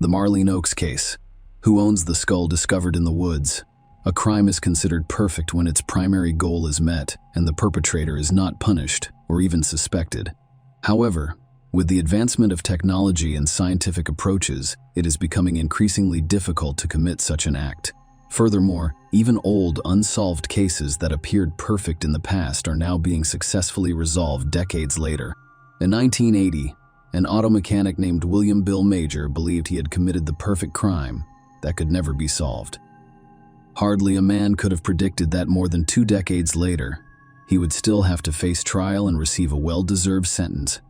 The Marlene Oaks case. Who owns the skull discovered in the woods? A crime is considered perfect when its primary goal is met and the perpetrator is not punished or even suspected. However, with the advancement of technology and scientific approaches, it is becoming increasingly difficult to commit such an act. Furthermore, even old, unsolved cases that appeared perfect in the past are now being successfully resolved decades later. In 1980, an auto mechanic named William Bill Major believed he had committed the perfect crime that could never be solved. Hardly a man could have predicted that more than 2 decades later, he would still have to face trial and receive a well-deserved sentence.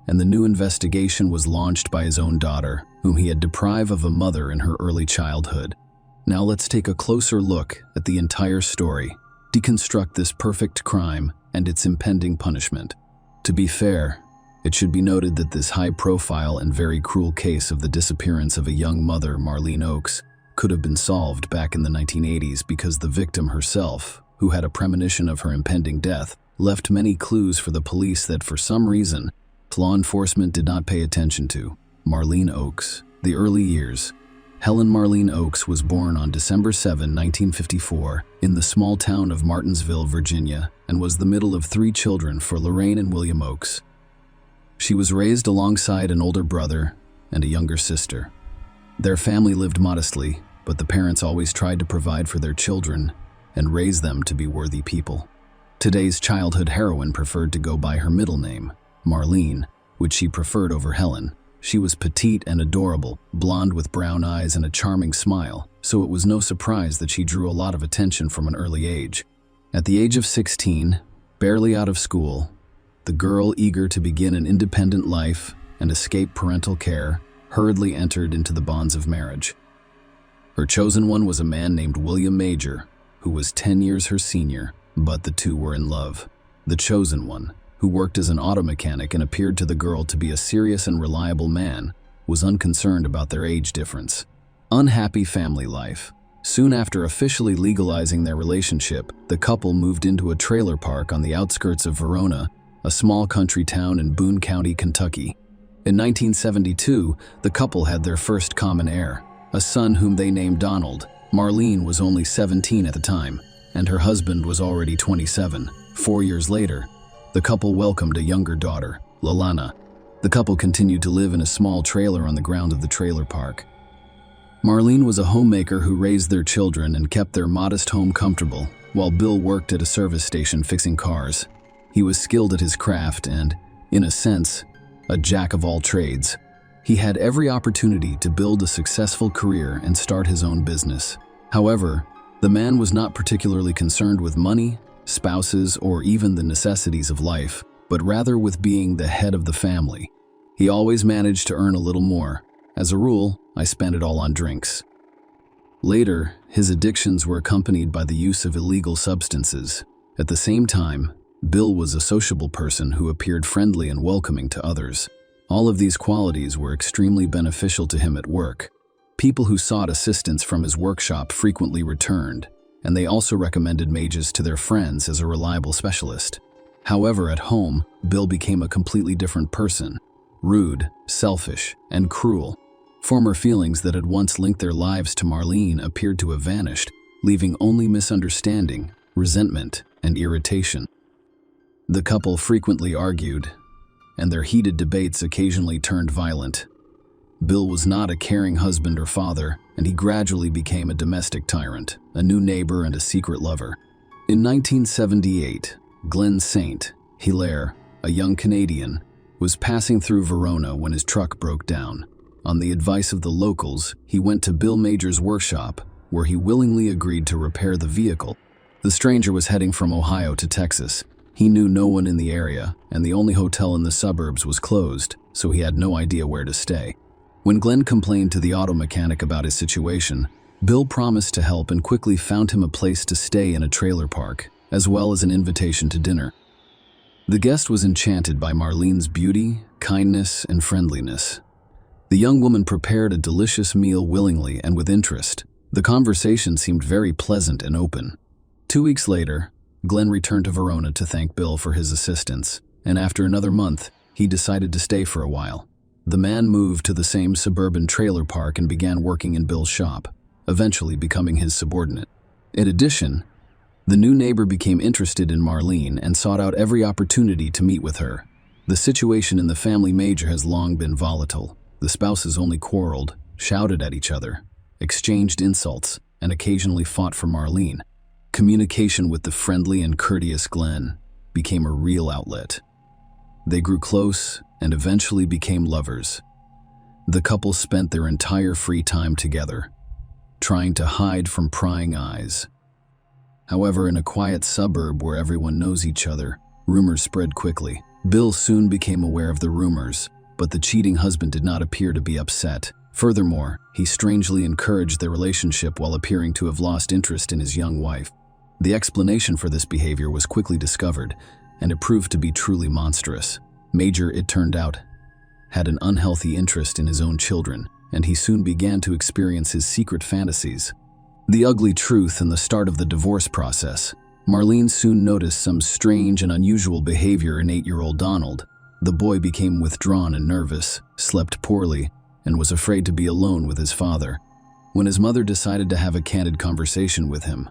And the new investigation was launched by his own daughter, whom he had deprived of a mother in her early childhood. Now let's take a closer look at the entire story, deconstruct this perfect crime and its impending punishment. To be fair, it should be noted that this high-profile and very cruel case of the disappearance of a young mother, Marlene Oaks, could have been solved back in the 1980s because the victim herself, who had a premonition of her impending death, left many clues for the police that for some reason, law enforcement did not pay attention to. Marlene Oaks. The early years. Helen Marlene Oaks was born on December 7, 1954, in the small town of Martinsville, Virginia, and was the middle of 3 children for Lorraine and William Oaks. She was raised alongside an older brother and a younger sister. Their family lived modestly, but the parents always tried to provide for their children and raise them to be worthy people. Today's childhood heroine preferred to go by her middle name, Marlene, which she preferred over Helen. She was petite and adorable, blonde with brown eyes and a charming smile, so it was no surprise that she drew a lot of attention from an early age. At the age of 16, barely out of school, the girl, eager to begin an independent life and escape parental care, hurriedly entered into the bonds of marriage. Her chosen one was a man named William Major, who was 10 years her senior, but the two were in love. The chosen one, who worked as an auto mechanic and appeared to the girl to be a serious and reliable man, was unconcerned about their age difference. Unhappy family life. Soon after officially legalizing their relationship, the couple moved into a trailer park on the outskirts of Verona, a small country town in Boone County, Kentucky. In 1972, the couple had their first common heir, a son whom they named Donald. Marlene was only 17 at the time, and her husband was already 27. 4 years later, the couple welcomed a younger daughter, Lalana. The couple continued to live in a small trailer on the ground of the trailer park. Marlene was a homemaker who raised their children and kept their modest home comfortable, while Bill worked at a service station fixing cars. He was skilled at his craft and, in a sense, a jack of all trades. He had every opportunity to build a successful career and start his own business. However, the man was not particularly concerned with money, spouses, or even the necessities of life, but rather with being the head of the family. He always managed to earn a little more. As a rule, I spent it all on drinks. Later, his addictions were accompanied by the use of illegal substances. At the same time, Bill was a sociable person who appeared friendly and welcoming to others. All of these qualities were extremely beneficial to him at work. People who sought assistance from his workshop frequently returned, and they also recommended Majors to their friends as a reliable specialist. However, at home, Bill became a completely different person, rude, selfish, and cruel. Former feelings that had once linked their lives to Marlene appeared to have vanished, leaving only misunderstanding, resentment, and irritation. The couple frequently argued, and their heated debates occasionally turned violent. Bill was not a caring husband or father, and he gradually became a domestic tyrant, a new neighbor, and a secret lover. In 1978, Glenn St. Hilaire, a young Canadian, was passing through Verona when his truck broke down. On the advice of the locals, he went to Bill Major's workshop, where he willingly agreed to repair the vehicle. The stranger was heading from Ohio to Texas. He knew no one in the area, and the only hotel in the suburbs was closed, so he had no idea where to stay. When Glenn complained to the auto mechanic about his situation, Bill promised to help and quickly found him a place to stay in a trailer park, as well as an invitation to dinner. The guest was enchanted by Marlene's beauty, kindness, and friendliness. The young woman prepared a delicious meal willingly and with interest. The conversation seemed very pleasant and open. 2 weeks later, Glenn returned to Verona to thank Bill for his assistance, and after another month, he decided to stay for a while. The man moved to the same suburban trailer park and began working in Bill's shop, eventually becoming his subordinate. In addition, the new neighbor became interested in Marlene and sought out every opportunity to meet with her. The situation in the family major has long been volatile. The spouses only quarreled, shouted at each other, exchanged insults, and occasionally fought for Marlene. Communication with the friendly and courteous Glenn became a real outlet. They grew close and eventually became lovers. The couple spent their entire free time together, trying to hide from prying eyes. However, in a quiet suburb where everyone knows each other, rumors spread quickly. Bill soon became aware of the rumors, but the cheating husband did not appear to be upset. Furthermore, he strangely encouraged their relationship while appearing to have lost interest in his young wife. The explanation for this behavior was quickly discovered, and it proved to be truly monstrous. Major, it turned out, had an unhealthy interest in his own children, and he soon began to experience his secret fantasies. The ugly truth and the start of the divorce process. Marlene soon noticed some strange and unusual behavior in 8-year-old Donald. The boy became withdrawn and nervous, slept poorly, and was afraid to be alone with his father. When his mother decided to have a candid conversation with him,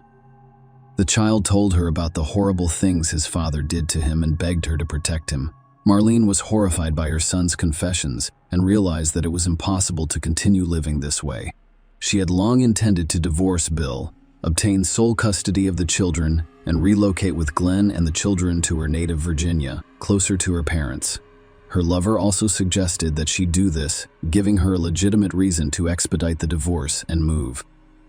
the child told her about the horrible things his father did to him and begged her to protect him. Marlene was horrified by her son's confessions and realized that it was impossible to continue living this way. She had long intended to divorce Bill, obtain sole custody of the children, and relocate with Glenn and the children to her native Virginia, closer to her parents. Her lover also suggested that she do this, giving her a legitimate reason to expedite the divorce and move.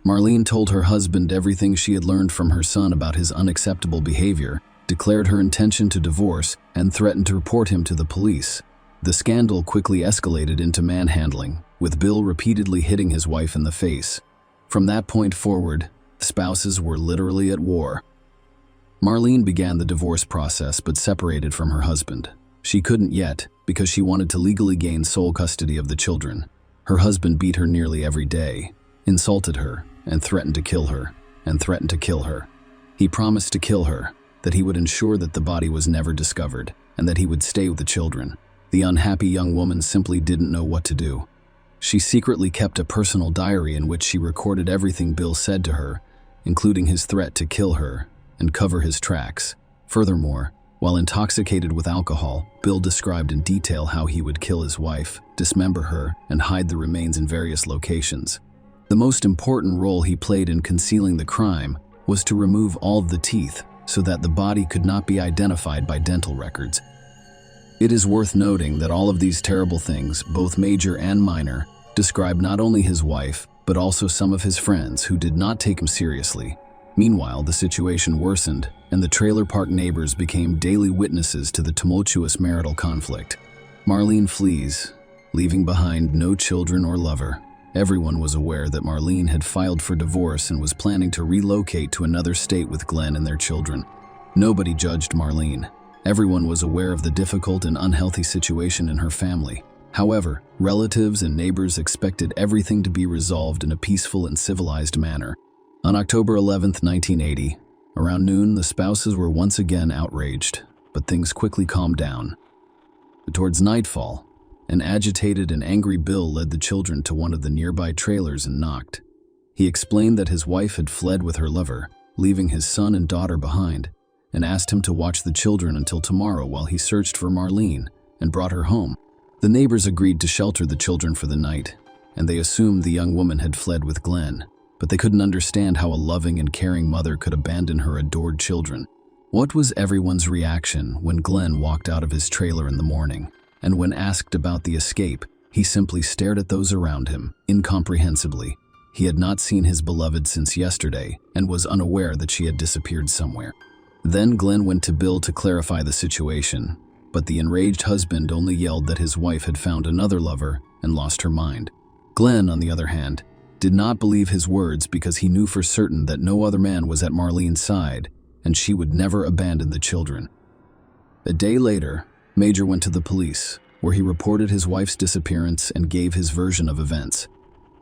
Marlene told her husband everything she had learned from her son about his unacceptable behavior, declared her intention to divorce, and threatened to report him to the police. The scandal quickly escalated into manhandling, with Bill repeatedly hitting his wife in the face. From that point forward, spouses were literally at war. Marlene began the divorce process but separated from her husband. She couldn't yet, because she wanted to legally gain sole custody of the children. Her husband beat her nearly every day, insulted her, and threatened to kill her, and threatened to kill her. He promised to kill her, that he would ensure that the body was never discovered, and that he would stay with the children. The unhappy young woman simply didn't know what to do. She secretly kept a personal diary in which she recorded everything Bill said to her, including his threat to kill her and cover his tracks. Furthermore, while intoxicated with alcohol, Bill described in detail how he would kill his wife, dismember her, and hide the remains in various locations. The most important role he played in concealing the crime was to remove all of the teeth so that the body could not be identified by dental records. It is worth noting that all of these terrible things, both major and minor, describe not only his wife, but also some of his friends who did not take him seriously. Meanwhile, the situation worsened, and the trailer park neighbors became daily witnesses to the tumultuous marital conflict. Marlene flees, leaving behind no children or lover. Everyone was aware that Marlene had filed for divorce and was planning to relocate to another state with Glenn and their children. Nobody judged Marlene. Everyone was aware of the difficult and unhealthy situation in her family. However, relatives and neighbors expected everything to be resolved in a peaceful and civilized manner. On October 11, 1980, around noon, the spouses were once again outraged, but things quickly calmed down. Towards nightfall, an agitated and angry Bill led the children to one of the nearby trailers and knocked. He explained that his wife had fled with her lover, leaving his son and daughter behind, and asked him to watch the children until tomorrow while he searched for Marlene and brought her home. The neighbors agreed to shelter the children for the night, and they assumed the young woman had fled with Glenn, but they couldn't understand how a loving and caring mother could abandon her adored children. What was everyone's reaction when Glenn walked out of his trailer in the morning? And when asked about the escape, he simply stared at those around him, incomprehensibly. He had not seen his beloved since yesterday and was unaware that she had disappeared somewhere. Then Glenn went to Bill to clarify the situation, but the enraged husband only yelled that his wife had found another lover and lost her mind. Glenn, on the other hand, did not believe his words because he knew for certain that no other man was at Marlene's side and she would never abandon the children. A day later, Major went to the police, where he reported his wife's disappearance and gave his version of events.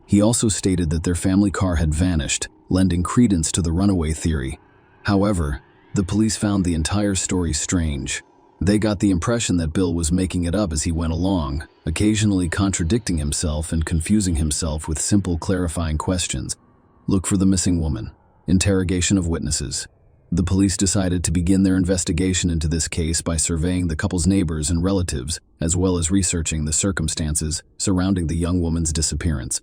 He also stated that their family car had vanished, lending credence to the runaway theory. However, the police found the entire story strange. They got the impression that Bill was making it up as he went along, occasionally contradicting himself and confusing himself with simple clarifying questions. Look for the missing woman. Interrogation of witnesses. The police decided to begin their investigation into this case by surveying the couple's neighbors and relatives, as well as researching the circumstances surrounding the young woman's disappearance.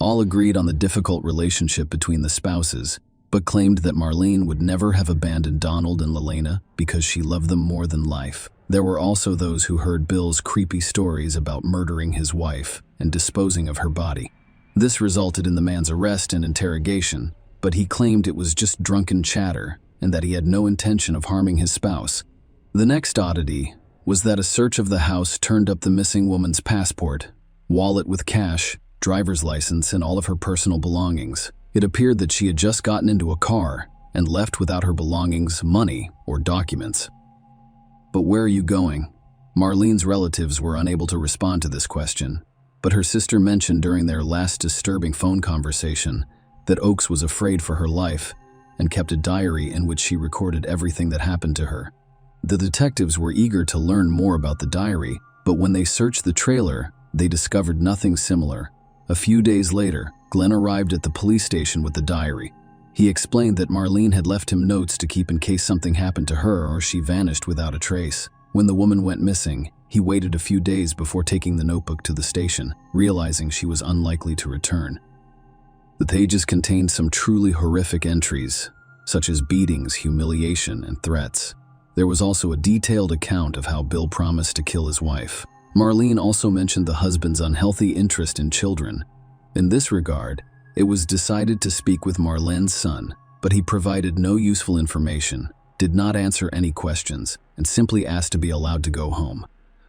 All agreed on the difficult relationship between the spouses, but claimed that Marlene would never have abandoned Donald and Lelena because she loved them more than life. There were also those who heard Bill's creepy stories about murdering his wife and disposing of her body. This resulted in the man's arrest and interrogation, but he claimed it was just drunken chatter and that he had no intention of harming his spouse. The next oddity was that a search of the house turned up the missing woman's passport, wallet with cash, driver's license, and all of her personal belongings. It appeared that she had just gotten into a car and left without her belongings, money, or documents. But where are you going? Marlene's relatives were unable to respond to this question, but her sister mentioned during their last disturbing phone conversation that Oakes was afraid for her life and kept a diary in which she recorded everything that happened to her. The detectives were eager to learn more about the diary, but when they searched the trailer, they discovered nothing similar. A few days later, Glenn arrived at the police station with the diary. He explained that Marlene had left him notes to keep in case something happened to her or she vanished without a trace. When the woman went missing, he waited a few days before taking the notebook to the station, realizing she was unlikely to return. The pages contained some truly horrific entries, such as beatings, humiliation, and threats. There was also a detailed account of how Bill promised to kill his wife. Marlene also mentioned the husband's unhealthy interest in children. In this regard, it was decided to speak with Marlene's son, but he provided no useful information, did not answer any questions, and simply asked to be allowed to go home.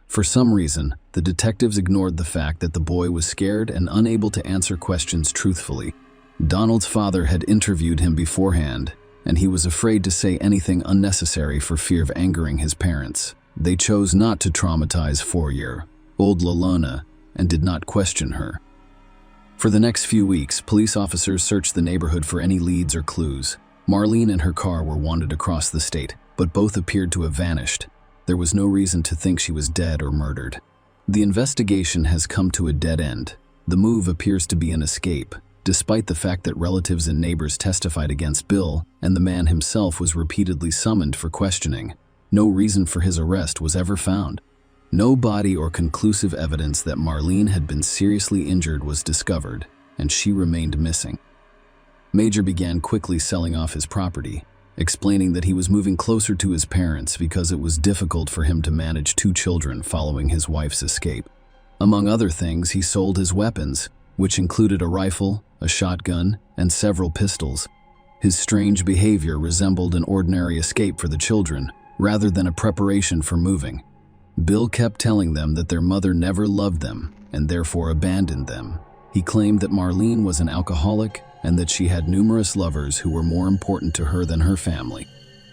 For some reason, the detectives ignored the fact that the boy was scared and unable to answer questions truthfully. Donald's father had interviewed him beforehand, and he was afraid to say anything unnecessary for fear of angering his parents. They chose not to traumatize 4-year-old Lelena and did not question her. For the next few weeks, police officers searched the neighborhood for any leads or clues. Marlene and her car were wanted across the state, but both appeared to have vanished. There was no reason to think she was dead or murdered. The investigation has come to a dead end. The move appears to be an escape, despite the fact that relatives and neighbors testified against Bill, and the man himself was repeatedly summoned for questioning. No reason for his arrest was ever found. No body or conclusive evidence that Marlene had been seriously injured was discovered, and she remained missing. Major began quickly selling off his property, explaining that he was moving closer to his parents because it was difficult for him to manage 2 children following his wife's escape. Among other things, he sold his weapons, which included a rifle, a shotgun, and several pistols. His strange behavior resembled an ordinary escape for the children, rather than a preparation for moving. Bill kept telling them that their mother never loved them and therefore abandoned them. He claimed that Marlene was an alcoholic and that she had numerous lovers who were more important to her than her family.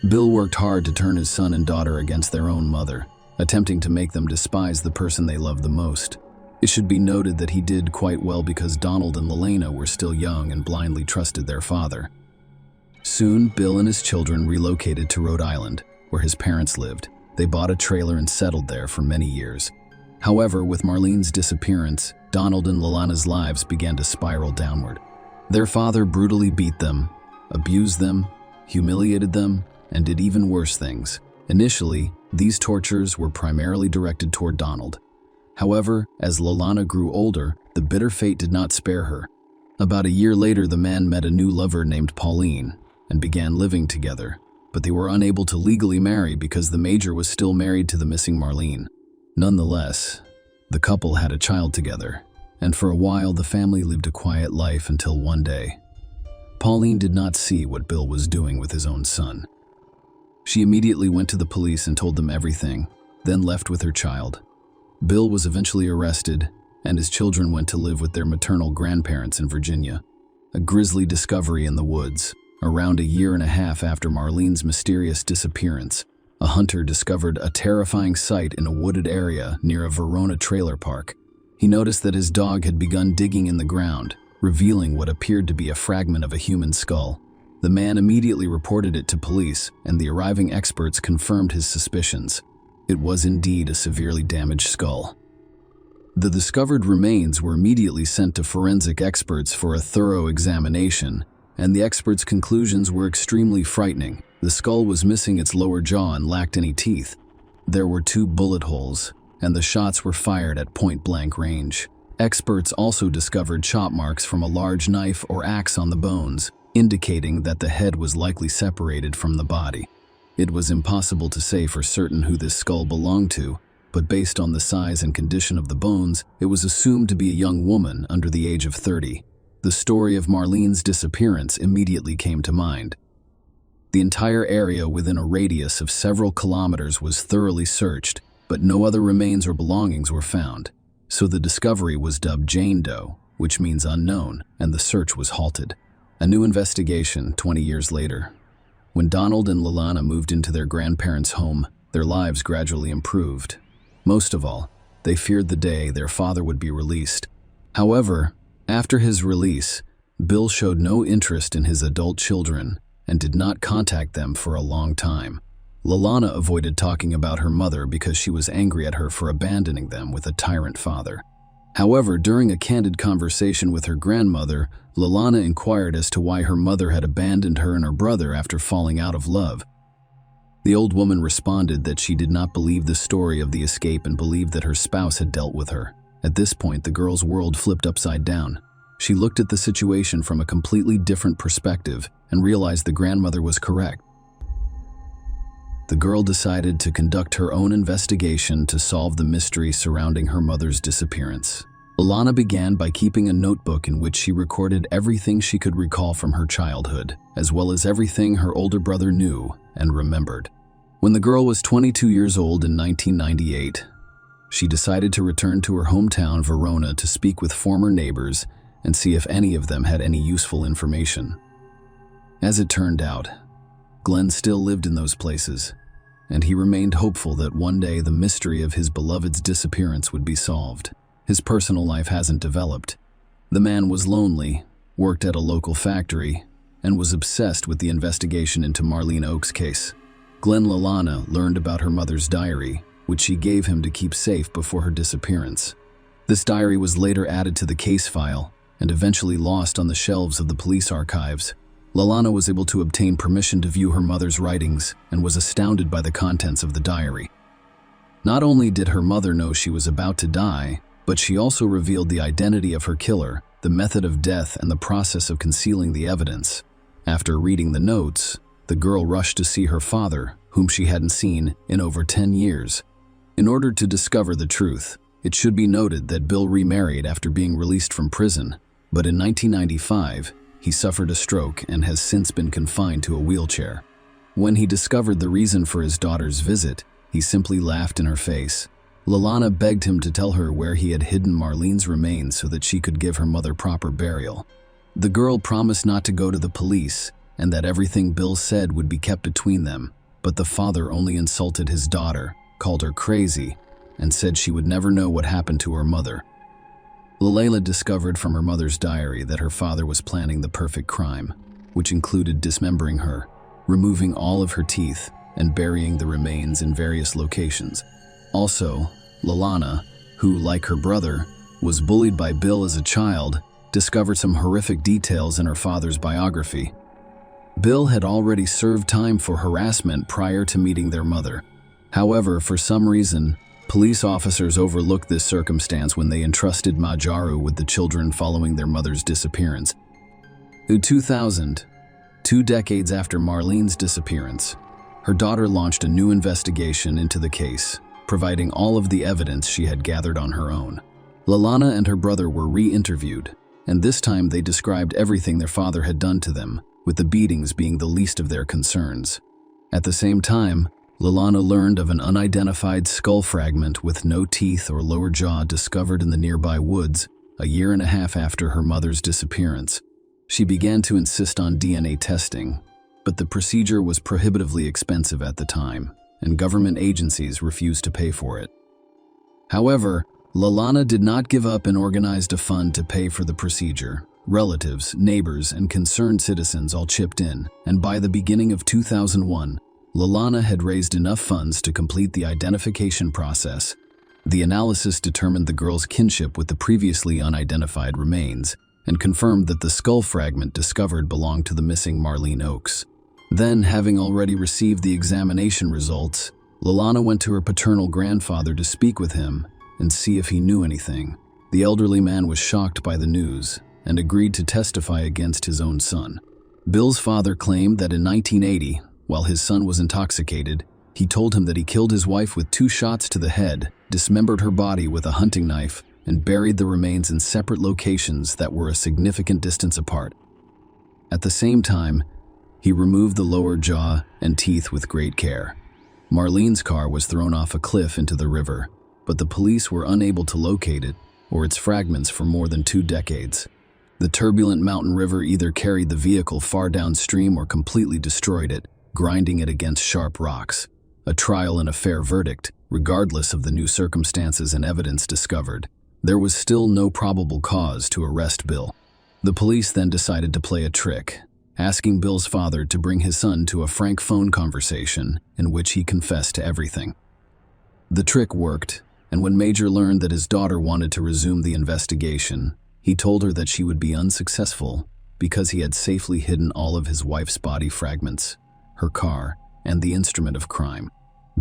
Bill worked hard to turn his son and daughter against their own mother, attempting to make them despise the person they loved the most. It should be noted that he did quite well because Donald and Lelena were still young and blindly trusted their father. Soon, Bill and his children relocated to Rhode Island, where his parents lived. They bought a trailer and settled there for many years. However, with Marlene's disappearance, Donald and Lelena's lives began to spiral downward. Their father brutally beat them, abused them, humiliated them, and did even worse things. Initially, these tortures were primarily directed toward Donald. However, as Lelena grew older, the bitter fate did not spare her. About a year later, the man met a new lover named Pauline and began living together, but they were unable to legally marry because the Major was still married to the missing Marlene. Nonetheless, the couple had a child together, and for a while the family lived a quiet life until one day. Pauline did not see what Bill was doing with his own son. She immediately went to the police and told them everything, then left with her child. Bill was eventually arrested, and his children went to live with their maternal grandparents in Virginia. A grisly discovery in the woods. Around a year and a half after Marlene's mysterious disappearance, a hunter discovered a terrifying sight in a wooded area near a Verona trailer park. He noticed that his dog had begun digging in the ground, revealing what appeared to be a fragment of a human skull. The man immediately reported it to police, and the arriving experts confirmed his suspicions. It was indeed a severely damaged skull. The discovered remains were immediately sent to forensic experts for a thorough examination, and the experts' conclusions were extremely frightening. The skull was missing its lower jaw and lacked any teeth. There were 2 bullet holes, and the shots were fired at point-blank range. Experts also discovered chop marks from a large knife or axe on the bones, indicating that the head was likely separated from the body. It was impossible to say for certain who this skull belonged to, but based on the size and condition of the bones, it was assumed to be a young woman under the age of 30. The story of Marlene's disappearance immediately came to mind. The entire area within a radius of several kilometers was thoroughly searched, but no other remains or belongings were found. So the discovery was dubbed Jane Doe, which means unknown, and the search was halted. A new investigation 20 years later. When Donald and Lalana moved into their grandparents' home, their lives gradually improved. Most of all, they feared the day their father would be released. However, after his release, Bill showed no interest in his adult children and did not contact them for a long time. Lalana avoided talking about her mother because she was angry at her for abandoning them with a tyrant father. However, during a candid conversation with her grandmother, Lalana inquired as to why her mother had abandoned her and her brother after falling out of love. The old woman responded that she did not believe the story of the escape and believed that her spouse had dealt with her. At this point, the girl's world flipped upside down. She looked at the situation from a completely different perspective and realized the grandmother was correct. The girl decided to conduct her own investigation to solve the mystery surrounding her mother's disappearance. Lalana began by keeping a notebook in which she recorded everything she could recall from her childhood, as well as everything her older brother knew and remembered. When the girl was 22 years old in 1998, she decided to return to her hometown, Verona, to speak with former neighbors and see if any of them had any useful information. As it turned out, Glenn still lived in those places, and he remained hopeful that one day the mystery of his beloved's disappearance would be solved. His personal life hasn't developed. The man was lonely, worked at a local factory, and was obsessed with the investigation into Marlene Oak's case. Glenn Lalana learned about her mother's diary, which she gave him to keep safe before her disappearance. This diary was later added to the case file and eventually lost on the shelves of the police archives. Lalana was able to obtain permission to view her mother's writings and was astounded by the contents of the diary. Not only did her mother know she was about to die, but she also revealed the identity of her killer, the method of death, and the process of concealing the evidence. After reading the notes, the girl rushed to see her father, whom she hadn't seen in over 10 years. In order to discover the truth, it should be noted that Bill remarried after being released from prison, but in 1995, he suffered a stroke and has since been confined to a wheelchair. When he discovered the reason for his daughter's visit, he simply laughed in her face. Lalana begged him to tell her where he had hidden Marlene's remains so that she could give her mother proper burial. The girl promised not to go to the police and that everything Bill said would be kept between them, but the father only insulted his daughter, called her crazy, and said she would never know what happened to her mother. Layla discovered from her mother's diary that her father was planning the perfect crime, which included dismembering her, removing all of her teeth, and burying the remains in various locations. Also, Lalana, who, like her brother, was bullied by Bill as a child, discovered some horrific details in her father's biography. Bill had already served time for harassment prior to meeting their mother. However, for some reason, police officers overlooked this circumstance when they entrusted Majaru with the children following their mother's disappearance. In 2000, 2 decades after Marlene's disappearance, her daughter launched a new investigation into the case, providing all of the evidence she had gathered on her own. Lalana and her brother were re-interviewed, and this time they described everything their father had done to them, with the beatings being the least of their concerns. At the same time, Lalana learned of an unidentified skull fragment with no teeth or lower jaw discovered in the nearby woods a year and a half after her mother's disappearance. She began to insist on DNA testing, but the procedure was prohibitively expensive at the time, and government agencies refused to pay for it. However, Lalana did not give up and organized a fund to pay for the procedure. Relatives, neighbors, and concerned citizens all chipped in, and by the beginning of 2001, Lalana had raised enough funds to complete the identification process. The analysis determined the girl's kinship with the previously unidentified remains and confirmed that the skull fragment discovered belonged to the missing Marlene Oakes. Then, having already received the examination results, Lalana went to her paternal grandfather to speak with him and see if he knew anything. The elderly man was shocked by the news and agreed to testify against his own son. Bill's father claimed that in 1980, while his son was intoxicated, he told him that he killed his wife with 2 shots to the head, dismembered her body with a hunting knife, and buried the remains in separate locations that were a significant distance apart. At the same time, he removed the lower jaw and teeth with great care. Marlene's car was thrown off a cliff into the river, but the police were unable to locate it or its fragments for more than 2 decades. The turbulent mountain river either carried the vehicle far downstream or completely destroyed it, grinding it against sharp rocks. A trial and a fair verdict, regardless of the new circumstances and evidence discovered. There was still no probable cause to arrest Bill. The police then decided to play a trick, asking Bill's father to bring his son to a frank phone conversation in which he confessed to everything. The trick worked, and when Major learned that his daughter wanted to resume the investigation, he told her that she would be unsuccessful because he had safely hidden all of his wife's body fragments, her car, and the instrument of crime.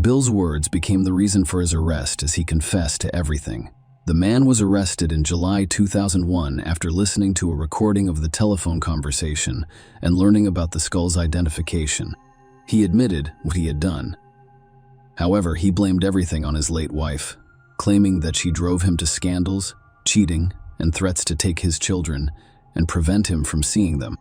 Bill's words became the reason for his arrest as he confessed to everything. The man was arrested in July 2001 after listening to a recording of the telephone conversation and learning about the skull's identification. He admitted what he had done. However, he blamed everything on his late wife, claiming that she drove him to scandals, cheating, and threats to take his children and prevent him from seeing them.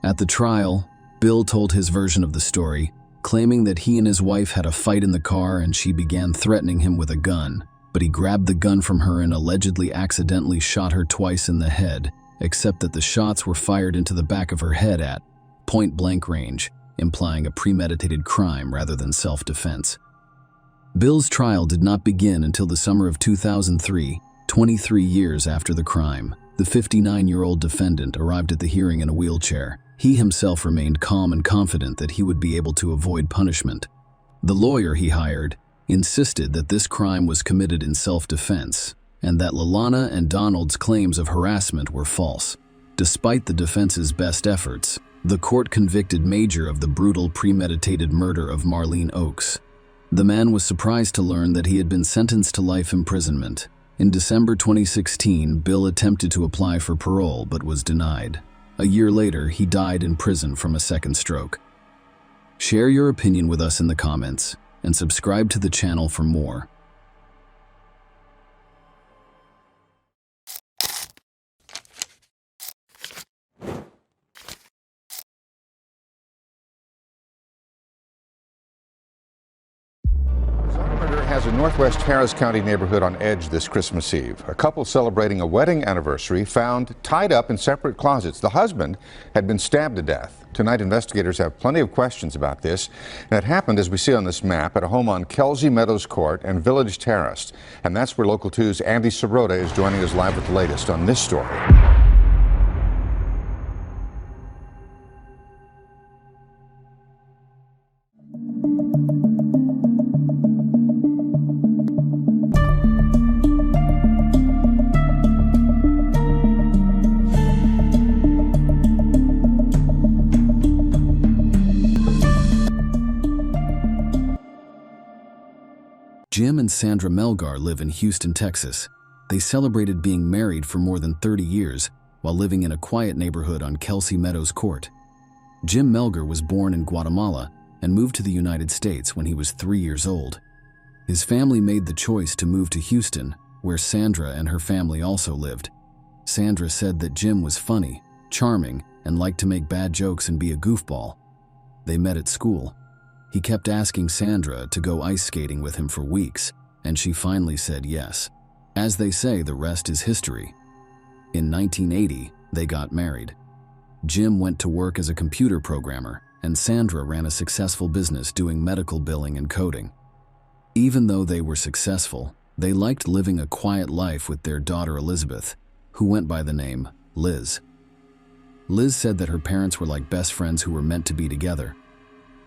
At the trial, Bill told his version of the story, claiming that he and his wife had a fight in the car and she began threatening him with a gun, but he grabbed the gun from her and allegedly accidentally shot her twice in the head, except that the shots were fired into the back of her head at point-blank range, implying a premeditated crime rather than self-defense. Bill's trial did not begin until the summer of 2003, 23 years after the crime. The 59-year-old defendant arrived at the hearing in a wheelchair. He himself remained calm and confident that he would be able to avoid punishment. The lawyer he hired insisted that this crime was committed in self-defense and that Lalana and Donald's claims of harassment were false. Despite the defense's best efforts, the court convicted Major of the brutal premeditated murder of Marlene Oakes. The man was surprised to learn that he had been sentenced to life imprisonment. In December 2016, Bill attempted to apply for parole but was denied. A year later, he died in prison from a second stroke. Share your opinion with us in the comments and subscribe to the channel for more. Has a Northwest Harris County neighborhood on edge this Christmas Eve. A couple celebrating a wedding anniversary found tied up in separate closets. The husband had been stabbed to death. Tonight, investigators have plenty of questions about this. And it happened, as we see on this map, at a home on Kelsey Meadows Court and Village Terrace. And that's where Local 2's Andy Sirota is joining us live with the latest on this story. Jim and Sandra Melgar live in Houston, Texas. They celebrated being married for more than 30 years while living in a quiet neighborhood on Kelsey Meadows Court. Jim Melgar was born in Guatemala and moved to the United States when he was 3 years old. His family made the choice to move to Houston, where Sandra and her family also lived. Sandra said that Jim was funny, charming, and liked to make bad jokes and be a goofball. They met at school. He kept asking Sandra to go ice skating with him for weeks, and she finally said yes. As they say, the rest is history. In 1980, they got married. Jim went to work as a computer programmer, and Sandra ran a successful business doing medical billing and coding. Even though they were successful, they liked living a quiet life with their daughter Elizabeth, who went by the name Liz. Liz said that her parents were like best friends who were meant to be together.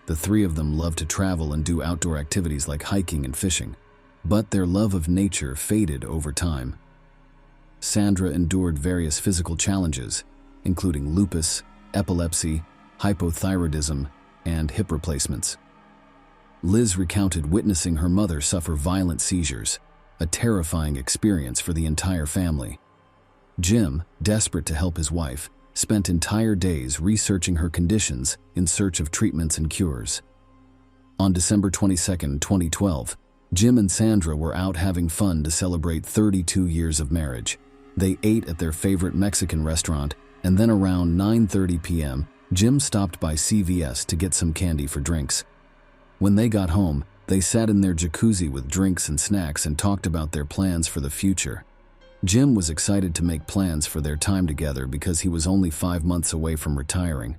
The three of them loved to travel and do outdoor activities like hiking and fishing, but their love of nature faded over time. Sandra endured various physical challenges, including lupus, epilepsy, hypothyroidism, and hip replacements. Liz recounted witnessing her mother suffer violent seizures, a terrifying experience for the entire family. Jim, desperate to help his wife, spent entire days researching her conditions in search of treatments and cures. On December 22, 2012, Jim and Sandra were out having fun to celebrate 32 years of marriage. They ate at their favorite Mexican restaurant, and then around 9:30 p.m., Jim stopped by CVS to get some candy for drinks. When they got home, they sat in their jacuzzi with drinks and snacks and talked about their plans for the future. Jim was excited to make plans for their time together because he was only 5 months away from retiring.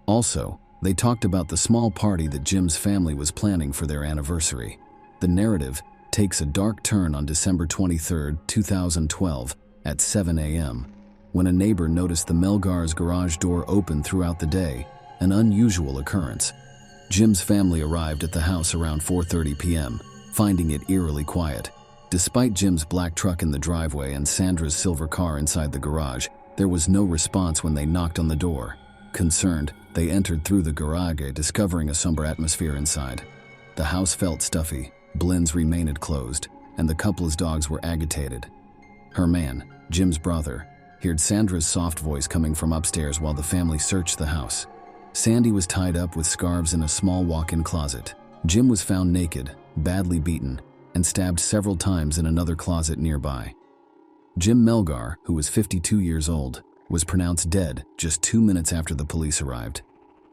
Also, they talked about the small party that Jim's family was planning for their anniversary. The narrative takes a dark turn on December 23, 2012, at 7 a.m., when a neighbor noticed the Melgars' garage door open throughout the day, an unusual occurrence. Jim's family arrived at the house around 4:30 p.m., finding it eerily quiet. Despite Jim's black truck in the driveway and Sandra's silver car inside the garage, there was no response when they knocked on the door. Concerned, they entered through the garage, discovering a somber atmosphere inside. The house felt stuffy, blinds remained closed, and the couple's dogs were agitated. Her man, Jim's brother, heard Sandra's soft voice coming from upstairs while the family searched the house. Sandy was tied up with scarves in a small walk-in closet. Jim was found naked, badly beaten, and stabbed several times in another closet nearby. Jim Melgar, who was 52 years old, was pronounced dead just 2 minutes after the police arrived.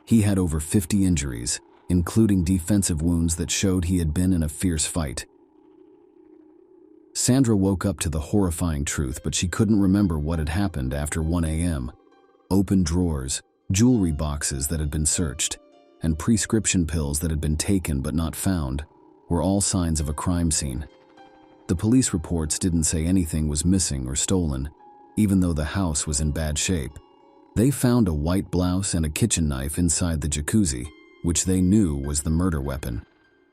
He had over 50 injuries, including defensive wounds that showed he had been in a fierce fight. Sandra woke up to the horrifying truth, but she couldn't remember what had happened after 1 a.m. Open drawers, jewelry boxes that had been searched, and prescription pills that had been taken but not found were all signs of a crime scene. The police reports didn't say anything was missing or stolen, even though the house was in bad shape. They found a white blouse and a kitchen knife inside the jacuzzi, which they knew was the murder weapon.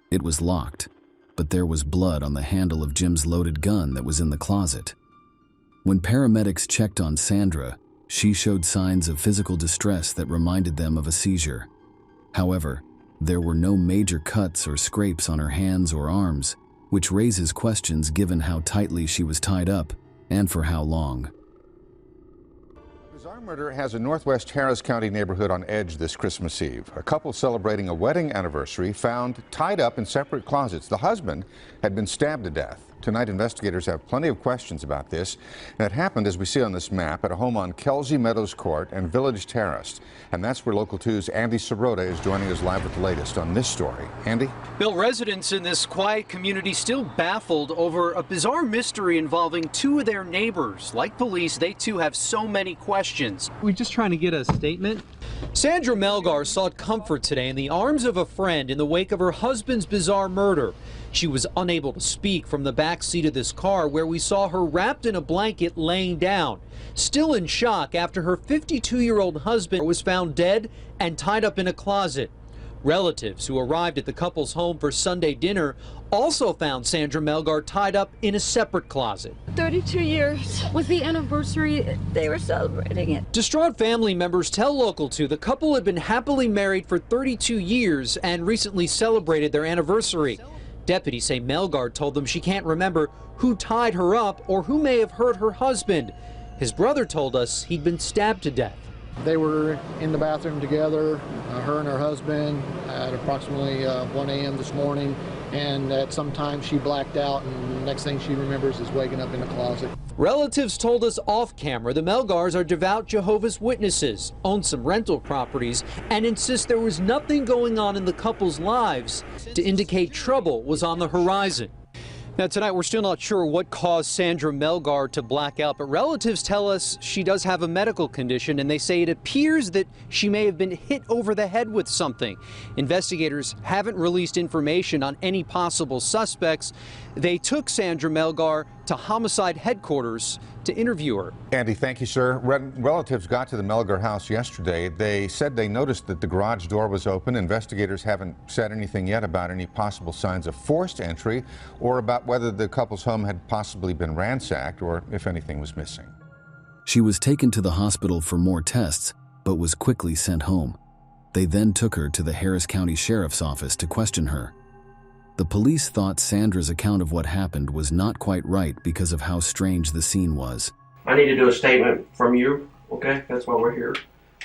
It was locked, but there was blood on the handle of Jim's loaded gun that was in the closet. When paramedics checked on Sandra, she showed signs of physical distress that reminded them of a seizure. However, there were no major cuts or scrapes on her hands or arms, which raises questions given how tightly she was tied up and for how long. Bizarre murder has a northwest Harris County neighborhood on edge this Christmas Eve. A couple celebrating a wedding anniversary found tied up in separate closets. The husband had been stabbed to death. Tonight, investigators have plenty of questions about this. And it happened, as we see on this map, at a home on Kelsey Meadows Court and Village Terrace. And that's where Local 2's Andy Sirota is joining us live with the latest on this story. Andy? Bill, residents in this quiet community still baffled over a bizarre mystery involving two of their neighbors. Like police, they too have so many questions. We're just trying to get a statement. Sandra Melgar sought comfort today in the arms of a friend in the wake of her husband's bizarre murder. She was unable to speak from the back seat of this car, where we saw her wrapped in a blanket laying down, still in shock after her 52-year-old husband was found dead and tied up in a closet. Relatives who arrived at the couple's home for Sunday dinner also found Sandra Melgar tied up in a separate closet. 32 years was the anniversary. They were celebrating it. Distraught family members tell Local 2 the couple had been happily married for 32 years and recently celebrated their anniversary. Deputies say Melgar told them she can't remember who tied her up or who may have hurt her husband. His brother told us he'd been stabbed to death. They were in the bathroom together, her and her husband, at approximately 1 a.m. this morning, and at some time she blacked out, and the next thing she remembers is waking up in the closet. Relatives told us off camera the Melgars are devout Jehovah's Witnesses, own some rental properties, and insist there was nothing going on in the couple's lives to indicate trouble was on the horizon. Now, tonight, we're still not sure what caused Sandra Melgar to black out, but relatives tell us she does have a medical condition, and they say it appears that she may have been hit over the head with something. Investigators haven't released information on any possible suspects. They took Sandra Melgar to homicide headquarters to interview her. Andy, thank you, sir. Relatives got to the Melgar house yesterday. They said they noticed that the garage door was open. Investigators haven't said anything yet about any possible signs of forced entry or about whether the couple's home had possibly been ransacked or if anything was missing. She was taken to the hospital for more tests, but was quickly sent home. They then took her to the Harris County Sheriff's Office to question her. The police thought Sandra's account of what happened was not quite right because of how strange the scene was. I need to do a statement from you, okay? That's why we're here.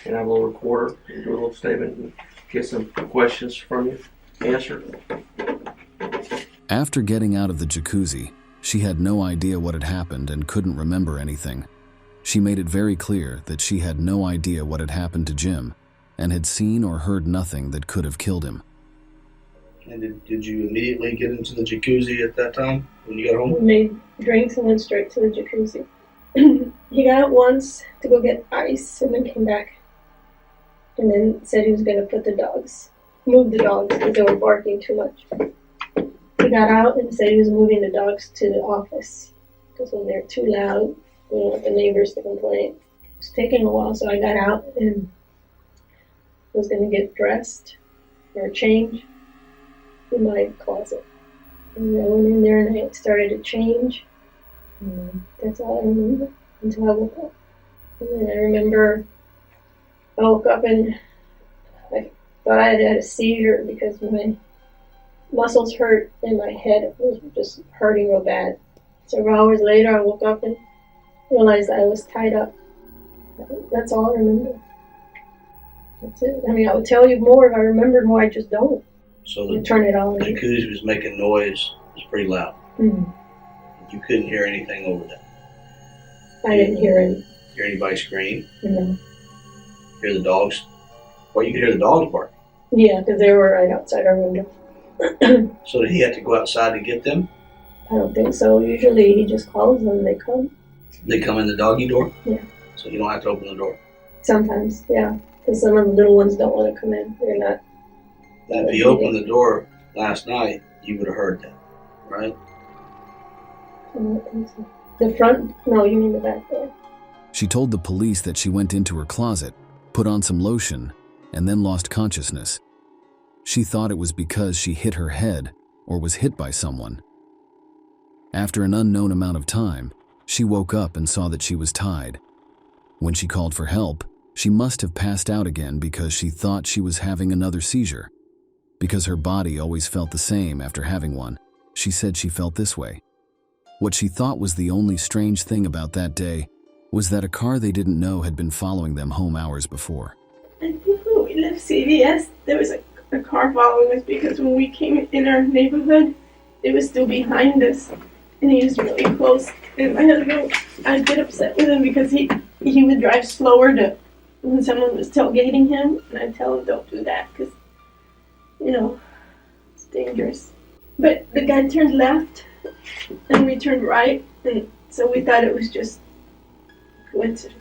And I have a little recorder and do a little statement and get some questions from you. Answer. After getting out of the jacuzzi, she had no idea what had happened and couldn't remember anything. She made it very clear that she had no idea what had happened to Jim and had seen or heard nothing that could have killed him. And did you immediately get into the jacuzzi at that time when you got home? We made drinks and went straight to the jacuzzi. He got out once to go get ice and then came back. And then said he was going to move the dogs because they were barking too much. He got out and said he was moving the dogs to the office because when they're too loud, we don't want the neighbors to complain. It was taking a while, so I got out and was going to get dressed or change in my closet. And I went in there and I started to change. And that's all I remember until I woke up. And then I remember I woke up and I thought I had had a seizure because my muscles hurt and my head was just hurting real bad. Several hours later I woke up and realized I was tied up. That's all I remember. That's it. I mean, I would tell you more if I remembered more, I just don't. So the Turn it on. jacuzzi was making noise. It was pretty loud. Mm-hmm. You couldn't hear anything over that. I didn't hear any. Hear anybody scream? No. Hear the dogs? Well, you could hear the dogs bark. Yeah, because they were right outside our window. So did he have to go outside to get them? I don't think so. Usually he just calls them and they come. They come in the doggy door? Yeah. So you don't have to open the door? Sometimes, yeah. Because some of the little ones don't want to come in. They're not. If you opened the door last night, you would have heard that, right? I don't think so. The front? No, you mean the back door. She told the police that she went into her closet, put on some lotion, and then lost consciousness. She thought it was because she hit her head or was hit by someone. After an unknown amount of time, she woke up and saw that she was tied. When she called for help, she must have passed out again because she thought she was having another seizure. Because her body always felt the same after having one, she said she felt this way. What she thought was the only strange thing about that day was that a car they didn't know had been following them home hours before. I think when we left CVS, there was a car following us because when we came in our neighborhood, it was still behind us, and he was really close. And my husband, I'd get upset with him because he would drive slower when someone was tailgating him, and I'd tell him don't do that because, it's dangerous. But the guy turned left, and we turned right, and so we thought it was just coincidence.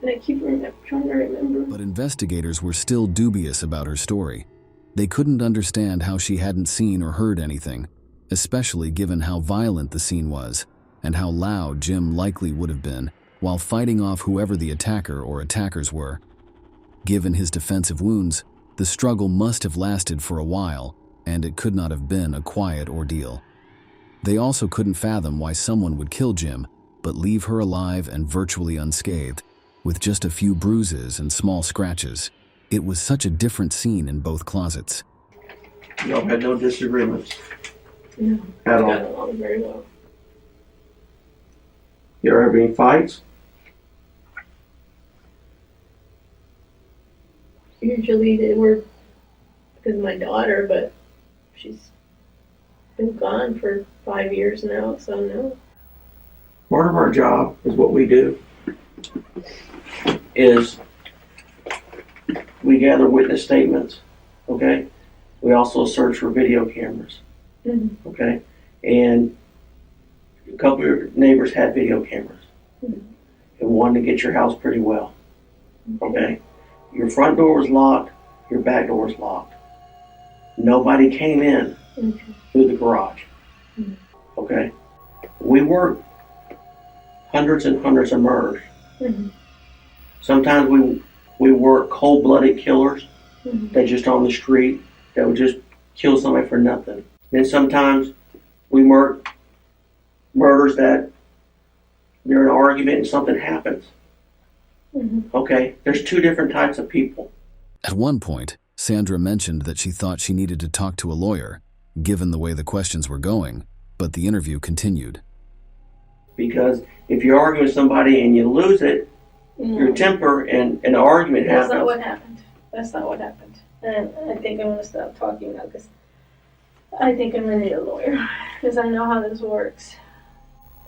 And I keep trying to remember. But investigators were still dubious about her story. They couldn't understand how she hadn't seen or heard anything, especially given how violent the scene was and how loud Jim likely would have been while fighting off whoever the attacker or attackers were. Given his defensive wounds, the struggle must have lasted for a while, and it could not have been a quiet ordeal. They also couldn't fathom why someone would kill Jim, but leave her alive and virtually unscathed, with just a few bruises and small scratches. It was such a different scene in both closets. Y'all had no disagreements? No. At all? Got along very well. You ever have any fights? Usually they were because of my daughter, but she's been gone for 5 years now, so no. Part of our job is what we do is we gather witness statements, okay? We also search for video cameras, okay? And a couple of your neighbors had video cameras and wanted to get your house pretty well, okay? Your front door was locked, your back door was locked. Nobody came in through the garage, okay? we work hundreds and hundreds of murders. Mm-hmm. Sometimes we work cold-blooded killers Mm-hmm. that just on the street that would just kill somebody for nothing. Then sometimes we work murders that they're in an argument and something happens. Mm-hmm. Okay, there's two different types of people. At one point, Sandra mentioned that she thought she needed to talk to a lawyer, given the way the questions were going, but the interview continued. Because if you argue with somebody and you lose it, your temper and an argument happens. That's not what happened. That's not what happened. And I think I'm going to stop talking now because I think I'm going to need a lawyer because I know how this works.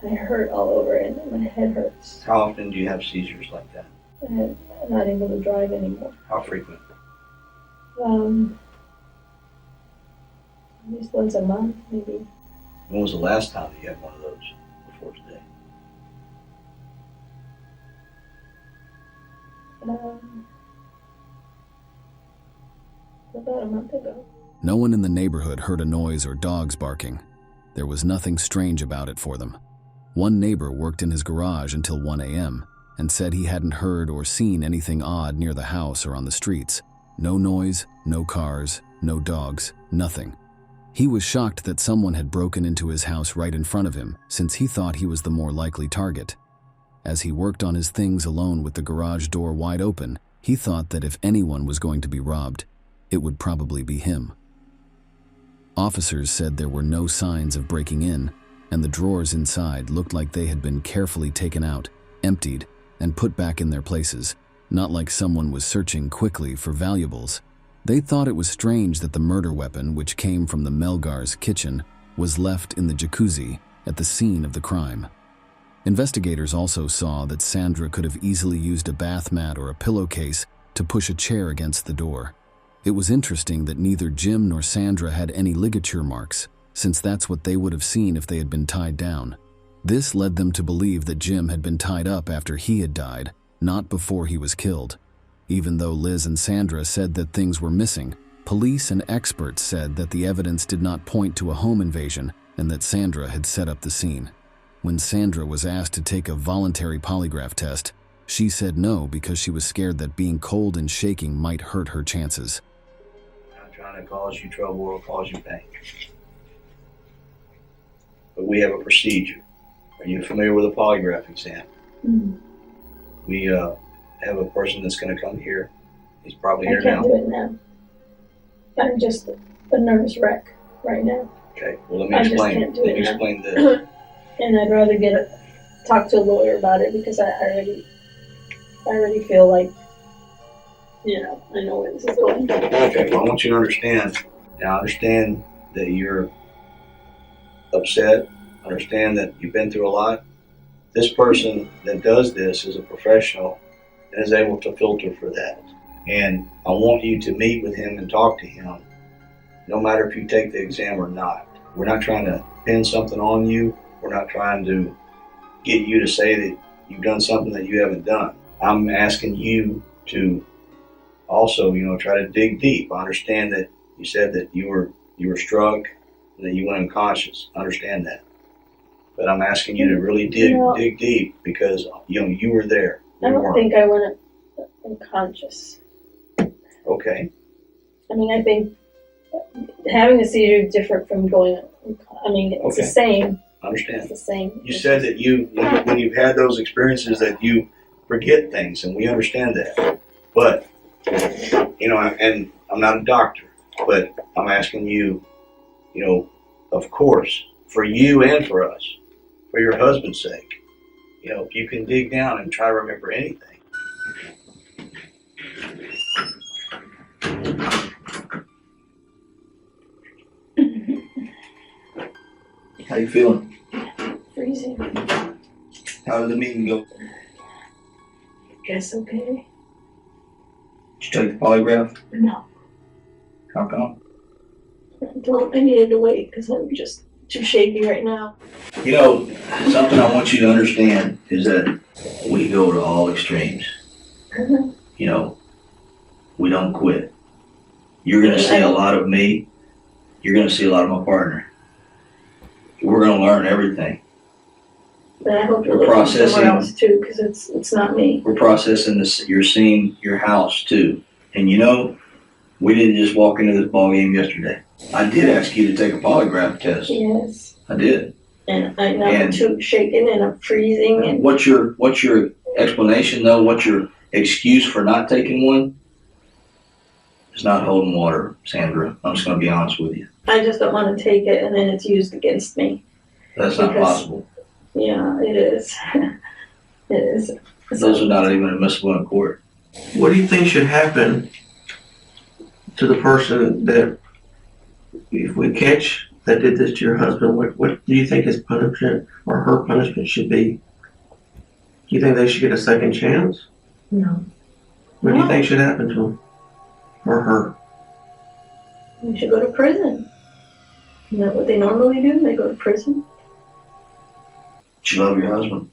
I hurt all over and my head hurts. How often do you have seizures like that? And I'm not able to drive anymore. How frequent? At least once a month, maybe. When was the last time that you had one of those before today? About a month ago. No one in the neighborhood heard a noise or dogs barking. There was nothing strange about it for them. One neighbor worked in his garage until 1 a.m. and said he hadn't heard or seen anything odd near the house or on the streets. No noise, no cars, no dogs, nothing. He was shocked that someone had broken into his house right in front of him, since he thought he was the more likely target. As he worked on his things alone with the garage door wide open, he thought that if anyone was going to be robbed, it would probably be him. Officers said there were no signs of breaking in, and the drawers inside looked like they had been carefully taken out, emptied, and put back in their places, not like someone was searching quickly for valuables. They thought it was strange that the murder weapon, which came from the Melgar's kitchen, was left in the jacuzzi at the scene of the crime. Investigators also saw that Sandra could have easily used a bath mat or a pillowcase to push a chair against the door. It was interesting that neither Jim nor Sandra had any ligature marks, since that's what they would have seen if they had been tied down. This led them to believe that Jim had been tied up after he had died, not before he was killed. Even though Liz and Sandra said that things were missing, police and experts said that the evidence did not point to a home invasion and that Sandra had set up the scene. When Sandra was asked to take a voluntary polygraph test, she said no because she was scared that being cold and shaking might hurt her chances. I'm not trying to cause you trouble or cause you pain. But we have a procedure. Are you familiar with a polygraph exam? Mm-hmm. We have a person that's going to come here. He's probably here I can't now. do it now. I'm just a nervous wreck right now. Okay, well let me I just explain. can't do Let it me now. explain this. And I'd rather talk to a lawyer about it because I already feel like, I know where this is going. Okay, well I want you to understand. Now I understand that you're upset. I understand that you've been through a lot. This person that does this is a professional and is able to filter for that. And I want you to meet with him and talk to him, no matter if you take the exam or not. We're not trying to pin something on you. We're not trying to get you to say that you've done something that you haven't done. I'm asking you to also, try to dig deep. I understand that you said that you were struck and that you went unconscious. I understand that. But I'm asking you to really dig deep because, you were there. I don't think I went unconscious. Okay. I mean, I think having a seizure is different from going, it's the same. I understand. It's the same. You said that when you've had those experiences that you forget things, and we understand that. But, and I'm not a doctor, but I'm asking you, of course, for you and for us, for your husband's sake, if you can dig down and try to remember anything. How you feeling? Freezing. How did the meeting go? Guess okay. Did you take the polygraph? No. How come? I needed to wait because I'm just too shaky right now. Something I want you to understand is that we go to all extremes. Mm-hmm. We don't quit. You're going to see a lot of me. You're going to see a lot of my partner. We're going to learn everything. And I hope you're We're looking somewhere processing. else too, because it's not me. We're processing this. You're seeing your house too. And you know, we didn't just walk into this ball game yesterday. I did ask you to take a polygraph test. Yes. I did. And I know I'm too shaking and I'm freezing. And what's your explanation though? What's your excuse for not taking one? It's not holding water, Sandra. I'm just going to be honest with you. I just don't want to take it and then it's used against me. That's not possible. Yeah, it is. It is. Those are not even admissible in court. What do you think should happen to the person that, if we catch that did this to your husband, what do you think his punishment or her punishment should be? Do you think they should get a second chance? No. What do you think should happen to him or her? They should go to prison. Isn't that what they normally do? They go to prison? Do you love your husband?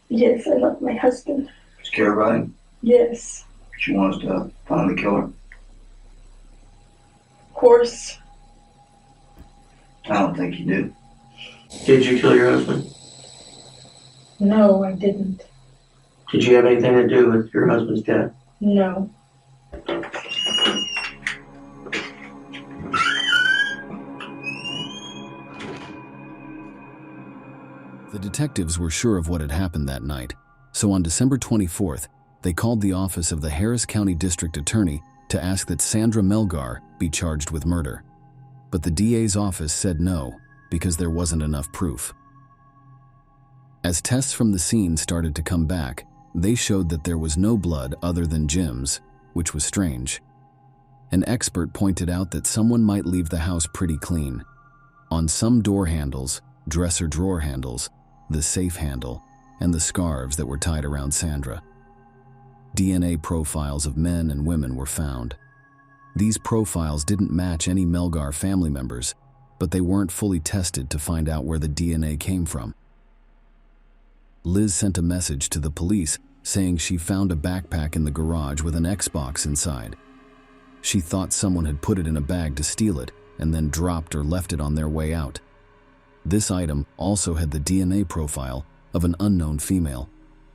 Yes, I love my husband. Do you care about him? Yes. She wants to find the killer. Of course. I don't think you do. Did you kill your husband? No, I didn't. Did you have anything to do with your husband's death? No. The detectives were sure of what had happened that night, so on December 24th, they called the office of the Harris County District Attorney to ask that Sandra Melgar be charged with murder. But the DA's office said no, because there wasn't enough proof. As tests from the scene started to come back, they showed that there was no blood other than Jim's, which was strange. An expert pointed out that someone might leave the house pretty clean. On some door handles, dresser drawer handles, the safe handle, and the scarves that were tied around Sandra. DNA profiles of men and women were found. These profiles didn't match any Melgar family members, but they weren't fully tested to find out where the DNA came from. Liz sent a message to the police saying she found a backpack in the garage with an Xbox inside. She thought someone had put it in a bag to steal it and then dropped or left it on their way out. This item also had the DNA profile of an unknown female.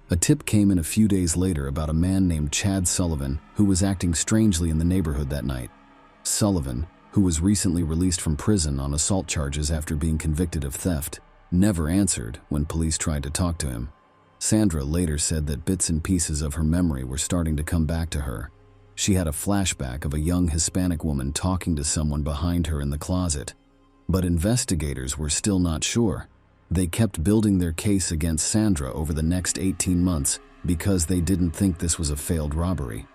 A tip came in a few days later about a man named Chad Sullivan who was acting strangely in the neighborhood that night. Sullivan, who was recently released from prison on assault charges after being convicted of theft, never answered when police tried to talk to him. Sandra later said that bits and pieces of her memory were starting to come back to her. She had a flashback of a young Hispanic woman talking to someone behind her in the closet. But investigators were still not sure. They kept building their case against Sandra over the next 18 months because they didn't think this was a failed robbery.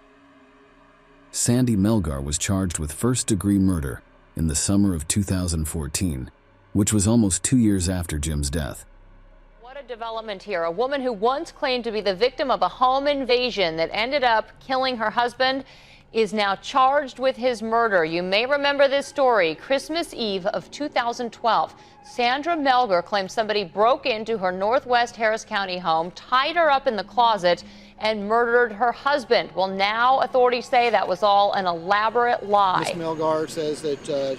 Sandy Melgar was charged with first-degree murder in the summer of 2014, which was almost 2 years after Jim's death. What a development here. A woman who once claimed to be the victim of a home invasion that ended up killing her husband is now charged with his murder. You may remember this story. Christmas Eve of 2012, Sandra Melgar claimed somebody broke into her Northwest Harris County home, tied her up in the closet, and murdered her husband. Well, now authorities say that was all an elaborate lie. Miss Melgar says that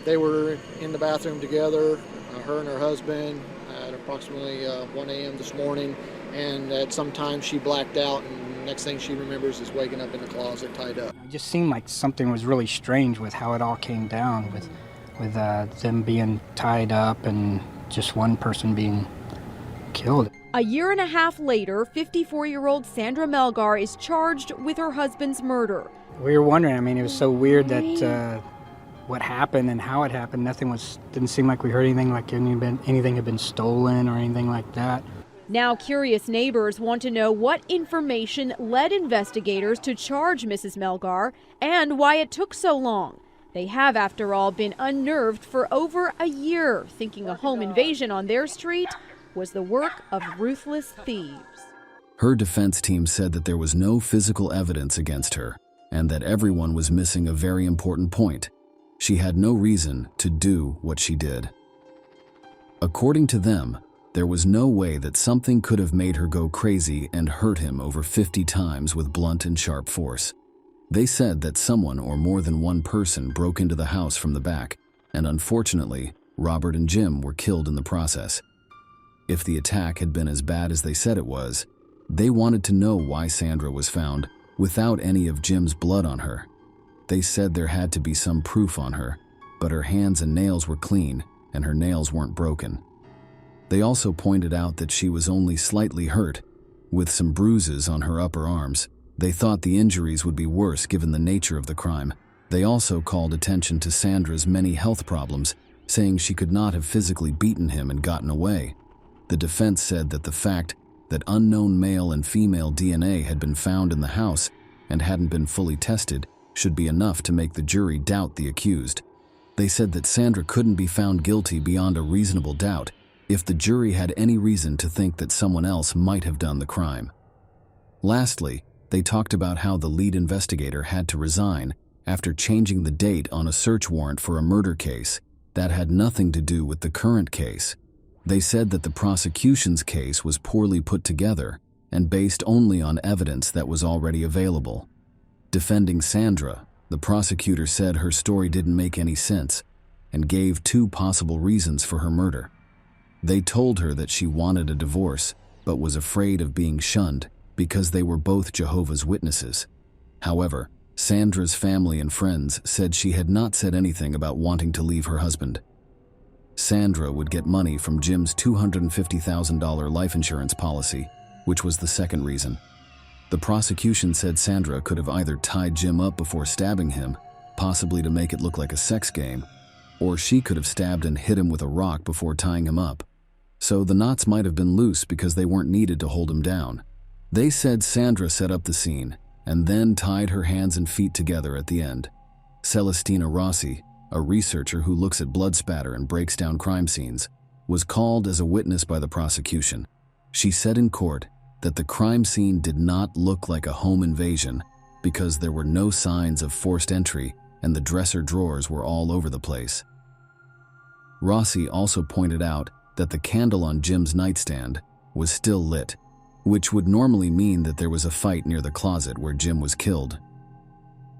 they were in the bathroom together, her and her husband, at approximately 1 a.m. this morning, and at some time she blacked out, and next thing she remembers is waking up in the closet tied up. It just seemed like something was really strange with how it all came down, with them being tied up and just one person being killed. A year and a half later, 54-year-old Sandra Melgar is charged with her husband's murder. We were wondering, I mean, it was so weird that what happened and how it happened, didn't seem like we heard anything like anything had been stolen or anything like that. Now curious neighbors want to know what information led investigators to charge Mrs. Melgar and why it took so long. They have, after all, been unnerved for over a year, thinking a home invasion on their street was the work of ruthless thieves. Her defense team said that there was no physical evidence against her and that everyone was missing a very important point. She had no reason to do what she did. According to them, there was no way that something could have made her go crazy and hurt him over 50 times with blunt and sharp force. They said that someone or more than one person broke into the house from the back, and unfortunately, Robert and Jim were killed in the process. If the attack had been as bad as they said it was, they wanted to know why Sandra was found without any of Jim's blood on her. They said there had to be some proof on her, but her hands and nails were clean and her nails weren't broken. They also pointed out that she was only slightly hurt, with some bruises on her upper arms. They thought the injuries would be worse given the nature of the crime. They also called attention to Sandra's many health problems, saying she could not have physically beaten him and gotten away. The defense said that the fact that unknown male and female DNA had been found in the house and hadn't been fully tested should be enough to make the jury doubt the accused. They said that Sandra couldn't be found guilty beyond a reasonable doubt if the jury had any reason to think that someone else might have done the crime. Lastly, they talked about how the lead investigator had to resign after changing the date on a search warrant for a murder case that had nothing to do with the current case. They said that the prosecution's case was poorly put together and based only on evidence that was already available. Defending Sandra, the prosecutor said her story didn't make any sense and gave two possible reasons for her murder. They told her that she wanted a divorce but was afraid of being shunned because they were both Jehovah's Witnesses. However, Sandra's family and friends said she had not said anything about wanting to leave her husband. Sandra would get money from Jim's $250,000 life insurance policy, which was the second reason. The prosecution said Sandra could have either tied Jim up before stabbing him, possibly to make it look like a sex game, or she could have stabbed and hit him with a rock before tying him up. So the knots might have been loose because they weren't needed to hold him down. They said Sandra set up the scene and then tied her hands and feet together at the end. Celestina Rossi, a researcher who looks at blood spatter and breaks down crime scenes, was called as a witness by the prosecution. She said in court that the crime scene did not look like a home invasion because there were no signs of forced entry and the dresser drawers were all over the place. Rossi also pointed out that the candle on Jim's nightstand was still lit, which would normally mean that there was a fight near the closet where Jim was killed.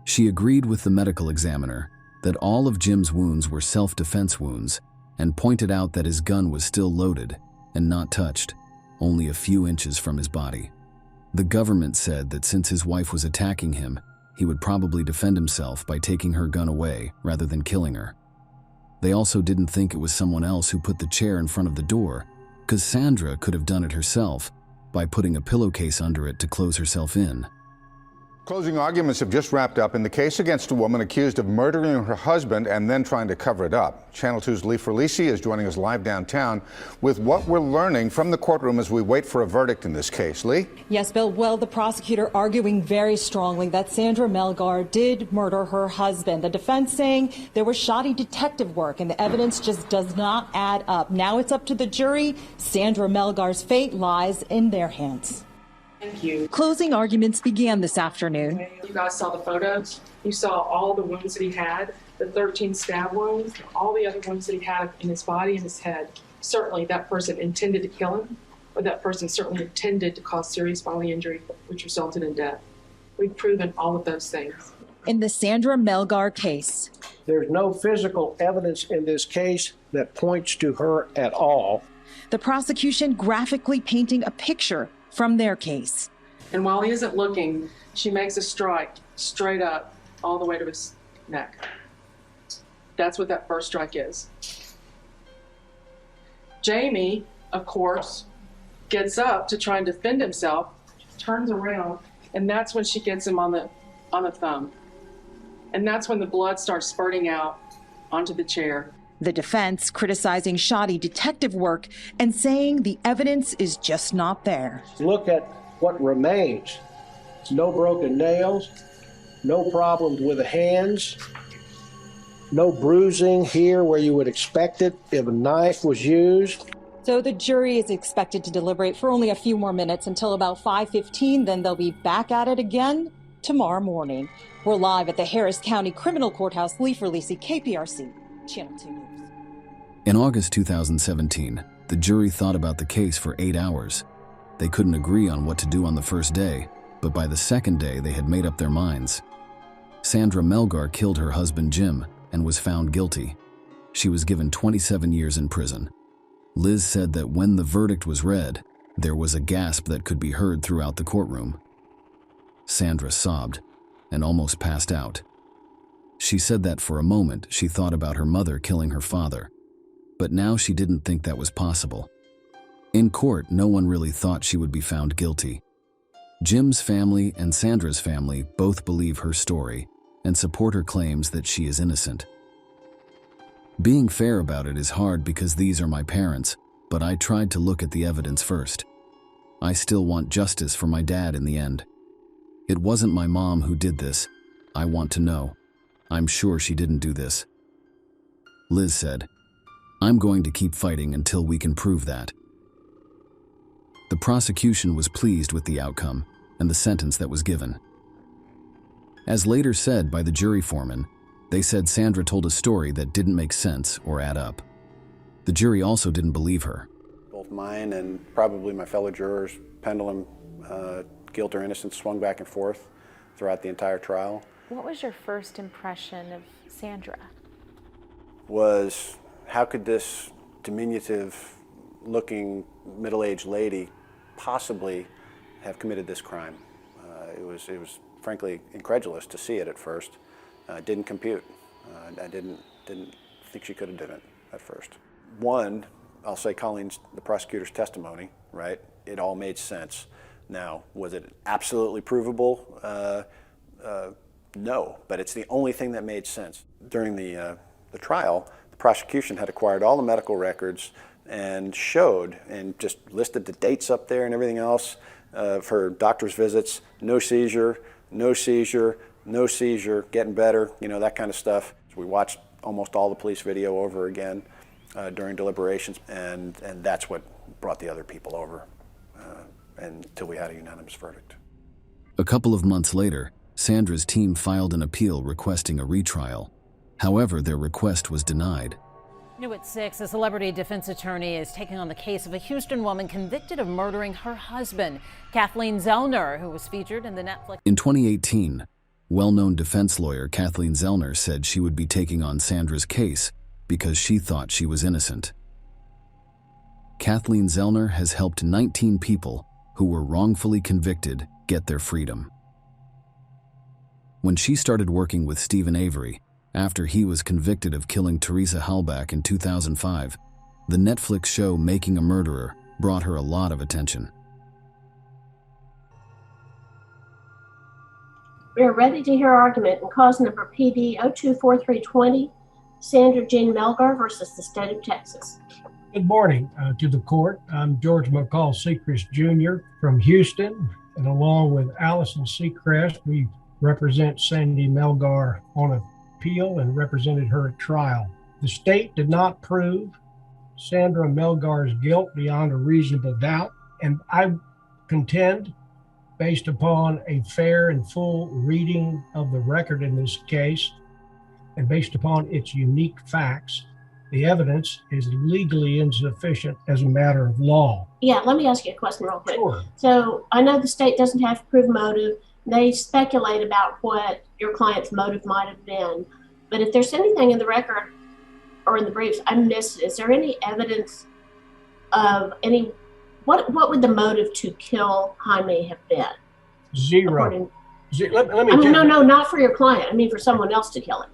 She agreed with the medical examiner that all of Jim's wounds were self-defense wounds and pointed out that his gun was still loaded and not touched, only a few inches from his body. The government said that since his wife was attacking him, he would probably defend himself by taking her gun away rather than killing her. They also didn't think it was someone else who put the chair in front of the door, because Sandra could have done it herself by putting a pillowcase under it to close herself in. Closing arguments have just wrapped up in the case against a woman accused of murdering her husband and then trying to cover it up. Channel 2's Lee Ferlisi is joining us live downtown with what we're learning from the courtroom as we wait for a verdict in this case. Lee? Yes, Bill. Well, the prosecutor arguing very strongly that Sandra Melgar did murder her husband. The defense saying there was shoddy detective work and the evidence just does not add up. Now it's up to the jury. Sandra Melgar's fate lies in their hands. Thank you. Closing arguments began this afternoon. You guys saw the photos. You saw all the wounds that he had, the 13 stab wounds, all the other wounds that he had in his body and his head. Certainly that person intended to kill him, or that person certainly intended to cause serious bodily injury, which resulted in death. We've proven all of those things. In the Sandra Melgar case, there's no physical evidence in this case that points to her at all. The prosecution graphically painting a picture from their case. And while he isn't looking, she makes a strike straight up all the way to his neck. That's what that first strike is. Jamie, of course, gets up to try and defend himself, turns around, and that's when she gets him on the thumb. And that's when the blood starts spurting out onto the chair. The defense criticizing shoddy detective work and saying the evidence is just not there. Look at what remains. No broken nails, no problems with the hands, no bruising here where you would expect it if a knife was used. So the jury is expected to deliberate for only a few more minutes until about 5:15. Then they'll be back at it again tomorrow morning. We're live at the Harris County Criminal Courthouse. Lee Ferlisi, KPRC, Channel 2 News. In August 2017, the jury thought about the case for 8 hours. They couldn't agree on what to do on the first day, but by the second day they had made up their minds. Sandra Melgar killed her husband Jim and was found guilty. She was given 27 years in prison. Liz said that when the verdict was read, there was a gasp that could be heard throughout the courtroom. Sandra sobbed and almost passed out. She said that for a moment she thought about her mother killing her father, but now she didn't think that was possible. In court, no one really thought she would be found guilty. Jim's family and Sandra's family both believe her story and support her claims that she is innocent. Being fair about it is hard because these are my parents, but I tried to look at the evidence first. I still want justice for my dad in the end. It wasn't my mom who did this. I want to know. I'm sure she didn't do this. Liz said, "I'm going to keep fighting until we can prove that." The prosecution was pleased with the outcome and the sentence that was given. As later said by the jury foreman, they said Sandra told a story that didn't make sense or add up. The jury also didn't believe her. Both mine and probably my fellow jurors' pendulum, guilt or innocence, swung back and forth throughout the entire trial. What was your first impression of Sandra? Was how could this diminutive-looking middle-aged lady possibly have committed this crime? It was frankly incredulous to see it at first. Didn't compute. I didn't think she could have done it at first. One, I'll say the prosecutor's testimony, right? It all made sense. Now, was it absolutely provable? No, but it's the only thing that made sense. During the trial, the prosecution had acquired all the medical records and showed and just listed the dates up there and everything else of her doctor's visits. No seizure, no seizure, no seizure, getting better, that kind of stuff. So we watched almost all the police video over again during deliberations, and that's what brought the other people over until we had a unanimous verdict. A couple of months later, Sandra's team filed an appeal requesting a retrial. However, their request was denied. New at 6, a celebrity defense attorney is taking on the case of a Houston woman convicted of murdering her husband, Kathleen Zellner, who was featured in the Netflix. In 2018, well-known defense lawyer Kathleen Zellner said she would be taking on Sandra's case because she thought she was innocent. Kathleen Zellner has helped 19 people who were wrongfully convicted get their freedom. When she started working with Stephen Avery, after he was convicted of killing Teresa Halbach in 2005, the Netflix show Making a Murderer brought her a lot of attention. We are ready to hear argument in cause number PD 024320, Sandra Jean Melgar versus the state of Texas. Good morning to the court. I'm George McCall Seacrest Jr. from Houston, and along with Allison Seacrest, we represent Sandy Melgar on appeal and represented her at trial. The state did not prove Sandra Melgar's guilt beyond a reasonable doubt, and I contend, based upon a fair and full reading of the record in this case, and based upon its unique facts, the evidence is legally insufficient as a matter of law. Yeah, let me ask you a question real quick. Sure. So I know the state doesn't have to prove motive. They speculate about what your client's motive might have been. But if there's anything in the record or in the briefs I missed, is there any evidence of any, what would the motive to kill Jaime have been? Zero. Let me no, not for your client. I mean for someone else to kill him.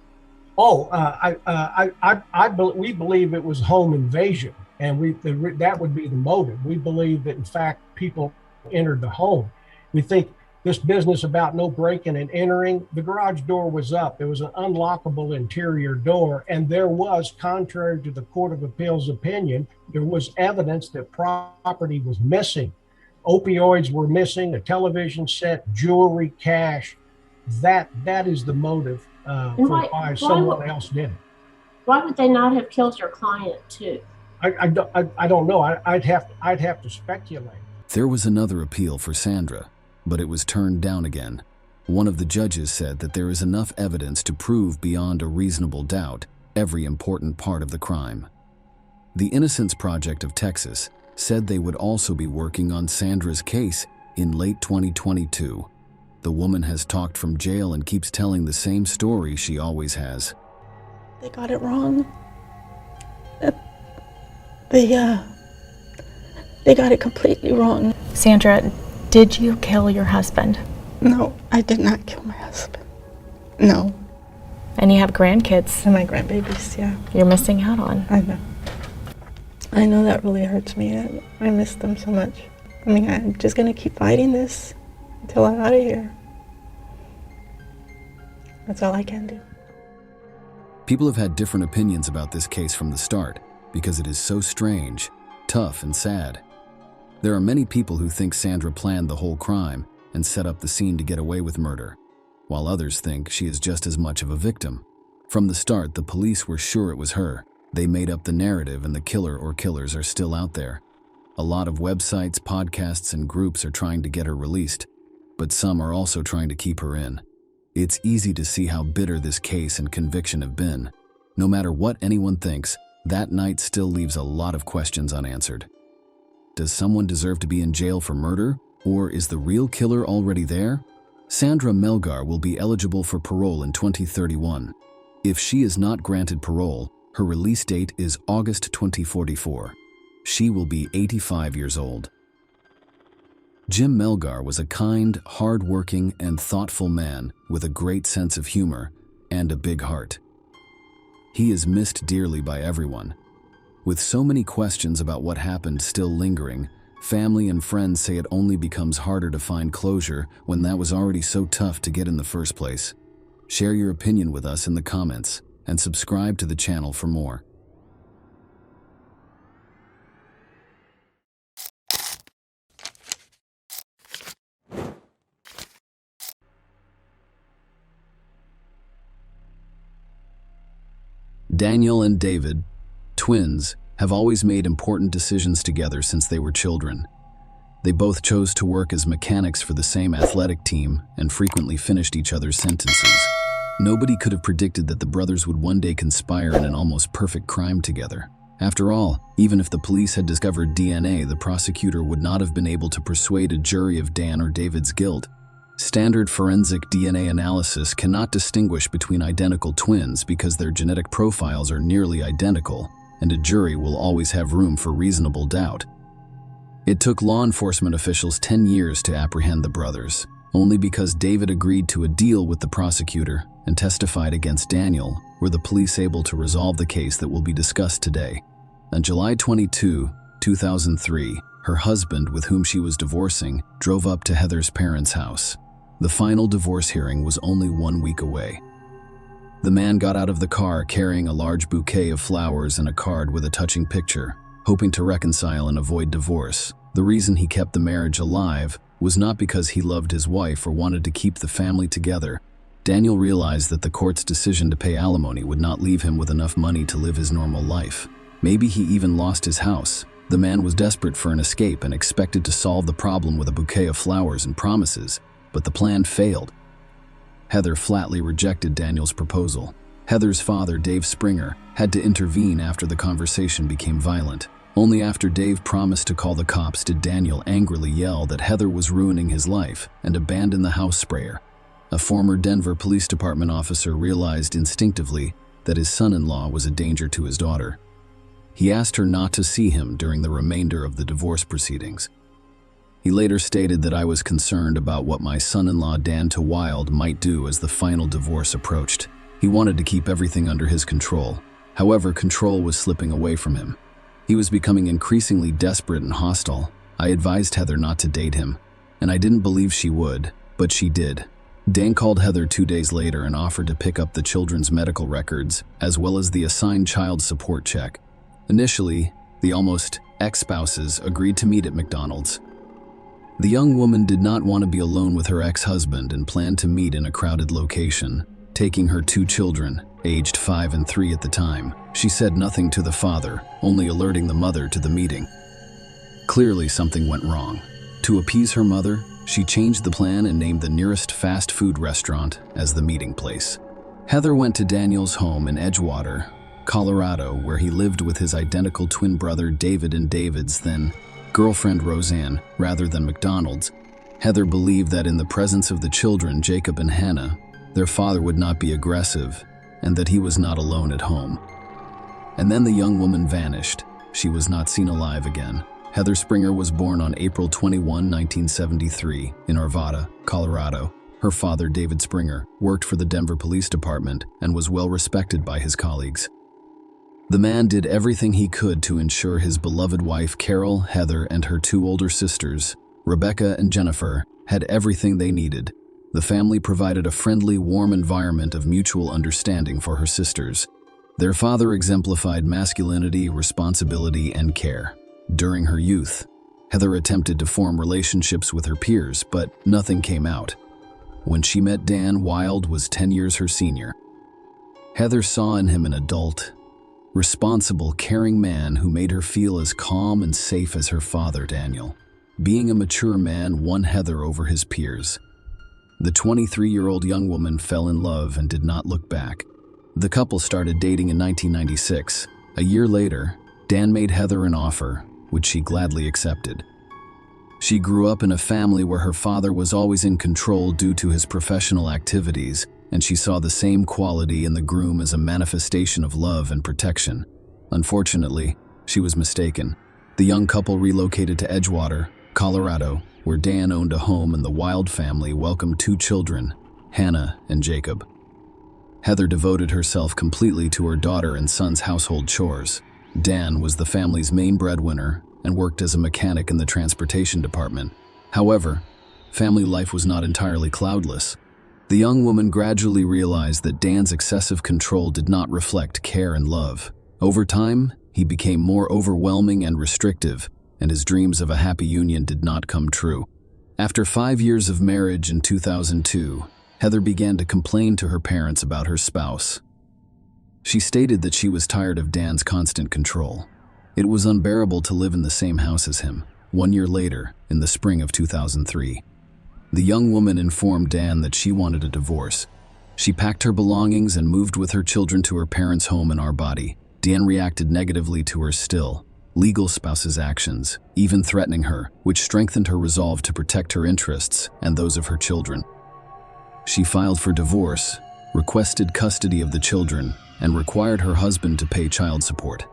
Oh, we believe it was home invasion, and that would be the motive. We believe that, in fact, people entered the home. We think this business about no breaking and entering, the garage door was up. It was an unlockable interior door, and there was, contrary to the Court of Appeals opinion, there was evidence that property was missing. Opioids were missing, a television set, jewelry, cash. That is the motive. For why someone else did it. Why would they not have killed your client too? I don't know. I'd have to speculate. There was another appeal for Sandra, but it was turned down again. One of the judges said that there is enough evidence to prove beyond a reasonable doubt every important part of the crime. The Innocence Project of Texas said they would also be working on Sandra's case in late 2022. The woman has talked from jail and keeps telling the same story she always has. They got it wrong. The They got it completely wrong. Sandra, did you kill your husband? No, I did not kill my husband. No. And you have grandkids. And my grandbabies, yeah. You're missing out on. I know. I know that really hurts me. I miss them so much. I mean, I'm just going to keep fighting this until I'm out of here. That's all I can do. People have had different opinions about this case from the start because it is so strange, tough, and sad. There are many people who think Sandra planned the whole crime and set up the scene to get away with murder, while others think she is just as much of a victim. From the start, the police were sure it was her. They made up the narrative, and the killer or killers are still out there. A lot of websites, podcasts, and groups are trying to get her released, but some are also trying to keep her in. It's easy to see how bitter this case and conviction have been. No matter what anyone thinks, that night still leaves a lot of questions unanswered. Does someone deserve to be in jail for murder, or is the real killer already there? Sandra Melgar will be eligible for parole in 2031. If she is not granted parole, her release date is August 2044. She will be 85 years old. Jim Melgar was a kind, hard-working, and thoughtful man with a great sense of humor and a big heart. He is missed dearly by everyone. With so many questions about what happened still lingering, family and friends say it only becomes harder to find closure when that was already so tough to get in the first place. Share your opinion with us in the comments and subscribe to the channel for more. Daniel and David, twins, have always made important decisions together since they were children. They both chose to work as mechanics for the same athletic team and frequently finished each other's sentences. Nobody could have predicted that the brothers would one day conspire in an almost perfect crime together. After all, even if the police had discovered DNA, the prosecutor would not have been able to persuade a jury of Dan or David's guilt. Standard forensic DNA analysis cannot distinguish between identical twins because their genetic profiles are nearly identical, and a jury will always have room for reasonable doubt. It took law enforcement officials 10 years to apprehend the brothers. Only because David agreed to a deal with the prosecutor and testified against Daniel were the police able to resolve the case that will be discussed today. On July 22, 2003, her husband, with whom she was divorcing, drove up to Heather's parents' house. The final divorce hearing was only 1 week away. The man got out of the car carrying a large bouquet of flowers and a card with a touching picture, hoping to reconcile and avoid divorce. The reason he kept the marriage alive was not because he loved his wife or wanted to keep the family together. Daniel realized that the court's decision to pay alimony would not leave him with enough money to live his normal life. Maybe he even lost his house. The man was desperate for an escape and expected to solve the problem with a bouquet of flowers and promises, but the plan failed. Heather flatly rejected Daniel's proposal. Heather's father, Dave Springer, had to intervene after the conversation became violent. Only after Dave promised to call the cops did Daniel angrily yell that Heather was ruining his life and abandon the house sprayer. A former Denver Police Department officer realized instinctively that his son-in-law was a danger to his daughter. He asked her not to see him during the remainder of the divorce proceedings. He later stated that I was concerned about what my son-in-law Dan Wild might do as the final divorce approached. He wanted to keep everything under his control. However, control was slipping away from him. He was becoming increasingly desperate and hostile. I advised Heather not to date him, and I didn't believe she would, but she did. Dan called Heather 2 days later and offered to pick up the children's medical records, as well as the assigned child support check. Initially, the almost ex-spouses agreed to meet at McDonald's. The young woman did not want to be alone with her ex-husband and planned to meet in a crowded location, taking her 2 children, aged 5 and 3 at the time. She said nothing to the father, only alerting the mother to the meeting. Clearly, something went wrong. To appease her mother, she changed the plan and named the nearest fast food restaurant as the meeting place. Heather went to Daniel's home in Edgewater, Colorado, where he lived with his identical twin brother David and David's then girlfriend Roseanne, rather than McDonald's. Heather believed that in the presence of the children, Jacob and Hannah, their father would not be aggressive, and that he was not alone at home. And then the young woman vanished. She was not seen alive again. Heather Springer was born on April 21, 1973, in Arvada, Colorado. Her father, David Springer, worked for the Denver Police Department and was well respected by his colleagues. The man did everything he could to ensure his beloved wife, Carol, Heather, and her two older sisters, Rebecca and Jennifer, had everything they needed. The family provided a friendly, warm environment of mutual understanding for her sisters. Their father exemplified masculinity, responsibility, and care. During her youth, Heather attempted to form relationships with her peers, but nothing came out. When she met Dan, Wild was 10 years her senior. Heather saw in him an adult, responsible, caring man who made her feel as calm and safe as her father, Daniel. Being a mature man won Heather over his peers. The 23-year-old young woman fell in love and did not look back. The couple started dating in 1996. A year later, Dan made Heather an offer, which she gladly accepted. She grew up in a family where her father was always in control due to his professional activities, and she saw the same quality in the groom as a manifestation of love and protection. Unfortunately, she was mistaken. The young couple relocated to Edgewater, Colorado, where Dan owned a home, and the Wild family welcomed two children, Hannah and Jacob. Heather devoted herself completely to her daughter and son's household chores. Dan was the family's main breadwinner and worked as a mechanic in the transportation department. However, family life was not entirely cloudless. The young woman gradually realized that Dan's excessive control did not reflect care and love. Over time, he became more overwhelming and restrictive, and his dreams of a happy union did not come true. After 5 years of marriage in 2002, Heather began to complain to her parents about her spouse. She stated that she was tired of Dan's constant control. It was unbearable to live in the same house as him. 1 year later, in the spring of 2003, the young woman informed Dan that she wanted a divorce. She packed her belongings and moved with her children to her parents' home in Arvada. Dan reacted negatively to her legal spouse's actions, even threatening her, which strengthened her resolve to protect her interests and those of her children. She filed for divorce, requested custody of the children, and required her husband to pay child support.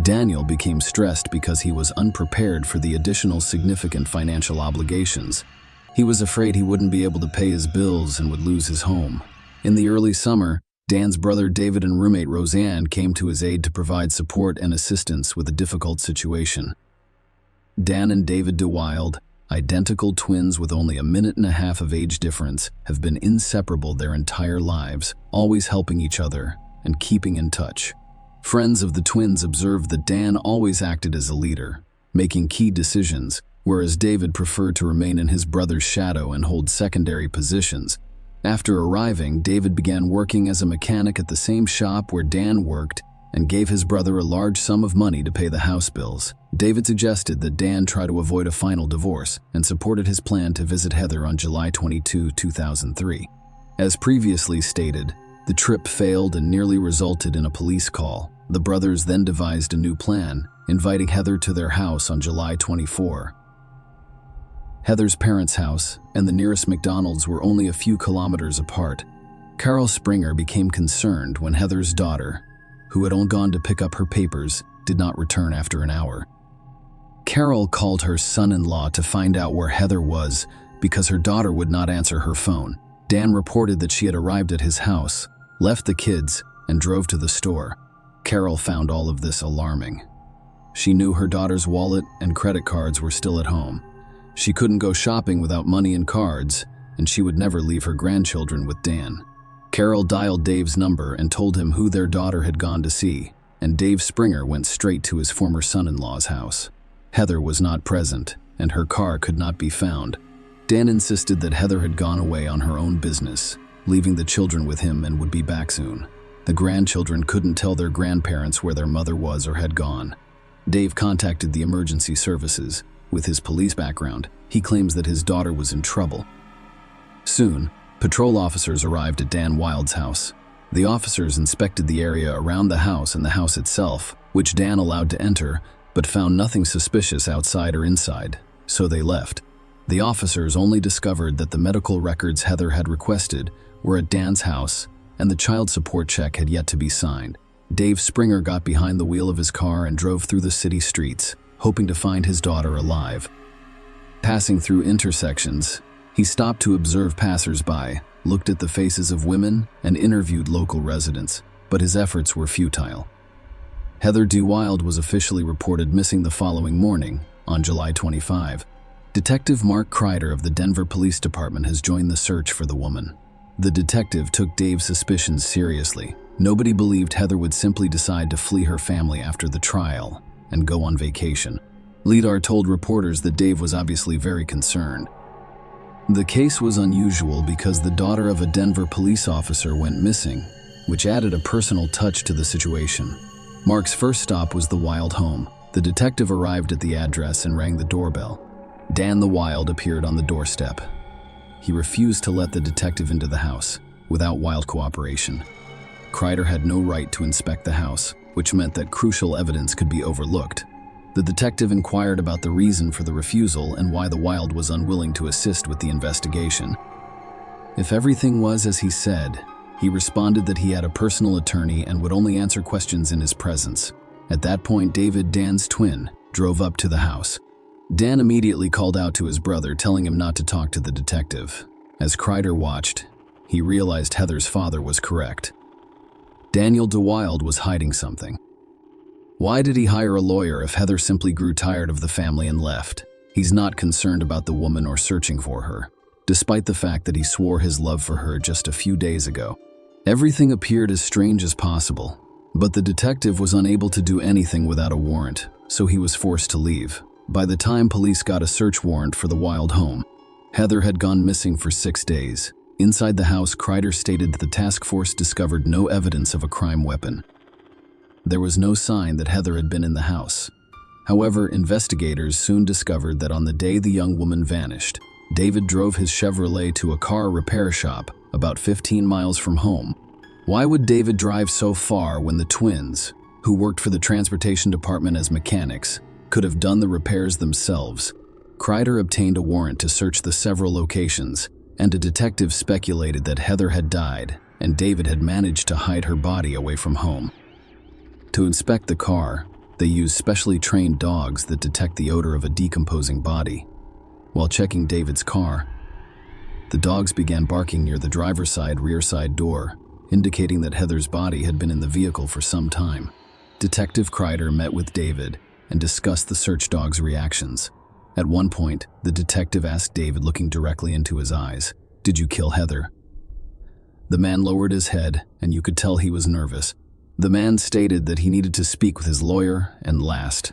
Daniel became stressed because he was unprepared for the additional significant financial obligations. He was afraid he wouldn't be able to pay his bills and would lose his home. In the early summer, Dan's brother David and roommate Roseanne came to his aid to provide support and assistance with a difficult situation. Dan and David DeWild, identical twins with only 1.5 minutes of age difference, have been inseparable their entire lives, always helping each other and keeping in touch. Friends of the twins observed that Dan always acted as a leader, making key decisions, whereas David preferred to remain in his brother's shadow and hold secondary positions. After arriving, David began working as a mechanic at the same shop where Dan worked and gave his brother a large sum of money to pay the house bills. David suggested that Dan try to avoid a final divorce and supported his plan to visit Heather on July 22, 2003. As previously stated, the trip failed and nearly resulted in a police call. The brothers then devised a new plan, inviting Heather to their house on July 24. Heather's parents' house and the nearest McDonald's were only a few kilometers apart. Carol Springer became concerned when Heather's daughter, who had only gone to pick up her papers, did not return after an hour. Carol called her son-in-law to find out where Heather was because her daughter would not answer her phone. Dan reported that she had arrived at his house, left the kids, and drove to the store. Carol found all of this alarming. She knew her daughter's wallet and credit cards were still at home. She couldn't go shopping without money and cards, and she would never leave her grandchildren with Dan. Carol dialed Dave's number and told him who their daughter had gone to see, and Dave Springer went straight to his former son-in-law's house. Heather was not present, and her car could not be found. Dan insisted that Heather had gone away on her own business, leaving the children with him and would be back soon. The grandchildren couldn't tell their grandparents where their mother was or had gone. Dave contacted the emergency services. With his police background, he claims that his daughter was in trouble. Soon, patrol officers arrived at Dan Wild's house. The officers inspected the area around the house and the house itself, which Dan allowed to enter, but found nothing suspicious outside or inside, so they left. The officers only discovered that the medical records Heather had requested were at Dan's house, and the child support check had yet to be signed. Dave Springer got behind the wheel of his car and drove through the city streets. hoping to find his daughter alive. Passing through intersections, he stopped to observe passers-by, looked at the faces of women, and interviewed local residents, but his efforts were futile. Heather D. Wild was officially reported missing the following morning, on July 25. Detective Mark Kreider of the Denver Police Department has joined the search for the woman. The detective took Dave's suspicions seriously. Nobody believed Heather would simply decide to flee her family after the trial and go on vacation. Lidar told reporters that Dave was obviously very concerned. The case was unusual because the daughter of a Denver police officer went missing, which added a personal touch to the situation. Mark's first stop was the Wild home. The detective arrived at the address and rang the doorbell. Dan the Wild appeared on the doorstep. He refused to let the detective into the house, without Wild cooperation. Kreider had no right to inspect the house, which meant that crucial evidence could be overlooked. The detective inquired about the reason for the refusal and why the Wild was unwilling to assist with the investigation. If everything was as he said, he responded that he had a personal attorney and would only answer questions in his presence. At that point, David, Dan's twin, drove up to the house. Dan immediately called out to his brother, telling him not to talk to the detective. As Kreider watched, he realized Heather's father was correct. Daniel DeWild was hiding something. Why did he hire a lawyer if Heather simply grew tired of the family and left? He's not concerned about the woman or searching for her, despite the fact that he swore his love for her just a few days ago. Everything appeared as strange as possible, but the detective was unable to do anything without a warrant, so he was forced to leave. By the time police got a search warrant for the Wild home, Heather had gone missing for 6 days. Inside the house, Kreider stated that the task force discovered no evidence of a crime weapon. There was no sign that Heather had been in the house. However, investigators soon discovered that on the day the young woman vanished, David drove his Chevrolet to a car repair shop about 15 miles from home. Why would David drive so far when the twins, who worked for the transportation department as mechanics, could have done the repairs themselves? Kreider obtained a warrant to search the several locations, and a detective speculated that Heather had died and David had managed to hide her body away from home. To inspect the car, they used specially trained dogs that detect the odor of a decomposing body. While checking David's car, the dogs began barking near the driver's side rear side door, indicating that Heather's body had been in the vehicle for some time. Detective Kreider met with David and discussed the search dog's reactions. At one point, the detective asked David, looking directly into his eyes, "Did you kill Heather?" The man lowered his head, and you could tell he was nervous. The man stated that he needed to speak with his lawyer and last.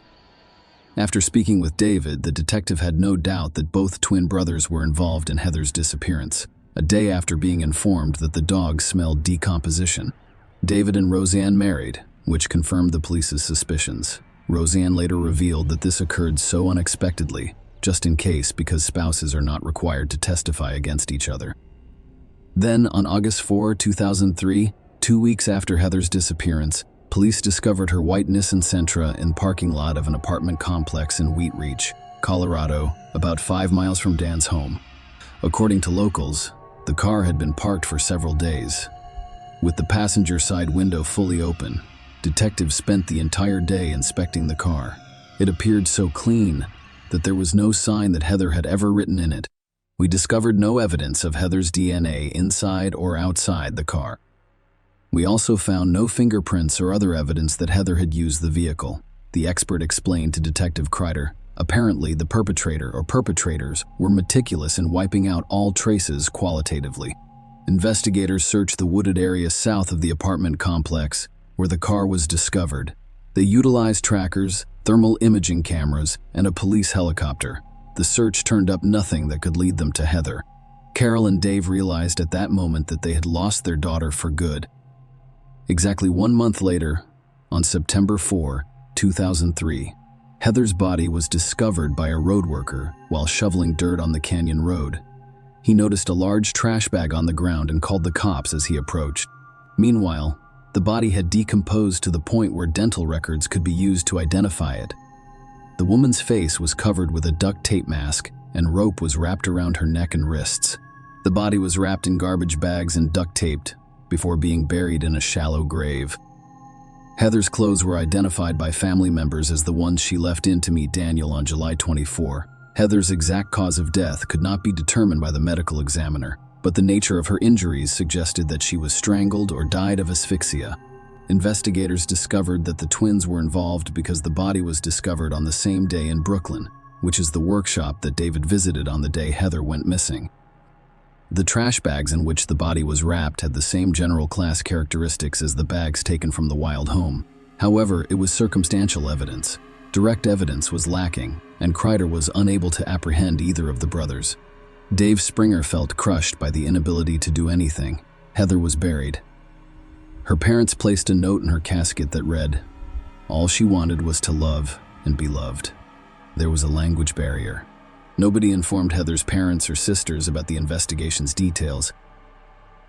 After speaking with David, the detective had no doubt that both twin brothers were involved in Heather's disappearance, a day after being informed that the dog smelled decomposition. David and Roseanne married, which confirmed the police's suspicions. Roseanne later revealed that this occurred so unexpectedly, just in case, because spouses are not required to testify against each other. Then, on August 4, 2003, 2 weeks after Heather's disappearance, police discovered her white Nissan Sentra in the parking lot of an apartment complex in Wheat Ridge, Colorado, about 5 miles from Dan's home. According to locals, the car had been parked for several days. With the passenger side window fully open, detectives spent the entire day inspecting the car. It appeared so clean that there was no sign that Heather had ever ridden in it. We discovered no evidence of Heather's DNA inside or outside the car. We also found no fingerprints or other evidence that Heather had used the vehicle. The expert explained to Detective Kreider, apparently the perpetrator or perpetrators were meticulous in wiping out all traces qualitatively. Investigators searched the wooded area south of the apartment complex where the car was discovered. They utilized trackers, thermal imaging cameras, and a police helicopter. The search turned up nothing that could lead them to Heather. Carol and Dave realized at that moment that they had lost their daughter for good. Exactly 1 month later, on September 4, 2003, Heather's body was discovered by a road worker while shoveling dirt on the canyon road. He noticed a large trash bag on the ground and called the cops as he approached. Meanwhile, the body had decomposed to the point where dental records could be used to identify it. The woman's face was covered with a duct tape mask, and rope was wrapped around her neck and wrists. The body was wrapped in garbage bags and duct taped before being buried in a shallow grave. Heather's clothes were identified by family members as the ones she left in to meet Daniel on July 24. Heather's exact cause of death could not be determined by the medical examiner, but the nature of her injuries suggested that she was strangled or died of asphyxia. Investigators discovered that the twins were involved because the body was discovered on the same day in Brooklyn, which is the workshop that David visited on the day Heather went missing. The trash bags in which the body was wrapped had the same general class characteristics as the bags taken from the Wild home. However, it was circumstantial evidence. Direct evidence was lacking, and Kreider was unable to apprehend either of the brothers. Dave Springer felt crushed by the inability to do anything. Heather was buried. Her parents placed a note in her casket that read, "All she wanted was to love and be loved." There was a language barrier. Nobody informed Heather's parents or sisters about the investigation's details.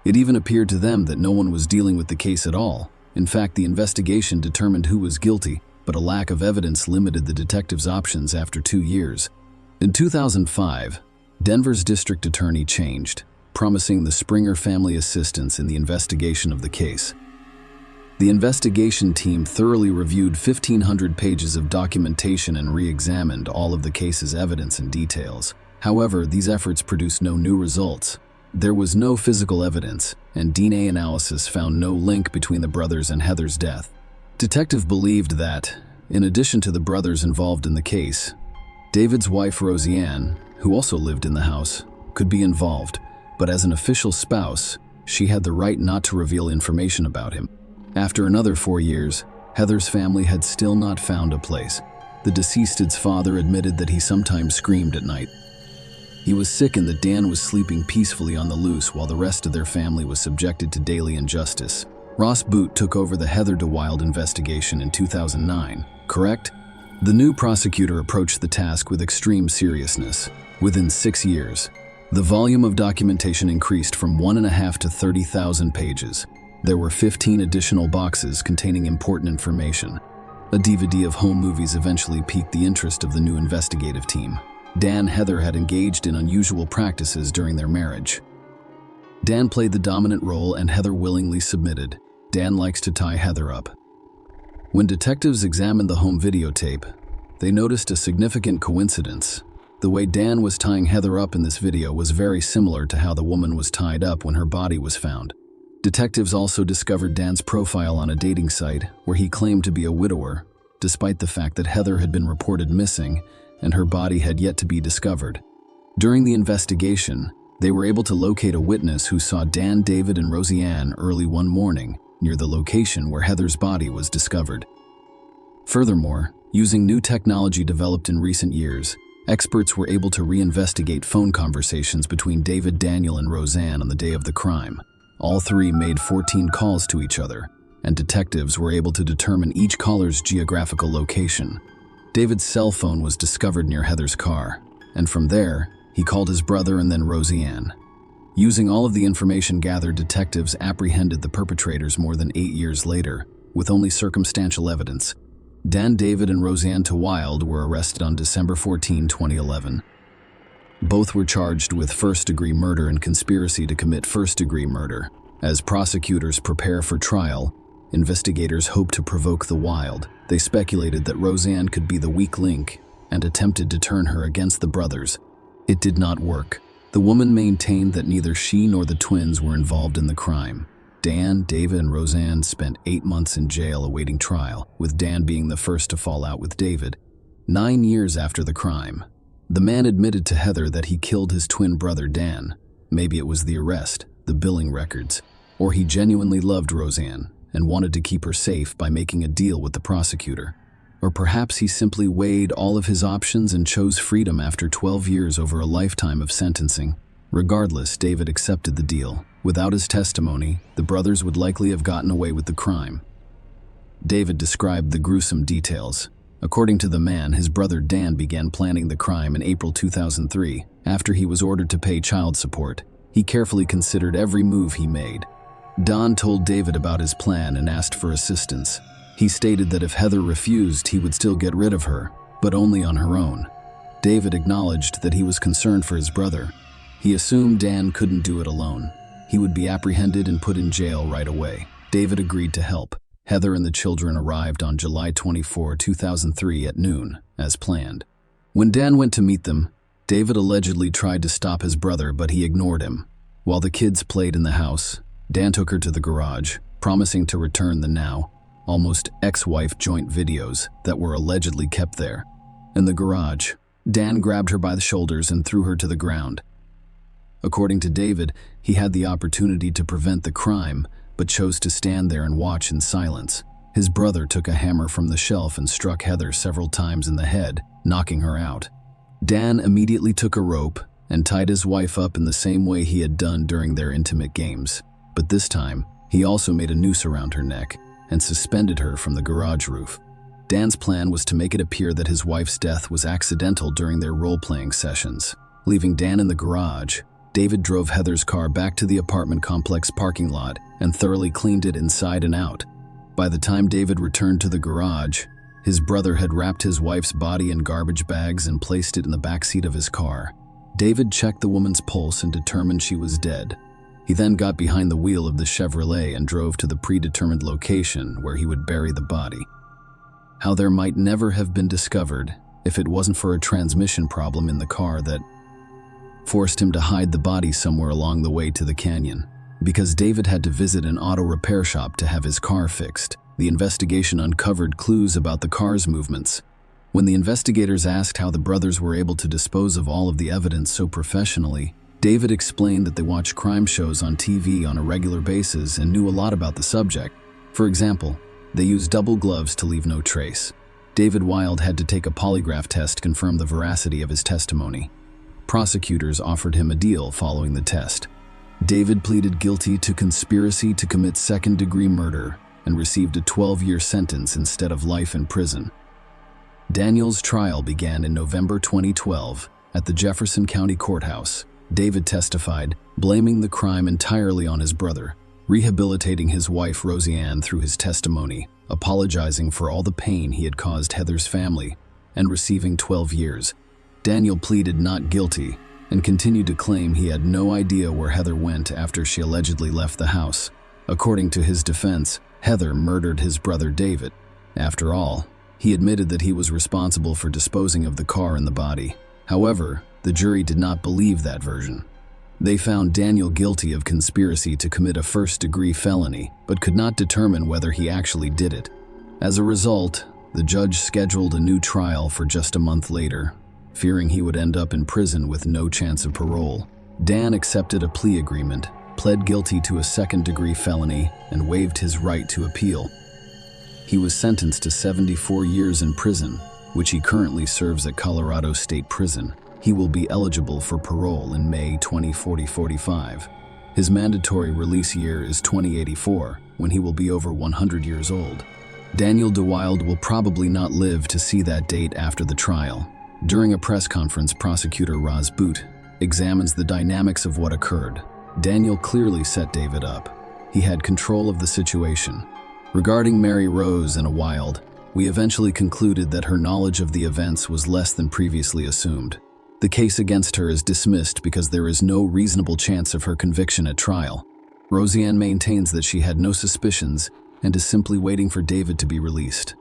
It even appeared to them that no one was dealing with the case at all. In fact, the investigation determined who was guilty, but a lack of evidence limited the detectives' options after 2 years. In 2005, Denver's district attorney changed, promising the Springer family assistance in the investigation of the case. The investigation team thoroughly reviewed 1,500 pages of documentation and re-examined all of the case's evidence and details. However, these efforts produced no new results. There was no physical evidence, and DNA analysis found no link between the brothers and Heather's death. Detective believed that, in addition to the brothers involved in the case, David's wife Roseanne, who also lived in the house, could be involved, but as an official spouse, she had the right not to reveal information about him. After another 4 years, Heather's family had still not found a place. The deceased's father admitted that he sometimes screamed at night. He was sick and that Dan was sleeping peacefully on the loose while the rest of their family was subjected to daily injustice. Ross Boot took over the Heather DeWild investigation in 2009, correct? The new prosecutor approached the task with extreme seriousness. Within 6 years, the volume of documentation increased from 1.5 to 30,000 pages. There were 15 additional boxes containing important information. A DVD of home movies eventually piqued the interest of the new investigative team. Dan and Heather had engaged in unusual practices during their marriage. Dan played the dominant role and Heather willingly submitted. Dan likes to tie Heather up. When detectives examined the home videotape, they noticed a significant coincidence. The way Dan was tying Heather up in this video was very similar to how the woman was tied up when her body was found. Detectives also discovered Dan's profile on a dating site where he claimed to be a widower, despite the fact that Heather had been reported missing and her body had yet to be discovered. During the investigation, they were able to locate a witness who saw Dan, David, and Roseanne early one morning near the location where Heather's body was discovered. Furthermore, using new technology developed in recent years, experts were able to reinvestigate phone conversations between David, Daniel, and Roseanne on the day of the crime. All three made 14 calls to each other, and detectives were able to determine each caller's geographical location. David's cell phone was discovered near Heather's car, and from there, he called his brother and then Roseanne. Using all of the information gathered, detectives apprehended the perpetrators more than 8 years later, with only circumstantial evidence. Dan, David, and Roseanne DeWild were arrested on December 14, 2011. Both were charged with first-degree murder and conspiracy to commit first-degree murder. As prosecutors prepare for trial, investigators hope to provoke the Wild. They speculated that Roseanne could be the weak link and attempted to turn her against the brothers. It did not work. The woman maintained that neither she nor the twins were involved in the crime. Dan, David, and Roseanne spent 8 months in jail awaiting trial, with Dan being the first to fall out with David. 9 years after the crime, the man admitted to Heather that he killed his twin brother Dan. Maybe it was the arrest, the billing records, or he genuinely loved Roseanne and wanted to keep her safe by making a deal with the prosecutor. Or perhaps he simply weighed all of his options and chose freedom after 12 years over a lifetime of sentencing. Regardless, David accepted the deal. Without his testimony, the brothers would likely have gotten away with the crime. David described the gruesome details. According to the man, his brother Dan began planning the crime in April 2003. After he was ordered to pay child support, he carefully considered every move he made. Don told David about his plan and asked for assistance. He stated that if Heather refused, he would still get rid of her, but only on her own. David acknowledged that he was concerned for his brother. He assumed Dan couldn't do it alone. He would be apprehended and put in jail right away. David agreed to help. Heather and the children arrived on July 24, 2003 at noon, as planned. When Dan went to meet them, David allegedly tried to stop his brother, but he ignored him. While the kids played in the house, Dan took her to the garage, promising to return the now almost ex-wife joint videos that were allegedly kept there. In the garage, Dan grabbed her by the shoulders and threw her to the ground. According to David, he had the opportunity to prevent the crime, but chose to stand there and watch in silence. His brother took a hammer from the shelf and struck Heather several times in the head, knocking her out. Dan immediately took a rope and tied his wife up in the same way he had done during their intimate games. But this time, he also made a noose around her neck and suspended her from the garage roof. Dan's plan was to make it appear that his wife's death was accidental during their role-playing sessions. Leaving Dan in the garage, David drove Heather's car back to the apartment complex parking lot and thoroughly cleaned it inside and out. By the time David returned to the garage, his brother had wrapped his wife's body in garbage bags and placed it in the backseat of his car. David checked the woman's pulse and determined she was dead. He then got behind the wheel of the Chevrolet and drove to the predetermined location where he would bury the body. How there might never have been discovered if it wasn't for a transmission problem in the car that forced him to hide the body somewhere along the way to the canyon. Because David had to visit an auto repair shop to have his car fixed, the investigation uncovered clues about the car's movements. When the investigators asked how the brothers were able to dispose of all of the evidence so professionally, David explained that they watched crime shows on TV on a regular basis and knew a lot about the subject. For example, they used double gloves to leave no trace. David Wild had to take a polygraph test to confirm the veracity of his testimony. Prosecutors offered him a deal following the test. David pleaded guilty to conspiracy to commit second-degree murder and received a 12-year sentence instead of life in prison. Daniel's trial began in November 2012 at the Jefferson County Courthouse. David testified, blaming the crime entirely on his brother, rehabilitating his wife Roseanne through his testimony, apologizing for all the pain he had caused Heather's family, and receiving 12 years. Daniel pleaded not guilty and continued to claim he had no idea where Heather went after she allegedly left the house. According to his defense, Heather murdered his brother David. After all, he admitted that he was responsible for disposing of the car and the body. However, the jury did not believe that version. They found Daniel guilty of conspiracy to commit a first-degree felony, but could not determine whether he actually did it. As a result, the judge scheduled a new trial for just a month later, fearing he would end up in prison with no chance of parole. Dan accepted a plea agreement, pled guilty to a second-degree felony, and waived his right to appeal. He was sentenced to 74 years in prison, which he currently serves at Colorado State Prison. He will be eligible for parole in May 2045. His mandatory release year is 2084, when he will be over 100 years old. Daniel DeWild will probably not live to see that date after the trial. During a press conference, prosecutor Roz Boot examines the dynamics of what occurred. Daniel clearly set David up. He had control of the situation. Regarding Mary Rose and Wild, we eventually concluded that her knowledge of the events was less than previously assumed. The case against her is dismissed because there is no reasonable chance of her conviction at trial. Roseanne maintains that she had no suspicions and is simply waiting for David to be released.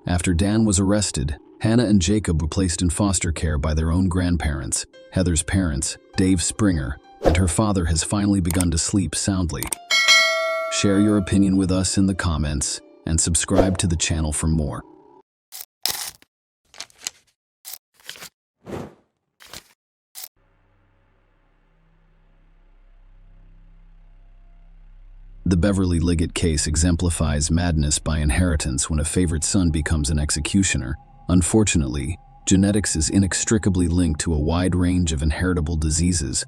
After Dan was arrested, Hannah and Jacob were placed in foster care by their own grandparents. Heather's parents, Dave Springer, and her father has finally begun to sleep soundly. Share your opinion with us in the comments and subscribe to the channel for more. The Beverly Liggett case exemplifies madness by inheritance when a favorite son becomes an executioner. Unfortunately, genetics is inextricably linked to a wide range of inheritable diseases.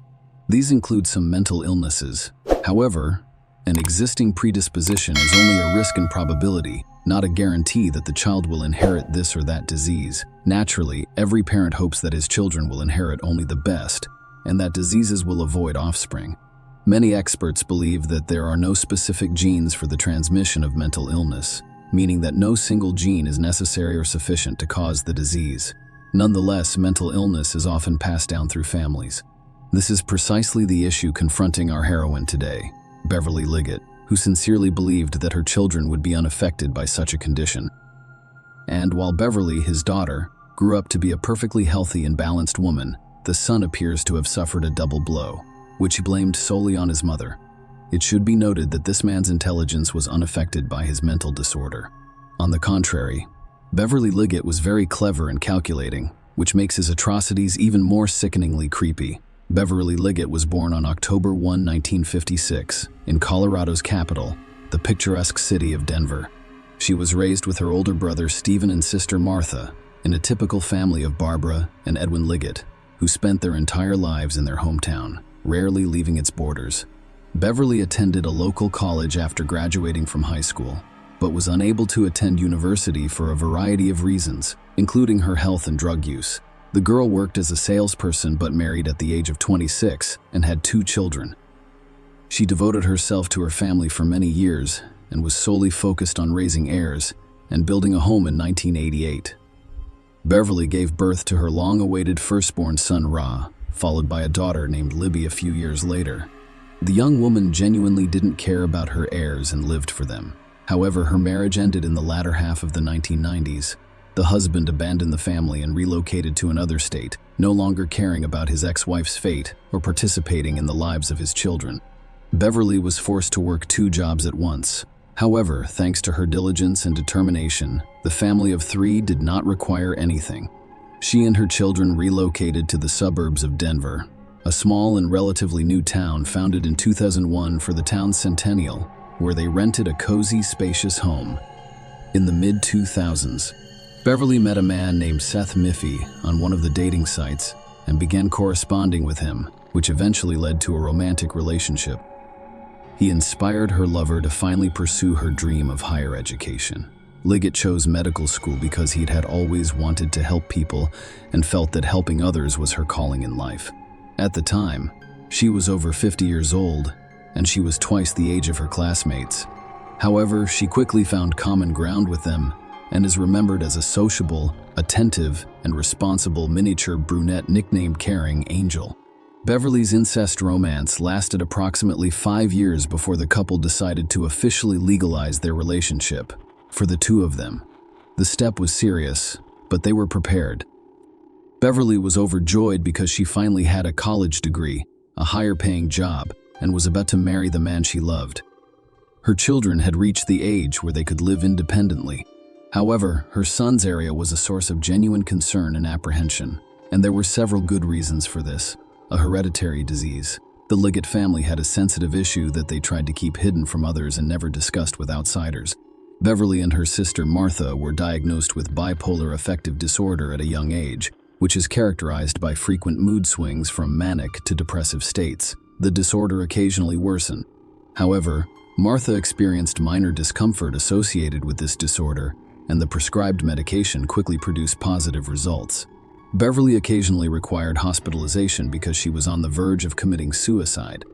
These include some mental illnesses. However, an existing predisposition is only a risk and probability, not a guarantee that the child will inherit this or that disease. Naturally, every parent hopes that his children will inherit only the best, and that diseases will avoid offspring. Many experts believe that there are no specific genes for the transmission of mental illness, meaning that no single gene is necessary or sufficient to cause the disease. Nonetheless, mental illness is often passed down through families. This is precisely the issue confronting our heroine today, Beverly Liggett. who sincerely believed that her children would be unaffected by such a condition. And while Beverly, his daughter, grew up to be a perfectly healthy and balanced woman, the son appears to have suffered a double blow, which he blamed solely on his mother. It should be noted that this man's intelligence was unaffected by his mental disorder. On the contrary, Beverly Liggett was very clever and calculating, which makes his atrocities even more sickeningly creepy. Beverly Liggett was born on October 1, 1956, in Colorado's capital, the picturesque city of Denver. She was raised with her older brother Stephen and sister Martha in a typical family of Barbara and Edwin Liggett, who spent their entire lives in their hometown, rarely leaving its borders. Beverly attended a local college after graduating from high school, but was unable to attend university for a variety of reasons, including her health and drug use. The girl worked as a salesperson but married at the age of 26 and had 2 children. She devoted herself to her family for many years and was solely focused on raising heirs and building a home in 1988. Beverly gave birth to her long-awaited firstborn son Ra, followed by a daughter named Libby a few years later. The young woman genuinely didn't care about her heirs and lived for them. However, her marriage ended in the latter half of the 1990s. The husband abandoned the family and relocated to another state, no longer caring about his ex-wife's fate or participating in the lives of his children. Beverly was forced to work 2 jobs at once. However, thanks to her diligence and determination, the family of 3 did not require anything. She and her children relocated to the suburbs of Denver, a small and relatively new town founded in 2001 for the town's centennial, where they rented a cozy, spacious home. In the mid-2000s, Beverly met a man named Seth Miffy on one of the dating sites and began corresponding with him, which eventually led to a romantic relationship. He inspired her lover to finally pursue her dream of higher education. Liggett chose medical school because he'd had always wanted to help people and felt that helping others was her calling in life. At the time, she was over 50 years old, and she was twice the age of her classmates. However, she quickly found common ground with them and is remembered as a sociable, attentive, and responsible miniature brunette nicknamed Caring Angel. Beverly's incest romance lasted approximately 5 years before the couple decided to officially legalize their relationship. For the 2 of them, the step was serious, but they were prepared. Beverly was overjoyed because she finally had a college degree, a higher-paying job, and was about to marry the man she loved. Her children had reached the age where they could live independently. However, her son's area was a source of genuine concern and apprehension, and there were several good reasons for this. A hereditary disease. The Liggett family had a sensitive issue that they tried to keep hidden from others and never discussed with outsiders. Beverly and her sister Martha were diagnosed with bipolar affective disorder at a young age, which is characterized by frequent mood swings from manic to depressive states. The disorder occasionally worsened. However, Martha experienced minor discomfort associated with this disorder, and the prescribed medication quickly produced positive results. Beverly occasionally required hospitalization because she was on the verge of committing suicide.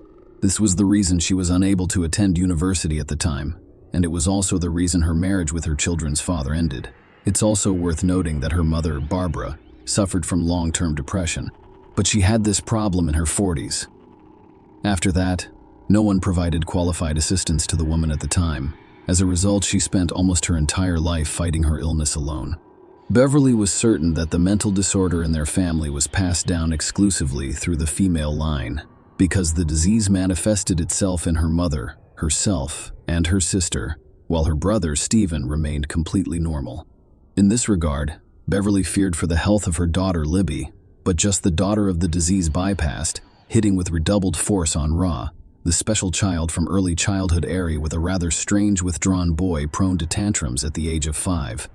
This was the reason she was unable to attend university at the time, and it was also the reason her marriage with her children's father ended. It's also worth noting that her mother, Barbara, suffered from long-term depression, but she had this problem in her 40s. After that, no one provided qualified assistance to the woman at the time. As a result, she spent almost her entire life fighting her illness alone. Beverly was certain that the mental disorder in their family was passed down exclusively through the female line, because the disease manifested itself in her mother, herself, and her sister, while her brother, Stephen, remained completely normal. In this regard, Beverly feared for the health of her daughter, Libby, but just the daughter of the disease bypassed, hitting with redoubled force on Ra, the special child from early childhood area with a rather strange withdrawn boy prone to tantrums at the age of 5.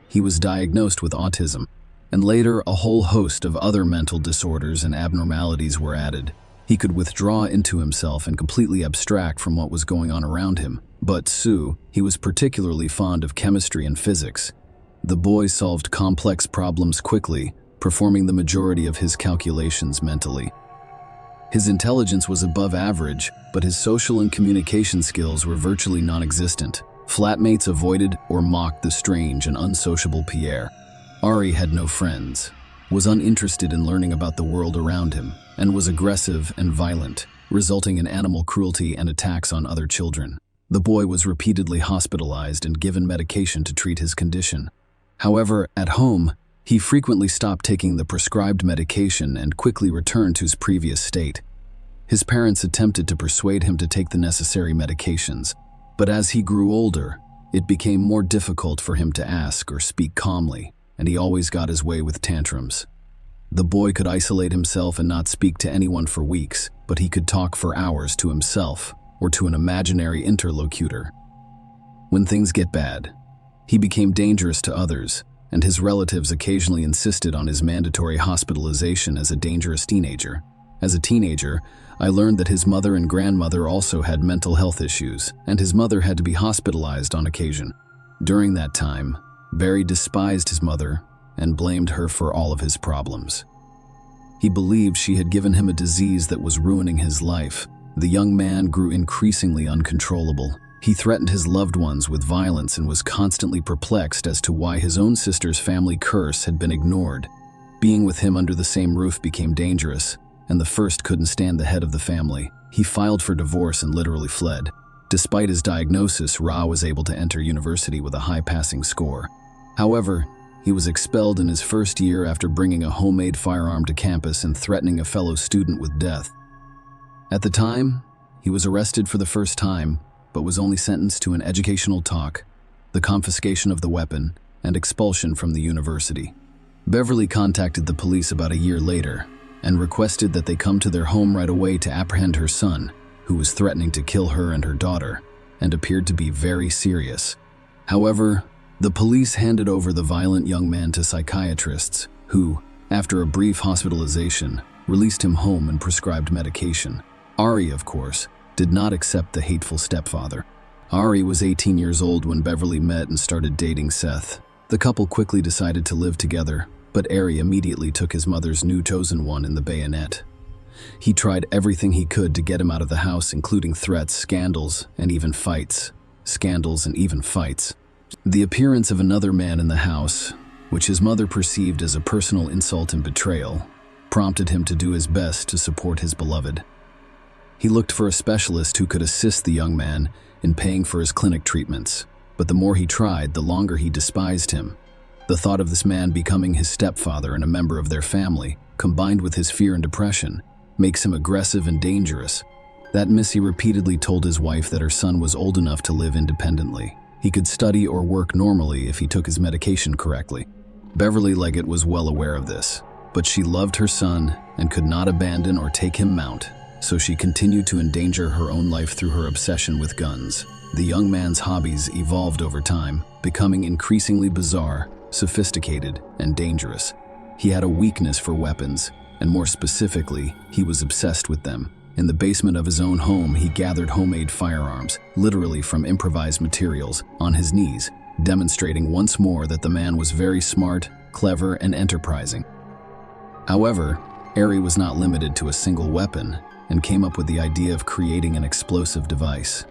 He was diagnosed with autism, and later a whole host of other mental disorders and abnormalities were added. He could withdraw into himself and completely abstract from what was going on around him. But he was particularly fond of chemistry and physics. The boy solved complex problems quickly, performing the majority of his calculations mentally. His intelligence was above average, but his social and communication skills were virtually non-existent. Flatmates avoided or mocked the strange and unsociable Pierre. Ari had no friends, was uninterested in learning about the world around him, and was aggressive and violent, resulting in animal cruelty and attacks on other children. The boy was repeatedly hospitalized and given medication to treat his condition. However, at home, he frequently stopped taking the prescribed medication and quickly returned to his previous state. His parents attempted to persuade him to take the necessary medications, but as he grew older, it became more difficult for him to ask or speak calmly, and he always got his way with tantrums. The boy could isolate himself and not speak to anyone for weeks, but he could talk for hours to himself or to an imaginary interlocutor. When things get bad, he became dangerous to others, and his relatives occasionally insisted on his mandatory hospitalization as a dangerous teenager. As a teenager, I learned that his mother and grandmother also had mental health issues, and his mother had to be hospitalized on occasion. During that time, Barry despised his mother and blamed her for all of his problems. He believed she had given him a disease that was ruining his life. The young man grew increasingly uncontrollable. He threatened his loved ones with violence and was constantly perplexed as to why his own sister's family curse had been ignored. Being with him under the same roof became dangerous, and the first couldn't stand the head of the family. He filed for divorce and literally fled. Despite his diagnosis, Ra was able to enter university with a high passing score. However, he was expelled in his first year after bringing a homemade firearm to campus and threatening a fellow student with death. At the time, he was arrested for the first time, but was only sentenced to an educational talk, the confiscation of the weapon, and expulsion from the university. Beverly contacted the police about a year later and requested that they come to their home right away to apprehend her son, who was threatening to kill her and her daughter, and appeared to be very serious. However, the police handed over the violent young man to psychiatrists, who, after a brief hospitalization, released him home and prescribed medication. Ari, of course, did not accept the hateful stepfather. Ari was 18 years old when Beverly met and started dating Seth. The couple quickly decided to live together, but Ari immediately took his mother's new chosen one in the bayonet. He tried everything he could to get him out of the house, including threats, scandals, and even fights. The appearance of another man in the house, which his mother perceived as a personal insult and betrayal, prompted him to do his best to support his beloved. He looked for a specialist who could assist the young man in paying for his clinic treatments, but the more he tried, the longer he despised him. The thought of this man becoming his stepfather and a member of their family, combined with his fear and depression, makes him aggressive and dangerous. That Missy repeatedly told his wife that her son was old enough to live independently. He could study or work normally if he took his medication correctly. Beverly Leggett was well aware of this, but she loved her son and could not abandon or take him mount, so she continued to endanger her own life through her obsession with guns. The young man's hobbies evolved over time, becoming increasingly bizarre, sophisticated, and dangerous. He had a weakness for weapons, and more specifically, he was obsessed with them. In the basement of his own home, he gathered homemade firearms, literally from improvised materials, on his knees, demonstrating once more that the man was very smart, clever, and enterprising. However, Ari was not limited to a single weapon and came up with the idea of creating an explosive device.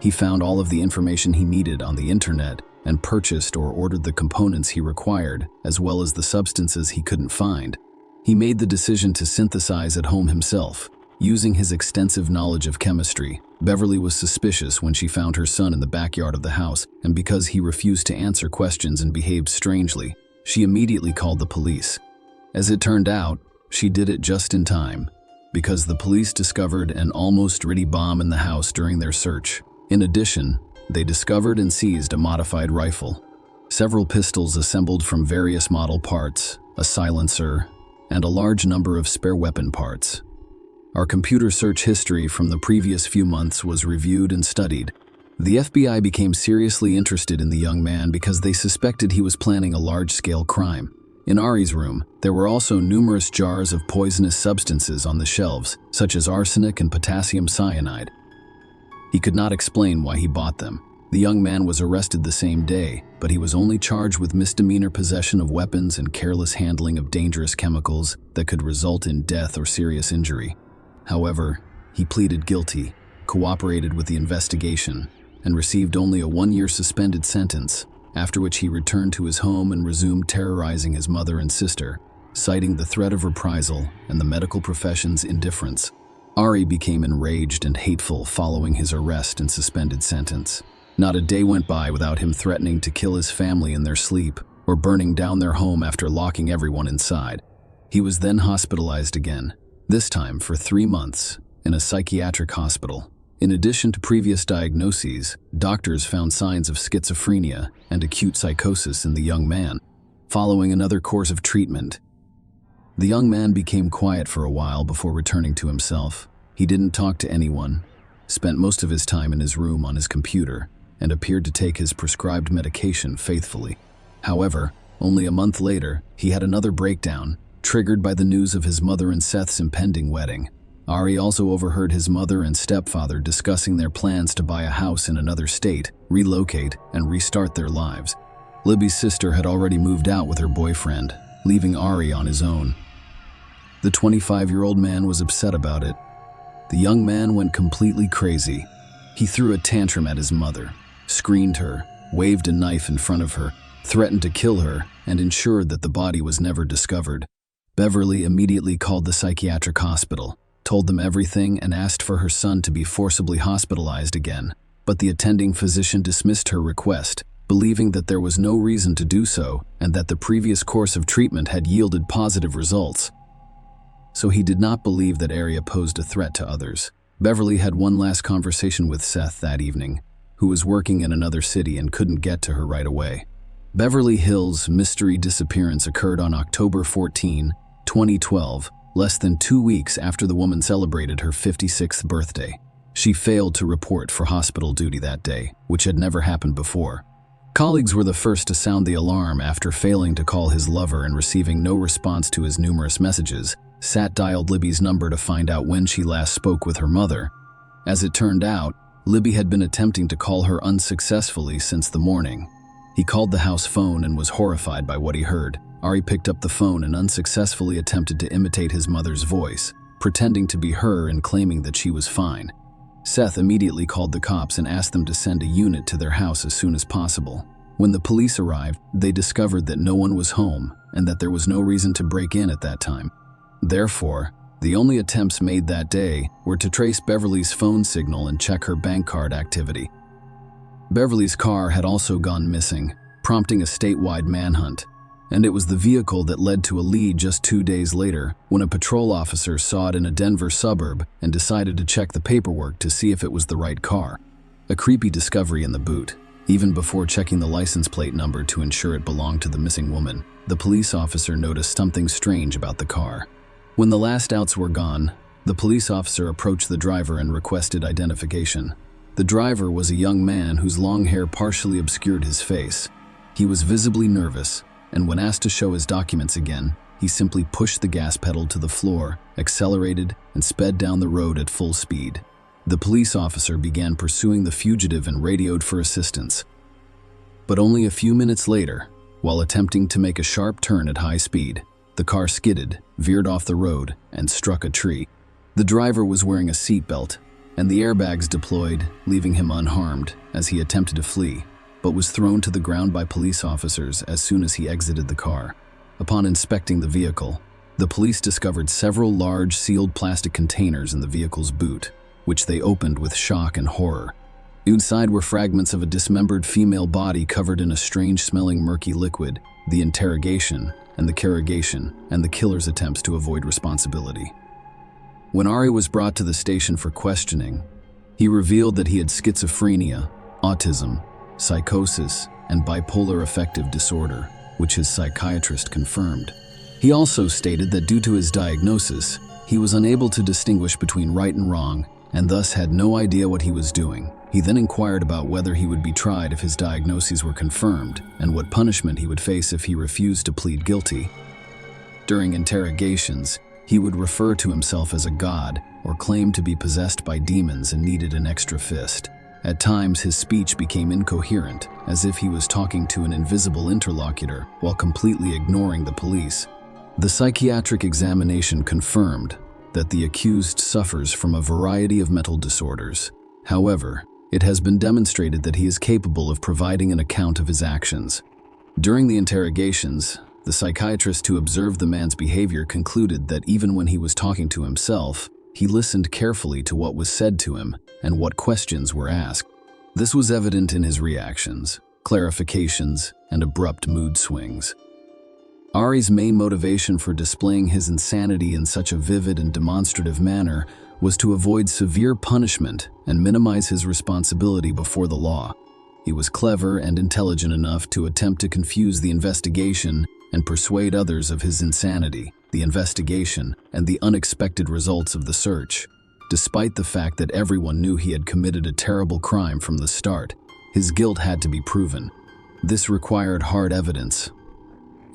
He found all of the information he needed on the internet and purchased or ordered the components he required, as well as the substances he couldn't find. He made the decision to synthesize at home himself. Using his extensive knowledge of chemistry, Beverly was suspicious when she found her son in the backyard of the house, and because he refused to answer questions and behaved strangely, she immediately called the police. As it turned out, she did it just in time, because the police discovered an almost ready bomb in the house during their search. In addition, they discovered and seized a modified rifle, several pistols assembled from various model parts, a silencer, and a large number of spare weapon parts. Our computer search history from the previous few months was reviewed and studied. The FBI became seriously interested in the young man because they suspected he was planning a large-scale crime. In Ari's room, there were also numerous jars of poisonous substances on the shelves, such as arsenic and potassium cyanide. He could not explain why he bought them. The young man was arrested the same day, but he was only charged with misdemeanor possession of weapons and careless handling of dangerous chemicals that could result in death or serious injury. However, he pleaded guilty, cooperated with the investigation, and received only a 1-year suspended sentence, after which he returned to his home and resumed terrorizing his mother and sister, citing the threat of reprisal and the medical profession's indifference. Ari became enraged and hateful following his arrest and suspended sentence. Not a day went by without him threatening to kill his family in their sleep or burning down their home after locking everyone inside. He was then hospitalized again, this time for 3 months, in a psychiatric hospital. In addition to previous diagnoses, doctors found signs of schizophrenia and acute psychosis in the young man. Following another course of treatment, the young man became quiet for a while before returning to himself. He didn't talk to anyone, spent most of his time in his room on his computer, and appeared to take his prescribed medication faithfully. However, only a month later, he had another breakdown, triggered by the news of his mother and Seth's impending wedding. Ari also overheard his mother and stepfather discussing their plans to buy a house in another state, relocate, and restart their lives. Libby's sister had already moved out with her boyfriend, leaving Ari on his own. The 25-year-old man was upset about it. The young man went completely crazy. He threw a tantrum at his mother, screamed her, waved a knife in front of her, threatened to kill her, and ensured that the body was never discovered. Beverly immediately called the psychiatric hospital, told them everything, and asked for her son to be forcibly hospitalized again. But the attending physician dismissed her request, believing that there was no reason to do so and that the previous course of treatment had yielded positive results. So he did not believe that Aria posed a threat to others. Beverly had one last conversation with Seth that evening, who was working in another city and couldn't get to her right away. Beverly Hill's mystery disappearance occurred on October 14, 2012, less than 2 weeks after the woman celebrated her 56th birthday. She failed to report for hospital duty that day, which had never happened before. Colleagues were the first to sound the alarm after failing to call his lover and receiving no response to his numerous messages. Sat dialed Libby's number to find out when she last spoke with her mother. As it turned out, Libby had been attempting to call her unsuccessfully since the morning. He called the house phone and was horrified by what he heard. Ari picked up the phone and unsuccessfully attempted to imitate his mother's voice, pretending to be her and claiming that she was fine. Seth immediately called the cops and asked them to send a unit to their house as soon as possible. When the police arrived, they discovered that no one was home and that there was no reason to break in at that time. Therefore, the only attempts made that day were to trace Beverly's phone signal and check her bank card activity. Beverly's car had also gone missing, prompting a statewide manhunt, and it was the vehicle that led to a lead just 2 days later when a patrol officer saw it in a Denver suburb and decided to check the paperwork to see if it was the right car. A creepy discovery in the boot. Even before checking the license plate number to ensure it belonged to the missing woman, the police officer noticed something strange about the car. When the last outs were gone, the police officer approached the driver and requested identification. The driver was a young man whose long hair partially obscured his face. He was visibly nervous, and when asked to show his documents again, he simply pushed the gas pedal to the floor, accelerated, and sped down the road at full speed. The police officer began pursuing the fugitive and radioed for assistance. But only a few minutes later, while attempting to make a sharp turn at high speed, the car skidded, veered off the road, and struck a tree. The driver was wearing a seatbelt, and the airbags deployed, leaving him unharmed as he attempted to flee, but was thrown to the ground by police officers as soon as he exited the car. Upon inspecting the vehicle, the police discovered several large sealed plastic containers in the vehicle's boot, which they opened with shock and horror. Inside were fragments of a dismembered female body covered in a strange-smelling murky liquid, the interrogation, and the carrogation, and the killer's attempts to avoid responsibility. When Ari was brought to the station for questioning, he revealed that he had schizophrenia, autism, psychosis, and bipolar affective disorder, which his psychiatrist confirmed. He also stated that due to his diagnosis, he was unable to distinguish between right and wrong, and thus had no idea what he was doing. He then inquired about whether he would be tried if his diagnoses were confirmed, and what punishment he would face if he refused to plead guilty. During interrogations, he would refer to himself as a god or claim to be possessed by demons and needed an extra fist. At times, his speech became incoherent, as if he was talking to an invisible interlocutor while completely ignoring the police. The psychiatric examination confirmed that the accused suffers from a variety of mental disorders. However, it has been demonstrated that he is capable of providing an account of his actions. During the interrogations, the psychiatrist who observed the man's behavior concluded that even when he was talking to himself, he listened carefully to what was said to him and what questions were asked. This was evident in his reactions, clarifications, and abrupt mood swings. Ari's main motivation for displaying his insanity in such a vivid and demonstrative manner was to avoid severe punishment and minimize his responsibility before the law. He was clever and intelligent enough to attempt to confuse the investigation and persuade others of his insanity, the investigation, and the unexpected results of the search. Despite the fact that everyone knew he had committed a terrible crime from the start, his guilt had to be proven. This required hard evidence.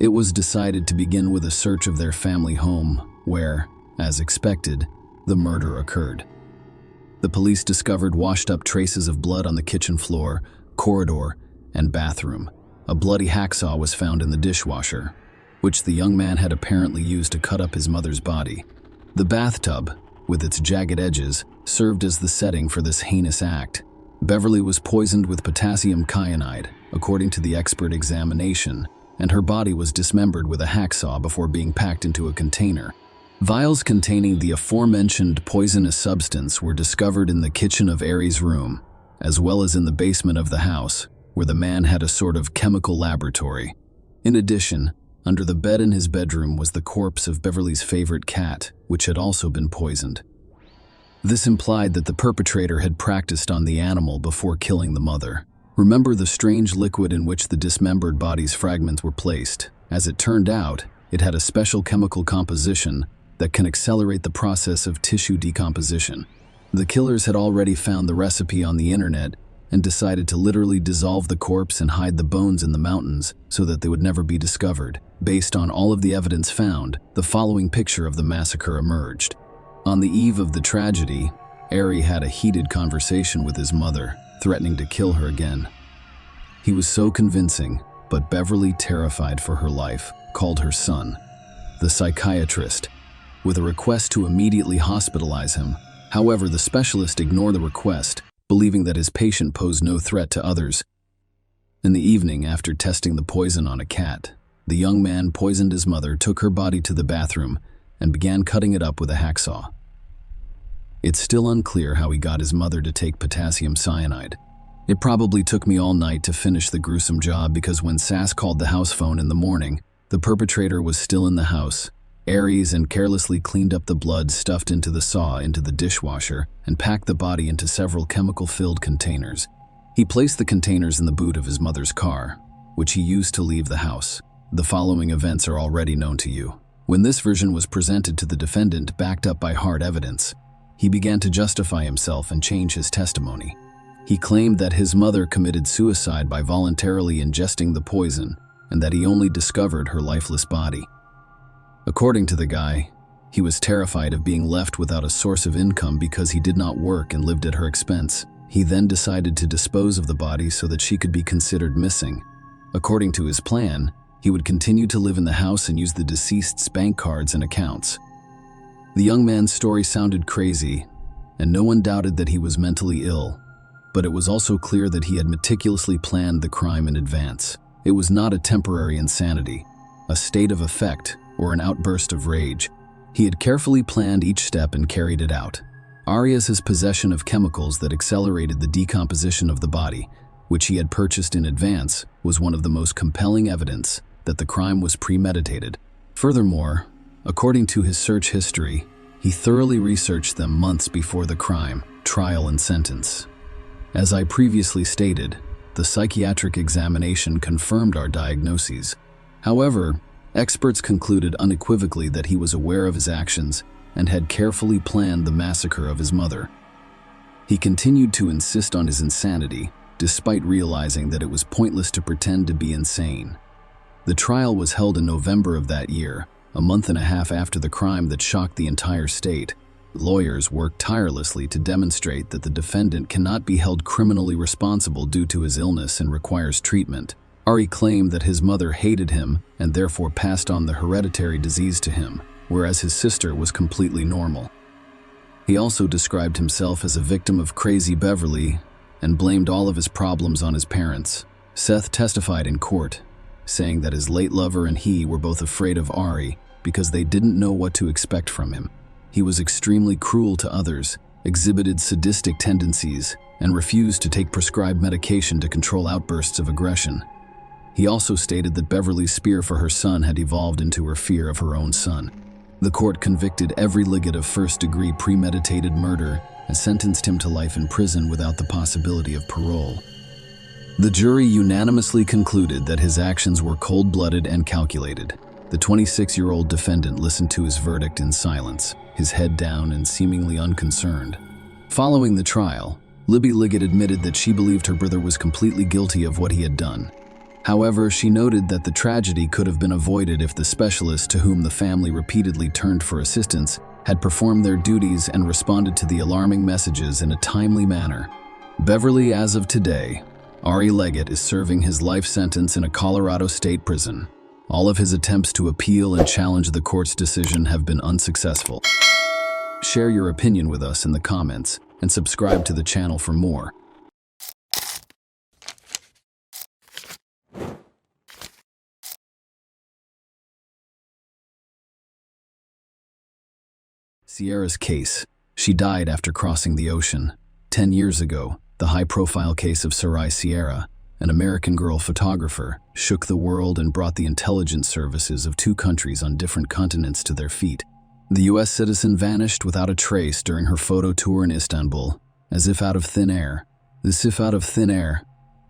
It was decided to begin with a search of their family home, where, as expected, the murder occurred. The police discovered washed-up traces of blood on the kitchen floor, corridor, and bathroom. A bloody hacksaw was found in the dishwasher, which the young man had apparently used to cut up his mother's body. The bathtub, with its jagged edges, served as the setting for this heinous act. Beverly was poisoned with potassium cyanide, according to the expert examination, and her body was dismembered with a hacksaw before being packed into a container. Vials containing the aforementioned poisonous substance were discovered in the kitchen of Ari's room, as well as in the basement of the house, where the man had a sort of chemical laboratory. In addition, under the bed in his bedroom was the corpse of Beverly's favorite cat, which had also been poisoned. This implied that the perpetrator had practiced on the animal before killing the mother. Remember the strange liquid in which the dismembered body's fragments were placed. As it turned out, it had a special chemical composition that can accelerate the process of tissue decomposition. The killers had already found the recipe on the internet and decided to literally dissolve the corpse and hide the bones in the mountains so that they would never be discovered. Based on all of the evidence found, the following picture of the massacre emerged. On the eve of the tragedy, Ari had a heated conversation with his mother, threatening to kill her again. He was so convincing, but Beverly, terrified for her life, called her son, the psychiatrist, with a request to immediately hospitalize him. However, the specialist ignored the request, believing that his patient posed no threat to others. In the evening, after testing the poison on a cat, the young man poisoned his mother, took her body to the bathroom, and began cutting it up with a hacksaw. It's still unclear how he got his mother to take potassium cyanide. It probably took me all night to finish the gruesome job because when Sass called the house phone in the morning, the perpetrator was still in the house. Aries and carelessly cleaned up the blood stuffed into the saw into the dishwasher and packed the body into several chemical-filled containers. He placed the containers in the boot of his mother's car, which he used to leave the house. The following events are already known to you. When this version was presented to the defendant backed up by hard evidence, he began to justify himself and change his testimony. He claimed that his mother committed suicide by voluntarily ingesting the poison and that he only discovered her lifeless body. According to the guy, he was terrified of being left without a source of income because he did not work and lived at her expense. He then decided to dispose of the body so that she could be considered missing. According to his plan, he would continue to live in the house and use the deceased's bank cards and accounts. The young man's story sounded crazy, and no one doubted that he was mentally ill, but it was also clear that he had meticulously planned the crime in advance. It was not a temporary insanity, a state of affect, or an outburst of rage. He had carefully planned each step and carried it out. Arias's possession of chemicals that accelerated the decomposition of the body, which he had purchased in advance, was one of the most compelling evidence that the crime was premeditated. Furthermore, according to his search history, he thoroughly researched them months before the crime, trial, and sentence. As I previously stated, the psychiatric examination confirmed our diagnoses. However, experts concluded unequivocally that he was aware of his actions and had carefully planned the massacre of his mother. He continued to insist on his insanity, despite realizing that it was pointless to pretend to be insane. The trial was held in November of that year, a month and a half after the crime that shocked the entire state. Lawyers worked tirelessly to demonstrate that the defendant cannot be held criminally responsible due to his illness and requires treatment. Ari claimed that his mother hated him and therefore passed on the hereditary disease to him, whereas his sister was completely normal. He also described himself as a victim of crazy Beverly and blamed all of his problems on his parents. Seth testified in court, saying that his late lover and he were both afraid of Ari because they didn't know what to expect from him. He was extremely cruel to others, exhibited sadistic tendencies, and refused to take prescribed medication to control outbursts of aggression. He also stated that Beverly's fear for her son had evolved into her fear of her own son. The court convicted every Liggett of first-degree premeditated murder and sentenced him to life in prison without the possibility of parole. The jury unanimously concluded that his actions were cold-blooded and calculated. The 26-year-old defendant listened to his verdict in silence, his head down and seemingly unconcerned. Following the trial, Libby Liggett admitted that she believed her brother was completely guilty of what he had done. However, she noted that the tragedy could have been avoided if the specialists to whom the family repeatedly turned for assistance had performed their duties and responded to the alarming messages in a timely manner. Beverly, as of today, Ari Liggett is serving his life sentence in a Colorado state prison. All of his attempts to appeal and challenge the court's decision have been unsuccessful. Share your opinion with us in the comments and subscribe to the channel for more. Sierra's case. She died after crossing the ocean. 10 years ago, the high-profile case of Sarai Sierra, an American girl photographer, shook the world and brought the intelligence services of two countries on different continents to their feet. The U.S. citizen vanished without a trace during her photo tour in Istanbul, as if out of thin air.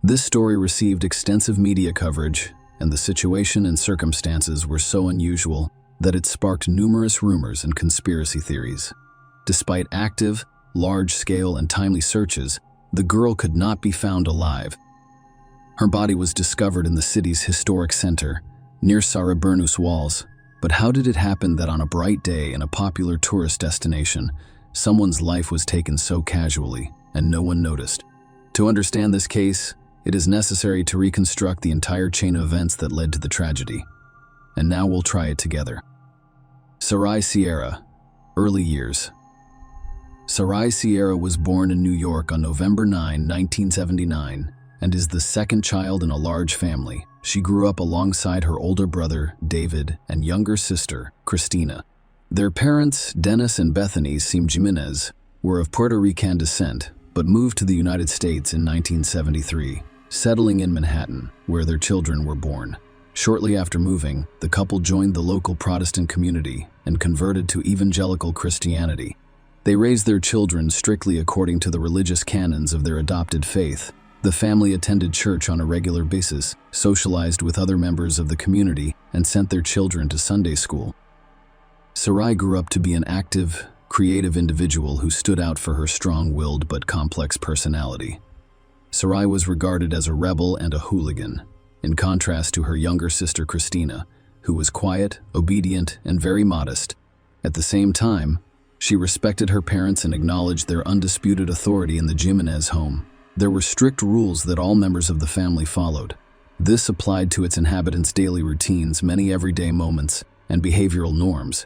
This story received extensive media coverage, and the situation and circumstances were so unusual that it sparked numerous rumors and conspiracy theories. Despite active, large-scale, and timely searches, the girl could not be found alive. Her body was discovered in the city's historic center, near Sarıburnu's walls. But how did it happen that on a bright day in a popular tourist destination, someone's life was taken so casually and no one noticed? To understand this case, it is necessary to reconstruct the entire chain of events that led to the tragedy. And now we'll try it together. Sarai Sierra, early years. Sarai Sierra was born in New York on November 9, 1979, and is the second child in a large family. She grew up alongside her older brother, David, and younger sister, Christina. Their parents, Dennis and Bethany Jimenez, were of Puerto Rican descent, but moved to the United States in 1973, settling in Manhattan, where their children were born. Shortly after moving, the couple joined the local Protestant community and converted to evangelical Christianity. They raised their children strictly according to the religious canons of their adopted faith. The family attended church on a regular basis, socialized with other members of the community, and sent their children to Sunday school. Sarai grew up to be an active, creative individual who stood out for her strong-willed but complex personality. Sarai was regarded as a rebel and a hooligan, in contrast to her younger sister Christina, who was quiet, obedient, and very modest. At the same time, she respected her parents and acknowledged their undisputed authority in the Jimenez home. There were strict rules that all members of the family followed. This applied to its inhabitants' daily routines, many everyday moments, and behavioral norms.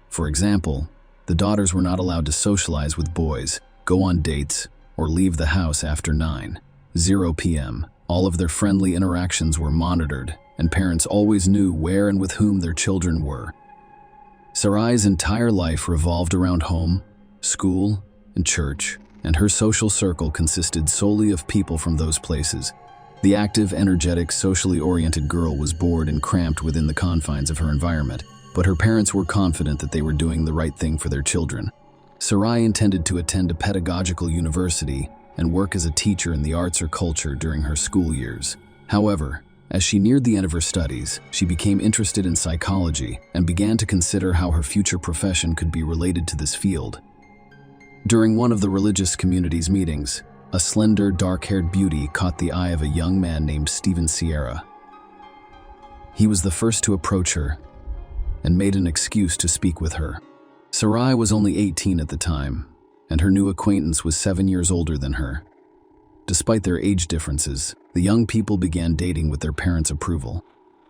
For example, the daughters were not allowed to socialize with boys, go on dates, or leave the house after 9:00 p.m. All of their friendly interactions were monitored, and parents always knew where and with whom their children were. Sarai's entire life revolved around home, school, and church, and her social circle consisted solely of people from those places. The active, energetic, socially oriented girl was bored and cramped within the confines of her environment, but her parents were confident that they were doing the right thing for their children. Sarai intended to attend a pedagogical university and work as a teacher in the arts or culture during her school years. However, as she neared the end of her studies, she became interested in psychology and began to consider how her future profession could be related to this field. During one of the religious community's meetings, a slender, dark-haired beauty caught the eye of a young man named Steven Sierra. He was the first to approach her and made an excuse to speak with her. Sarai was only 18 at the time, and her new acquaintance was 7 years older than her. Despite their age differences, the young people began dating with their parents' approval.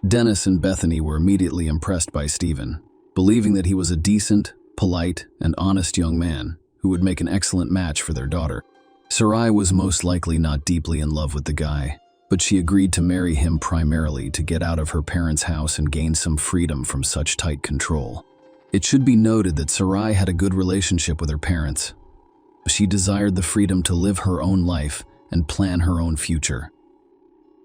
Dennis and Bethany were immediately impressed by Steven, believing that he was a decent, polite, and honest young man who would make an excellent match for their daughter. Sarai was most likely not deeply in love with the guy, but she agreed to marry him primarily to get out of her parents' house and gain some freedom from such tight control. It should be noted that Sarai had a good relationship with her parents. She desired the freedom to live her own life and plan her own future.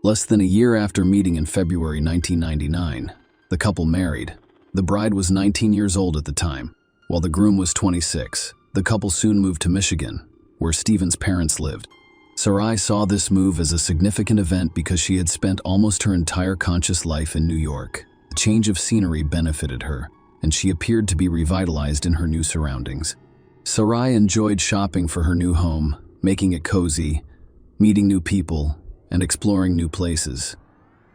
Less than a year after meeting in February 1999, the couple married. The bride was 19 years old at the time, while the groom was 26. The couple soon moved to Michigan, where Stephen's parents lived. Sarai saw this move as a significant event because she had spent almost her entire conscious life in New York. The change of scenery benefited her, and she appeared to be revitalized in her new surroundings. Sarai enjoyed shopping for her new home, making it cozy, meeting new people, and exploring new places.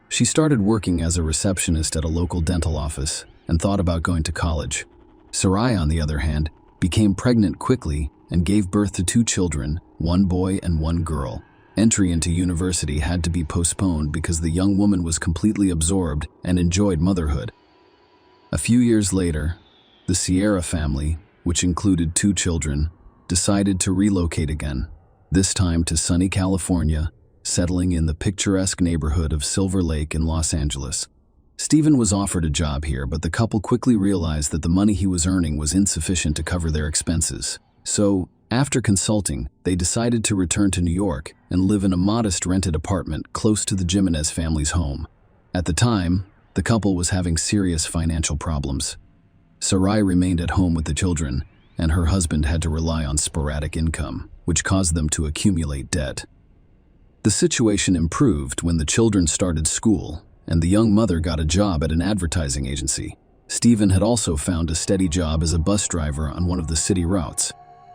She started working as a receptionist at a local dental office and thought about going to college. Sarai, on the other hand, became pregnant quickly and gave birth to 2 children, 1 boy and 1 girl. Entry into university had to be postponed because the young woman was completely absorbed and enjoyed motherhood. A few years later, the Sierra family, which included 2 children, decided to relocate again, this time to sunny California, settling in the picturesque neighborhood of Silver Lake in Los Angeles. Stephen was offered a job here, but the couple quickly realized that the money he was earning was insufficient to cover their expenses. So, after consulting, they decided to return to New York and live in a modest rented apartment close to the Jimenez family's home. At the time, the couple was having serious financial problems. Sarai remained at home with the children, and her husband had to rely on sporadic income, which caused them to accumulate debt. The situation improved when the children started school, and the young mother got a job at an advertising agency. Stephen had also found a steady job as a bus driver on one of the city routes.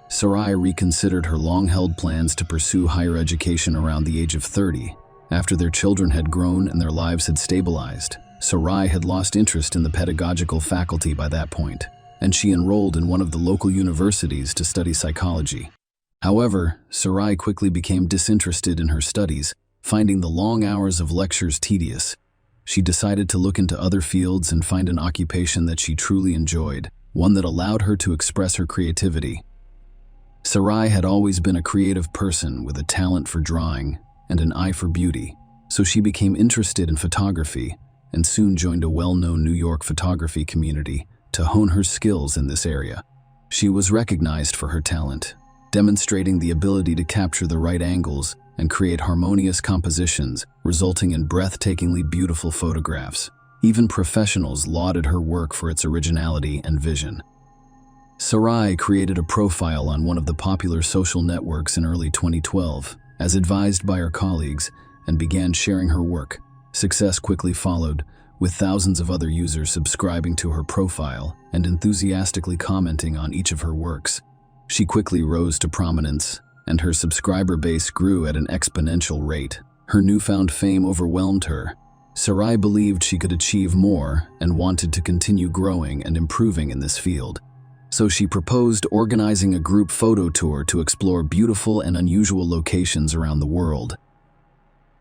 Sarai reconsidered her long-held plans to pursue higher education around the age of 30. After their children had grown and their lives had stabilized, Sarai had lost interest in the pedagogical faculty by that point, and she enrolled in one of the local universities to study psychology. However, Sarai quickly became disinterested in her studies, finding the long hours of lectures tedious. She decided to look into other fields and find an occupation that she truly enjoyed, one that allowed her to express her creativity. Sarai had always been a creative person with a talent for drawing and an eye for beauty, so she became interested in photography and soon joined a well-known New York photography community to hone her skills in this area. She was recognized for her talent, demonstrating the ability to capture the right angles and create harmonious compositions, resulting in breathtakingly beautiful photographs. Even professionals lauded her work for its originality and vision. Sarai created a profile on one of the popular social networks in early 2012, as advised by her colleagues, and began sharing her work. Success quickly followed, with thousands of other users subscribing to her profile and enthusiastically commenting on each of her works. She quickly rose to prominence, and her subscriber base grew at an exponential rate. Her newfound fame overwhelmed her. Sarai believed she could achieve more and wanted to continue growing and improving in this field. So she proposed organizing a group photo tour to explore beautiful and unusual locations around the world.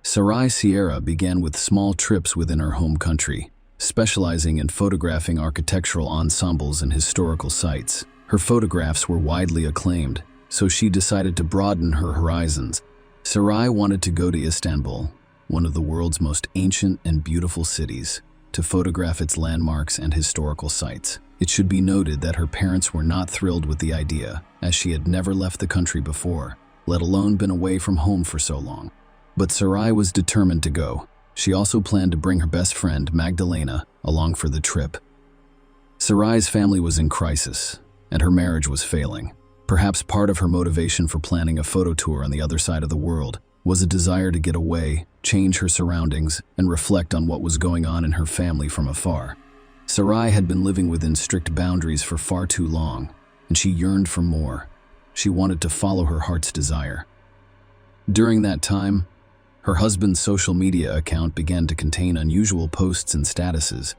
Sarai Sierra began with small trips within her home country, specializing in photographing architectural ensembles and historical sites. Her photographs were widely acclaimed, so she decided to broaden her horizons. Sarai wanted to go to Istanbul, one of the world's most ancient and beautiful cities, to photograph its landmarks and historical sites. It should be noted that her parents were not thrilled with the idea, as she had never left the country before, let alone been away from home for so long. But Sarai was determined to go. She also planned to bring her best friend, Magdalena, along for the trip. Sarai's family was in crisis, and her marriage was failing. Perhaps part of her motivation for planning a photo tour on the other side of the world was a desire to get away, change her surroundings, and reflect on what was going on in her family from afar. Sarai had been living within strict boundaries for far too long, and she yearned for more. She wanted to follow her heart's desire. During that time, her husband's social media account began to contain unusual posts and statuses.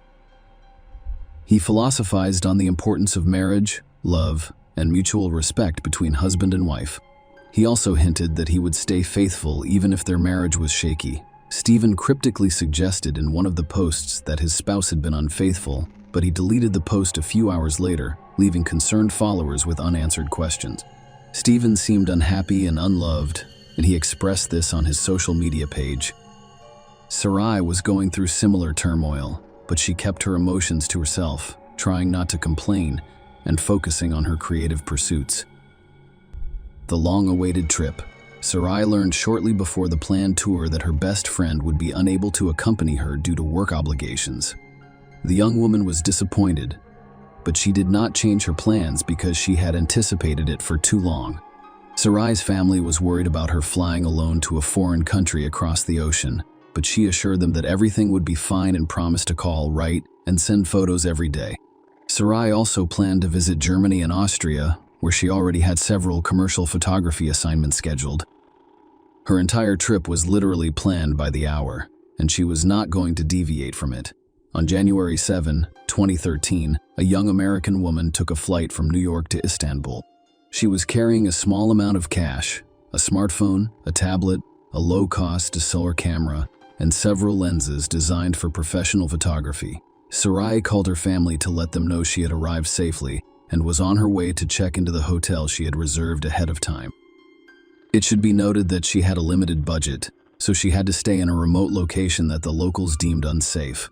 He philosophized on the importance of marriage, love, and mutual respect between husband and wife. He also hinted that he would stay faithful even if their marriage was shaky. Stephen cryptically suggested in one of the posts that his spouse had been unfaithful, but he deleted the post a few hours later, leaving concerned followers with unanswered questions. Stephen seemed unhappy and unloved, and he expressed this on his social media page. Sarai was going through similar turmoil, but she kept her emotions to herself. trying not to complain and focusing on her creative pursuits. The long-awaited trip. Sarai learned shortly before the planned tour that her best friend would be unable to accompany her due to work obligations. The young woman was disappointed, but she did not change her plans because she had anticipated it for too long. Sarai's family was worried about her flying alone to a foreign country across the ocean, but she assured them that everything would be fine and promised to call, write, and send photos every day. Sarai also planned to visit Germany and Austria, where she already had several commercial photography assignments scheduled. Her entire trip was literally planned by the hour, and she was not going to deviate from it. On January 7, 2013, a young American woman took a flight from New York to Istanbul. She was carrying a small amount of cash, a smartphone, a tablet, a low-cost DSLR camera, and several lenses designed for professional photography. Sarai called her family to let them know she had arrived safely and was on her way to check into the hotel she had reserved ahead of time. It should be noted that she had a limited budget, so she had to stay in a remote location that the locals deemed unsafe.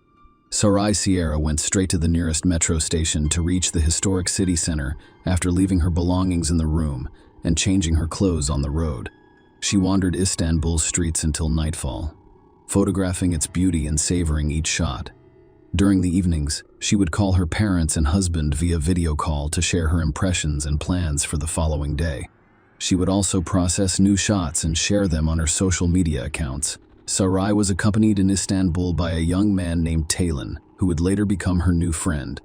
Sarai Sierra went straight to the nearest metro station to reach the historic city center after leaving her belongings in the room and changing her clothes on the road. She wandered Istanbul's streets until nightfall, photographing its beauty and savoring each shot. During the evenings, she would call her parents and husband via video call to share her impressions and plans for the following day. She would also process new shots and share them on her social media accounts. Sarai was accompanied in Istanbul by a young man named Talon, who would later become her new friend.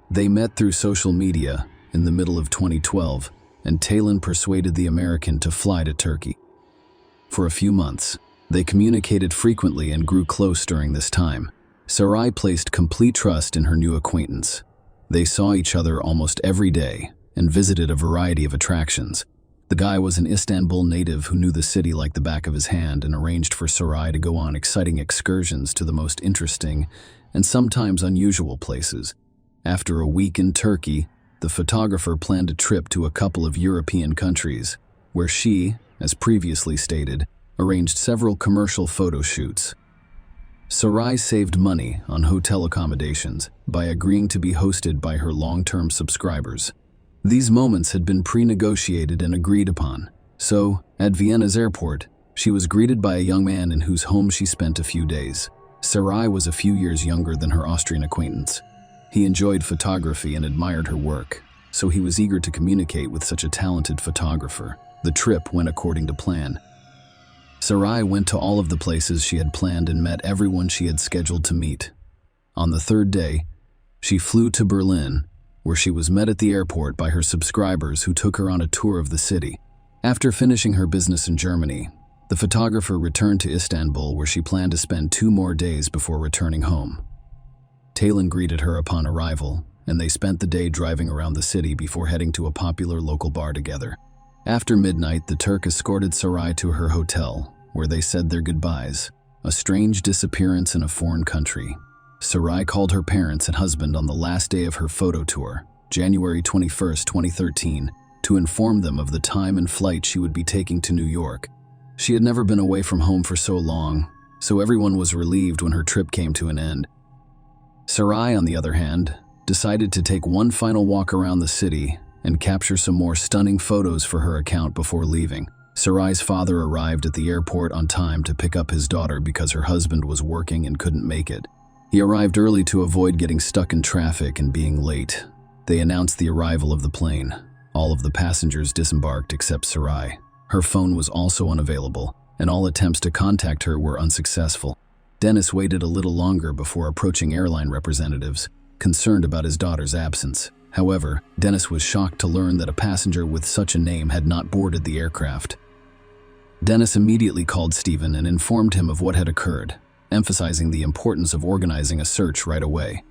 They met through social media in the middle of 2012, and Talon persuaded the American to fly to Turkey. For a few months, they communicated frequently and grew close during this time. Sarai placed complete trust in her new acquaintance. They saw each other almost every day and visited a variety of attractions. The guy was an Istanbul native who knew the city like the back of his hand and arranged for Sarai to go on exciting excursions to the most interesting and sometimes unusual places. After a week in Turkey, the photographer planned a trip to a couple of European countries, where she, as previously stated, arranged several commercial photo shoots. Sarai saved money on hotel accommodations by agreeing to be hosted by her long-term subscribers. These moments had been pre-negotiated and agreed upon, so, at Vienna's airport, she was greeted by a young man in whose home she spent a few days. Sarai was a few years younger than her Austrian acquaintance. He enjoyed photography and admired her work, so he was eager to communicate with such a talented photographer. The trip went according to plan. Sarai went to all of the places she had planned and met everyone she had scheduled to meet. On the third day, she flew to Berlin, where she was met at the airport by her subscribers who took her on a tour of the city. After finishing her business in Germany, the photographer returned to Istanbul, where she planned to spend 2 more days before returning home. Talon greeted her upon arrival, and they spent the day driving around the city before heading to a popular local bar together. After midnight, the Turk escorted Sarai to her hotel, where they said their goodbyes. A strange disappearance in a foreign country. Sarai called her parents and husband on the last day of her photo tour, January 21, 2013, to inform them of the time and flight she would be taking to New York. She had never been away from home for so long, so everyone was relieved when her trip came to an end. Sarai, on the other hand, decided to take one final walk around the city and capture some more stunning photos for her account before leaving. Sarai's father arrived at the airport on time to pick up his daughter because her husband was working and couldn't make it. He arrived early to avoid getting stuck in traffic and being late. They announced the arrival of the plane. All of the passengers disembarked except Sarai. Her phone was also unavailable, and all attempts to contact her were unsuccessful. Dennis waited a little longer before approaching airline representatives, concerned about his daughter's absence. However, Dennis was shocked to learn that a passenger with such a name had not boarded the aircraft. Dennis immediately called Stephen and informed him of what had occurred, emphasizing the importance of organizing a search right away.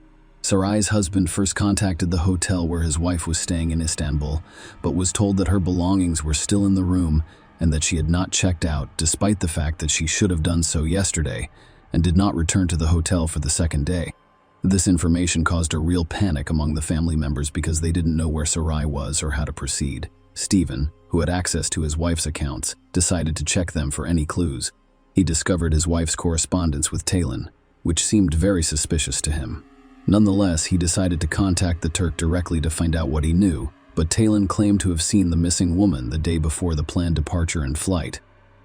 Sarai's husband first contacted the hotel where his wife was staying in Istanbul, but was told that her belongings were still in the room and that she had not checked out, despite the fact that she should have done so yesterday, and did not return to the hotel for the second day. This information caused a real panic among the family members because they didn't know where Sarai was or how to proceed. Stephen, who had access to his wife's accounts, decided to check them for any clues. He discovered his wife's correspondence with Talon, which seemed very suspicious to him. Nonetheless, he decided to contact the Turk directly to find out what he knew, but Talon claimed to have seen the missing woman the day before the planned departure and flight.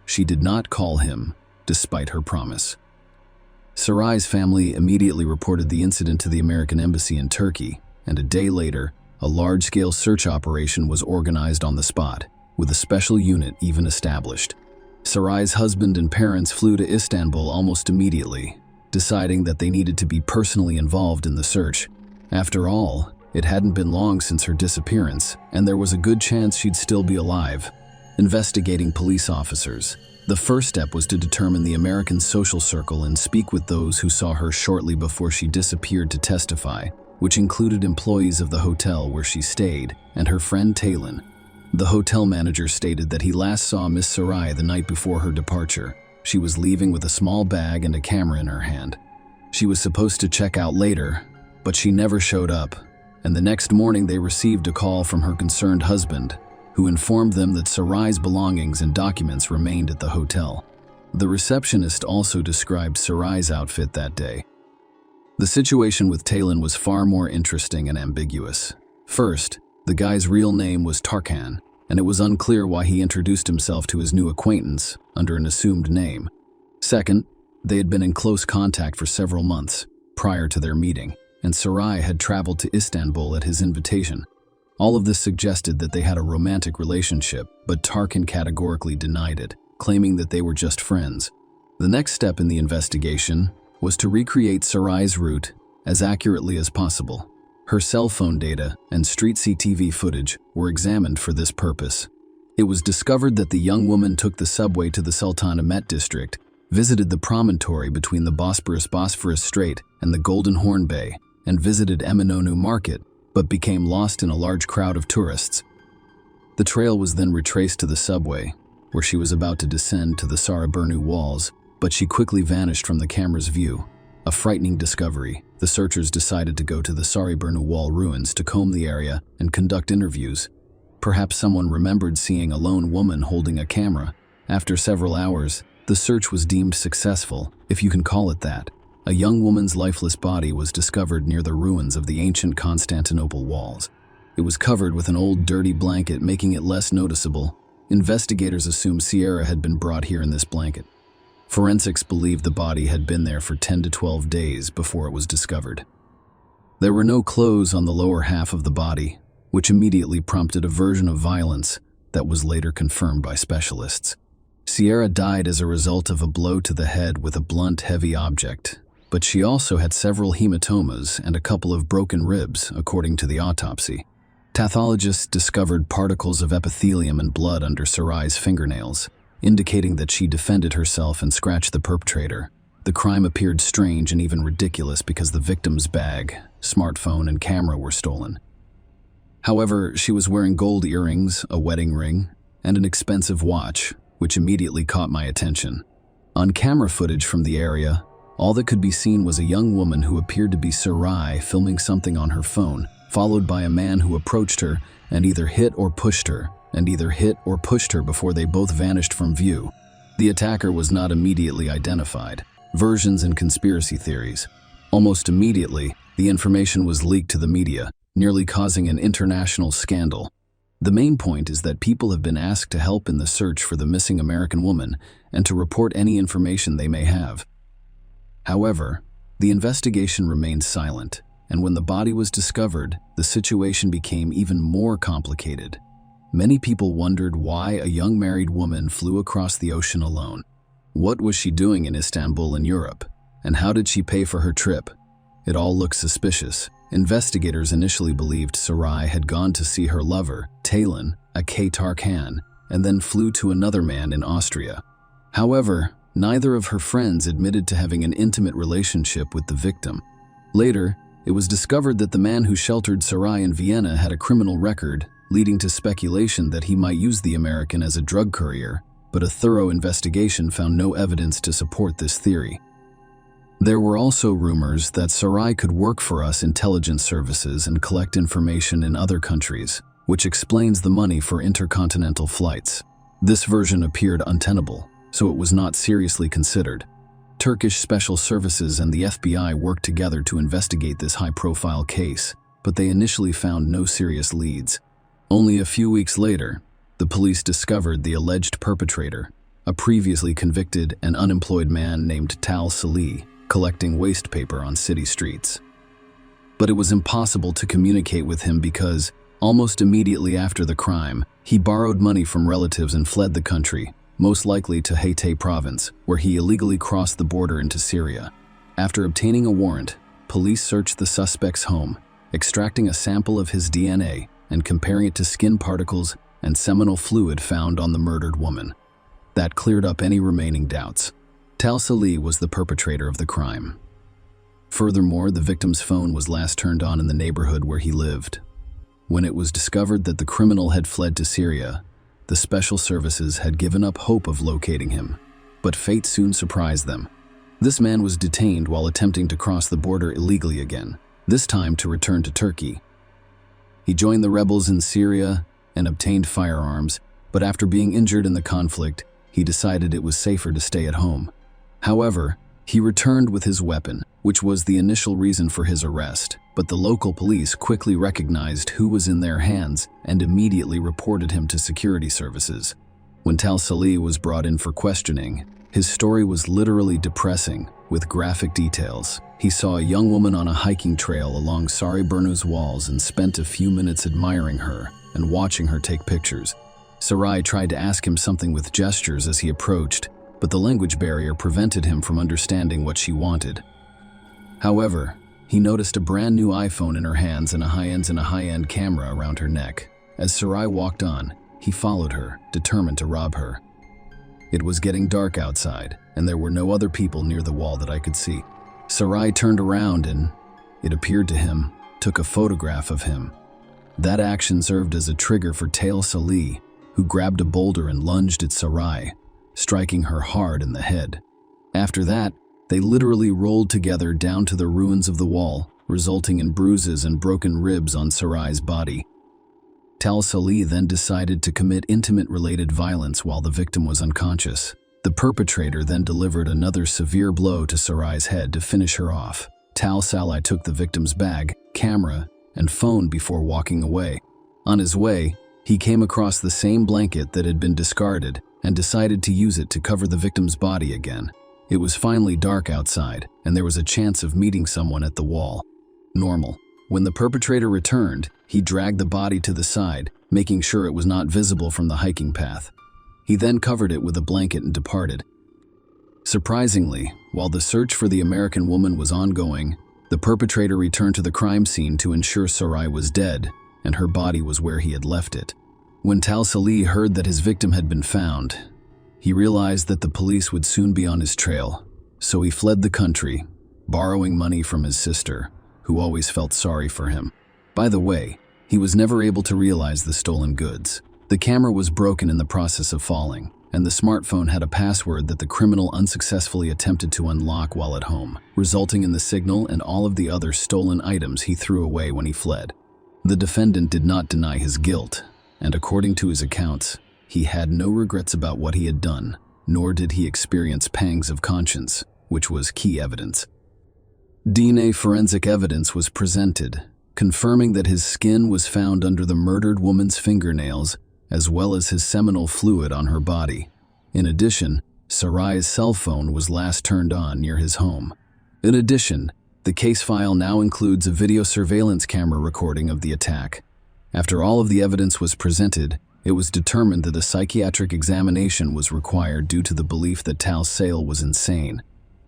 She did not call him, despite her promise. Sarai's family immediately reported the incident to the American embassy in Turkey, and a day later, a large-scale search operation was organized on the spot, with a special unit even established. Sarai's husband and parents flew to Istanbul almost immediately, deciding that they needed to be personally involved in the search. After all, it hadn't been long since her disappearance, and there was a good chance she'd still be alive. Investigating police officers. The first step was to determine the American social circle and speak with those who saw her shortly before she disappeared to testify, which included employees of the hotel where she stayed and her friend Talon. The hotel manager stated that he last saw Miss Sarai the night before her departure. She was leaving with a small bag and a camera in her hand. She was supposed to check out later, but she never showed up, and the next morning they received a call from her concerned husband, who informed them that Sarai's belongings and documents remained at the hotel. The receptionist also described Sarai's outfit that day. The situation with Talon was far more interesting and ambiguous. First, the guy's real name was Tarkan, and it was unclear why he introduced himself to his new acquaintance under an assumed name. Second, they had been in close contact for several months prior to their meeting, and Sarai had traveled to Istanbul at his invitation. All of this suggested that they had a romantic relationship, but Tarkan categorically denied it, claiming that they were just friends. The next step in the investigation was to recreate Sarai's route as accurately as possible. Her cell phone data and street CCTV footage were examined for this purpose. It was discovered that the young woman took the subway to the Sultanahmet district, visited the promontory between the Bosphorus Strait and the Golden Horn Bay, and visited Eminönü Market, but became lost in a large crowd of tourists. The trail was then retraced to the subway, where she was about to descend to the Sarıburnu walls, but she quickly vanished from the camera's view. A frightening discovery. The searchers decided to go to the Sarıburnu wall ruins to comb the area and conduct interviews. Perhaps someone remembered seeing a lone woman holding a camera. After several hours, the search was deemed successful, if you can call it that. A young woman's lifeless body was discovered near the ruins of the ancient Constantinople walls. It was covered with an old dirty blanket, making it less noticeable. Investigators assumed Sierra had been brought here in this blanket. Forensics believed the body had been there for 10 to 12 days before it was discovered. There were no clothes on the lower half of the body, which immediately prompted a version of violence that was later confirmed by specialists. Sierra died as a result of a blow to the head with a blunt, heavy object, but she also had several hematomas and a couple of broken ribs, according to the autopsy. Pathologists discovered particles of epithelium and blood under Sarai's fingernails, indicating that she defended herself and scratched the perpetrator. The crime appeared strange and even ridiculous because the victim's bag, smartphone, and camera were stolen. However, she was wearing gold earrings, a wedding ring, and an expensive watch, which immediately caught my attention. On camera footage from the area, all that could be seen was a young woman who appeared to be Sarai filming something on her phone, followed by a man who approached her and either hit or pushed her before they both vanished from view. The attacker was not immediately identified. Versions and conspiracy theories. Almost immediately, the information was leaked to the media, nearly causing an international scandal. The main point is that people have been asked to help in the search for the missing American woman and to report any information they may have. However, the investigation remained silent, and when the body was discovered, the situation became even more complicated. Many people wondered why a young married woman flew across the ocean alone. What was she doing in Istanbul in Europe? And how did she pay for her trip? It all looked suspicious. Investigators initially believed Sarai had gone to see her lover, Talon, aka Tarkan, and then flew to another man in Austria. However, neither of her friends admitted to having an intimate relationship with the victim. Later, it was discovered that the man who sheltered Sarai in Vienna had a criminal record, leading to speculation that he might use the American as a drug courier, but a thorough investigation found no evidence to support this theory. There were also rumors that Sarai could work for us intelligence services and collect information in other countries, which explains the money for intercontinental flights. This version appeared untenable, so it was not seriously considered. Turkish special services and the FBI worked together to investigate this high-profile case, but they initially found no serious leads. Only a few weeks later, the police discovered the alleged perpetrator, a previously convicted and unemployed man named Tal Salih, collecting waste paper on city streets. But it was impossible to communicate with him because, almost immediately after the crime, he borrowed money from relatives and fled the country, most likely to Hatay province, where he illegally crossed the border into Syria. After obtaining a warrant, police searched the suspect's home, extracting a sample of his DNA and comparing it to skin particles and seminal fluid found on the murdered woman. That cleared up any remaining doubts. Tal Salih was the perpetrator of the crime. Furthermore, the victim's phone was last turned on in the neighborhood where he lived. When it was discovered that the criminal had fled to Syria, the special services had given up hope of locating him, but fate soon surprised them. This man was detained while attempting to cross the border illegally again, this time to return to Turkey. He joined the rebels in Syria and obtained firearms, but after being injured in the conflict, he decided it was safer to stay at home. However, he returned with his weapon, which was the initial reason for his arrest, but the local police quickly recognized who was in their hands and immediately reported him to security services. When Tal Salih was brought in for questioning, his story was literally depressing, with graphic details. He saw a young woman on a hiking trail along Sarıburnu's walls and spent a few minutes admiring her and watching her take pictures. Sarai tried to ask him something with gestures as he approached, but the language barrier prevented him from understanding what she wanted. However, he noticed a brand new iPhone in her hands and a high-end camera around her neck. As Sarai walked on, he followed her, determined to rob her. It was getting dark outside, and there were no other people near the wall that I could see. Sarai turned around and, it appeared to him, took a photograph of him. That action served as a trigger for Tal Salih, who grabbed a boulder and lunged at Sarai, striking her hard in the head. After that, they literally rolled together down to the ruins of the wall, resulting in bruises and broken ribs on Sarai's body. Tal Salih then decided to commit intimate-related violence while the victim was unconscious. The perpetrator then delivered another severe blow to Sarai's head to finish her off. Tal Salih took the victim's bag, camera, and phone before walking away. On his way, he came across the same blanket that had been discarded and decided to use it to cover the victim's body again. It was finally dark outside, and there was a chance of meeting someone at the wall. Normal. When the perpetrator returned, he dragged the body to the side, making sure it was not visible from the hiking path. He then covered it with a blanket and departed. Surprisingly, while the search for the American woman was ongoing, the perpetrator returned to the crime scene to ensure Sarai was dead, and her body was where he had left it. When Tal Salih heard that his victim had been found, he realized that the police would soon be on his trail, so he fled the country, borrowing money from his sister, who always felt sorry for him. By the way, he was never able to realize the stolen goods. The camera was broken in the process of falling, and the smartphone had a password that the criminal unsuccessfully attempted to unlock while at home, resulting in the signal and all of the other stolen items he threw away when he fled. The defendant did not deny his guilt, and according to his accounts, he had no regrets about what he had done, nor did he experience pangs of conscience, which was key evidence. DNA forensic evidence was presented, confirming that his skin was found under the murdered woman's fingernails, as well as his seminal fluid on her body. In addition, Sarai's cell phone was last turned on near his home. In addition, the case file now includes a video surveillance camera recording of the attack. After all of the evidence was presented, it was determined that a psychiatric examination was required due to the belief that Tal Salih was insane.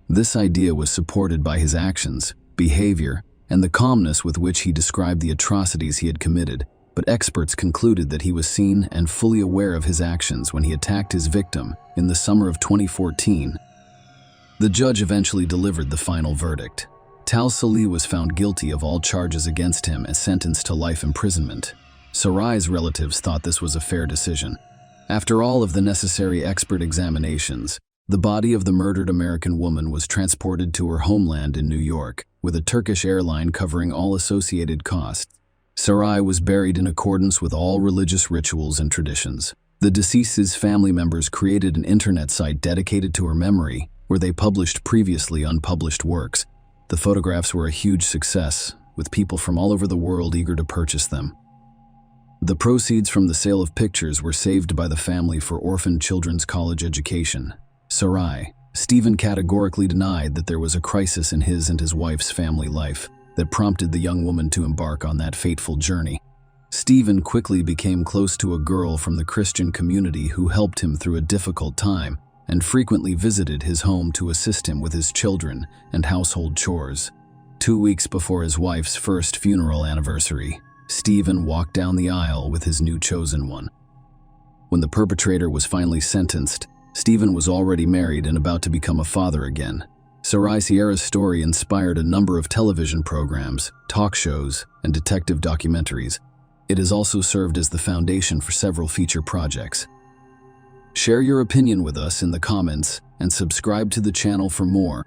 This idea was supported by his actions, behavior, and the calmness with which he described the atrocities he had committed, but experts concluded that he was seen and fully aware of his actions when he attacked his victim in the summer of 2014. The judge eventually delivered the final verdict. Tal Salih was found guilty of all charges against him and sentenced to life imprisonment. Sarai's relatives thought this was a fair decision. After all of the necessary expert examinations, the body of the murdered American woman was transported to her homeland in New York, with a Turkish airline covering all associated costs. Sarai was buried in accordance with all religious rituals and traditions. The deceased's family members created an internet site dedicated to her memory, where they published previously unpublished works. The photographs were a huge success, with people from all over the world eager to purchase them. The proceeds from the sale of pictures were saved by the family for orphaned children's college education. Sarai, Stephen categorically denied that there was a crisis in his and his wife's family life that prompted the young woman to embark on that fateful journey. Stephen quickly became close to a girl from the Christian community who helped him through a difficult time and frequently visited his home to assist him with his children and household chores. 2 weeks before his wife's first funeral anniversary, Stephen walked down the aisle with his new chosen one. When the perpetrator was finally sentenced, Stephen was already married and about to become a father again. Sarai Sierra's story inspired a number of television programs, talk shows, and detective documentaries. It has also served as the foundation for several feature projects. Share your opinion with us in the comments and subscribe to the channel for more.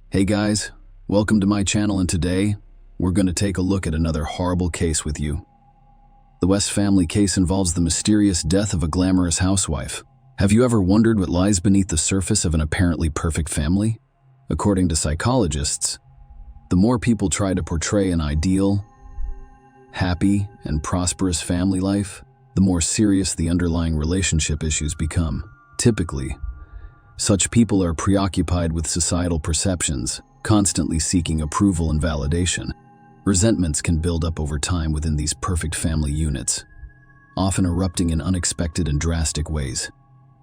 Hey guys, welcome to my channel, and today we're going to take a look at another horrible case with you. The West family case involves the mysterious death of a glamorous housewife. Have you ever wondered what lies beneath the surface of an apparently perfect family? According to psychologists, the more people try to portray an ideal, happy, and prosperous family life, the more serious the underlying relationship issues become. Typically, such people are preoccupied with societal perceptions, constantly seeking approval and validation. Resentments can build up over time within these perfect family units, often erupting in unexpected and drastic ways.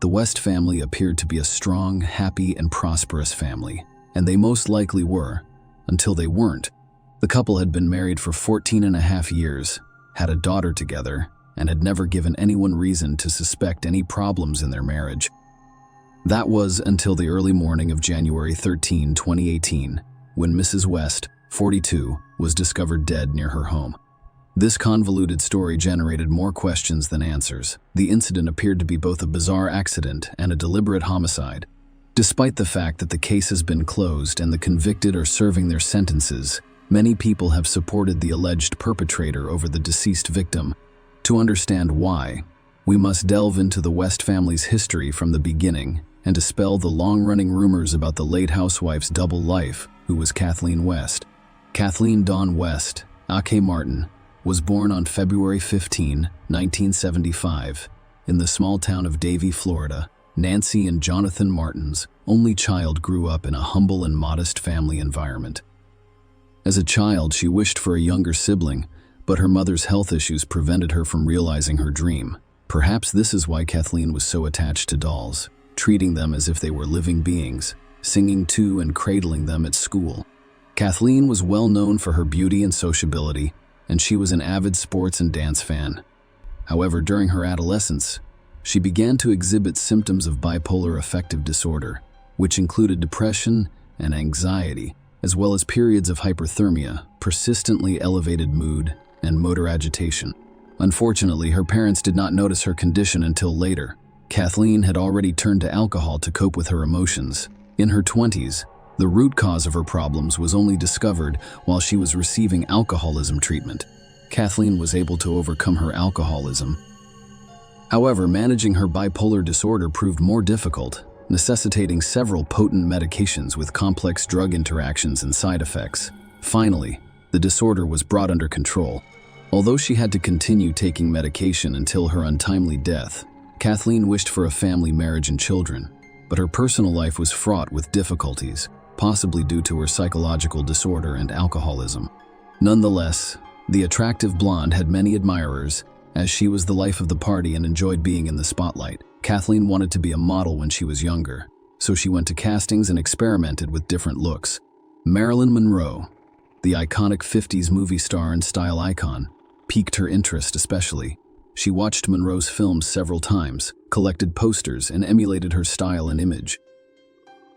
The West family appeared to be a strong, happy, and prosperous family, and they most likely were, until they weren't. The couple had been married for 14.5 years, had a daughter together, and had never given anyone reason to suspect any problems in their marriage. That was until the early morning of January 13, 2018, when Mrs. West, 42, was discovered dead near her home. This convoluted story generated more questions than answers. The incident appeared to be both a bizarre accident and a deliberate homicide. Despite the fact that the case has been closed and the convicted are serving their sentences, many people have supported the alleged perpetrator over the deceased victim. To understand why, we must delve into the West family's history from the beginning and dispel the long-running rumors about the late housewife's double life, who was Kathleen West. Kathleen Dawn West, aka Martin, was born on February 15, 1975, in the small town of Davie, Florida. Nancy and Jonathan Martin's only child grew up in a humble and modest family environment. As a child, she wished for a younger sibling, but her mother's health issues prevented her from realizing her dream. Perhaps this is why Kathleen was so attached to dolls, treating them as if they were living beings, singing to and cradling them at school. Kathleen was well known for her beauty and sociability, and she was an avid sports and dance fan. However, during her adolescence, she began to exhibit symptoms of bipolar affective disorder, which included depression and anxiety, as well as periods of hyperthermia, persistently elevated mood, and motor agitation. Unfortunately, her parents did not notice her condition until later. Kathleen had already turned to alcohol to cope with her emotions. In her 20s, the root cause of her problems was only discovered while she was receiving alcoholism treatment. Kathleen was able to overcome her alcoholism. However, managing her bipolar disorder proved more difficult, necessitating several potent medications with complex drug interactions and side effects. Finally, the disorder was brought under control. Although she had to continue taking medication until her untimely death, Kathleen wished for a family, marriage, and children, but her personal life was fraught with difficulties, possibly due to her psychological disorder and alcoholism. Nonetheless, the attractive blonde had many admirers, as she was the life of the party and enjoyed being in the spotlight. Kathleen wanted to be a model when she was younger, so she went to castings and experimented with different looks. Marilyn Monroe, the iconic 50s movie star and style icon, piqued her interest especially. She watched Monroe's films several times, collected posters, and emulated her style and image.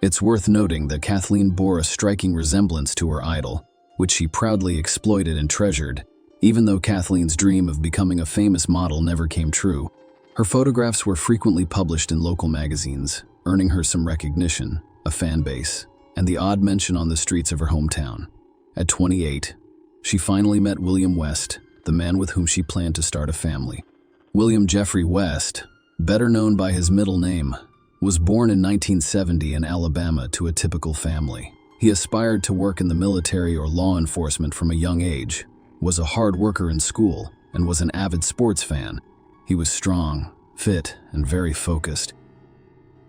It's worth noting that Kathleen bore a striking resemblance to her idol, which she proudly exploited and treasured, even though Kathleen's dream of becoming a famous model never came true. Her photographs were frequently published in local magazines, earning her some recognition, a fan base, and the odd mention on the streets of her hometown. At 28, she finally met William West, the man with whom she planned to start a family. William Jeffrey West, better known by his middle name, was born in 1970 in Alabama to a typical family. He aspired to work in the military or law enforcement from a young age, was a hard worker in school, and was an avid sports fan. He was strong, fit, and very focused.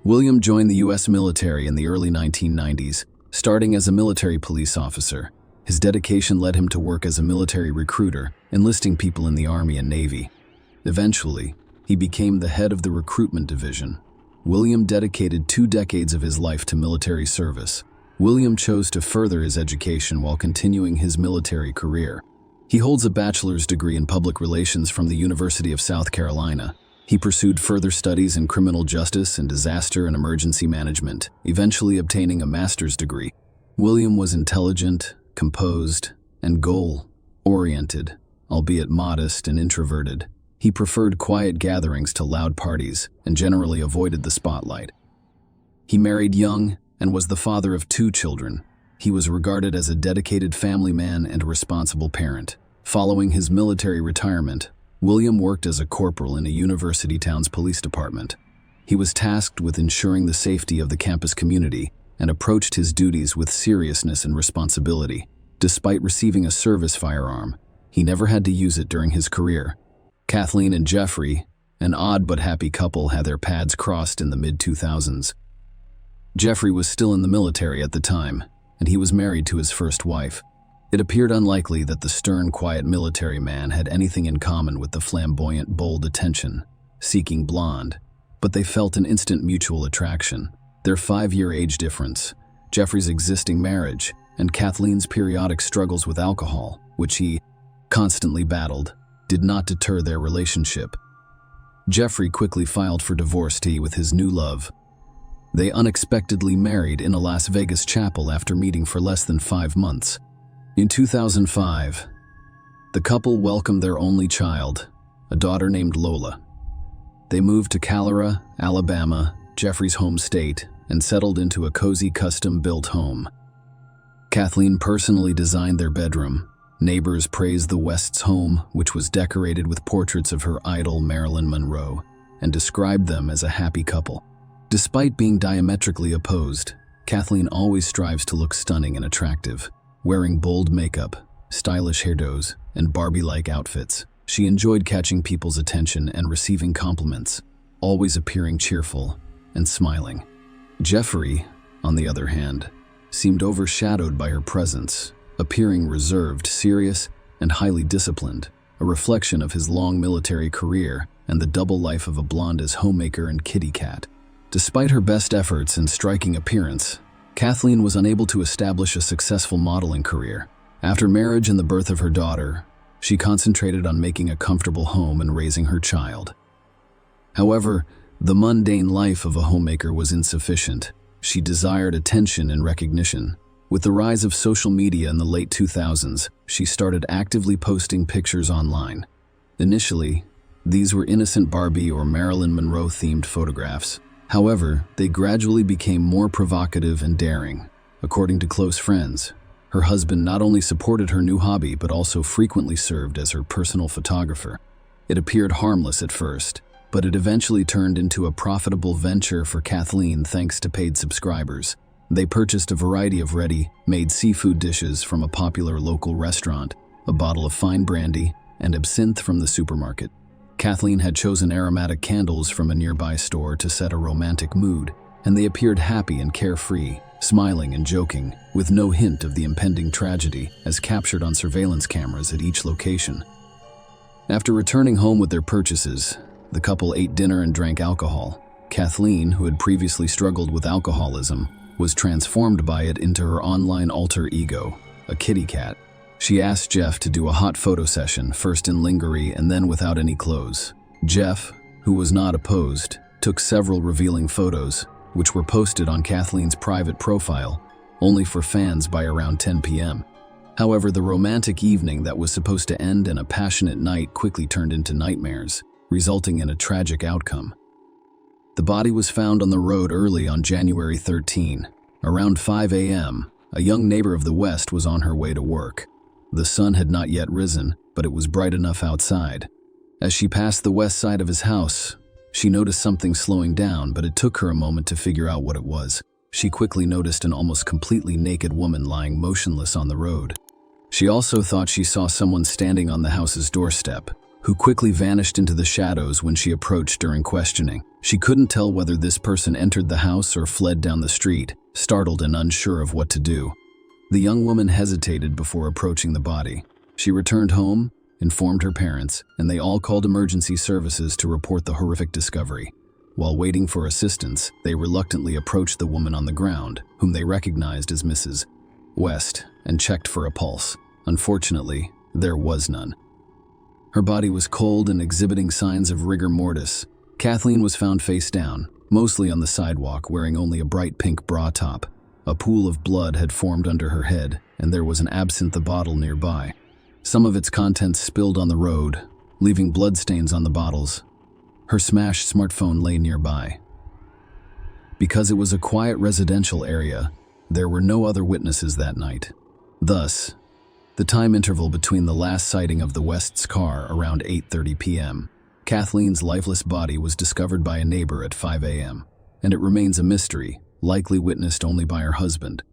William joined the U.S. military in the early 1990s, starting as a military police officer. His dedication led him to work as a military recruiter, enlisting people in the Army and Navy. Eventually, he became the head of the recruitment division. William dedicated 2 decades of his life to military service. William chose to further his education while continuing his military career. He holds a bachelor's degree in public relations from the University of South Carolina. He pursued further studies in criminal justice and disaster and emergency management, eventually obtaining a master's degree. William was intelligent, composed, and goal-oriented, albeit modest and introverted. He preferred quiet gatherings to loud parties and generally avoided the spotlight. He married young and was the father of 2 children. He was regarded as a dedicated family man and a responsible parent. Following his military retirement, William worked as a corporal in a university town's police department. He was tasked with ensuring the safety of the campus community and approached his duties with seriousness and responsibility. Despite receiving a service firearm, he never had to use it during his career. Kathleen and Jeffrey, an odd but happy couple, had their paths crossed in the mid-2000s. Jeffrey was still in the military at the time, and he was married to his first wife. It appeared unlikely that the stern, quiet military man had anything in common with the flamboyant, bold, attention-seeking blonde, but they felt an instant mutual attraction. Their 5-year age difference, Jeffrey's existing marriage, and Kathleen's periodic struggles with alcohol, which he constantly battled, did not deter their relationship. Jeffrey quickly filed for divorce with his new love. They unexpectedly married in a Las Vegas chapel after meeting for less than 5 months. In 2005, the couple welcomed their only child, a daughter named Lola. They moved to Calera, Alabama, Jeffrey's home state, and settled into a cozy custom-built home. Kathleen personally designed their bedroom. Neighbors praised the West's home, which was decorated with portraits of her idol Marilyn Monroe, and described them as a happy couple. Despite being diametrically opposed, Kathleen always strives to look stunning and attractive. Wearing bold makeup, stylish hairdos, and Barbie-like outfits, she enjoyed catching people's attention and receiving compliments, always appearing cheerful and smiling. Jeffrey, on the other hand, seemed overshadowed by her presence, appearing reserved, serious, and highly disciplined, a reflection of his long military career and the double life of a blonde as homemaker and kitty cat. Despite her best efforts and striking appearance, Kathleen was unable to establish a successful modeling career. After marriage and the birth of her daughter, she concentrated on making a comfortable home and raising her child. However, the mundane life of a homemaker was insufficient. She desired attention and recognition. With the rise of social media in the late 2000s, she started actively posting pictures online. Initially, these were innocent Barbie or Marilyn Monroe-themed photographs. However, they gradually became more provocative and daring. According to close friends, her husband not only supported her new hobby but also frequently served as her personal photographer. It appeared harmless at first, but it eventually turned into a profitable venture for Kathleen thanks to paid subscribers. They purchased a variety of ready-made seafood dishes from a popular local restaurant, a bottle of fine brandy, and absinthe from the supermarket. Kathleen had chosen aromatic candles from a nearby store to set a romantic mood, and they appeared happy and carefree, smiling and joking, with no hint of the impending tragedy as captured on surveillance cameras at each location. After returning home with their purchases, the couple ate dinner and drank alcohol. Kathleen, who had previously struggled with alcoholism, was transformed by it into her online alter ego, a kitty cat. She asked Jeff to do a hot photo session, first in lingerie and then without any clothes. Jeff, who was not opposed, took several revealing photos, which were posted on Kathleen's private profile, only for fans by around 10 p.m. However, the romantic evening that was supposed to end in a passionate night quickly turned into nightmares, resulting in a tragic outcome. The body was found on the road early on January 13, Around 5 a.m., a young neighbor of the West was on her way to work. The sun had not yet risen, but it was bright enough outside. As she passed the west side of his house, she noticed something slowing down, but it took her a moment to figure out what it was. She quickly noticed an almost completely naked woman lying motionless on the road. She also thought she saw someone standing on the house's doorstep, who quickly vanished into the shadows when she approached during questioning. She couldn't tell whether this person entered the house or fled down the street, startled and unsure of what to do. The young woman hesitated before approaching the body. She returned home, informed her parents, and they all called emergency services to report the horrific discovery. While waiting for assistance, they reluctantly approached the woman on the ground, whom they recognized as Mrs. West, and checked for a pulse. Unfortunately, there was none. Her body was cold and exhibiting signs of rigor mortis. Kathleen was found face down, mostly on the sidewalk, wearing only a bright pink bra top. A pool of blood had formed under her head, and there was an absinthe bottle nearby. Some of its contents spilled on the road, leaving bloodstains on the bottles. Her smashed smartphone lay nearby. Because it was a quiet residential area, there were no other witnesses that night. Thus, the time interval between the last sighting of the West's car around 8:30 p.m. Kathleen's lifeless body was discovered by a neighbor at 5 a.m., and it remains a mystery, likely witnessed only by her husband.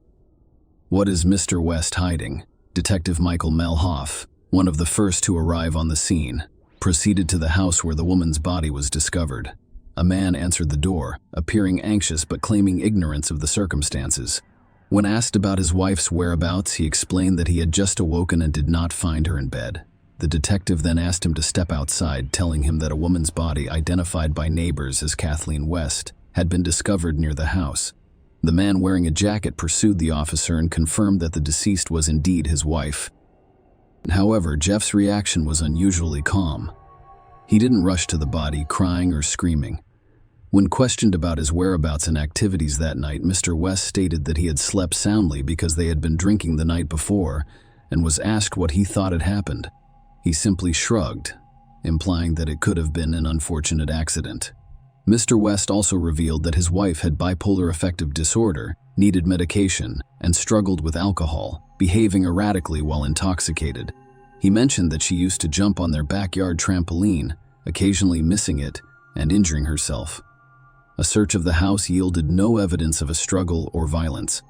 What is Mr. West hiding? Detective Michael Melhoff, one of the first to arrive on the scene, proceeded to the house where the woman's body was discovered. A man answered the door, appearing anxious but claiming ignorance of the circumstances. When asked about his wife's whereabouts, he explained that he had just awoken and did not find her in bed. The detective then asked him to step outside, telling him that a woman's body, identified by neighbors as Kathleen West, had been discovered near the house. The man wearing a jacket pursued the officer and confirmed that the deceased was indeed his wife. However, Jeff's reaction was unusually calm. He didn't rush to the body, crying or screaming. When questioned about his whereabouts and activities that night, Mr. West stated that he had slept soundly because they had been drinking the night before, and was asked what he thought had happened. He simply shrugged, implying that it could have been an unfortunate accident. Mr. West also revealed that his wife had bipolar affective disorder, needed medication, and struggled with alcohol, behaving erratically while intoxicated. He mentioned that she used to jump on their backyard trampoline, occasionally missing it and injuring herself. A search of the house yielded no evidence of a struggle or violence.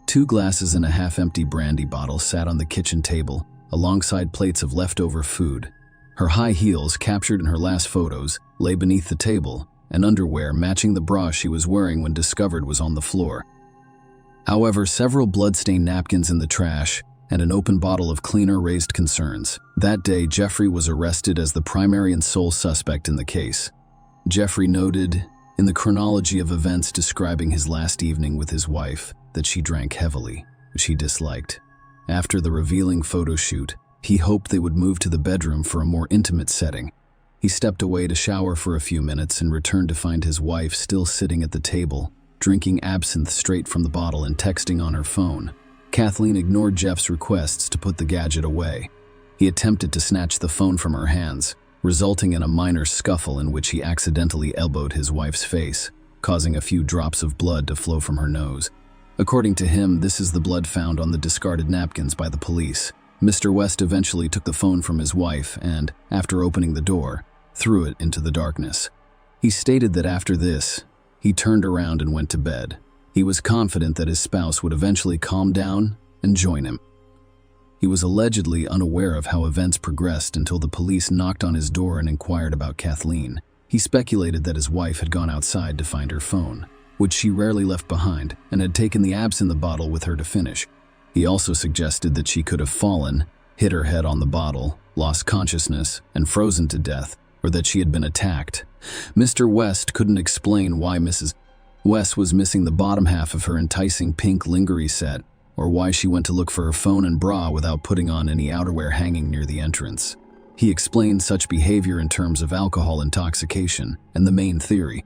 2 glasses and a half-empty brandy bottle sat on the kitchen table, alongside plates of leftover food. Her high heels, captured in her last photos, lay beneath the table, and underwear matching the bra she was wearing when discovered was on the floor. However, several blood-stained napkins in the trash and an open bottle of cleaner raised concerns. That day, Jeffrey was arrested as the primary and sole suspect in the case. Jeffrey noted, in the chronology of events describing his last evening with his wife, that she drank heavily, which he disliked. After the revealing photo shoot, he hoped they would move to the bedroom for a more intimate setting. He stepped away to shower for a few minutes and returned to find his wife still sitting at the table, drinking absinthe straight from the bottle and texting on her phone. Kathleen ignored Jeff's requests to put the gadget away. He attempted to snatch the phone from her hands, resulting in a minor scuffle in which he accidentally elbowed his wife's face, causing a few drops of blood to flow from her nose. According to him, this is the blood found on the discarded napkins by the police. Mr. West eventually took the phone from his wife and, after opening the door, threw it into the darkness. He stated that after this, he turned around and went to bed. He was confident that his spouse would eventually calm down and join him. He was allegedly unaware of how events progressed until the police knocked on his door and inquired about Kathleen. He speculated that his wife had gone outside to find her phone, which she rarely left behind, and had taken the absinthe bottle with her to finish. He also suggested that she could have fallen, hit her head on the bottle, lost consciousness, and frozen to death, or that she had been attacked. Mr. West couldn't explain why Mrs. West was missing the bottom half of her enticing pink lingerie set, or why she went to look for her phone and bra without putting on any outerwear hanging near the entrance. He explained such behavior in terms of alcohol intoxication and the main theory.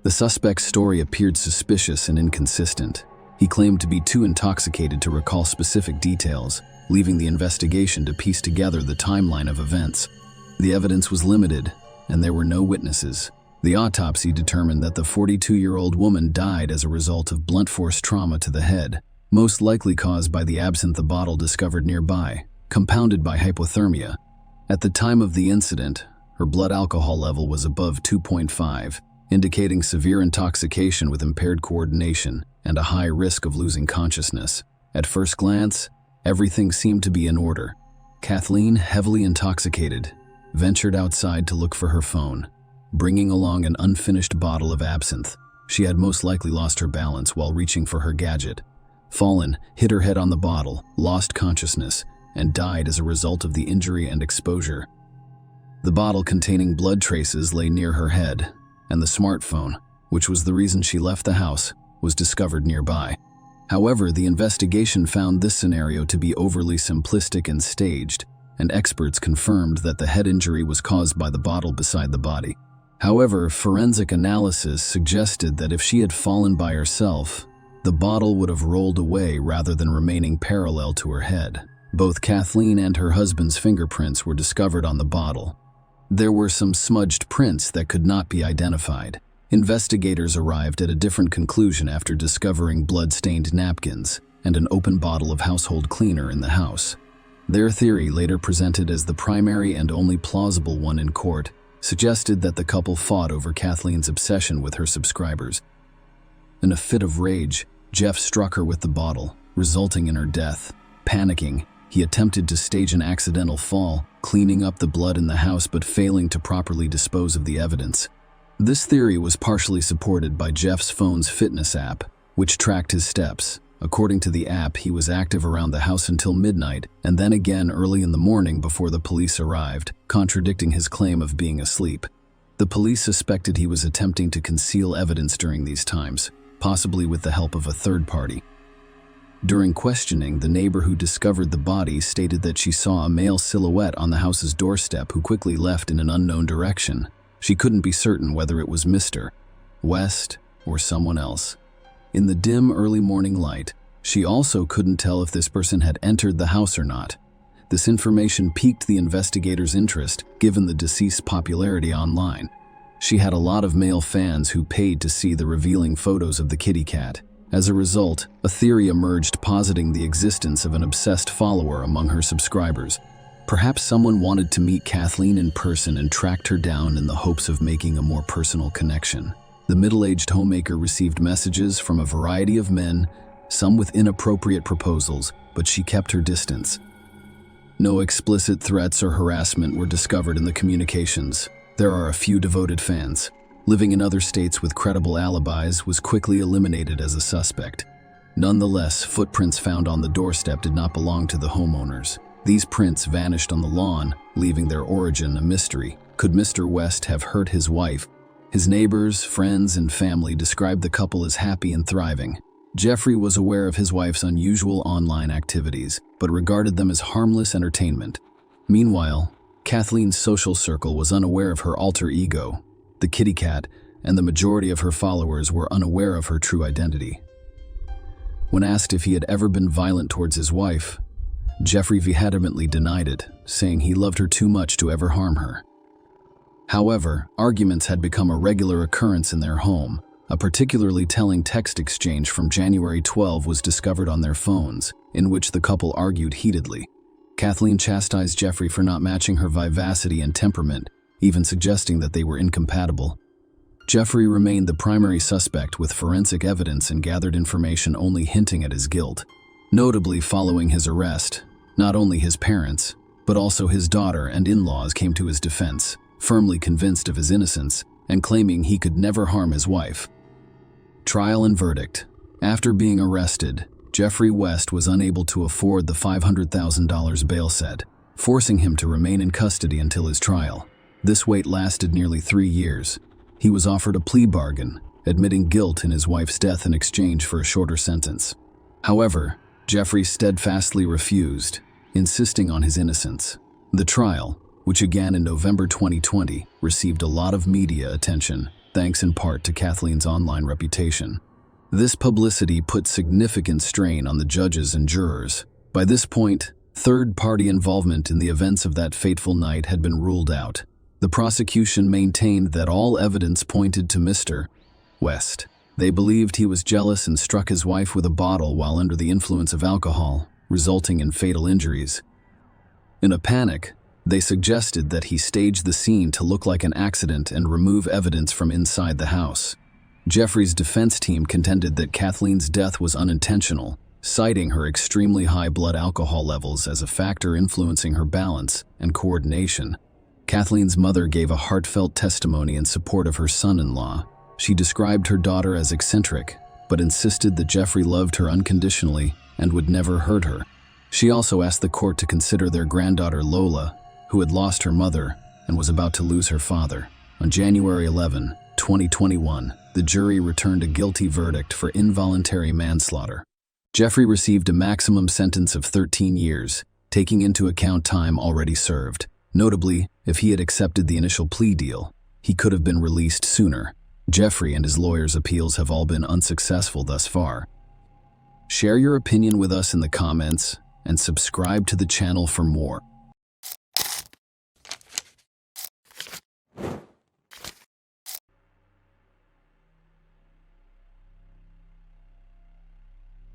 The suspect's story appeared suspicious and inconsistent. He claimed to be too intoxicated to recall specific details, leaving the investigation to piece together the timeline of events. The evidence was limited, and there were no witnesses. The autopsy determined that the 42-year-old woman died as a result of blunt force trauma to the head, most likely caused by the absinthe bottle discovered nearby, compounded by hypothermia. At the time of the incident, her blood alcohol level was above 2.5, indicating severe intoxication with impaired coordination and a high risk of losing consciousness. At first glance, everything seemed to be in order. Kathleen, heavily intoxicated, ventured outside to look for her phone, bringing along an unfinished bottle of absinthe. She had most likely lost her balance while reaching for her gadget, fallen, hit her head on the bottle, lost consciousness, and died as a result of the injury and exposure. The bottle containing blood traces lay near her head, and the smartphone, which was the reason she left the house, was discovered nearby. However, the investigation found this scenario to be overly simplistic and staged, and experts confirmed that the head injury was caused by the bottle beside the body. However, forensic analysis suggested that if she had fallen by herself, the bottle would have rolled away rather than remaining parallel to her head. Both Kathleen and her husband's fingerprints were discovered on the bottle. There were some smudged prints that could not be identified. Investigators arrived at a different conclusion after discovering blood-stained napkins and an open bottle of household cleaner in the house. Their theory, later presented as the primary and only plausible one in court, suggested that the couple fought over Kathleen's obsession with her subscribers. In a fit of rage, Jeff struck her with the bottle, resulting in her death. Panicking, he attempted to stage an accidental fall, cleaning up the blood in the house but failing to properly dispose of the evidence. This theory was partially supported by Jeff's phone's fitness app, which tracked his steps. According to the app, he was active around the house until midnight, and then again early in the morning before the police arrived, contradicting his claim of being asleep. The police suspected he was attempting to conceal evidence during these times, possibly with the help of a third party. During questioning, the neighbor who discovered the body stated that she saw a male silhouette on the house's doorstep who quickly left in an unknown direction. She couldn't be certain whether it was Mr. West or someone else. In the dim early morning light, she also couldn't tell if this person had entered the house or not. This information piqued the investigators' interest, given the deceased's popularity online. She had a lot of male fans who paid to see the revealing photos of the kitty cat. As a result, a theory emerged positing the existence of an obsessed follower among her subscribers. Perhaps someone wanted to meet Kathleen in person and tracked her down in the hopes of making a more personal connection. The middle-aged homemaker received messages from a variety of men, some with inappropriate proposals, but she kept her distance. No explicit threats or harassment were discovered in the communications. There are a few devoted fans. Living in other states with credible alibis was quickly eliminated as a suspect. Nonetheless, footprints found on the doorstep did not belong to the homeowners. These prints vanished on the lawn, leaving their origin a mystery. Could Mr. West have hurt his wife? His neighbors, friends, and family described the couple as happy and thriving. Jeffrey was aware of his wife's unusual online activities, but regarded them as harmless entertainment. Meanwhile, Kathleen's social circle was unaware of her alter ego, the kitty cat, and the majority of her followers were unaware of her true identity. When asked if he had ever been violent towards his wife, Jeffrey vehemently denied it, saying he loved her too much to ever harm her. However, arguments had become a regular occurrence in their home. A particularly telling text exchange from January 12 was discovered on their phones, in which the couple argued heatedly. Kathleen chastised Jeffrey for not matching her vivacity and temperament, even suggesting that they were incompatible. Jeffrey remained the primary suspect with forensic evidence and gathered information only hinting at his guilt. Notably, following his arrest, not only his parents, but also his daughter and in-laws came to his defense, firmly convinced of his innocence and claiming he could never harm his wife. Trial and verdict. After being arrested, Jeffrey West was unable to afford the $500,000 bail set, forcing him to remain in custody until his trial. This wait lasted nearly 3 years. He was offered a plea bargain, admitting guilt in his wife's death in exchange for a shorter sentence. However, Jeffrey steadfastly refused, insisting on his innocence. The trial, which began in November 2020, received a lot of media attention, thanks in part to Kathleen's online reputation. This publicity put significant strain on the judges and jurors. By this point, third-party involvement in the events of that fateful night had been ruled out. The prosecution maintained that all evidence pointed to Mr. West. They believed he was jealous and struck his wife with a bottle while under the influence of alcohol, resulting in fatal injuries. In a panic, they suggested that he staged the scene to look like an accident and remove evidence from inside the house. Jeffrey's defense team contended that Kathleen's death was unintentional, citing her extremely high blood alcohol levels as a factor influencing her balance and coordination. Kathleen's mother gave a heartfelt testimony in support of her son-in-law. She described her daughter as eccentric, but insisted that Jeffrey loved her unconditionally and would never hurt her. She also asked the court to consider their granddaughter Lola, who had lost her mother and was about to lose her father. On January 11, 2021, the jury returned a guilty verdict for involuntary manslaughter. Jeffrey received a maximum sentence of 13 years, taking into account time already served. Notably, if he had accepted the initial plea deal, he could have been released sooner. Jeffrey and his lawyers' appeals have all been unsuccessful thus far. Share your opinion with us in the comments and subscribe to the channel for more.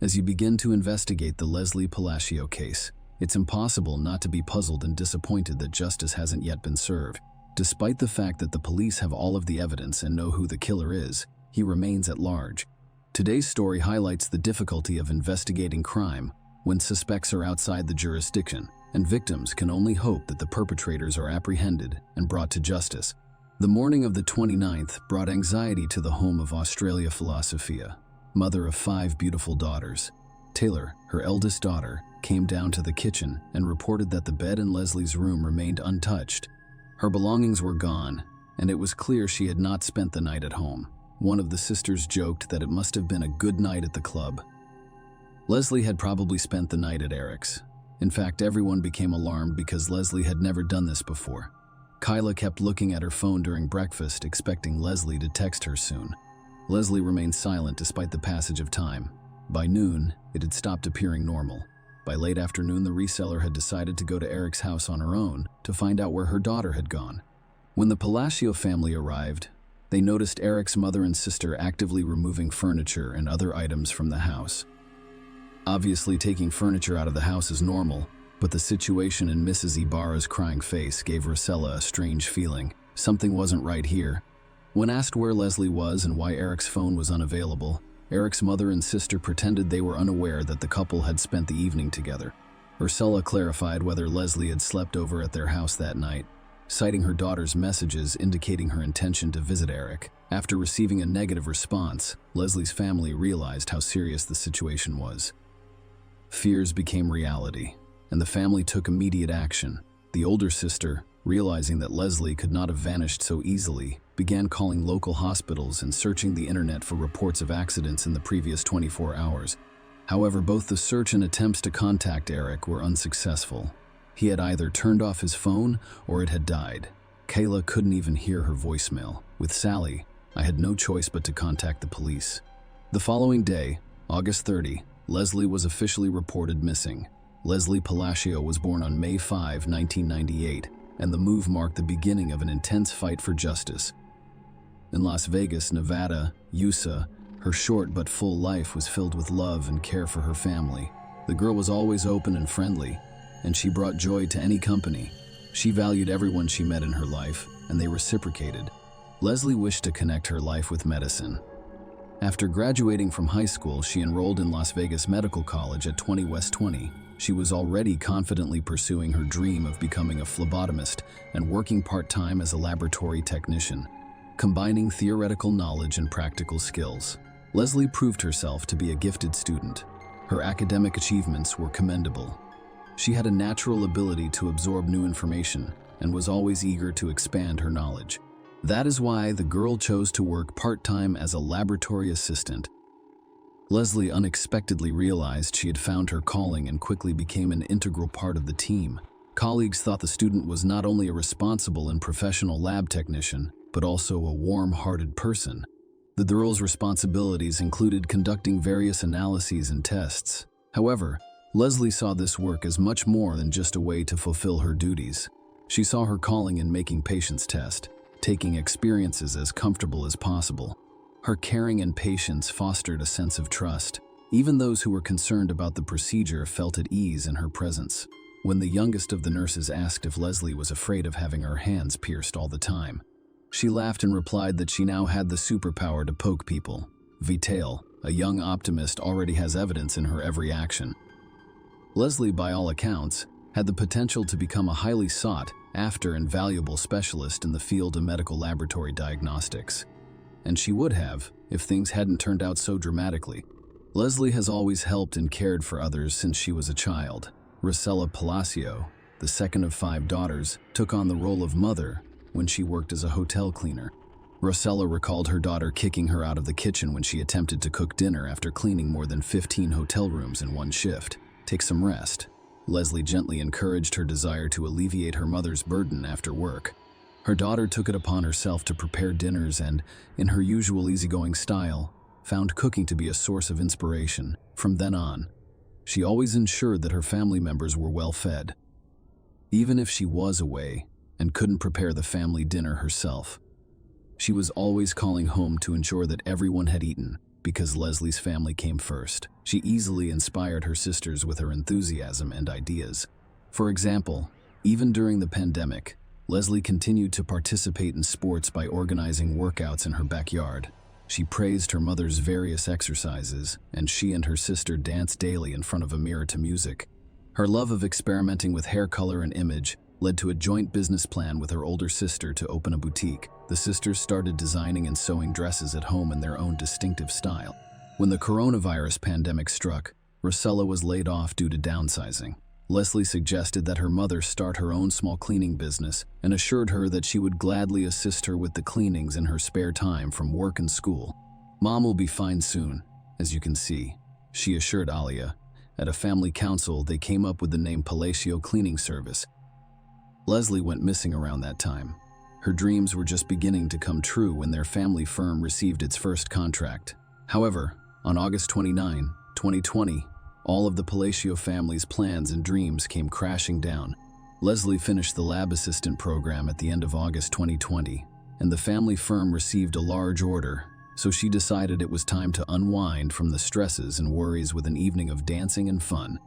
As you begin to investigate the Leslie Palacio case, it's impossible not to be puzzled and disappointed that justice hasn't yet been served. Despite the fact that the police have all of the evidence and know who the killer is, he remains at large. Today's story highlights the difficulty of investigating crime when suspects are outside the jurisdiction, and victims can only hope that the perpetrators are apprehended and brought to justice. The morning of the 29th brought anxiety to the home of Australia Philosophia, mother of 5 beautiful daughters. Taylor, her eldest daughter, came down to the kitchen and reported that the bed in Leslie's room remained untouched. Her belongings were gone, and it was clear she had not spent the night at home. One of the sisters joked that it must have been a good night at the club. Leslie had probably spent the night at Eric's. In fact, everyone became alarmed because Leslie had never done this before. Kyla kept looking at her phone during breakfast, expecting Leslie to text her soon. Leslie remained silent despite the passage of time. By noon, it had stopped appearing normal. By late afternoon, the reseller had decided to go to Eric's house on her own to find out where her daughter had gone. When the Palacio family arrived, they noticed Eric's mother and sister actively removing furniture and other items from the house. Obviously, taking furniture out of the house is normal, but the situation in Mrs. Ibarra's crying face gave Rosella a strange feeling. Something wasn't right here. When asked where Leslie was and why Eric's phone was unavailable, Eric's mother and sister pretended they were unaware that the couple had spent the evening together. Ursula clarified whether Leslie had slept over at their house that night, citing her daughter's messages indicating her intention to visit Eric. After receiving a negative response, Leslie's family realized how serious the situation was. Fears became reality, and the family took immediate action. The older sister, realizing that Leslie could not have vanished so easily, began calling local hospitals and searching the internet for reports of accidents in the previous 24 hours. However, both the search and attempts to contact Eric were unsuccessful. He had either turned off his phone or it had died. Kayla couldn't even hear her voicemail. With Sally, I had no choice but to contact the police. The following day, August 30, Leslie was officially reported missing. Leslie Palacio was born on May 5, 1998, and the move marked the beginning of an intense fight for justice. In Las Vegas, Nevada, USA, her short but full life was filled with love and care for her family. The girl was always open and friendly, and she brought joy to any company. She valued everyone she met in her life, and they reciprocated. Leslie wished to connect her life with medicine. After graduating from high school, she enrolled in Las Vegas Medical College at 20 West 20. She was already confidently pursuing her dream of becoming a phlebotomist and working part-time as a laboratory technician, combining theoretical knowledge and practical skills. Leslie proved herself to be a gifted student. Her academic achievements were commendable. She had a natural ability to absorb new information and was always eager to expand her knowledge. That is why the girl chose to work part-time as a laboratory assistant. Leslie unexpectedly realized she had found her calling and quickly became an integral part of the team. Colleagues thought the student was not only a responsible and professional lab technician, but also a warm-hearted person. The girl's responsibilities included conducting various analyses and tests. However, Leslie saw this work as much more than just a way to fulfill her duties. She saw her calling in making patients test, taking experiences as comfortable as possible. Her caring and patience fostered a sense of trust. Even those who were concerned about the procedure felt at ease in her presence. When the youngest of the nurses asked if Leslie was afraid of having her hands pierced all the time, she laughed and replied that she now had the superpower to poke people. Vital, a young optimist, already has evidence in her every action. Leslie, by all accounts, had the potential to become a highly sought after and valuable specialist in the field of medical laboratory diagnostics. And she would have, if things hadn't turned out so dramatically. Leslie has always helped and cared for others since she was a child. Rosella Palacio, the second of 5 daughters, took on the role of mother when she worked as a hotel cleaner. Rosella recalled her daughter kicking her out of the kitchen when she attempted to cook dinner after cleaning more than 15 hotel rooms in one shift. Take some rest. Leslie gently encouraged her desire to alleviate her mother's burden after work. Her daughter took it upon herself to prepare dinners and, in her usual easygoing style, found cooking to be a source of inspiration. From then on, she always ensured that her family members were well fed. Even if she was away and couldn't prepare the family dinner herself, she was always calling home to ensure that everyone had eaten, because Leslie's family came first. She easily inspired her sisters with her enthusiasm and ideas. For example, even during the pandemic, Leslie continued to participate in sports by organizing workouts in her backyard. She praised her mother's various exercises, and she and her sister danced daily in front of a mirror to music. Her love of experimenting with hair color and image led to a joint business plan with her older sister to open a boutique. The sisters started designing and sewing dresses at home in their own distinctive style. When the coronavirus pandemic struck, Rosella was laid off due to downsizing. Leslie suggested that her mother start her own small cleaning business and assured her that she would gladly assist her with the cleanings in her spare time from work and school. "Mom will be fine soon, as you can see," she assured Alia. At a family council, they came up with the name Palacio Cleaning Service. Leslie went missing around that time. Her dreams were just beginning to come true when their family firm received its first contract. However, on August 29, 2020, all of the Palacio family's plans and dreams came crashing down. Leslie finished the lab assistant program at the end of August 2020, and the family firm received a large order, so she decided it was time to unwind from the stresses and worries with an evening of dancing and fun.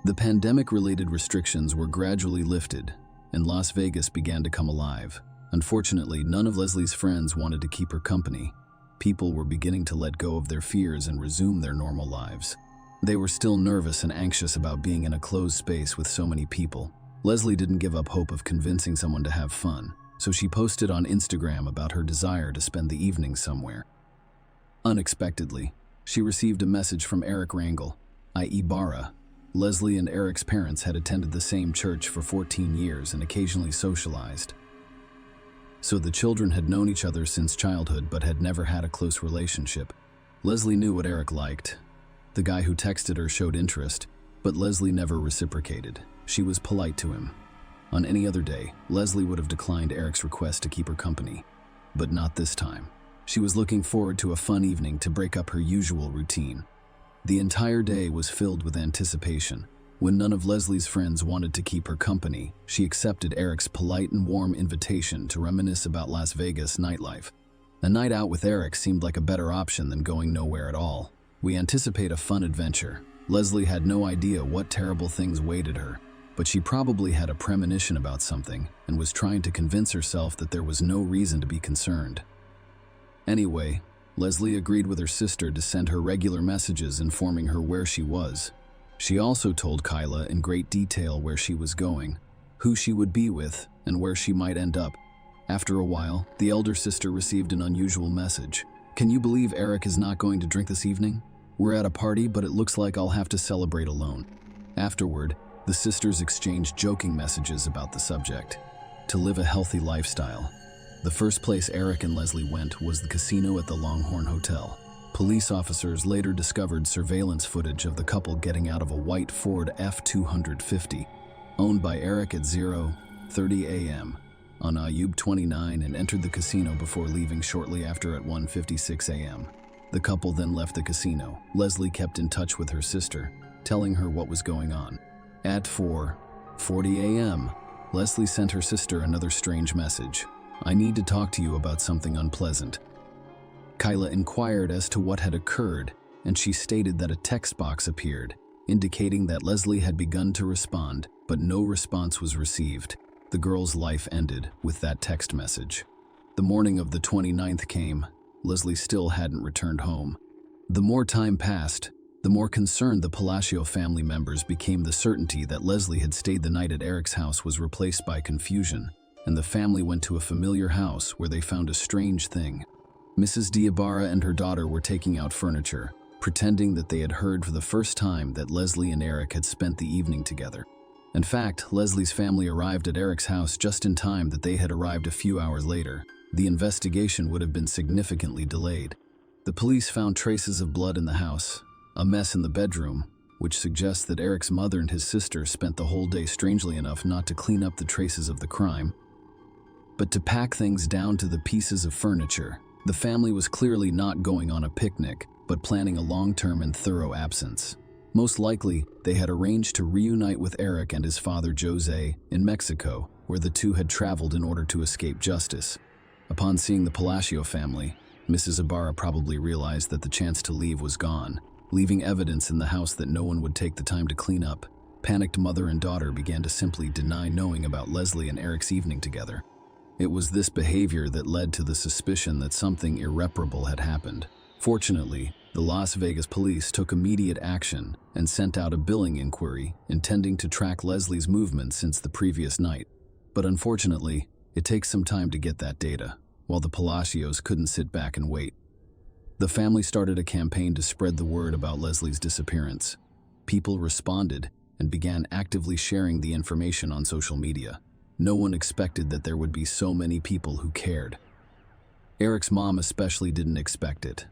The pandemic-related restrictions were gradually lifted, and Las Vegas began to come alive. Unfortunately, none of Leslie's friends wanted to keep her company. People were beginning to let go of their fears and resume their normal lives. They were still nervous and anxious about being in a closed space with so many people. Leslie didn't give up hope of convincing someone to have fun, so she posted on Instagram about her desire to spend the evening somewhere. Unexpectedly, she received a message from Eric Rangel, i.e. Bara. Leslie and Eric's parents had attended the same church for 14 years and occasionally socialized. So the children had known each other since childhood but had never had a close relationship. Leslie knew what Eric liked. The guy who texted her showed interest, but Leslie never reciprocated. She was polite to him. On any other day, Leslie would have declined Eric's request to keep her company, but not this time. She was looking forward to a fun evening to break up her usual routine. The entire day was filled with anticipation. When none of Leslie's friends wanted to keep her company, she accepted Eric's polite and warm invitation to reminisce about Las Vegas nightlife. A night out with Eric seemed like a better option than going nowhere at all. We anticipate a fun adventure. Leslie had no idea what terrible things waited her, but she probably had a premonition about something and was trying to convince herself that there was no reason to be concerned. Anyway, Leslie agreed with her sister to send her regular messages informing her where she was. She also told Kyla in great detail where she was going, who she would be with, and where she might end up. After a while, the elder sister received an unusual message. "Can you believe Eric is not going to drink this evening? We're at a party, but it looks like I'll have to celebrate alone." Afterward, the sisters exchanged joking messages about the subject. To live a healthy lifestyle. The first place Eric and Leslie went was the casino at the Longhorn Hotel. Police officers later discovered surveillance footage of the couple getting out of a white Ford F-250, owned by Eric at 0:30 a.m. on Ayub 29 and entered the casino before leaving shortly after at 1:56 a.m. The couple then left the casino. Leslie kept in touch with her sister, telling her what was going on. At 4:40 a.m., Leslie sent her sister another strange message. "I need to talk to you about something unpleasant." Kyla inquired as to what had occurred, and she stated that a text box appeared, indicating that Leslie had begun to respond, but no response was received. The girl's life ended with that text message. The morning of the 29th came. Leslie still hadn't returned home. The more time passed, the more concerned the Palacio family members became. The certainty that Leslie had stayed the night at Eric's house was replaced by confusion, and the family went to a familiar house where they found a strange thing. Mrs. Diabara and her daughter were taking out furniture, pretending that they had heard for the first time that Leslie and Eric had spent the evening together. In fact, Leslie's family arrived at Eric's house just in time that they had arrived a few hours later. The investigation would have been significantly delayed. The police found traces of blood in the house, a mess in the bedroom, which suggests that Eric's mother and his sister spent the whole day, strangely enough, not to clean up the traces of the crime, but to pack things down to the pieces of furniture. The family was clearly not going on a picnic, but planning a long-term and thorough absence. Most likely, they had arranged to reunite with Eric and his father Jose in Mexico, where the two had traveled in order to escape justice. Upon seeing the Palacio family, Mrs. Ibarra probably realized that the chance to leave was gone, leaving evidence in the house that no one would take the time to clean up. Panicked mother and daughter began to simply deny knowing about Leslie and Eric's evening together. It was this behavior that led to the suspicion that something irreparable had happened. Fortunately, the Las Vegas police took immediate action and sent out a billing inquiry intending to track Leslie's movements since the previous night. But unfortunately, it takes some time to get that data, while the Palacios couldn't sit back and wait. The family started a campaign to spread the word about Leslie's disappearance. People responded and began actively sharing the information on social media. No one expected that there would be so many people who cared. Eric's mom especially didn't expect it.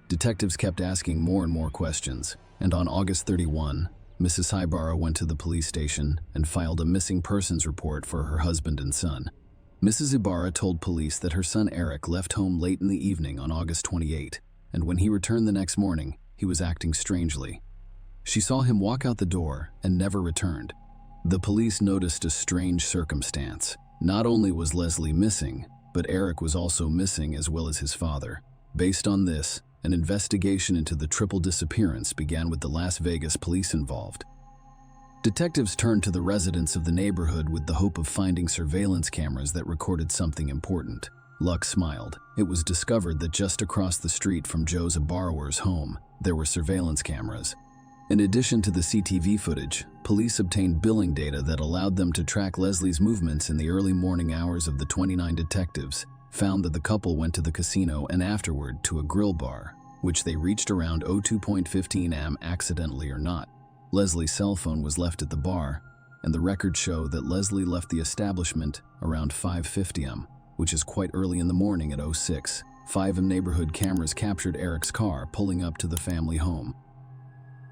Detectives kept asking more and more questions, and on August 31, Mrs. Ibarra went to the police station and filed a missing persons report for her husband and son. Mrs. Ibarra told police that her son Eric left home late in the evening on August 28, and when he returned the next morning, he was acting strangely. She saw him walk out the door and never returned. The police noticed a strange circumstance. Not only was Leslie missing, but Eric was also missing as well as his father. Based on this, an investigation into the triple disappearance began with the Las Vegas police involved. Detectives turned to the residents of the neighborhood with the hope of finding surveillance cameras that recorded something important. Luck smiled. It was discovered that just across the street from Joe's borrower's home, there were surveillance cameras. In addition to the CTV footage, police obtained billing data that allowed them to track Leslie's movements in the early morning hours. Of the 29 detectives, found that the couple went to the casino and afterward to a grill bar, which they reached around 02:15 am accidentally or not. Leslie's cell phone was left at the bar, and the records show that Leslie left the establishment around 5:50 am, which is quite early in the morning. At 06:05 am, neighborhood cameras captured Eric's car pulling up to the family home.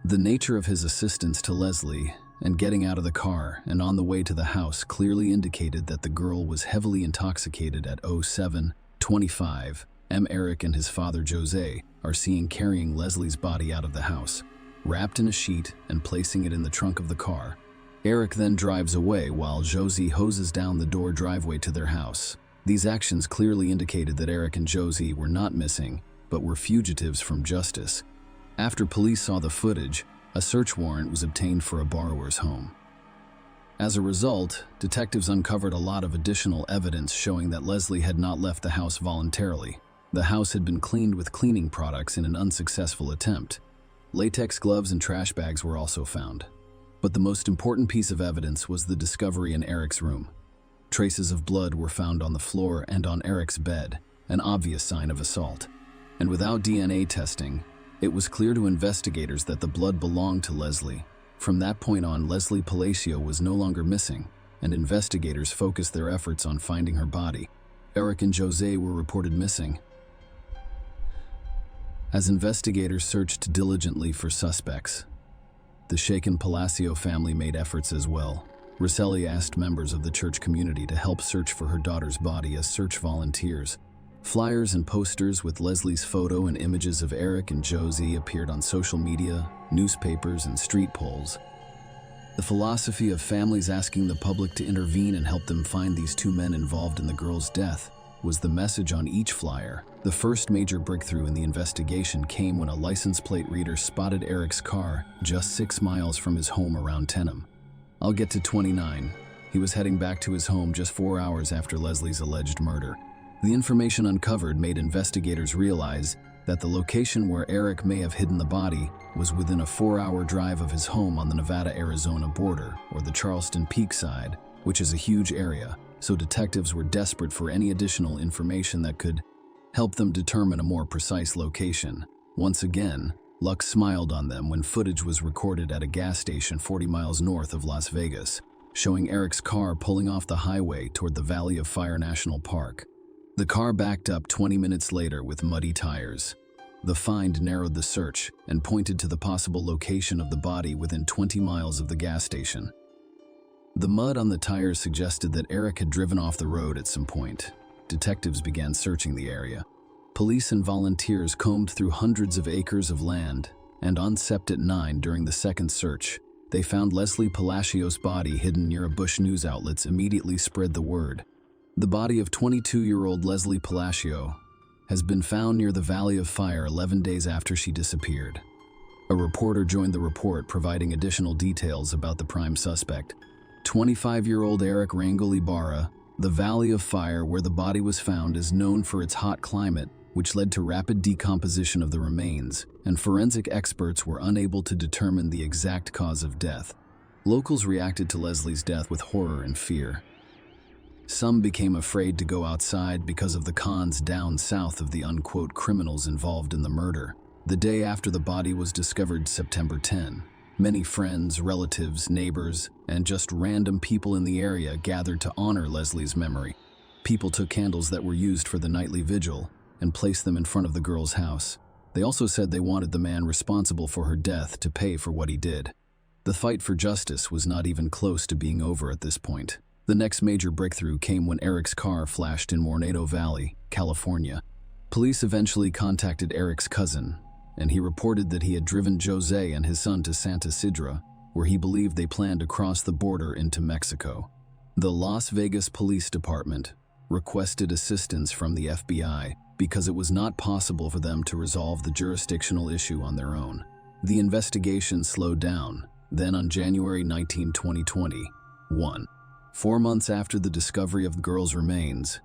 The nature of his assistance to Leslie and getting out of the car and on the way to the house clearly indicated that the girl was heavily intoxicated. At 07:25 am, Eric and his father Jose are seen carrying Leslie's body out of the house, wrapped in a sheet and placing it in the trunk of the car. Eric then drives away while Josie hoses down the door driveway to their house. These actions clearly indicated that Eric and Josie were not missing, but were fugitives from justice. After police saw the footage, a search warrant was obtained for a borrower's home. As a result, detectives uncovered a lot of additional evidence showing that Leslie had not left the house voluntarily. The house had been cleaned with cleaning products in an unsuccessful attempt. Latex gloves and trash bags were also found. But the most important piece of evidence was the discovery in Eric's room. Traces of blood were found on the floor and on Eric's bed, an obvious sign of assault. And without DNA testing, it was clear to investigators that the blood belonged to Leslie. From that point on, Leslie Palacio was no longer missing, and investigators focused their efforts on finding her body. Eric and Jose were reported missing. As investigators searched diligently for suspects, the shaken Palacio family made efforts as well. Rosselli asked members of the church community to help search for her daughter's body as search volunteers. Flyers and posters with Leslie's photo and images of Eric and Josie appeared on social media, newspapers, and street poles. The philosophy of families asking the public to intervene and help them find these two men involved in the girl's death was the message on each flyer. The first major breakthrough in the investigation came when a license plate reader spotted Eric's car just 6 miles from his home around Tenham. I'll get to 29. He was heading back to his home just 4 hours after Leslie's alleged murder. The information uncovered made investigators realize that the location where Eric may have hidden the body was within a 4-hour drive of his home on the Nevada-Arizona border, or the Charleston Peak side, which is a huge area, so detectives were desperate for any additional information that could help them determine a more precise location. Once again, luck smiled on them when footage was recorded at a gas station 40 miles north of Las Vegas, showing Eric's car pulling off the highway toward the Valley of Fire National Park. The car backed up 20 minutes later with muddy tires. The find narrowed the search and pointed to the possible location of the body within 20 miles of the gas station. The mud on the tires suggested that Eric had driven off the road at some point. Detectives began searching the area. Police and volunteers combed through hundreds of acres of land, and on Sept 9 during the second search, they found Leslie Palacios' body hidden near a bush. News outlets immediately spread the word. The body of 22-year-old Leslie Palacio has been found near the Valley of Fire 11 days after she disappeared. A reporter joined the report, providing additional details about the prime suspect, 25-year-old Eric Rangel Ibarra. The Valley of Fire, where the body was found, is known for its hot climate, which led to rapid decomposition of the remains, and forensic experts were unable to determine the exact cause of death. Locals reacted to Leslie's death with horror and fear. Some became afraid to go outside because of the cons down south of the unquote criminals involved in the murder. The day after the body was discovered, September 10, many friends, relatives, neighbors, and just random people in the area gathered to honor Leslie's memory. People took candles that were used for the nightly vigil and placed them in front of the girl's house. They also said they wanted the man responsible for her death to pay for what he did. The fight for justice was not even close to being over at this point. The next major breakthrough came when Eric's car flashed in Mornado Valley, California. Police eventually contacted Eric's cousin, and he reported that he had driven Jose and his son to Santa Sidra, where he believed they planned to cross the border into Mexico. The Las Vegas Police Department requested assistance from the FBI because it was not possible for them to resolve the jurisdictional issue on their own. The investigation slowed down. Then on January 19, 2021, 4 months after the discovery of the girl's remains,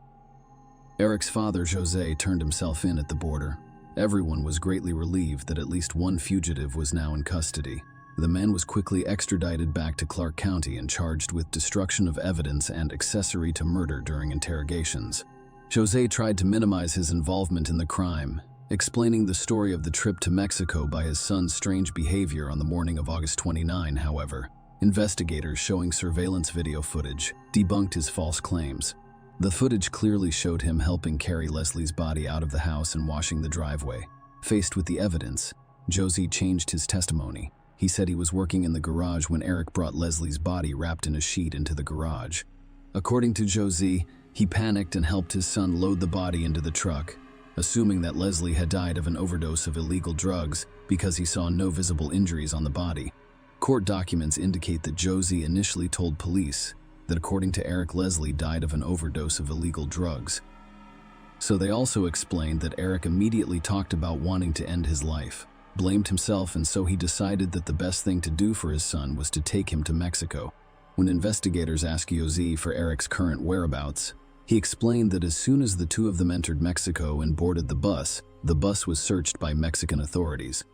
Eric's father, Jose, turned himself in at the border. Everyone was greatly relieved that at least one fugitive was now in custody. The man was quickly extradited back to Clark County and charged with destruction of evidence and accessory to murder during interrogations. Jose tried to minimize his involvement in the crime, explaining the story of the trip to Mexico by his son's strange behavior on the morning of August 29, however. Investigators showing surveillance video footage debunked his false claims. The footage clearly showed him helping carry Leslie's body out of the house and washing the driveway. Faced with the evidence, Jose changed his testimony. He said he was working in the garage when Eric brought Leslie's body wrapped in a sheet into the garage. According to Jose, he panicked and helped his son load the body into the truck, assuming that Leslie had died of an overdose of illegal drugs because he saw no visible injuries on the body. Court documents indicate that Jose initially told police that according to Eric, Leslie died of an overdose of illegal drugs. So they also explained that Eric immediately talked about wanting to end his life, blamed himself, and so he decided that the best thing to do for his son was to take him to Mexico. When investigators asked Jose for Eric's current whereabouts, he explained that as soon as the two of them entered Mexico and boarded the bus was searched by Mexican authorities.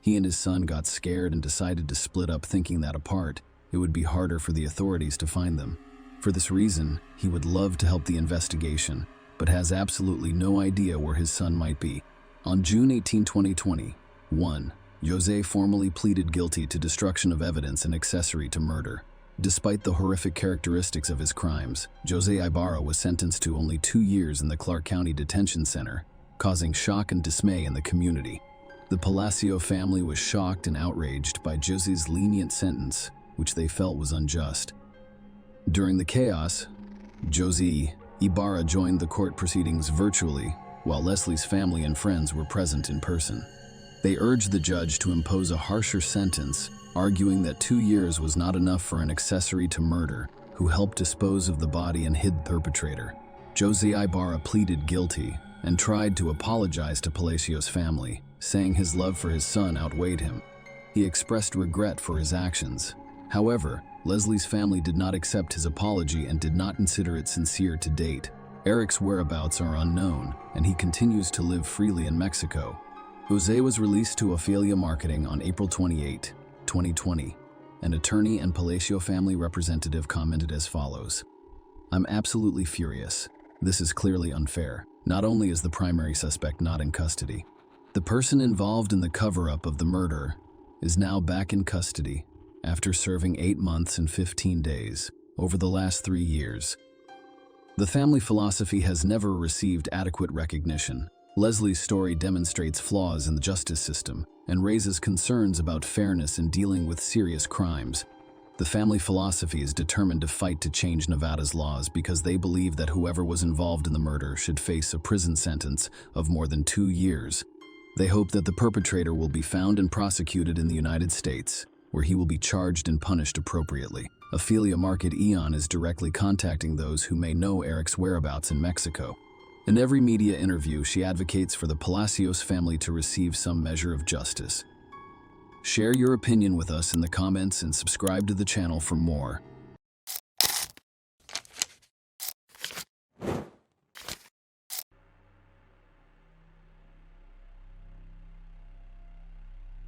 He and his son got scared and decided to split up, thinking that apart, it would be harder for the authorities to find them. For this reason, he would love to help the investigation, but has absolutely no idea where his son might be. On June 18, 2021, Jose formally pleaded guilty to destruction of evidence and accessory to murder. Despite the horrific characteristics of his crimes, Jose Ibarra was sentenced to only 2 years in the Clark County Detention Center, causing shock and dismay in the community. The Palacio family was shocked and outraged by Jose's lenient sentence, which they felt was unjust. During the chaos, Jose Ibarra joined the court proceedings virtually, while Leslie's family and friends were present in person. They urged the judge to impose a harsher sentence arguing that 2 years was not enough for an accessory to murder who helped dispose of the body and hid the perpetrator. Jose Ibarra pleaded guilty and tried to apologize to Palacio's family, saying his love for his son outweighed him. He expressed regret for his actions. However, Leslie's family did not accept his apology and did not consider it sincere to date. Eric's whereabouts are unknown, and he continues to live freely in Mexico. Jose was released to Ophelia Marketing on April 28, 2020. An attorney and Palacio family representative commented as follows: "I'm absolutely furious. This is clearly unfair. Not only is the primary suspect not in custody, the person involved in the cover-up of the murder is now back in custody after serving 8 months and 15 days over the last 3 years. The family philosophy has never received adequate recognition. Leslie's story demonstrates flaws in the justice system and raises concerns about fairness in dealing with serious crimes. The family philosophy is determined to fight to change Nevada's laws because they believe that whoever was involved in the murder should face a prison sentence of more than 2 years. They hope that the perpetrator will be found and prosecuted in the United States, where he will be charged and punished appropriately." Ophelia Market Eon is directly contacting those who may know Eric's whereabouts in Mexico. In every media interview, she advocates for the Palacios family to receive some measure of justice. Share your opinion with us in the comments and subscribe to the channel for more.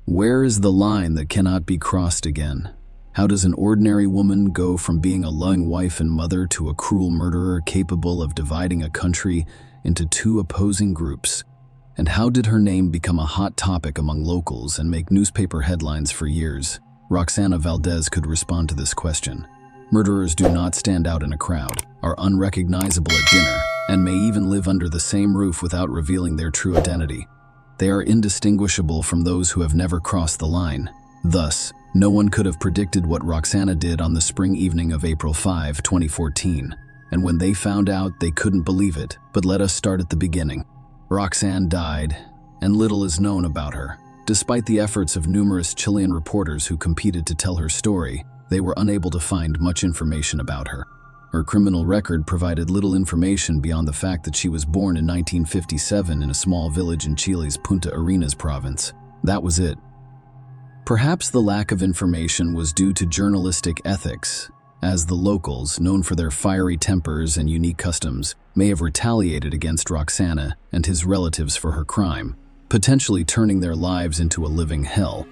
Where is the line that cannot be crossed again? How does an ordinary woman go from being a loving wife and mother to a cruel murderer capable of dividing a country into 2 opposing groups? And how did her name become a hot topic among locals and make newspaper headlines for years? Roxana Valdez could respond to this question. Murderers do not stand out in a crowd, are unrecognizable at dinner, and may even live under the same roof without revealing their true identity. They are indistinguishable from those who have never crossed the line. Thus, no one could have predicted what Roxana did on the spring evening of April 5, 2014. And when they found out, they couldn't believe it. But let us start at the beginning. Roxanne died, and little is known about her. Despite the efforts of numerous Chilean reporters who competed to tell her story, they were unable to find much information about her. Her criminal record provided little information beyond the fact that she was born in 1957 in a small village in Chile's Punta Arenas province. That was it. Perhaps the lack of information was due to journalistic ethics, as the locals, known for their fiery tempers and unique customs, may have retaliated against Roxana and his relatives for her crime, potentially turning their lives into a living hell.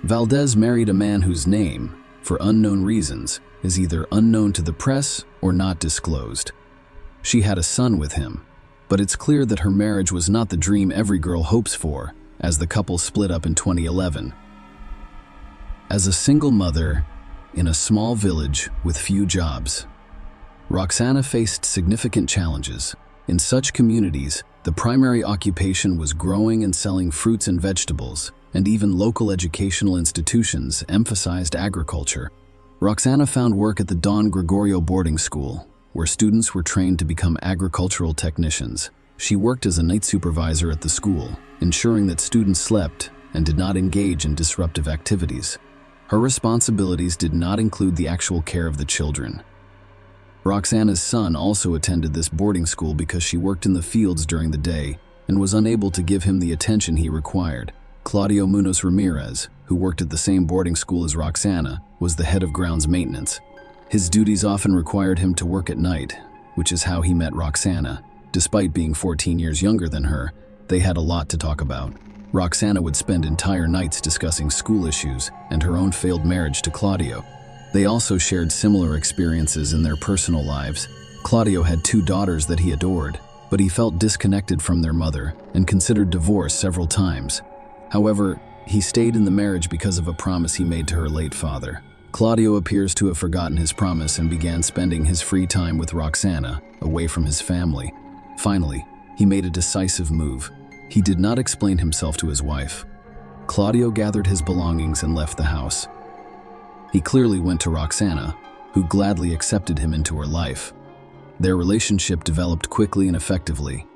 Valdez married a man whose name, for unknown reasons, is either unknown to the press or not disclosed. She had a son with him, but it's clear that her marriage was not the dream every girl hopes for, as the couple split up in 2011. As a single mother in a small village with few jobs, Roxana faced significant challenges. In such communities, the primary occupation was growing and selling fruits and vegetables, and even local educational institutions emphasized agriculture. Roxana found work at the Don Gregorio boarding school, where students were trained to become agricultural technicians. She worked as a night supervisor at the school, ensuring that students slept and did not engage in disruptive activities. Her responsibilities did not include the actual care of the children. Roxana's son also attended this boarding school because she worked in the fields during the day and was unable to give him the attention he required. Claudio Munoz Ramirez, who worked at the same boarding school as Roxana, was the head of grounds maintenance. His duties often required him to work at night, which is how he met Roxana. Despite being 14 years younger than her, they had a lot to talk about. Roxana would spend entire nights discussing school issues and her own failed marriage to Claudio. They also shared similar experiences in their personal lives. Claudio had 2 daughters that he adored, but he felt disconnected from their mother and considered divorce several times. However, he stayed in the marriage because of a promise he made to her late father. Claudio appears to have forgotten his promise and began spending his free time with Roxana, away from his family. Finally, he made a decisive move. He did not explain himself to his wife. Claudio gathered his belongings and left the house. He clearly went to Roxana, who gladly accepted him into her life. Their relationship developed quickly and effectively.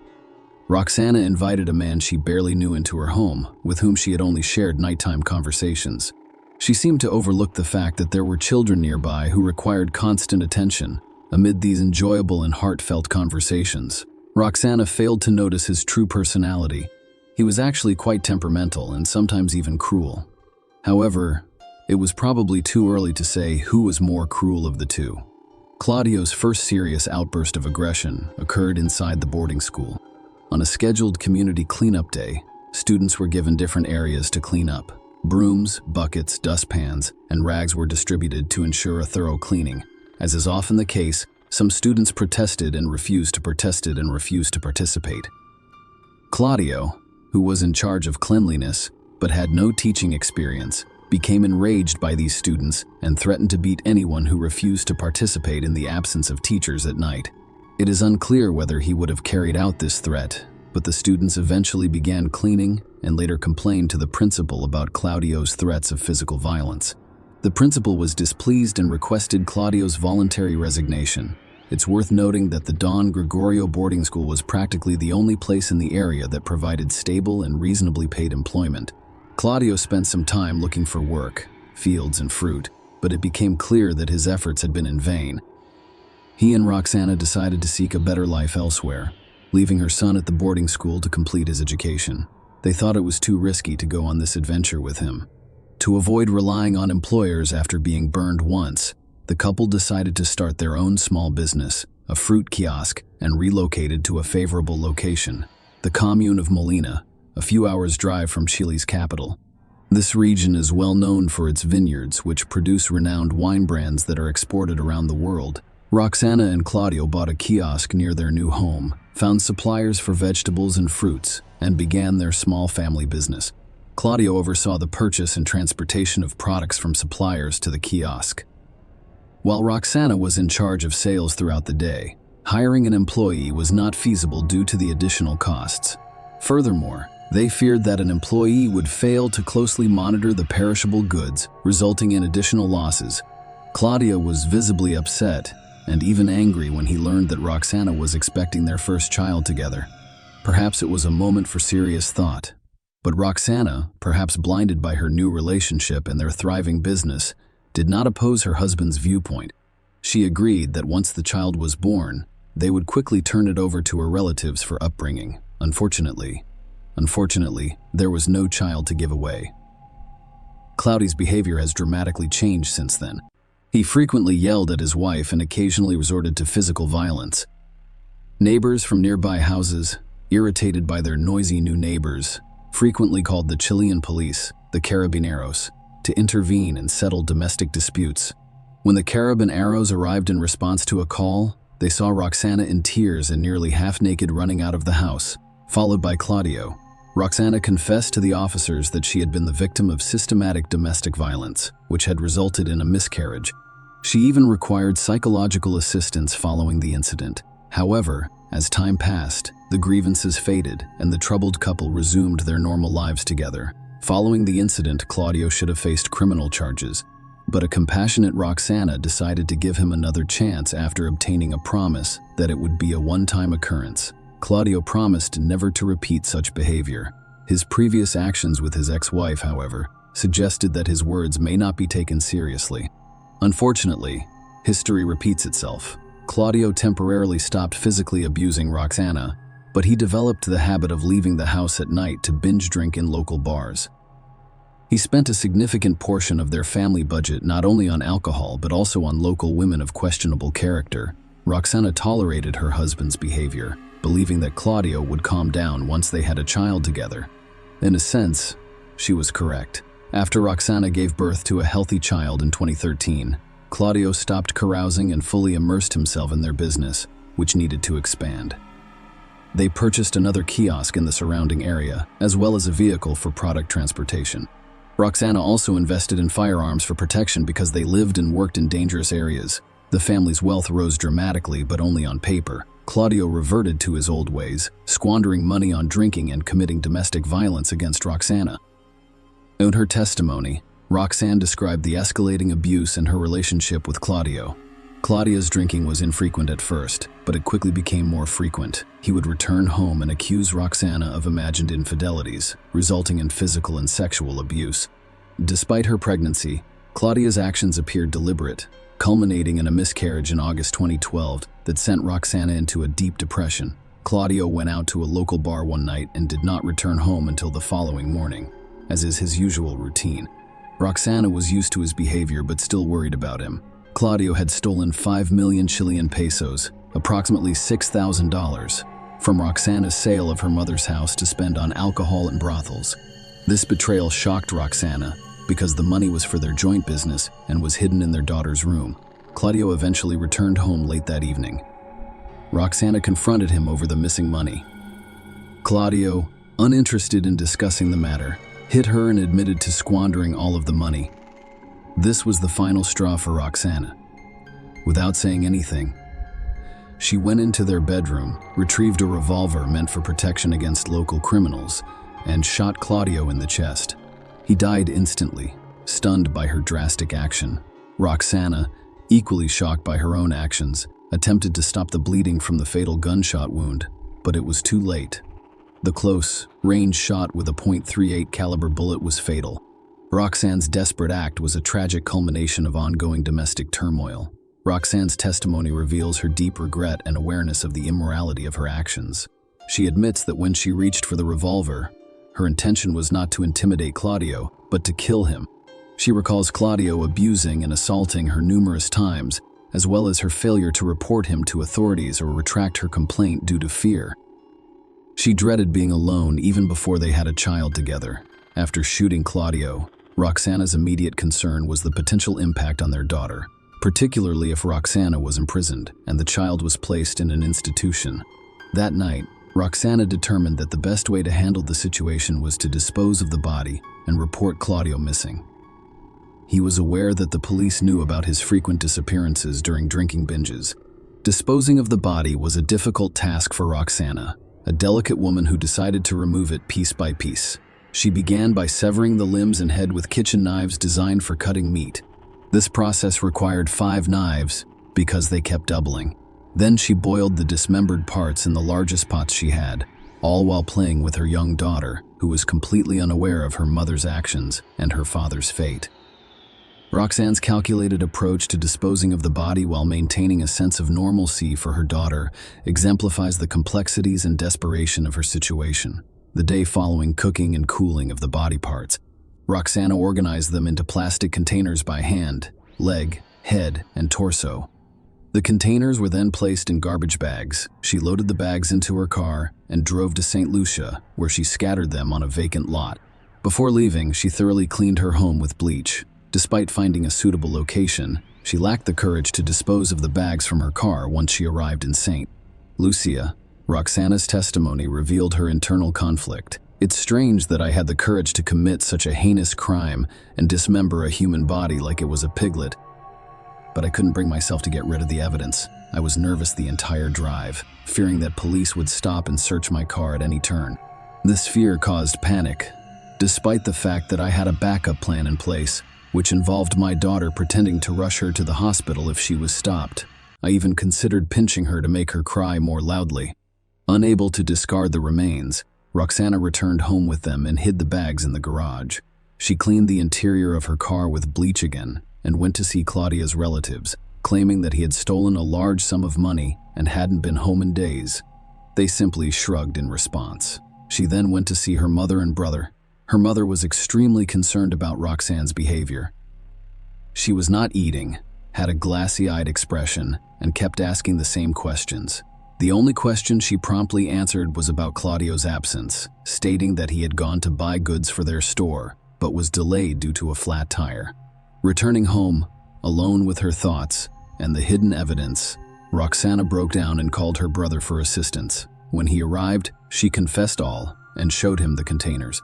Roxana invited a man she barely knew into her home, with whom she had only shared nighttime conversations. She seemed to overlook the fact that there were children nearby who required constant attention. Amid these enjoyable and heartfelt conversations, Roxana failed to notice his true personality. He was actually quite temperamental and sometimes even cruel. However, it was probably too early to say who was more cruel of the two. Claudio's first serious outburst of aggression occurred inside the boarding school. On a scheduled community cleanup day, students were given different areas to clean up. Brooms, buckets, dustpans, and rags were distributed to ensure a thorough cleaning. As is often the case, some students protested and refused to participate. Claudio, who was in charge of cleanliness but had no teaching experience, became enraged by these students and threatened to beat anyone who refused to participate in the absence of teachers at night. It is unclear whether he would have carried out this threat, but the students eventually began cleaning and later complained to the principal about Claudio's threats of physical violence. The principal was displeased and requested Claudio's voluntary resignation. It's worth noting that the Don Gregorio boarding school was practically the only place in the area that provided stable and reasonably paid employment. Claudio spent some time looking for work, fields, and fruit, but it became clear that his efforts had been in vain. He and Roxana decided to seek a better life elsewhere, leaving her son at the boarding school to complete his education. They thought it was too risky to go on this adventure with him. To avoid relying on employers after being burned once, the couple decided to start their own small business, a fruit kiosk, and relocated to a favorable location, the commune of Molina, a few hours' drive from Chile's capital. This region is well known for its vineyards, which produce renowned wine brands that are exported around the world. Roxana and Claudio bought a kiosk near their new home, found suppliers for vegetables and fruits, and began their small family business. Claudio oversaw the purchase and transportation of products from suppliers to the kiosk, while Roxana was in charge of sales throughout the day. Hiring an employee was not feasible due to the additional costs. Furthermore, they feared that an employee would fail to closely monitor the perishable goods, resulting in additional losses. Claudio was visibly upset and even angry when he learned that Roxana was expecting their first child together. Perhaps it was a moment for serious thought. But Roxana, perhaps blinded by her new relationship and their thriving business, did not oppose her husband's viewpoint. She agreed that once the child was born, they would quickly turn it over to her relatives for upbringing. Unfortunately, there was no child to give away. Claudio's behavior has dramatically changed since then. He frequently yelled at his wife and occasionally resorted to physical violence. Neighbors from nearby houses, irritated by their noisy new neighbors, frequently called the Chilean police, the Carabineros, to intervene and settle domestic disputes. When the Carabineros arrived in response to a call, they saw Roxana in tears and nearly half-naked running out of the house, followed by Claudio. Roxana confessed to the officers that she had been the victim of systematic domestic violence, which had resulted in a miscarriage. She even required psychological assistance following the incident. However, as time passed, the grievances faded and the troubled couple resumed their normal lives together. Following the incident, Claudio should have faced criminal charges, but a compassionate Roxana decided to give him another chance after obtaining a promise that it would be a one-time occurrence. Claudio promised never to repeat such behavior. His previous actions with his ex-wife, however, suggested that his words may not be taken seriously. Unfortunately, history repeats itself. Claudio temporarily stopped physically abusing Roxana, but he developed the habit of leaving the house at night to binge drink in local bars. He spent a significant portion of their family budget not only on alcohol but also on local women of questionable character. Roxana tolerated her husband's behavior, believing that Claudio would calm down once they had a child together. In a sense, she was correct. After Roxana gave birth to a healthy child in 2013, Claudio stopped carousing and fully immersed himself in their business, which needed to expand. They purchased another kiosk in the surrounding area, as well as a vehicle for product transportation. Roxana also invested in firearms for protection because they lived and worked in dangerous areas. The family's wealth rose dramatically, but only on paper. Claudio reverted to his old ways, squandering money on drinking and committing domestic violence against Roxana. In her testimony, Roxanne described the escalating abuse in her relationship with Claudio. Claudio's drinking was infrequent at first, but it quickly became more frequent. He would return home and accuse Roxana of imagined infidelities, resulting in physical and sexual abuse. Despite her pregnancy, Claudia's actions appeared deliberate, culminating in a miscarriage in August 2012 that sent Roxana into a deep depression. Claudio went out to a local bar one night and did not return home until the following morning, as is his usual routine. Roxana was used to his behavior but still worried about him. Claudio had stolen 5 million Chilean pesos, approximately $6,000, from Roxana's sale of her mother's house to spend on alcohol and brothels. This betrayal shocked Roxana because the money was for their joint business and was hidden in their daughter's room. Claudio eventually returned home late that evening. Roxana confronted him over the missing money. Claudio, uninterested in discussing the matter, hit her and admitted to squandering all of the money. This was the final straw for Roxana. Without saying anything, she went into their bedroom, retrieved a revolver meant for protection against local criminals, and shot Claudio in the chest. He died instantly, stunned by her drastic action. Roxana, equally shocked by her own actions, attempted to stop the bleeding from the fatal gunshot wound, but it was too late. The close, range shot with a .38 caliber bullet was fatal. Roxana's desperate act was a tragic culmination of ongoing domestic turmoil. Roxana's testimony reveals her deep regret and awareness of the immorality of her actions. She admits that when she reached for the revolver, her intention was not to intimidate Claudio, but to kill him. She recalls Claudio abusing and assaulting her numerous times, as well as her failure to report him to authorities or retract her complaint due to fear. She dreaded being alone even before they had a child together. After shooting Claudio, Roxana's immediate concern was the potential impact on their daughter, particularly if Roxana was imprisoned and the child was placed in an institution. That night, Roxana determined that the best way to handle the situation was to dispose of the body and report Claudio missing. He was aware that the police knew about his frequent disappearances during drinking binges. Disposing of the body was a difficult task for Roxana, a delicate woman who decided to remove it piece by piece. She began by severing the limbs and head with kitchen knives designed for cutting meat. This process required 5 knives because they kept doubling. Then she boiled the dismembered parts in the largest pots she had, all while playing with her young daughter, who was completely unaware of her mother's actions and her father's fate. Roxana's calculated approach to disposing of the body while maintaining a sense of normalcy for her daughter exemplifies the complexities and desperation of her situation. The day following cooking and cooling of the body parts, Roxana organized them into plastic containers by hand, leg, head, and torso. The containers were then placed in garbage bags. She loaded the bags into her car and drove to St. Lucia, where she scattered them on a vacant lot. Before leaving, she thoroughly cleaned her home with bleach. Despite finding a suitable location, she lacked the courage to dispose of the bags from her car once she arrived in St. Lucia. Roxana's testimony revealed her internal conflict. "It's strange that I had the courage to commit such a heinous crime and dismember a human body like it was a piglet. But I couldn't bring myself to get rid of the evidence. I was nervous the entire drive, fearing that police would stop and search my car at any turn. This fear caused panic, despite the fact that I had a backup plan in place, which involved my daughter pretending to rush her to the hospital if she was stopped. I even considered pinching her to make her cry more loudly." Unable to discard the remains, Roxana returned home with them and hid the bags in the garage. She cleaned the interior of her car with bleach again and went to see Claudia's relatives, claiming that he had stolen a large sum of money and hadn't been home in days. They simply shrugged in response. She then went to see her mother and brother. Her mother was extremely concerned about Roxana's behavior. She was not eating, had a glassy-eyed expression, and kept asking the same questions. The only question she promptly answered was about Claudio's absence, stating that he had gone to buy goods for their store, but was delayed due to a flat tire. Returning home, alone with her thoughts and the hidden evidence, Roxana broke down and called her brother for assistance. When he arrived, she confessed all and showed him the containers.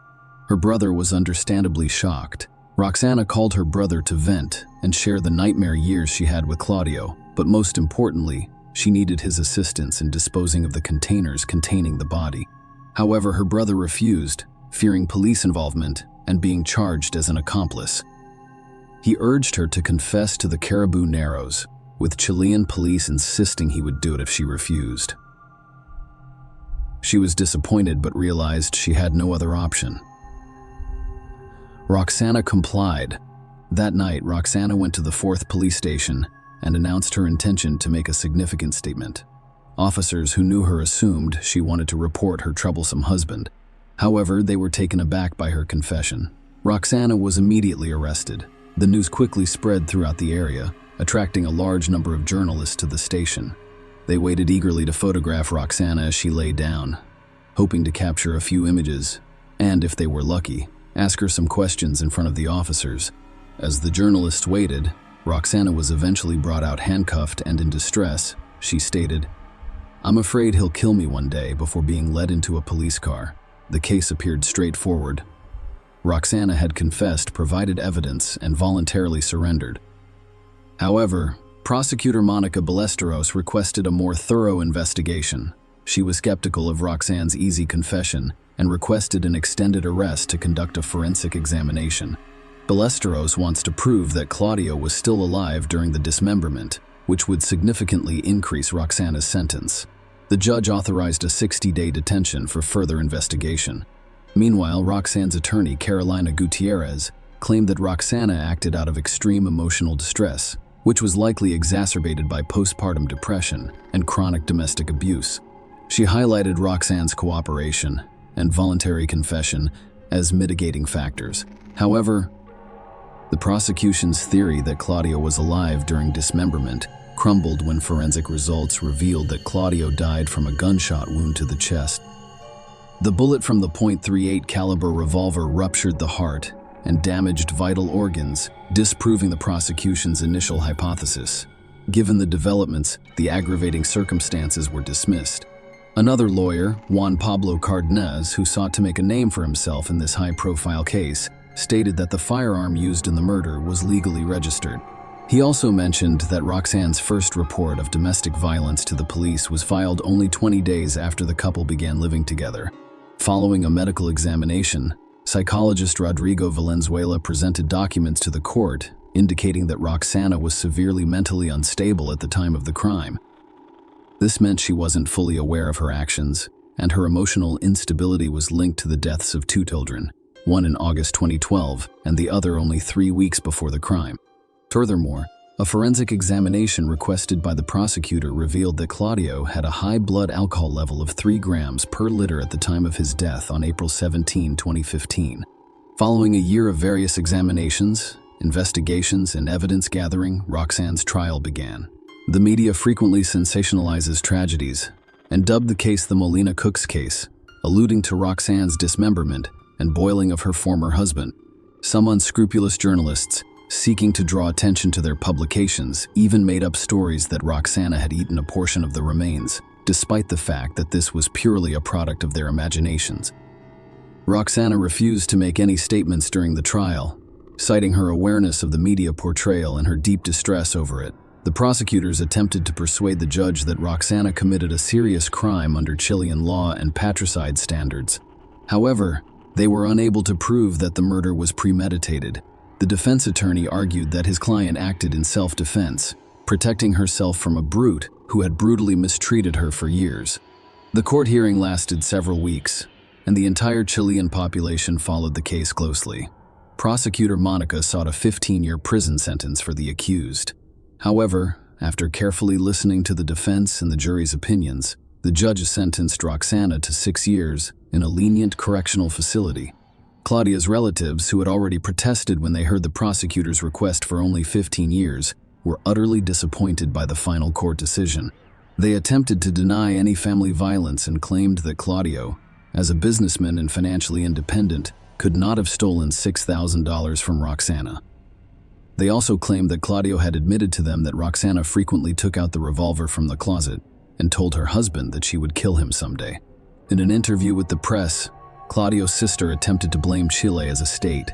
Her brother was understandably shocked. Roxana called her brother to vent and share the nightmare years she had with Claudio, but most importantly, she needed his assistance in disposing of the containers containing the body. However, her brother refused, fearing police involvement and being charged as an accomplice. He urged her to confess to the Caribou Narrows, with Chilean police insisting he would do it if she refused. She was disappointed but realized she had no other option. Roxana complied. That night, Roxana went to the 4th police station and announced her intention to make a significant statement. Officers who knew her assumed she wanted to report her troublesome husband. However, they were taken aback by her confession. Roxana was immediately arrested. The news quickly spread throughout the area, attracting a large number of journalists to the station. They waited eagerly to photograph Roxana as she lay down, hoping to capture a few images, and, if they were lucky, ask her some questions in front of the officers. As the journalists waited, Roxana was eventually brought out handcuffed and in distress. She stated, "I'm afraid he'll kill me one day," before being led into a police car. The case appeared straightforward. Roxana had confessed, provided evidence, and voluntarily surrendered. However, prosecutor Monica Ballesteros requested a more thorough investigation. She was skeptical of Roxana's easy confession and requested an extended arrest to conduct a forensic examination. Ballesteros wants to prove that Claudio was still alive during the dismemberment, which would significantly increase Roxana's sentence. The judge authorized a 60-day detention for further investigation. Meanwhile, Roxana's attorney, Carolina Gutierrez, claimed that Roxana acted out of extreme emotional distress, which was likely exacerbated by postpartum depression and chronic domestic abuse. She highlighted Roxana's cooperation and voluntary confession as mitigating factors. However, the prosecution's theory that Claudio was alive during dismemberment crumbled when forensic results revealed that Claudio died from a gunshot wound to the chest. The bullet from the .38 caliber revolver ruptured the heart and damaged vital organs, disproving the prosecution's initial hypothesis. Given the developments, the aggravating circumstances were dismissed. Another lawyer, Juan Pablo Cardenas, who sought to make a name for himself in this high-profile case, stated that the firearm used in the murder was legally registered. He also mentioned that Roxana's first report of domestic violence to the police was filed only 20 days after the couple began living together. Following a medical examination, psychologist Rodrigo Valenzuela presented documents to the court indicating that Roxana was severely mentally unstable at the time of the crime. This meant she wasn't fully aware of her actions, and her emotional instability was linked to the deaths of 2 children, one in August 2012 and the other only 3 weeks before the crime. Furthermore, a forensic examination requested by the prosecutor revealed that Claudio had a high blood alcohol level of 3 grams per liter at the time of his death on April 17, 2015. Following a year of various examinations, investigations, and evidence gathering, Roxana's trial began. The media frequently sensationalizes tragedies and dubbed the case the Molina Cooks case, alluding to Roxana's dismemberment and boiling of her former husband. Some unscrupulous journalists, seeking to draw attention to their publications, even made up stories that Roxana had eaten a portion of the remains, despite the fact that this was purely a product of their imaginations. Roxana refused to make any statements during the trial, citing her awareness of the media portrayal and her deep distress over it. The prosecutors attempted to persuade the judge that Roxana committed a serious crime under Chilean law and patricide standards. However, they were unable to prove that the murder was premeditated. The defense attorney argued that his client acted in self-defense, protecting herself from a brute who had brutally mistreated her for years. The court hearing lasted several weeks, and the entire Chilean population followed the case closely. Prosecutor Monica sought a 15-year prison sentence for the accused. However, after carefully listening to the defense and the jury's opinions, the judge sentenced Roxana to 6 years in a lenient correctional facility. Claudia's relatives, who had already protested when they heard the prosecutor's request for only 15 years, were utterly disappointed by the final court decision. They attempted to deny any family violence and claimed that Claudio, as a businessman and financially independent, could not have stolen $6,000 from Roxana. They also claimed that Claudio had admitted to them that Roxana frequently took out the revolver from the closet and told her husband that she would kill him someday. In an interview with the press, Claudio's sister attempted to blame Chile as a state,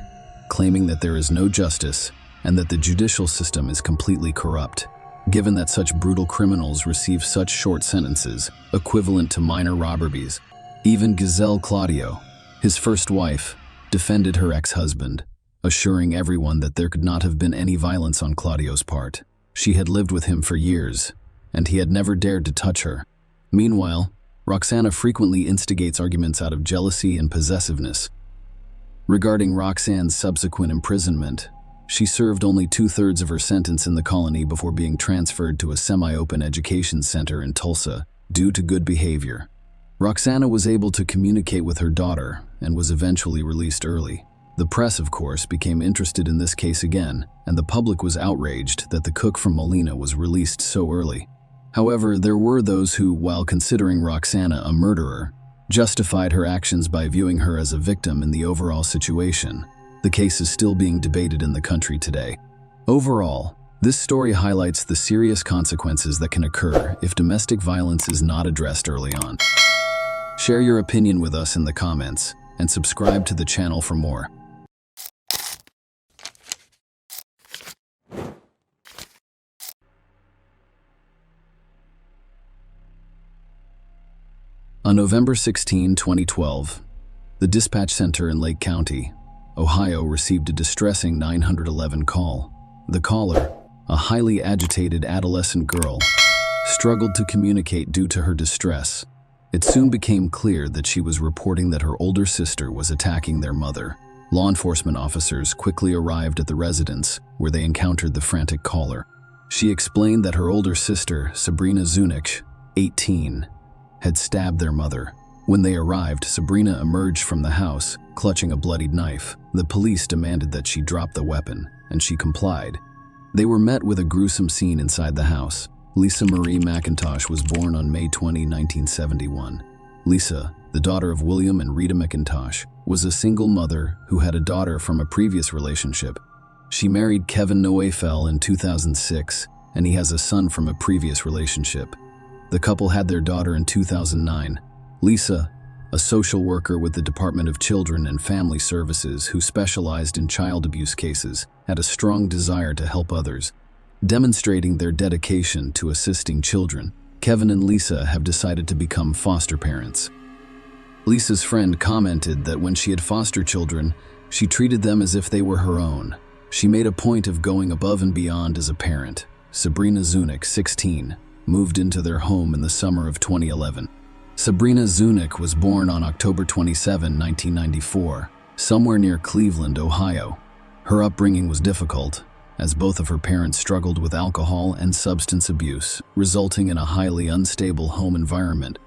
claiming that there is no justice and that the judicial system is completely corrupt, given that such brutal criminals receive such short sentences, equivalent to minor robberies. Even Giselle Claudio, his first wife, defended her ex-husband, assuring everyone that there could not have been any violence on Claudio's part. She had lived with him for years, and he had never dared to touch her. Meanwhile, Roxana frequently instigates arguments out of jealousy and possessiveness. Regarding Roxanne's subsequent imprisonment, she served only 2/3 of her sentence in the colony before being transferred to a semi-open education center in Tulsa due to good behavior. Roxana was able to communicate with her daughter and was eventually released early. The press, of course, became interested in this case again, and the public was outraged that the cook from Molina was released so early. However, there were those who, while considering Roxana a murderer, justified her actions by viewing her as a victim in the overall situation. The case is still being debated in the country today. Overall, this story highlights the serious consequences that can occur if domestic violence is not addressed early on. Share your opinion with us in the comments, and subscribe to the channel for more. On November 16, 2012, the dispatch center in Lake County, Ohio, received a distressing 911 call. The caller, a highly agitated adolescent girl, struggled to communicate due to her distress. It soon became clear that she was reporting that her older sister was attacking their mother. Law enforcement officers quickly arrived at the residence, where they encountered the frantic caller. She explained that her older sister, Sabrina Zunic, 18, had stabbed their mother. When they arrived, Sabrina emerged from the house, clutching a bloodied knife. The police demanded that she drop the weapon, and she complied. They were met with a gruesome scene inside the house. Lisa Marie McIntosh was born on May 20, 1971. Lisa, the daughter of William and Rita McIntosh, was a single mother who had a daughter from a previous relationship. She married Kevin Noefel in 2006, and he has a son from a previous relationship. The couple had their daughter in 2009. Lisa, a social worker with the Department of Children and Family Services who specialized in child abuse cases, had a strong desire to help others. Demonstrating their dedication to assisting children, Kevin and Lisa have decided to become foster parents. Lisa's friend commented that when she had foster children, she treated them as if they were her own. She made a point of going above and beyond as a parent. Sabrina Zunic, 16, moved into their home in the summer of 2011. Sabrina Zunic was born on October 27, 1994, somewhere near Cleveland, Ohio. Her upbringing was difficult, as both of her parents struggled with alcohol and substance abuse, resulting in a highly unstable home environment.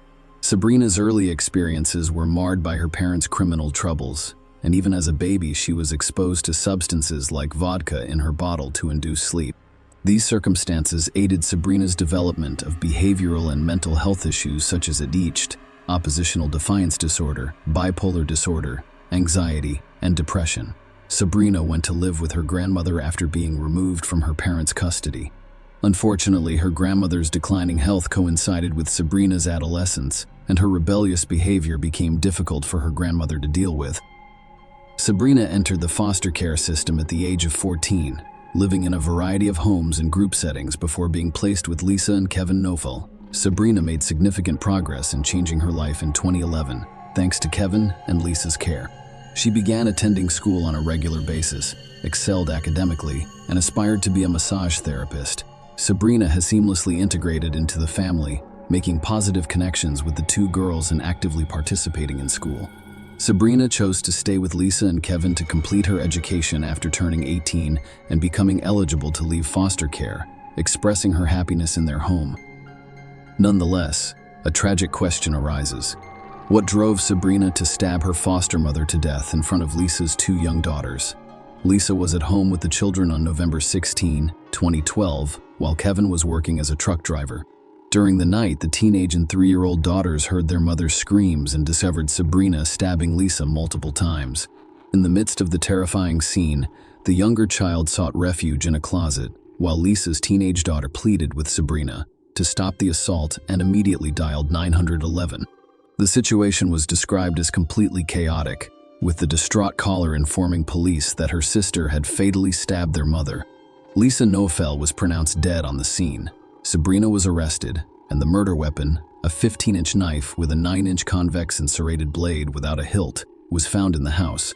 Sabrina's early experiences were marred by her parents' criminal troubles, and even as a baby she was exposed to substances like vodka in her bottle to induce sleep. These circumstances aided Sabrina's development of behavioral and mental health issues such as ADHD, oppositional defiance disorder, bipolar disorder, anxiety, and depression. Sabrina went to live with her grandmother after being removed from her parents' custody. Unfortunately, her grandmother's declining health coincided with Sabrina's adolescence, and her rebellious behavior became difficult for her grandmother to deal with. Sabrina entered the foster care system at the age of 14, living in a variety of homes and group settings before being placed with Lisa and Kevin Noefel. Sabrina made significant progress in changing her life in 2011, thanks to Kevin and Lisa's care. She began attending school on a regular basis, excelled academically, and aspired to be a massage therapist. Sabrina has seamlessly integrated into the family, making positive connections with the two girls and actively participating in school. Sabrina chose to stay with Lisa and Kevin to complete her education after turning 18 and becoming eligible to leave foster care, expressing her happiness in their home. Nonetheless, a tragic question arises. What drove Sabrina to stab her foster mother to death in front of Lisa's two young daughters? Lisa was at home with the children on November 16, 2012, while Kevin was working as a truck driver. During the night, the teenage and 3-year-old daughters heard their mother's screams and discovered Sabrina stabbing Lisa multiple times. In the midst of the terrifying scene, the younger child sought refuge in a closet, while Lisa's teenage daughter pleaded with Sabrina to stop the assault and immediately dialed 911. The situation was described as completely chaotic, with the distraught caller informing police that her sister had fatally stabbed their mother. Lisa Noefel was pronounced dead on the scene. Sabrina was arrested, and the murder weapon, a 15-inch knife with a 9-inch convex and serrated blade without a hilt, was found in the house.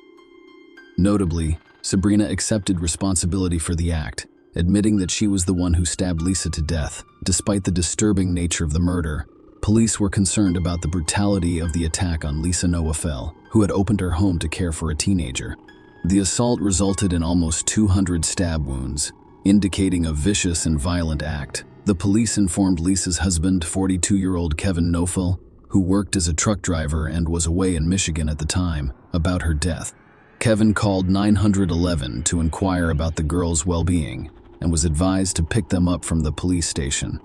Notably, Sabrina accepted responsibility for the act, admitting that she was the one who stabbed Lisa to death. Despite the disturbing nature of the murder, Police were concerned about the brutality of the attack on Lisa Noafel, who had opened her home to care for a teenager. The assault resulted in almost 200 stab wounds, indicating a vicious and violent act. The police informed Lisa's husband, 42-year-old Kevin Noafel, who worked as a truck driver and was away in Michigan at the time, about her death. Kevin called 911 to inquire about the girls' well-being and was advised to pick them up from the police station.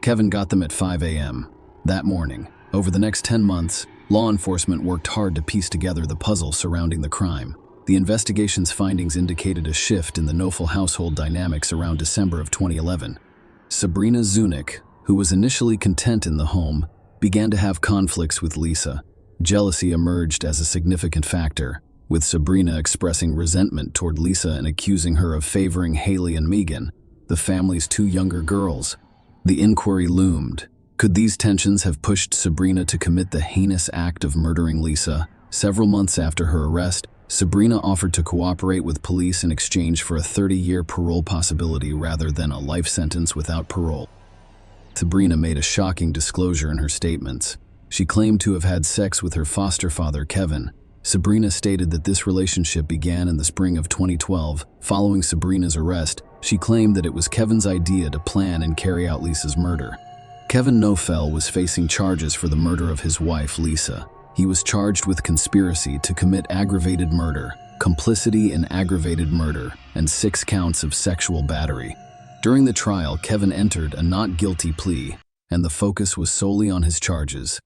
Kevin got them at 5 a.m. that morning. Over the next 10 months, law enforcement worked hard to piece together the puzzle surrounding the crime. The investigation's findings indicated a shift in the Noafel household dynamics around December of 2011. Sabrina Zunick, who was initially content in the home, began to have conflicts with Lisa. Jealousy emerged as a significant factor, with Sabrina expressing resentment toward Lisa and accusing her of favoring Haley and Megan, the family's two younger girls. The inquiry loomed. Could these tensions have pushed Sabrina to commit the heinous act of murdering Lisa? Several months after her arrest, Sabrina offered to cooperate with police in exchange for a 30-year parole possibility rather than a life sentence without parole. Sabrina made a shocking disclosure in her statements. She claimed to have had sex with her foster father, Kevin. Sabrina stated that this relationship began in the spring of 2012. Following Sabrina's arrest, she claimed that it was Kevin's idea to plan and carry out Lisa's murder. Kevin Noafel was facing charges for the murder of his wife, Lisa. He was charged with conspiracy to commit aggravated murder, complicity in aggravated murder, and 6 counts of sexual battery. During the trial, Kevin entered a not guilty plea, and the focus was solely on his charges.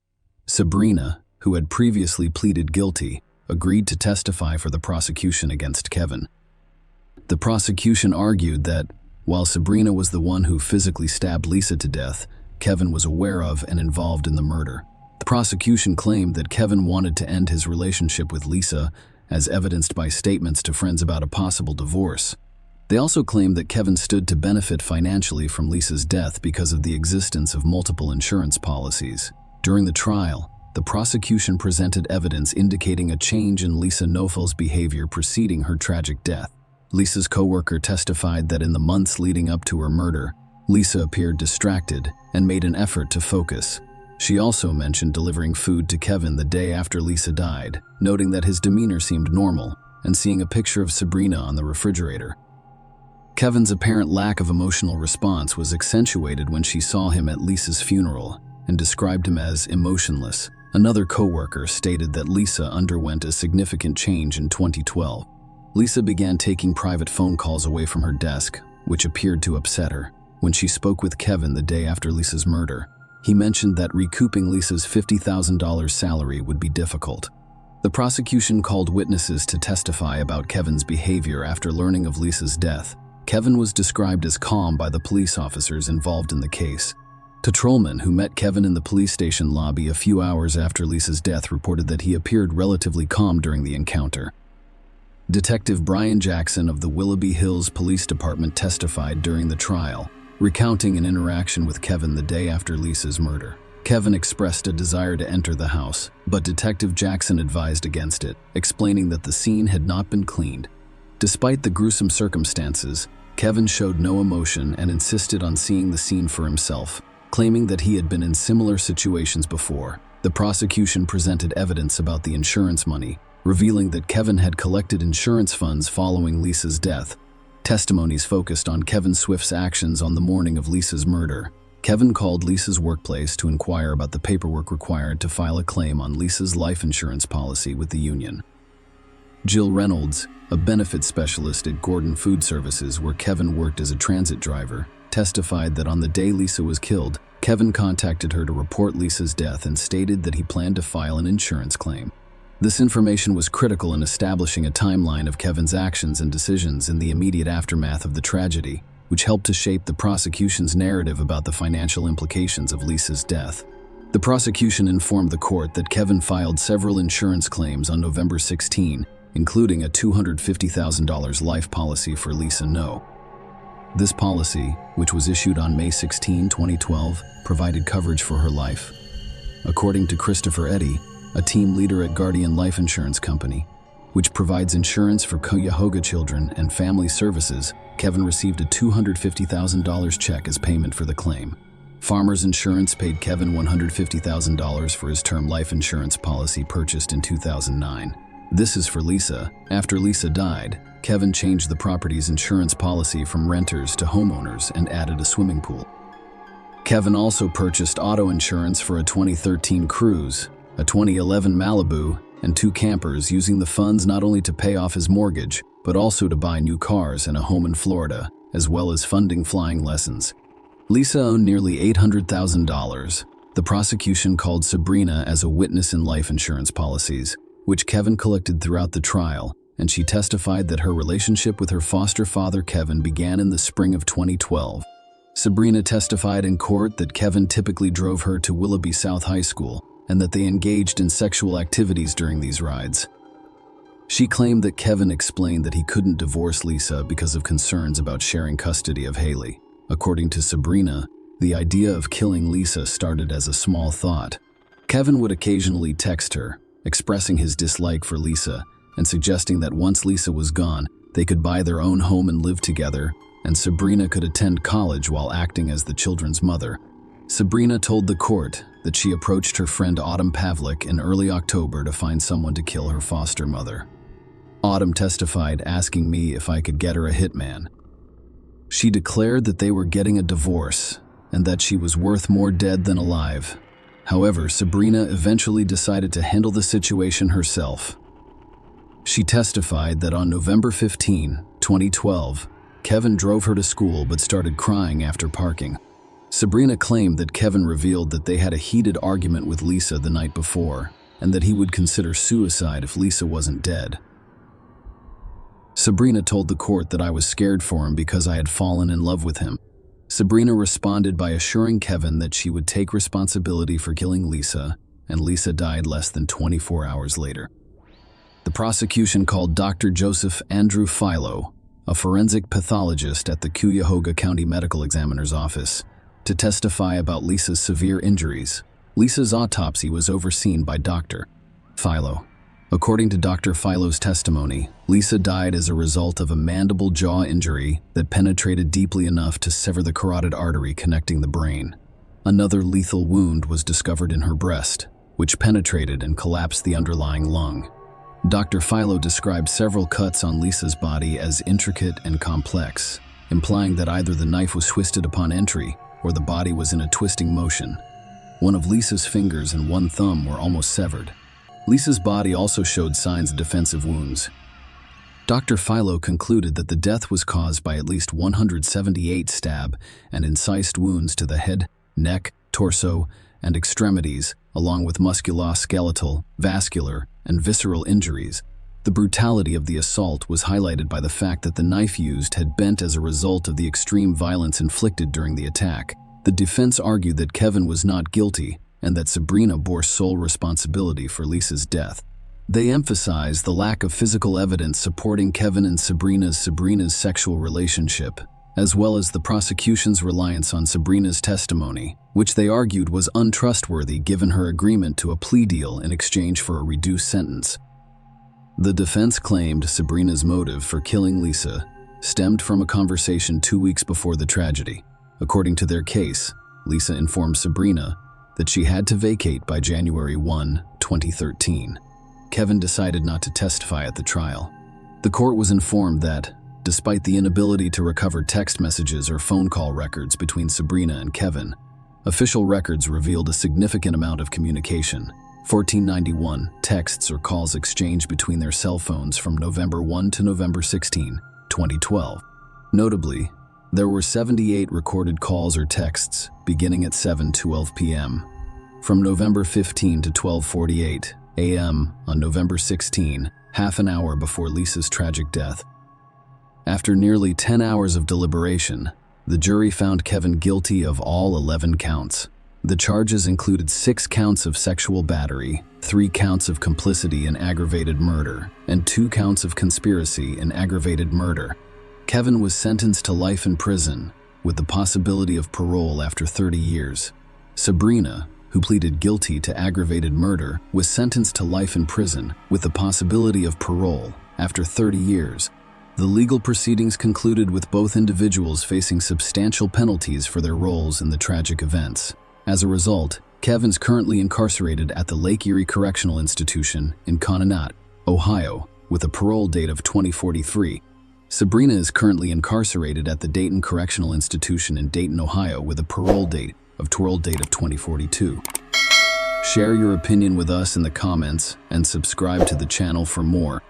Sabrina, who had previously pleaded guilty, agreed to testify for the prosecution against Kevin. The prosecution argued that, while Sabrina was the one who physically stabbed Lisa to death, Kevin was aware of and involved in the murder. The prosecution claimed that Kevin wanted to end his relationship with Lisa, as evidenced by statements to friends about a possible divorce. They also claimed that Kevin stood to benefit financially from Lisa's death because of the existence of multiple insurance policies. During the trial, the prosecution presented evidence indicating a change in Lisa Noafel's behavior preceding her tragic death. Lisa's coworker testified that in the months leading up to her murder, Lisa appeared distracted and made an effort to focus. She also mentioned delivering food to Kevin the day after Lisa died, noting that his demeanor seemed normal and seeing a picture of Sabrina on the refrigerator. Kevin's apparent lack of emotional response was accentuated when she saw him at Lisa's funeral and described him as emotionless. Another coworker stated that Lisa underwent a significant change in 2012. Lisa began taking private phone calls away from her desk, which appeared to upset her. When she spoke with Kevin the day after Lisa's murder, he mentioned that recouping Lisa's $50,000 salary would be difficult. The prosecution called witnesses to testify about Kevin's behavior after learning of Lisa's death. Kevin was described as calm by the police officers involved in the case. Patrolman who met Kevin in the police station lobby a few hours after Lisa's death reported that he appeared relatively calm during the encounter. Detective Brian Jackson of the Willoughby Hills Police Department testified during the trial, recounting an interaction with Kevin the day after Lisa's murder. Kevin expressed a desire to enter the house, but Detective Jackson advised against it, explaining that the scene had not been cleaned. Despite the gruesome circumstances, Kevin showed no emotion and insisted on seeing the scene for himself, claiming that he had been in similar situations before. The prosecution presented evidence about the insurance money, revealing that Kevin had collected insurance funds following Lisa's death. Testimonies focused on Kevin Swift's actions on the morning of Lisa's murder. Kevin called Lisa's workplace to inquire about the paperwork required to file a claim on Lisa's life insurance policy with the union. Jill Reynolds, a benefits specialist at Gordon Food Services where Kevin worked as a transit driver, testified that on the day Lisa was killed, Kevin contacted her to report Lisa's death and stated that he planned to file an insurance claim. This information was critical in establishing a timeline of Kevin's actions and decisions in the immediate aftermath of the tragedy, which helped to shape the prosecution's narrative about the financial implications of Lisa's death. The prosecution informed the court that Kevin filed several insurance claims on November 16, including a $250,000 life policy for Lisa No. This policy, which was issued on May 16, 2012, provided coverage for her life. According to Christopher Eddy, a team leader at Guardian Life Insurance Company, which provides insurance for Cuyahoga children and family services, Kevin received a $250,000 check as payment for the claim. Farmers Insurance paid Kevin $150,000 for his term life insurance policy purchased in 2009. This is for Lisa. After Lisa died, Kevin changed the property's insurance policy from renters to homeowners and added a swimming pool. Kevin also purchased auto insurance for a 2013 Cruze, a 2011 Malibu, and 2 campers, using the funds not only to pay off his mortgage, but also to buy new cars and a home in Florida, as well as funding flying lessons. Lisa owned nearly $800,000. The prosecution called Sabrina as a witness in life insurance policies, which Kevin collected throughout the trial, and she testified that her relationship with her foster father Kevin began in the spring of 2012. Sabrina testified in court that Kevin typically drove her to Willoughby South High School and that they engaged in sexual activities during these rides. She claimed that Kevin explained that he couldn't divorce Lisa because of concerns about sharing custody of Haley. According to Sabrina, the idea of killing Lisa started as a small thought. Kevin would occasionally text her, expressing his dislike for Lisa and suggesting that once Lisa was gone, they could buy their own home and live together, and Sabrina could attend college while acting as the children's mother. Sabrina told the court that she approached her friend Autumn Pavlik in early October to find someone to kill her foster mother. Autumn testified, asking me if I could get her a hitman. She declared that they were getting a divorce and that she was worth more dead than alive. However, Sabrina eventually decided to handle the situation herself. She testified that on November 15, 2012, Kevin drove her to school but started crying after parking. Sabrina claimed that Kevin revealed that they had a heated argument with Lisa the night before and that he would consider suicide if Lisa wasn't dead. Sabrina told the court that I was scared for him because I had fallen in love with him. Sabrina responded by assuring Kevin that she would take responsibility for killing Lisa, and Lisa died less than 24 hours later. The prosecution called Dr. Joseph Andrew Philo, a forensic pathologist at the Cuyahoga County Medical Examiner's Office, to testify about Lisa's severe injuries. Lisa's autopsy was overseen by Dr. Philo. According to Dr. Philo's testimony, Lisa died as a result of a mandible jaw injury that penetrated deeply enough to sever the carotid artery connecting the brain. Another lethal wound was discovered in her breast, which penetrated and collapsed the underlying lung. Dr. Philo described several cuts on Lisa's body as intricate and complex, implying that either the knife was twisted upon entry or the body was in a twisting motion. One of Lisa's fingers and one thumb were almost severed. Lisa's body also showed signs of defensive wounds. Dr. Philo concluded that the death was caused by at least 178 stab and incised wounds to the head, neck, torso, and extremities, along with musculoskeletal, vascular, and visceral injuries. The brutality of the assault was highlighted by the fact that the knife used had bent as a result of the extreme violence inflicted during the attack. The defense argued that Kevin was not guilty and that Sabrina bore sole responsibility for Lisa's death. They emphasized the lack of physical evidence supporting Kevin and Sabrina's sexual relationship, as well as the prosecution's reliance on Sabrina's testimony, which they argued was untrustworthy given her agreement to a plea deal in exchange for a reduced sentence. The defense claimed Sabrina's motive for killing Lisa stemmed from a conversation 2 weeks before the tragedy. According to their case, Lisa informed Sabrina that she had to vacate by January 1, 2013. Kevin decided not to testify at the trial. The court was informed that, despite the inability to recover text messages or phone call records between Sabrina and Kevin, official records revealed a significant amount of communication. 1491 texts or calls exchanged between their cell phones from November 1 to November 16, 2012. Notably, there were 78 recorded calls or texts beginning at 7:12 p.m. from November 15 to 12:48 a.m. on November 16, half an hour before Lisa's tragic death. After nearly 10 hours of deliberation, the jury found Kevin guilty of all 11 counts. The charges included 6 counts of sexual battery, 3 counts of complicity in aggravated murder, and 2 counts of conspiracy in aggravated murder. Kevin was sentenced to life in prison, with the possibility of parole after 30 years. Sabrina, who pleaded guilty to aggravated murder, was sentenced to life in prison, with the possibility of parole after 30 years. The legal proceedings concluded with both individuals facing substantial penalties for their roles in the tragic events. As a result, Kevin's currently incarcerated at the Lake Erie Correctional Institution in Conneaut, Ohio, with a parole date of 2043. Sabrina is currently incarcerated at the Dayton Correctional Institution in Dayton, Ohio, with a parole date of 2042. Share your opinion with us in the comments and subscribe to the channel for more.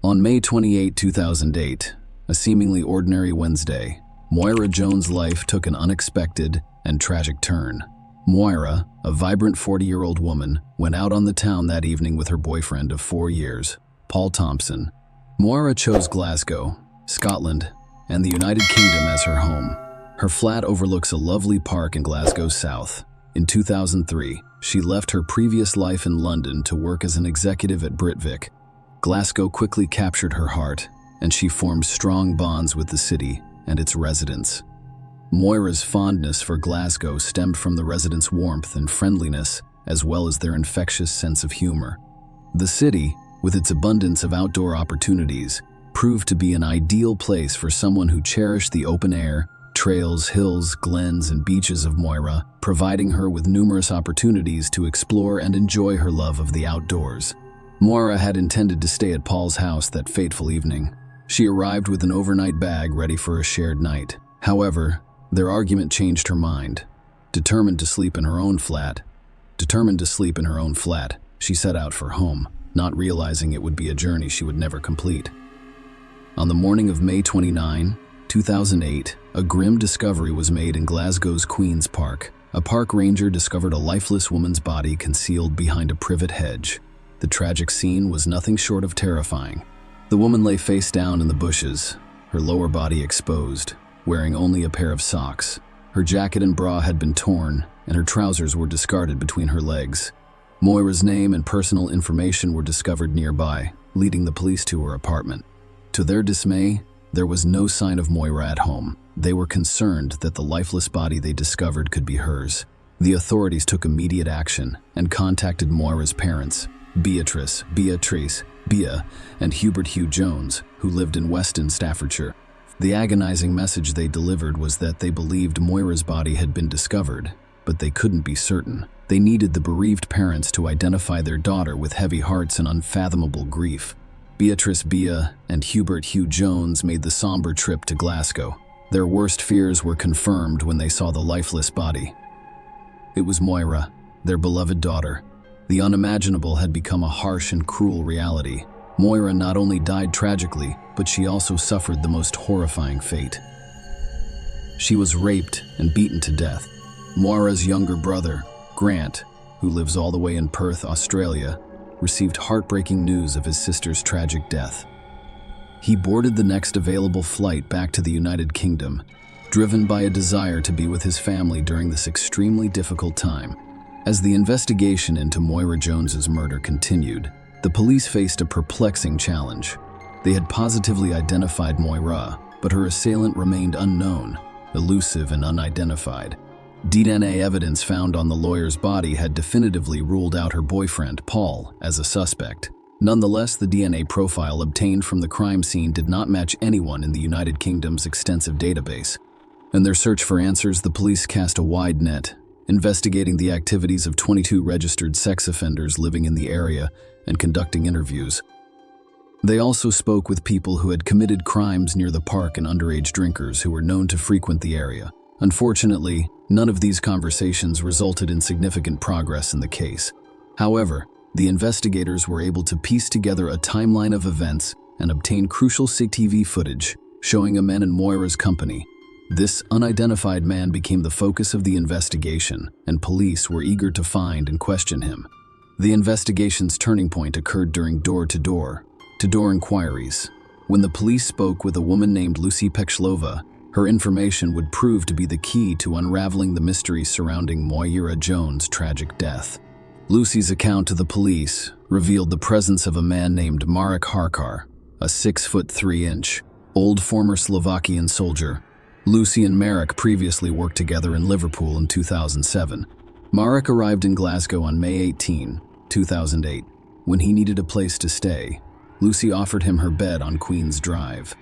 On May 28, 2008, a seemingly ordinary Wednesday, Moira Jones' life took an unexpected and tragic turn. Moira, a vibrant 40-year-old woman, went out on the town that evening with her boyfriend of 4 years, Paul Thompson. Moira chose Glasgow, Scotland, and the United Kingdom as her home. Her flat overlooks a lovely park in Glasgow's south. In 2003, she left her previous life in London to work as an executive at Britvic. Glasgow quickly captured her heart, and she formed strong bonds with the city and its residents. Moira's fondness for Glasgow stemmed from the residents' warmth and friendliness, as well as their infectious sense of humor. The city, with its abundance of outdoor opportunities, proved to be an ideal place for someone who cherished the open air, trails, hills, glens, and beaches of Moira, providing her with numerous opportunities to explore and enjoy her love of the outdoors. Moira had intended to stay at Paul's house that fateful evening. She arrived with an overnight bag ready for a shared night. However, their argument changed her mind. Determined to sleep in her own flat, she set out for home, not realizing it would be a journey she would never complete. On the morning of May 29, 2008, a grim discovery was made in Glasgow's Queen's Park. A park ranger discovered a lifeless woman's body concealed behind a privet hedge. The tragic scene was nothing short of terrifying. The woman lay face down in the bushes, her lower body exposed, wearing only a pair of socks. Her jacket and bra had been torn, and her trousers were discarded between her legs. Moira's name and personal information were discovered nearby, leading the police to her apartment. To their dismay, there was no sign of Moira at home. They were concerned that the lifeless body they discovered could be hers. The authorities took immediate action and contacted Moira's parents, Beatrice, Bea, and Hubert Hugh Jones, who lived in Weston, Staffordshire. The agonizing message they delivered was that they believed Moira's body had been discovered, but they couldn't be certain. They needed the bereaved parents to identify their daughter with heavy hearts and unfathomable grief. Beatrice, Bea, and Hubert Hugh Jones made the somber trip to Glasgow. Their worst fears were confirmed when they saw the lifeless body. It was Moira, their beloved daughter. The unimaginable had become a harsh and cruel reality. Moira not only died tragically, but she also suffered the most horrifying fate. She was raped and beaten to death. Moira's younger brother, Grant, who lives all the way in Perth, Australia, received heartbreaking news of his sister's tragic death. He boarded the next available flight back to the United Kingdom, driven by a desire to be with his family during this extremely difficult time. As the investigation into Moira Jones's murder continued, the police faced a perplexing challenge. They had positively identified Moira, but her assailant remained unknown, elusive and unidentified. DNA evidence found on the lawyer's body had definitively ruled out her boyfriend, Paul, as a suspect. Nonetheless, the DNA profile obtained from the crime scene did not match anyone in the United Kingdom's extensive database. In their search for answers, the police cast a wide net, investigating the activities of 22 registered sex offenders living in the area and conducting interviews. They also spoke with people who had committed crimes near the park and underage drinkers who were known to frequent the area. Unfortunately, none of these conversations resulted in significant progress in the case. However, the investigators were able to piece together a timeline of events and obtain crucial CCTV footage showing a man in Moira's company. This unidentified man became the focus of the investigation, and police were eager to find and question him. The investigation's turning point occurred during door-to-door inquiries. When the police spoke with a woman named Lucy Pechlova, her information would prove to be the key to unraveling the mystery surrounding Moira Jones' tragic death. Lucy's account to the police revealed the presence of a man named Marek Harkar, a 6'3" old former Slovakian soldier. Lucy and Marek previously worked together in Liverpool in 2007. Marek arrived in Glasgow on May 18, 2008. When he needed a place to stay, Lucy offered him her bed on Queen's Drive.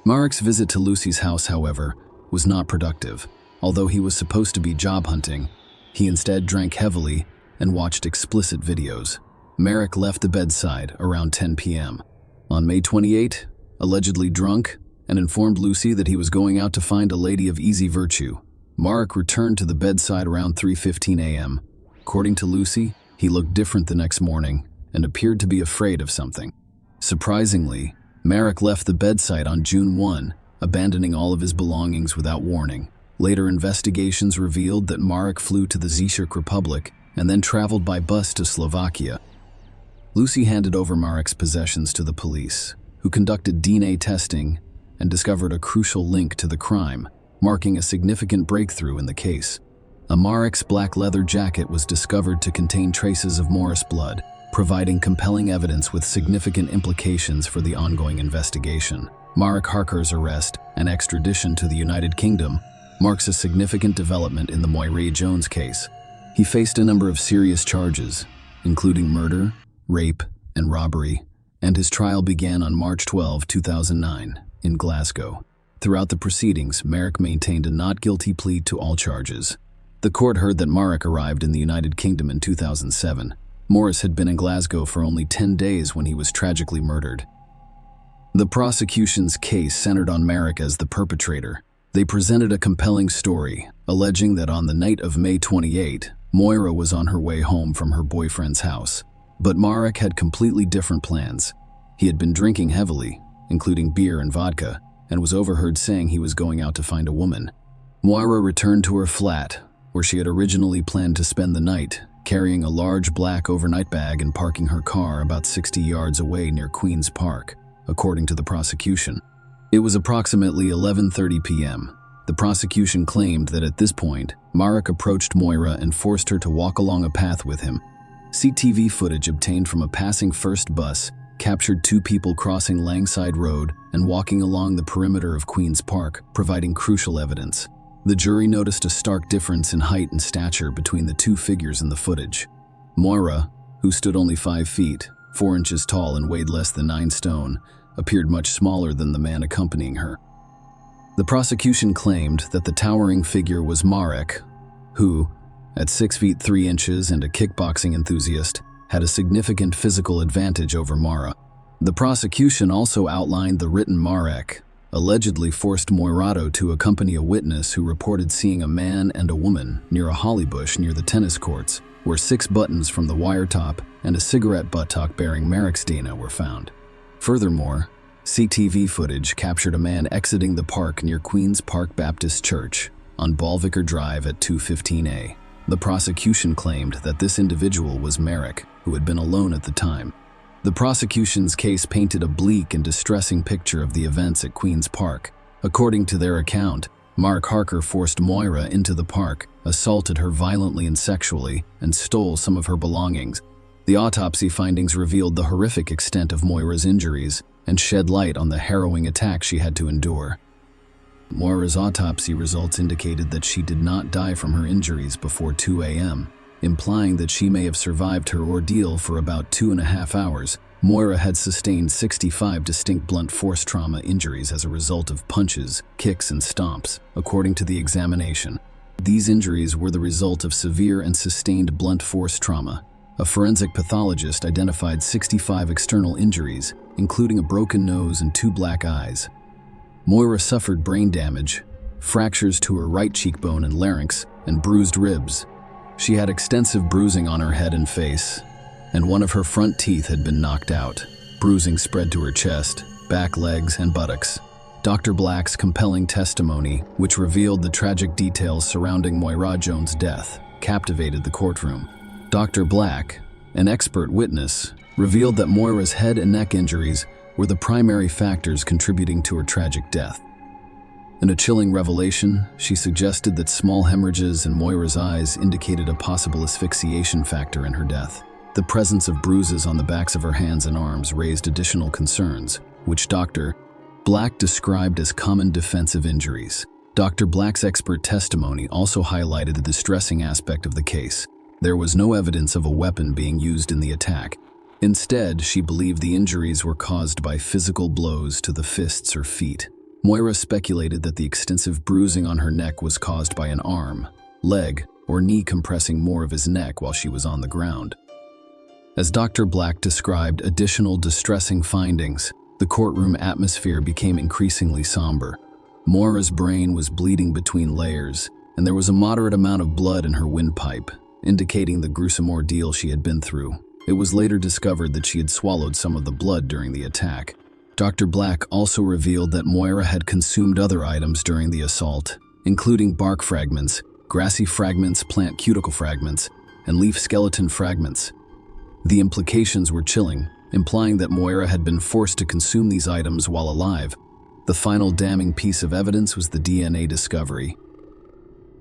Marek's visit to Lucy's house, however, was not productive. Although he was supposed to be job hunting, he instead drank heavily and watched explicit videos. Marek left the bedside around 10 p.m. On May 28, allegedly drunk, and informed Lucy that he was going out to find a lady of easy virtue. Marek returned to the bedside around 3:15 a.m. According to Lucy, he looked different the next morning and appeared to be afraid of something. Surprisingly, Marek left the bedside on June 1, abandoning all of his belongings without warning. Later investigations revealed that Marek flew to the Czech Republic and then traveled by bus to Slovakia. Lucy handed over Marek's possessions to the police, who conducted DNA testing and discovered a crucial link to the crime, marking a significant breakthrough in the case. A Marek's black leather jacket was discovered to contain traces of Morris blood, providing compelling evidence with significant implications for the ongoing investigation. Marek Harker's arrest and extradition to the United Kingdom marks a significant development in the Moira Jones case. He faced a number of serious charges, including murder, rape, and robbery, and his trial began on March 12, 2009, in Glasgow. Throughout the proceedings, Marek maintained a not guilty plea to all charges. The court heard that Marek arrived in the United Kingdom in 2007. Morris had been in Glasgow for only 10 days when he was tragically murdered. The prosecution's case centered on Marek as the perpetrator. They presented a compelling story, alleging that on the night of May 28, Moira was on her way home from her boyfriend's house. But Marek had completely different plans. He had been drinking heavily, including beer and vodka, and was overheard saying he was going out to find a woman. Moira returned to her flat, where she had originally planned to spend the night, carrying a large black overnight bag and parking her car about 60 yards away near Queen's Park, according to the prosecution. It was approximately 11:30 p.m. The prosecution claimed that at this point, Marek approached Moira and forced her to walk along a path with him. CCTV footage obtained from a passing first bus captured two people crossing Langside Road and walking along the perimeter of Queen's Park, providing crucial evidence. The jury noticed a stark difference in height and stature between the two figures in the footage. Moira, who stood only 5 feet, 4 inches tall and weighed less than 9 stone, appeared much smaller than the man accompanying her. The prosecution claimed that the towering figure was Marek, who, at 6 feet 3 inches and a kickboxing enthusiast, had a significant physical advantage over Moira. The prosecution also outlined the written Marek allegedly forced Moirato to accompany a witness who reported seeing a man and a woman near a holly bush near the tennis courts, where 6 buttons from the wire top and a cigarette buttock bearing Marek's DNA were found. Furthermore, CCTV footage captured a man exiting the park near Queen's Park Baptist Church on Balvicar Drive at 2:15 a. The prosecution claimed that this individual was Marek, who had been alone at the time. The prosecution's case painted a bleak and distressing picture of the events at Queen's Park. According to their account, Marek Harker forced Moira into the park, assaulted her violently and sexually, and stole some of her belongings. The autopsy findings revealed the horrific extent of Moira's injuries and shed light on the harrowing attack she had to endure. Moira's autopsy results indicated that she did not die from her injuries before 2 a.m., implying that she may have survived her ordeal for about 2.5 hours. Moira had sustained 65 distinct blunt force trauma injuries as a result of punches, kicks, and stomps, according to the examination. These injuries were the result of severe and sustained blunt force trauma. A forensic pathologist identified 65 external injuries, including a broken nose and 2 black eyes. Moira suffered brain damage, fractures to her right cheekbone and larynx, and bruised ribs. She had extensive bruising on her head and face, and one of her front teeth had been knocked out. Bruising spread to her chest, back, legs, and buttocks. Dr. Black's compelling testimony, which revealed the tragic details surrounding Moira Jones' death, captivated the courtroom. Dr. Black, an expert witness, revealed that Moira's head and neck injuries were the primary factors contributing to her tragic death. In a chilling revelation, she suggested that small hemorrhages in Moira's eyes indicated a possible asphyxiation factor in her death. The presence of bruises on the backs of her hands and arms raised additional concerns, which Dr. Black described as common defensive injuries. Dr. Black's expert testimony also highlighted the distressing aspect of the case. There was no evidence of a weapon being used in the attack. Instead, she believed the injuries were caused by physical blows to the fists or feet. Moira speculated that the extensive bruising on her neck was caused by an arm, leg, or knee compressing more of his neck while she was on the ground. As Dr. Black described additional distressing findings, the courtroom atmosphere became increasingly somber. Moira's brain was bleeding between layers, and there was a moderate amount of blood in her windpipe, indicating the gruesome ordeal she had been through. It was later discovered that she had swallowed some of the blood during the attack. Dr. Black also revealed that Moira had consumed other items during the assault, including bark fragments, grassy fragments, plant cuticle fragments, and leaf skeleton fragments. The implications were chilling, implying that Moira had been forced to consume these items while alive. The final damning piece of evidence was the DNA discovery.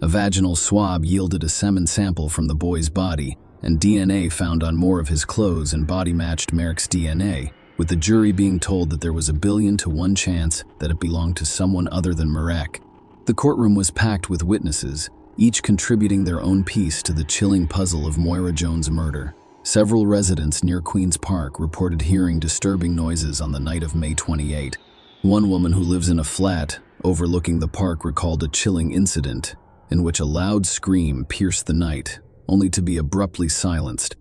A vaginal swab yielded a semen sample from the boy's body, and DNA found on more of his clothes and body matched Merrick's DNA, with the jury being told that there was a 1,000,000 to 1 chance that it belonged to someone other than Merrick. The courtroom was packed with witnesses, each contributing their own piece to the chilling puzzle of Moira Jones' murder. Several residents near Queen's Park reported hearing disturbing noises on the night of May 28. One woman who lives in a flat overlooking the park recalled a chilling incident in which a loud scream pierced the night, only to be abruptly silenced.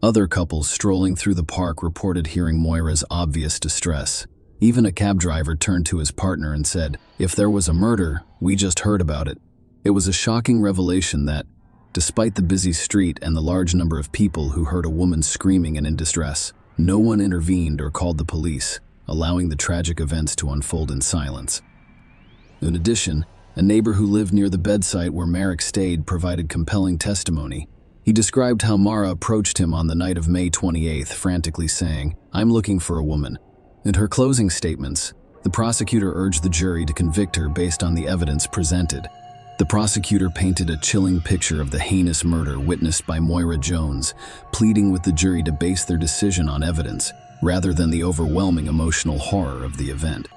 Other couples strolling through the park reported hearing Moira's obvious distress. Even a cab driver turned to his partner and said, "If there was a murder, we just heard about it." It was a shocking revelation that, despite the busy street and the large number of people who heard a woman screaming and in distress, no one intervened or called the police, allowing the tragic events to unfold in silence. In addition, a neighbor who lived near the bedside where Merrick stayed provided compelling testimony. He described how Mara approached him on the night of May 28th, frantically saying, "I'm looking for a woman." In her closing statements, the prosecutor urged the jury to convict her based on the evidence presented. The prosecutor painted a chilling picture of the heinous murder witnessed by Moira Jones, pleading with the jury to base their decision on evidence, rather than the overwhelming emotional horror of the event.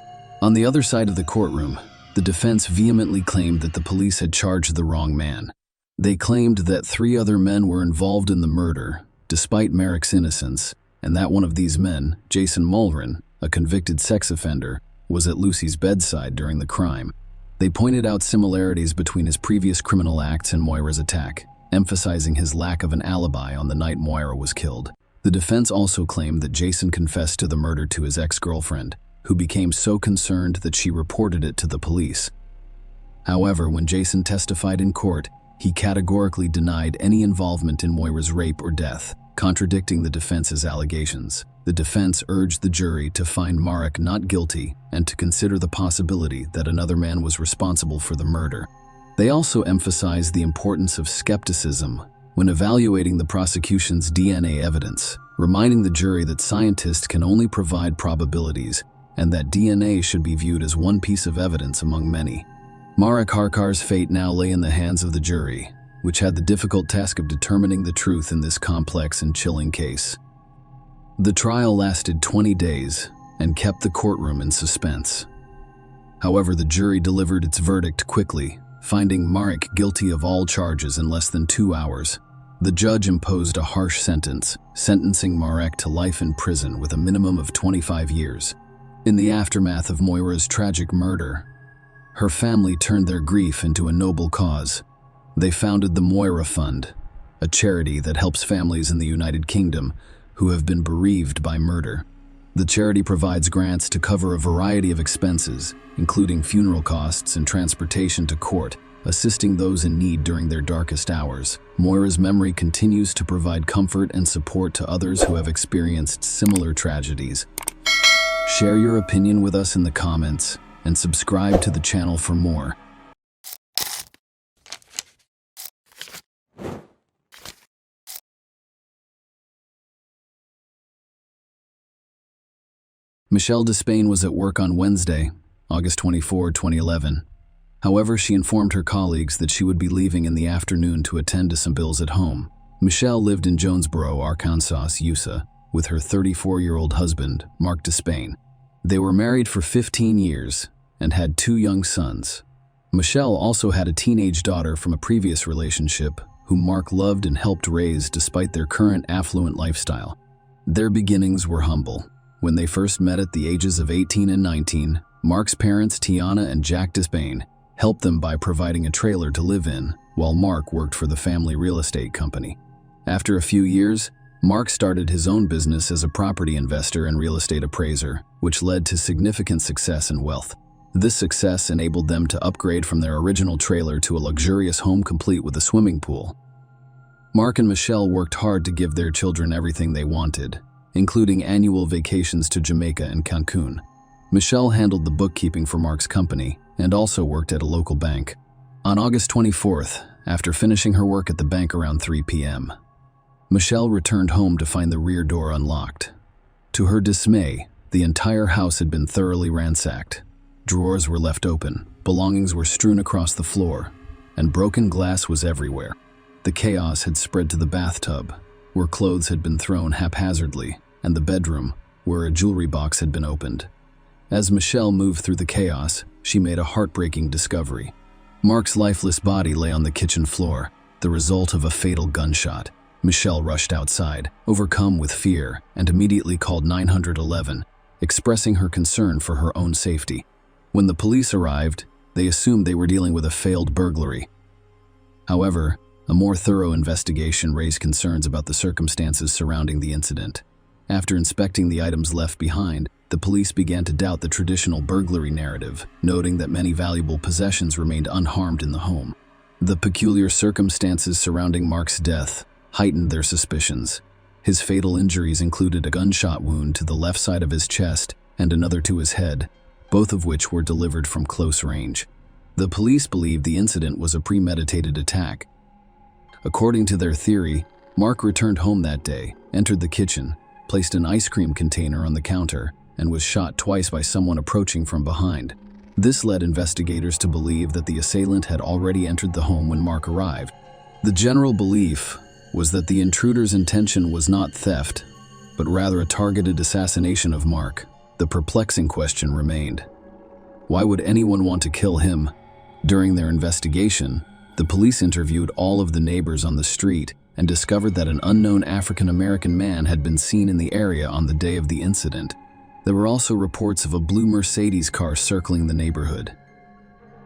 On the other side of the courtroom, the defense vehemently claimed that the police had charged the wrong man. They claimed that 3 other men were involved in the murder, despite Merrick's innocence, and that one of these men, Jason Mulrin, a convicted sex offender, was at Lucy's bedside during the crime. They pointed out similarities between his previous criminal acts and Moira's attack, emphasizing his lack of an alibi on the night Moira was killed. The defense also claimed that Jason confessed to the murder to his ex-girlfriend, who became so concerned that she reported it to the police. However, when Jason testified in court, he categorically denied any involvement in Moira's rape or death, contradicting the defense's allegations. The defense urged the jury to find Marek not guilty and to consider the possibility that another man was responsible for the murder. They also emphasized the importance of skepticism when evaluating the prosecution's DNA evidence, reminding the jury that scientists can only provide probabilities and that DNA should be viewed as one piece of evidence among many. Marek Harkar's fate now lay in the hands of the jury, which had the difficult task of determining the truth in this complex and chilling case. The trial lasted 20 days and kept the courtroom in suspense. However, the jury delivered its verdict quickly, finding Marek guilty of all charges in less than 2 hours. The judge imposed a harsh sentence, sentencing Marek to life in prison with a minimum of 25 years. In the aftermath of Moira's tragic murder, her family turned their grief into a noble cause. They founded the Moira Fund, a charity that helps families in the United Kingdom who have been bereaved by murder. The charity provides grants to cover a variety of expenses, including funeral costs and transportation to court, assisting those in need during their darkest hours. Moira's memory continues to provide comfort and support to others who have experienced similar tragedies. Share your opinion with us in the comments and subscribe to the channel for more. Michelle Despain was at work on Wednesday, August 24, 2011. However, she informed her colleagues that she would be leaving in the afternoon to attend to some bills at home. Michelle lived in Jonesboro, Arkansas, USA, with her 34-year-old husband, Mark Despain. They were married for 15 years and had 2 young sons. Michelle also had a teenage daughter from a previous relationship whom Mark loved and helped raise despite their current affluent lifestyle. Their beginnings were humble. When they first met at the ages of 18 and 19, Mark's parents, Tiana and Jack Despain, helped them by providing a trailer to live in, while Mark worked for the family real estate company. After a few years, Mark started his own business as a property investor and real estate appraiser, which led to significant success and wealth. This success enabled them to upgrade from their original trailer to a luxurious home complete with a swimming pool. Mark and Michelle worked hard to give their children everything they wanted, including annual vacations to Jamaica and Cancun. Michelle handled the bookkeeping for Mark's company and also worked at a local bank. On August 24th, after finishing her work at the bank around 3 p.m., Michelle returned home to find the rear door unlocked. To her dismay, the entire house had been thoroughly ransacked. Drawers were left open, belongings were strewn across the floor, and broken glass was everywhere. The chaos had spread to the bathtub, where clothes had been thrown haphazardly, and the bedroom, where a jewelry box had been opened. As Michelle moved through the chaos, she made a heartbreaking discovery. Mark's lifeless body lay on the kitchen floor, the result of a fatal gunshot. Michelle rushed outside, overcome with fear, and immediately called 911, expressing her concern for her own safety. When the police arrived, they assumed they were dealing with a failed burglary. However, a more thorough investigation raised concerns about the circumstances surrounding the incident. After inspecting the items left behind, the police began to doubt the traditional burglary narrative, noting that many valuable possessions remained unharmed in the home. The peculiar circumstances surrounding Mark's death heightened their suspicions. His fatal injuries included a gunshot wound to the left side of his chest and another to his head, both of which were delivered from close range. The police believed the incident was a premeditated attack. According to their theory, Mark returned home that day, entered the kitchen, placed an ice cream container on the counter, and was shot twice by someone approaching from behind. This led investigators to believe that the assailant had already entered the home when Mark arrived. The general belief was that the intruder's intention was not theft, but rather a targeted assassination of Mark. The perplexing question remained: why would anyone want to kill him? During their investigation, the police interviewed all of the neighbors on the street and discovered that an unknown African-American man had been seen in the area on the day of the incident. There were also reports of a blue Mercedes car circling the neighborhood.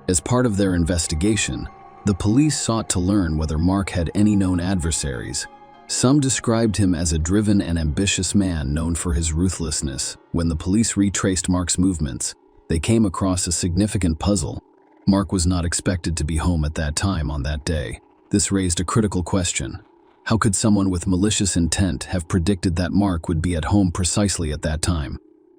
As part of their investigation, the police sought to learn whether Mark had any known adversaries. Some described him as a driven and ambitious man known for his ruthlessness. When the police retraced Mark's movements, they came across a significant puzzle. Mark was not expected to be home at that time on that day. This raised a critical question. How could someone with malicious intent have predicted that Mark would be at home precisely at that time?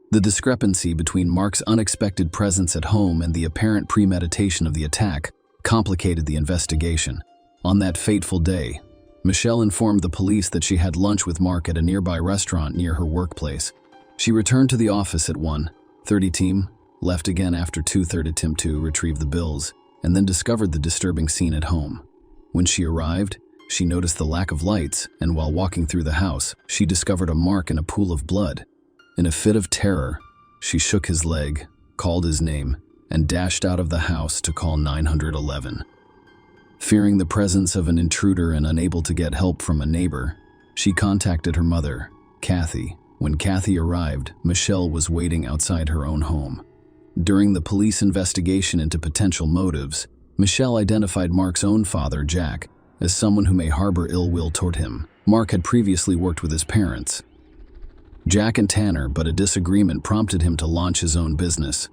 The discrepancy between Mark's unexpected presence at home and the apparent premeditation of the attack complicated the investigation. On that fateful day, Michelle informed the police that she had lunch with Mark at a nearby restaurant near her workplace. She returned to the office at 1:30 p.m., left again after 2:30 p.m. to retrieve the bills, and then discovered the disturbing scene at home. When she arrived, she noticed the lack of lights, and while walking through the house, she discovered a mark in a pool of blood. In a fit of terror, she shook his leg, called his name, and dashed out of the house to call 911. Fearing the presence of an intruder and unable to get help from a neighbor, she contacted her mother, Kathy. When Kathy arrived, Michelle was waiting outside her own home. During the police investigation into potential motives, Michelle identified Mark's own father, Jack, as someone who may harbor ill will toward him. Mark had previously worked with his parents, Jack and Tanner, but a disagreement prompted him to launch his own business.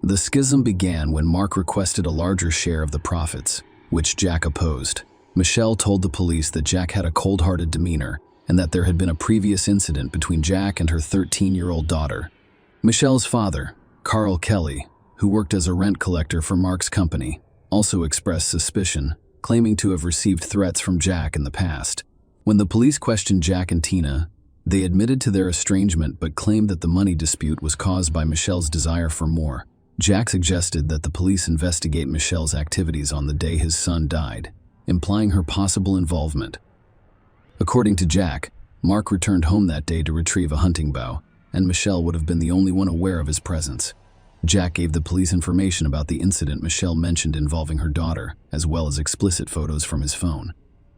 The schism began when Mark requested a larger share of the profits, which Jack opposed. Michelle told the police that Jack had a cold-hearted demeanor and that there had been a previous incident between Jack and her 13-year-old daughter. Michelle's father, Carl Kelly, who worked as a rent collector for Mark's company, also expressed suspicion, claiming to have received threats from Jack in the past. When the police questioned Jack and Tina, they admitted to their estrangement but claimed that the money dispute was caused by Michelle's desire for more. Jack suggested that the police investigate Michelle's activities on the day his son died, implying her possible involvement. According to Jack, Mark returned home that day to retrieve a hunting bow, and Michelle would have been the only one aware of his presence. Jack gave the police information about the incident Michelle mentioned involving her daughter, as well as explicit photos from his phone.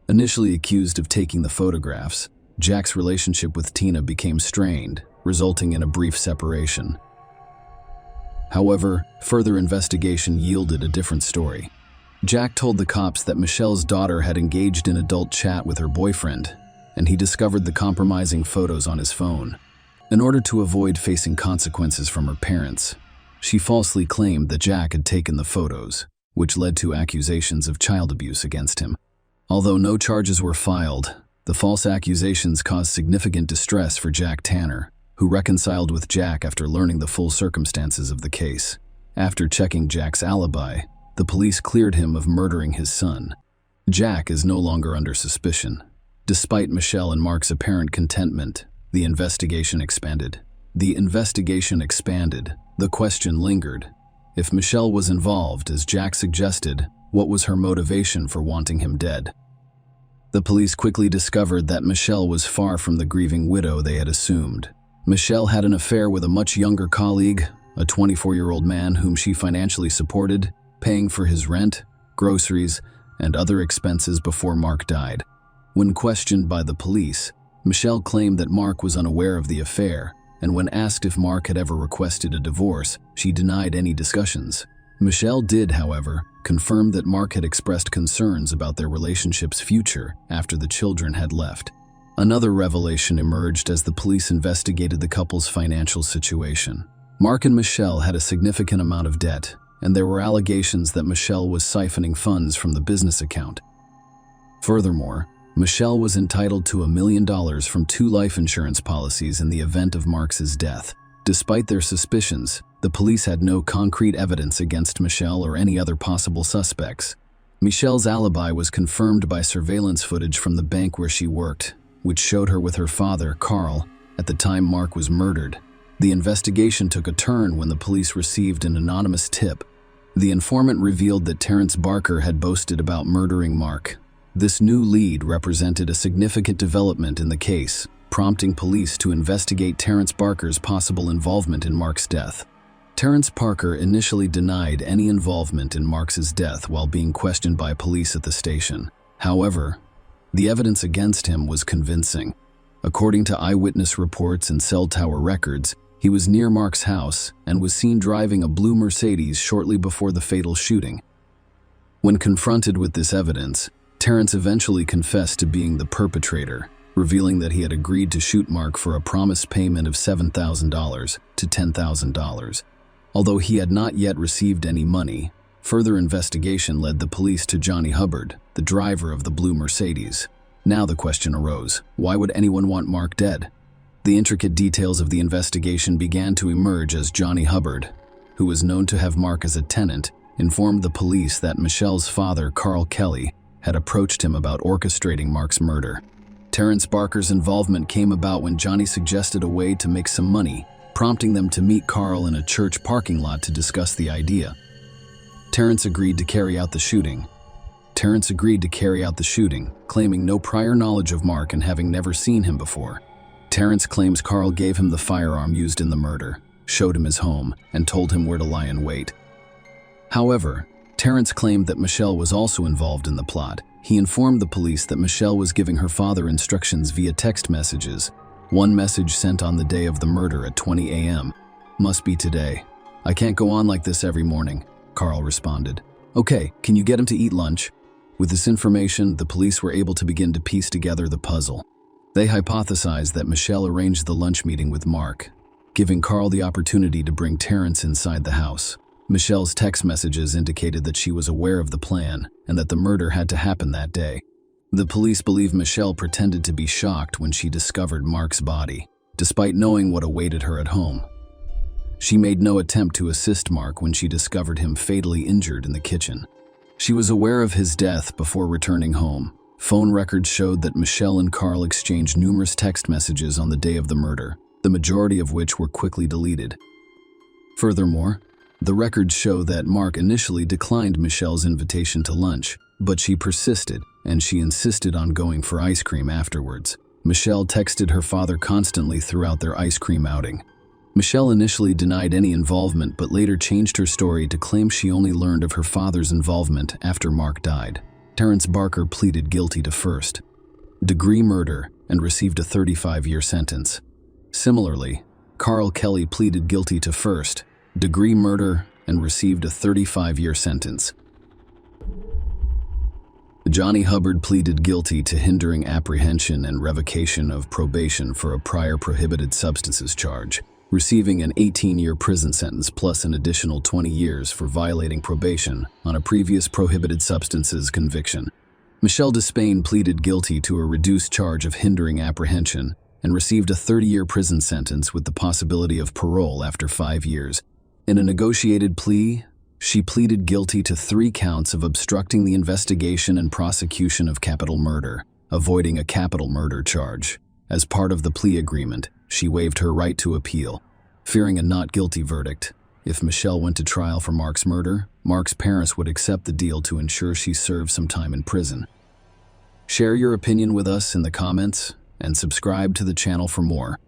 Initially accused of taking the photographs, Jack's relationship with Tina became strained, resulting in a brief separation. However, further investigation yielded a different story. Jack told the cops that Michelle's daughter had engaged in adult chat with her boyfriend, and he discovered the compromising photos on his phone. In order to avoid facing consequences from her parents, she falsely claimed that Jack had taken the photos, which led to accusations of child abuse against him. Although no charges were filed, the false accusations caused significant distress for Jack Tanner, who reconciled with Jack after learning the full circumstances of the case. After checking Jack's alibi, the police cleared him of murdering his son. Jack is no longer under suspicion. Despite Michelle and Mark's apparent contentment, the investigation expanded. The question lingered. If Michelle was involved, as Jack suggested, what was her motivation for wanting him dead? The police quickly discovered that Michelle was far from the grieving widow they had assumed. Michelle had an affair with a much younger colleague, a 24-year-old man whom she financially supported, paying for his rent, groceries, and other expenses before Mark died. When questioned by the police, Michelle claimed that Mark was unaware of the affair, and when asked if Mark had ever requested a divorce, she denied any discussions. Michelle did, however, confirm that Mark had expressed concerns about their relationship's future after the children had left. Another revelation emerged as the police investigated the couple's financial situation. Mark and Michelle had a significant amount of debt, and there were allegations that Michelle was siphoning funds from the business account. Furthermore, Michelle was entitled to $1 million from 2 life insurance policies in the event of Mark's death. Despite their suspicions, the police had no concrete evidence against Michelle or any other possible suspects. Michelle's alibi was confirmed by surveillance footage from the bank where she worked, which showed her with her father, Carl, at the time Mark was murdered. The investigation took a turn when the police received an anonymous tip. The informant revealed that Terrence Barker had boasted about murdering Mark. This new lead represented a significant development in the case, prompting police to investigate Terrence Barker's possible involvement in Mark's death. Terrence Barker initially denied any involvement in Mark's death while being questioned by police at the station. However, the evidence against him was convincing. According to eyewitness reports and cell tower records, he was near Mark's house and was seen driving a blue Mercedes shortly before the fatal shooting. When confronted with this evidence, Terrence eventually confessed to being the perpetrator, revealing that he had agreed to shoot Mark for a promised payment of $7,000 to $10,000. Although he had not yet received any money, further investigation led the police to Johnny Hubbard, the driver of the blue Mercedes. Now the question arose, why would anyone want Mark dead? The intricate details of the investigation began to emerge as Johnny Hubbard, who was known to have Mark as a tenant, informed the police that Michelle's father, Carl Kelly, had approached him about orchestrating Mark's murder. Terrence Barker's involvement came about when Johnny suggested a way to make some money, prompting them to meet Carl in a church parking lot to discuss the idea. Terrence agreed to carry out the shooting, claiming no prior knowledge of Mark and having never seen him before. Terrence claims Carl gave him the firearm used in the murder, showed him his home, and told him where to lie in wait. However, Terrence claimed that Michelle was also involved in the plot. He informed the police that Michelle was giving her father instructions via text messages. One message sent on the day of the murder at 20 a.m. "Must be today. I can't go on like this every morning," Carl responded. "Okay, can you get him to eat lunch?" With this information, the police were able to begin to piece together the puzzle. They hypothesized that Michelle arranged the lunch meeting with Mark, giving Carl the opportunity to bring Terrence inside the house. Michelle's text messages indicated that she was aware of the plan and that the murder had to happen that day. The police believe Michelle pretended to be shocked when she discovered Mark's body, despite knowing what awaited her at home. She made no attempt to assist Mark when she discovered him fatally injured in the kitchen. She was aware of his death before returning home. Phone records showed that Michelle and Carl exchanged numerous text messages on the day of the murder, the majority of which were quickly deleted. Furthermore, the records show that Mark initially declined Michelle's invitation to lunch, but she persisted, and she insisted on going for ice cream afterwards. Michelle texted her father constantly throughout their ice cream outing. Michelle initially denied any involvement but later changed her story to claim she only learned of her father's involvement after Mark died. Terrence Barker pleaded guilty to first-degree murder and received a 35-year sentence. Similarly, Carl Kelly pleaded guilty to first-degree murder and received a 35-year sentence. Johnny Hubbard pleaded guilty to hindering apprehension and revocation of probation for a prior prohibited substances charge, receiving an 18-year prison sentence plus an additional 20 years for violating probation on a previous prohibited substances conviction. Michelle Despain pleaded guilty to a reduced charge of hindering apprehension and received a 30-year prison sentence with the possibility of parole after 5 years. In a negotiated plea, she pleaded guilty to 3 counts of obstructing the investigation and prosecution of capital murder, avoiding a capital murder charge. As part of the plea agreement, she waived her right to appeal, fearing a not guilty verdict. If Michelle went to trial for Mark's murder, Mark's parents would accept the deal to ensure she served some time in prison. Share your opinion with us in the comments and subscribe to the channel for more.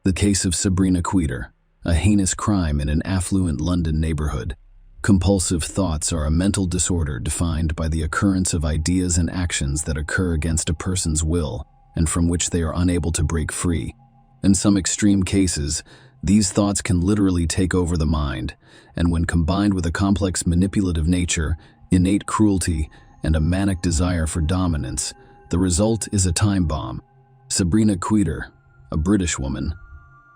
The case of Sabrina Queter, a heinous crime in an affluent London neighborhood. Compulsive thoughts are a mental disorder defined by the occurrence of ideas and actions that occur against a person's will and from which they are unable to break free. In some extreme cases, these thoughts can literally take over the mind, and when combined with a complex manipulative nature, innate cruelty, and a manic desire for dominance, the result is a time bomb. Sabrina Queter, a British woman,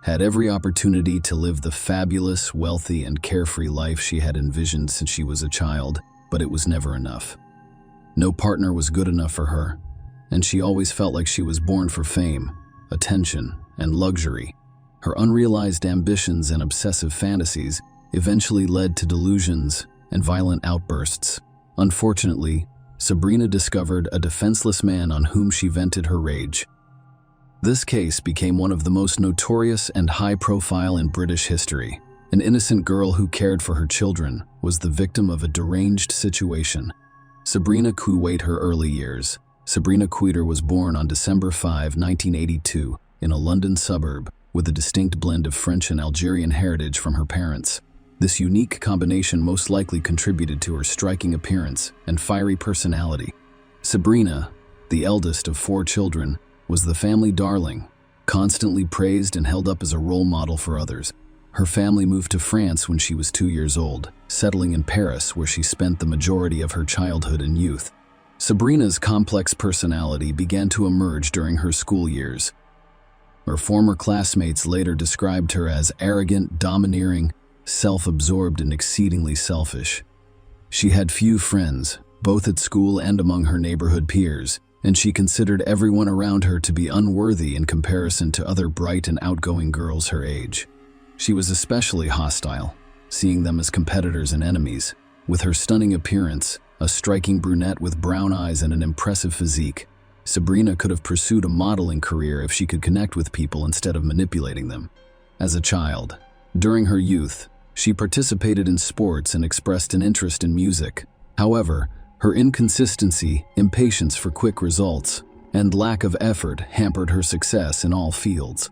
had every opportunity to live the fabulous, wealthy, and carefree life she had envisioned since she was a child, but it was never enough. No partner was good enough for her, and she always felt like she was born for fame, attention, and luxury. Her unrealized ambitions and obsessive fantasies eventually led to delusions and violent outbursts. Unfortunately, Sabrina discovered a defenseless man on whom she vented her rage. This case became one of the most notorious and high-profile in British history. An innocent girl who cared for her children was the victim of a deranged situation. Sabrina Queter. Her early years. Sabrina Queter was born on December 5, 1982, in a London suburb, with a distinct blend of French and Algerian heritage from her parents. This unique combination most likely contributed to her striking appearance and fiery personality. Sabrina, the eldest of 4 children, was the family darling, constantly praised and held up as a role model for others. Her family moved to France when she was 2 years old, settling in Paris where she spent the majority of her childhood and youth. Sabrina's complex personality began to emerge during her school years. Her former classmates later described her as arrogant, domineering, self-absorbed, and exceedingly selfish. She had few friends, both at school and among her neighborhood peers, and she considered everyone around her to be unworthy in comparison to other bright and outgoing girls her age. She was especially hostile, seeing them as competitors and enemies. With her stunning appearance, a striking brunette with brown eyes and an impressive physique, Sabrina could have pursued a modeling career if she could connect with people instead of manipulating them. As a child, during her youth, she participated in sports and expressed an interest in music. However, her inconsistency, impatience for quick results, and lack of effort hampered her success in all fields.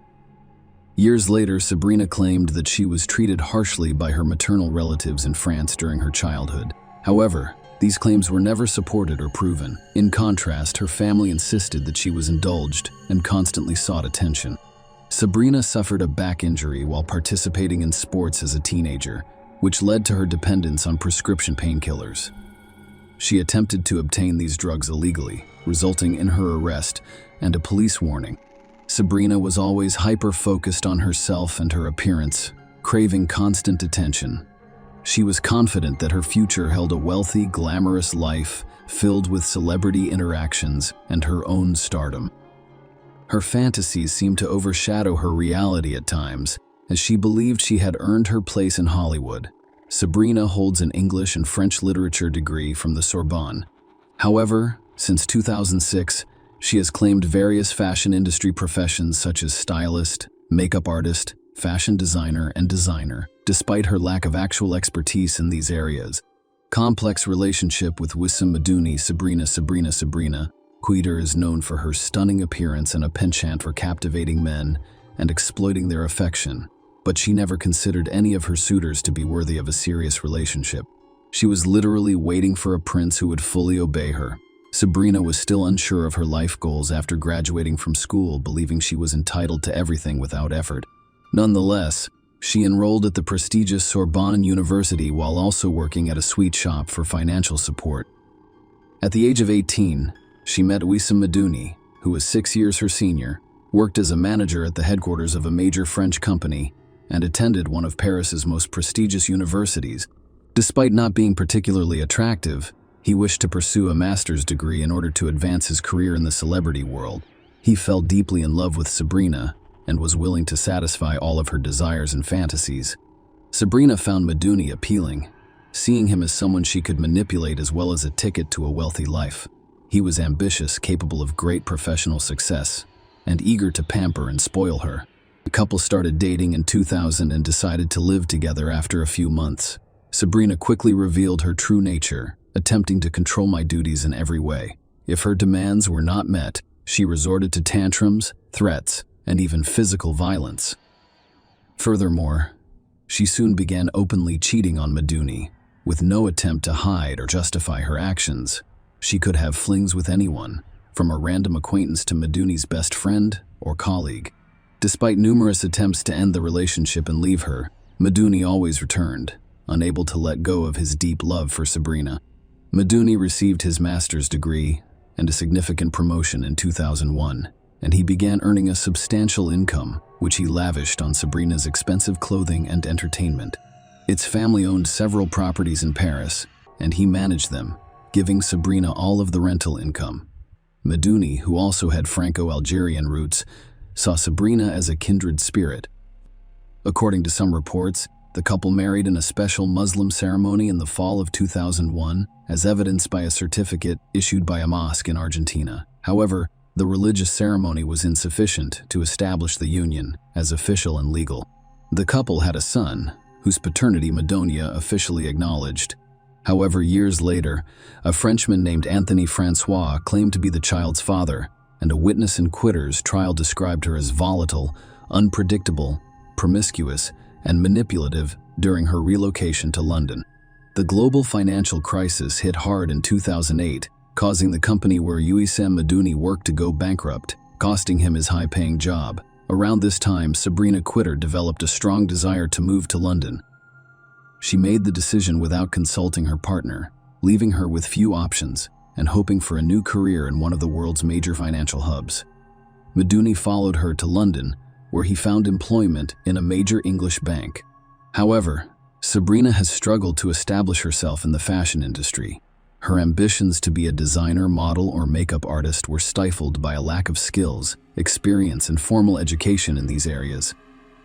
Years later, Sabrina claimed that she was treated harshly by her maternal relatives in France during her childhood. However, these claims were never supported or proven. In contrast, her family insisted that she was indulged and constantly sought attention. Sabrina suffered a back injury while participating in sports as a teenager, which led to her dependence on prescription painkillers. She attempted to obtain these drugs illegally, resulting in her arrest and a police warning. Sabrina was always hyper-focused on herself and her appearance, craving constant attention. She was confident that her future held a wealthy, glamorous life filled with celebrity interactions and her own stardom. Her fantasies seemed to overshadow her reality at times, as she believed she had earned her place in Hollywood. Sabrina holds an English and French literature degree from the Sorbonne. However, since 2006, She has claimed various fashion industry professions such as stylist, makeup artist, fashion designer, and designer, despite her lack of actual expertise in these areas. Complex relationship with Wissam Madouni. Sabrina Queter is known for her stunning appearance and a penchant for captivating men and exploiting their affection, but she never considered any of her suitors to be worthy of a serious relationship. She was literally waiting for a prince who would fully obey her. Sabrina was still unsure of her life goals after graduating from school, believing she was entitled to everything without effort. Nonetheless, she enrolled at the prestigious Sorbonne University while also working at a sweet shop for financial support. At the age of 18, she met Wissam Madouni, who was 6 years her senior, worked as a manager at the headquarters of a major French company, and attended one of Paris's most prestigious universities. Despite not being particularly attractive, he wished to pursue a master's degree in order to advance his career in the celebrity world. He fell deeply in love with Sabrina and was willing to satisfy all of her desires and fantasies. Sabrina found Madouni appealing, seeing him as someone she could manipulate as well as a ticket to a wealthy life. He was ambitious, capable of great professional success, and eager to pamper and spoil her. The couple started dating in 2000 and decided to live together after a few months. Sabrina quickly revealed her true nature, attempting to control my duties in every way. If her demands were not met, she resorted to tantrums, threats, and even physical violence. Furthermore, she soon began openly cheating on Madouni, with no attempt to hide or justify her actions. She could have flings with anyone, from a random acquaintance to Madouni's best friend or colleague. Despite numerous attempts to end the relationship and leave her, Madouni always returned, unable to let go of his deep love for Sabrina. Madouni received his master's degree and a significant promotion in 2001, and he began earning a substantial income, which he lavished on Sabrina's expensive clothing and entertainment. Its family owned several properties in Paris, and he managed them, giving Sabrina all of the rental income. Madouni, who also had Franco-Algerian roots, saw Sabrina as a kindred spirit. According to some reports, the couple married in a special Muslim ceremony in the fall of 2001, as evidenced by a certificate issued by a mosque in Argentina. However, the religious ceremony was insufficient to establish the union as official and legal. The couple had a son, whose paternity Madouni officially acknowledged. However, years later, a Frenchman named Anthony Francois claimed to be the child's father, and a witness in Quitter's trial described her as volatile, unpredictable, promiscuous, and manipulative during her relocation to London. The global financial crisis hit hard in 2008, causing the company where Wissam Madouni worked to go bankrupt, costing him his high-paying job. Around this time, Sabrina Queter developed a strong desire to move to London. She made the decision without consulting her partner, leaving her with few options and hoping for a new career in one of the world's major financial hubs. Madouni followed her to London, where he found employment in a major English bank. However, Sabrina has struggled to establish herself in the fashion industry. Her ambitions to be a designer, model, or makeup artist were stifled by a lack of skills, experience, and formal education in these areas.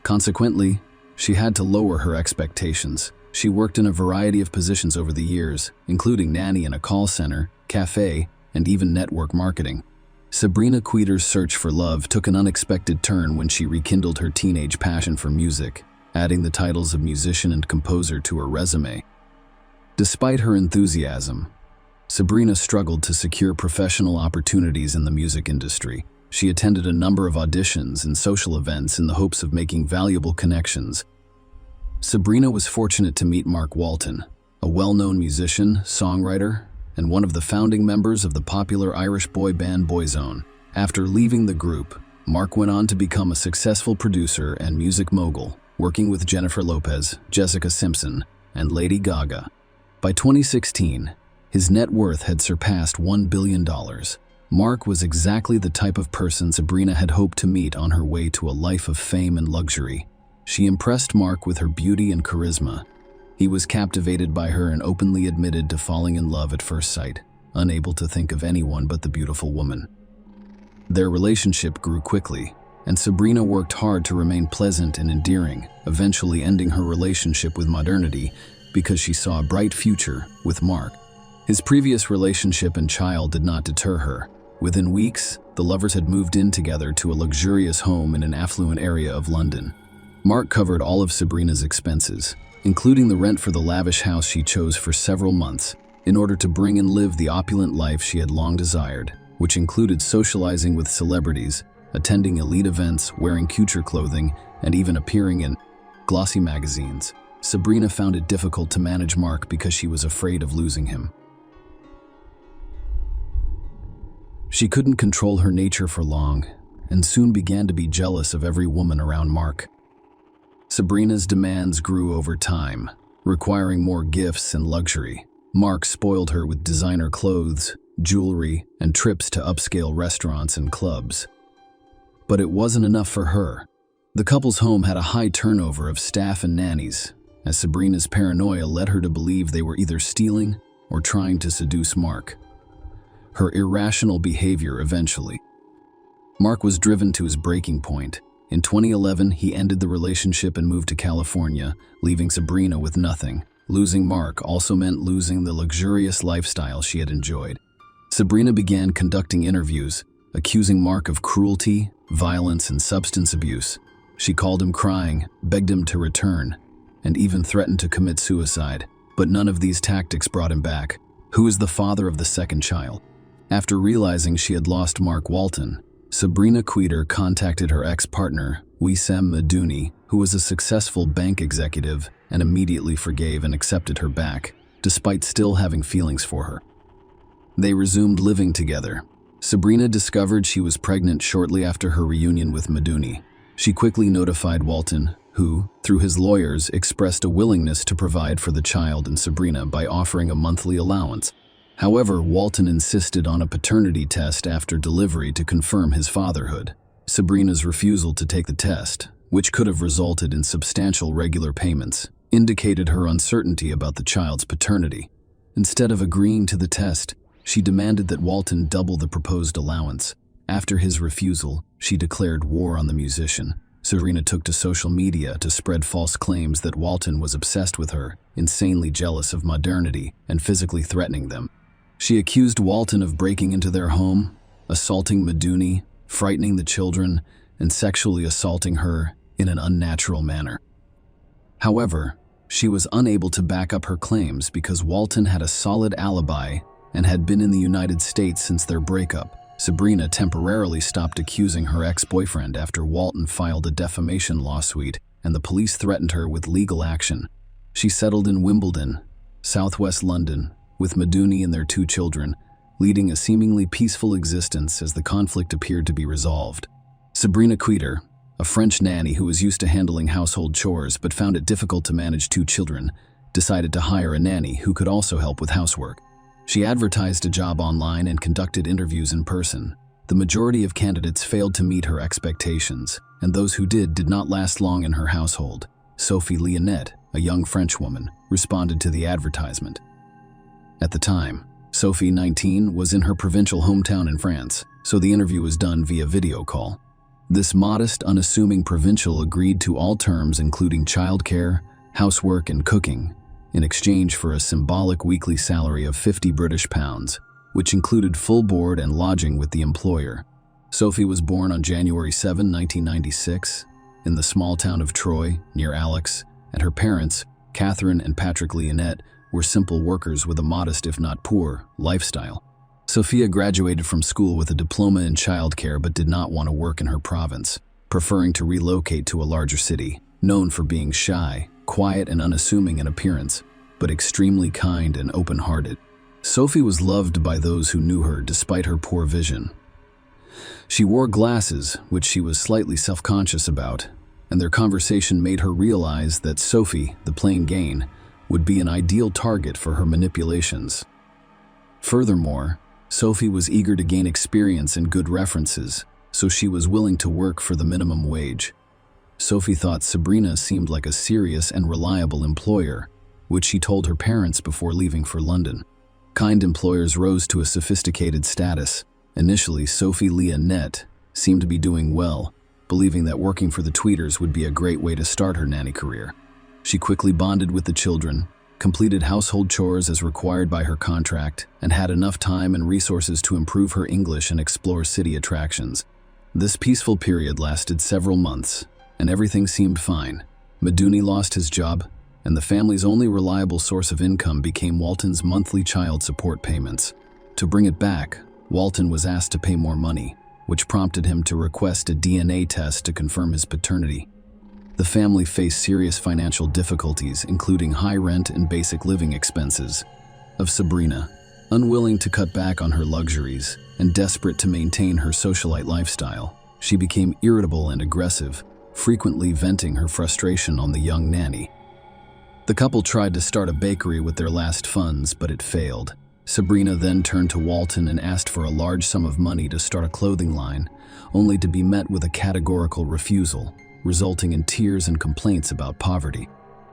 Consequently, she had to lower her expectations. She worked in a variety of positions over the years, including nanny in a call center, cafe, and even network marketing. Sabrina Queter's search for love took an unexpected turn when she rekindled her teenage passion for music, adding the titles of musician and composer to her resume. Despite her enthusiasm, Sabrina struggled to secure professional opportunities in the music industry. She attended a number of auditions and social events in the hopes of making valuable connections. Sabrina was fortunate to meet Mark Walton, a well-known musician, songwriter, and one of the founding members of the popular Irish boy band Boyzone. After leaving the group, Mark went on to become a successful producer and music mogul, working with Jennifer Lopez, Jessica Simpson, and Lady Gaga. By 2016, his net worth had surpassed $1 billion. Mark was exactly the type of person Sabrina had hoped to meet on her way to a life of fame and luxury. She impressed Mark with her beauty and charisma. He was captivated by her and openly admitted to falling in love at first sight, unable to think of anyone but the beautiful woman. Their relationship grew quickly, and Sabrina worked hard to remain pleasant and endearing, eventually ending her relationship with modernity because she saw a bright future with Mark. His previous relationship and child did not deter her. Within weeks, the lovers had moved in together to a luxurious home in an affluent area of London. Mark covered all of Sabrina's expenses, including the rent for the lavish house she chose for several months, in order to bring and live the opulent life she had long desired, which included socializing with celebrities, attending elite events, wearing couture clothing, and even appearing in glossy magazines. Sabrina found it difficult to manage Mark because she was afraid of losing him. She couldn't control her nature for long, and soon began to be jealous of every woman around Mark. Sabrina's demands grew over time, requiring more gifts and luxury. Mark spoiled her with designer clothes, jewelry, and trips to upscale restaurants and clubs. But it wasn't enough for her. The couple's home had a high turnover of staff and nannies, as Sabrina's paranoia led her to believe they were either stealing or trying to seduce Mark. Her irrational behavior eventually. Mark was driven to his breaking point. In 2011, he ended the relationship and moved to California, leaving Sabrina with nothing. Losing Mark also meant losing the luxurious lifestyle she had enjoyed. Sabrina began conducting interviews, accusing Mark of cruelty, violence, and substance abuse. She called him crying, begged him to return, and even threatened to commit suicide. But none of these tactics brought him back. Who is the father of the second child? After realizing she had lost Mark Walton, Sabrina Queter contacted her ex-partner, Wissem Madouni, who was a successful bank executive, and immediately forgave and accepted her back, despite still having feelings for her. They resumed living together. Sabrina discovered she was pregnant shortly after her reunion with Madouni. She quickly notified Walton, who, through his lawyers, expressed a willingness to provide for the child and Sabrina by offering a monthly allowance. However, Walton insisted on a paternity test after delivery to confirm his fatherhood. Sabrina's refusal to take the test, which could have resulted in substantial regular payments, indicated her uncertainty about the child's paternity. Instead of agreeing to the test, she demanded that Walton double the proposed allowance. After his refusal, she declared war on the musician. Sabrina took to social media to spread false claims that Walton was obsessed with her, insanely jealous of modernity, and physically threatening them. She accused Walton of breaking into their home, assaulting Madouni, frightening the children, and sexually assaulting her in an unnatural manner. However, she was unable to back up her claims because Walton had a solid alibi and had been in the United States since their breakup. Sabrina temporarily stopped accusing her ex-boyfriend after Walton filed a defamation lawsuit and the police threatened her with legal action. She settled in Wimbledon, southwest London, with Madouni and their 2 children, leading a seemingly peaceful existence as the conflict appeared to be resolved. Sabrina Queter, a French nanny who was used to handling household chores but found it difficult to manage 2 children, decided to hire a nanny who could also help with housework. She advertised a job online and conducted interviews in person. The majority of candidates failed to meet her expectations, and those who did not last long in her household. Sophie Leonette, a young French woman, responded to the advertisement. At the time, Sophie, 19, was in her provincial hometown in France, so the interview was done via video call. This modest, unassuming provincial agreed to all terms including childcare, housework, and cooking, in exchange for a symbolic weekly salary of £50, which included full board and lodging with the employer. Sophie was born on January 7, 1996, in the small town of Troyes, near Alex, and her parents, Catherine and Patrick Leonette, were simple workers with a modest, if not poor, lifestyle. Sophia graduated from school with a diploma in childcare but did not want to work in her province, preferring to relocate to a larger city, known for being shy, quiet, and unassuming in appearance, but extremely kind and open-hearted. Sophie was loved by those who knew her despite her poor vision. She wore glasses, which she was slightly self-conscious about, and their conversation made her realize that Sophie, the plain Gain, would be an ideal target for her manipulations. Furthermore, Sophie was eager to gain experience and good references, so she was willing to work for the minimum wage. Sophie thought Sabrina seemed like a serious and reliable employer, which she told her parents before leaving for London. Kind employers rose to a sophisticated status. Initially, Sophie Leonette seemed to be doing well, believing that working for the Tweeters would be a great way to start her nanny career. She quickly bonded with the children, completed household chores as required by her contract, and had enough time and resources to improve her English and explore city attractions. This peaceful period lasted several months, and everything seemed fine. Maduni lost his job, and the family's only reliable source of income became Walton's monthly child support payments. To bring it back, Walton was asked to pay more money, which prompted him to request a DNA test to confirm his paternity. The family faced serious financial difficulties, including high rent and basic living expenses. Of Sabrina, unwilling to cut back on her luxuries and desperate to maintain her socialite lifestyle, she became irritable and aggressive, frequently venting her frustration on the young nanny. The couple tried to start a bakery with their last funds, but it failed. Sabrina then turned to Walton and asked for a large sum of money to start a clothing line, only to be met with a categorical refusal, resulting in tears and complaints about poverty.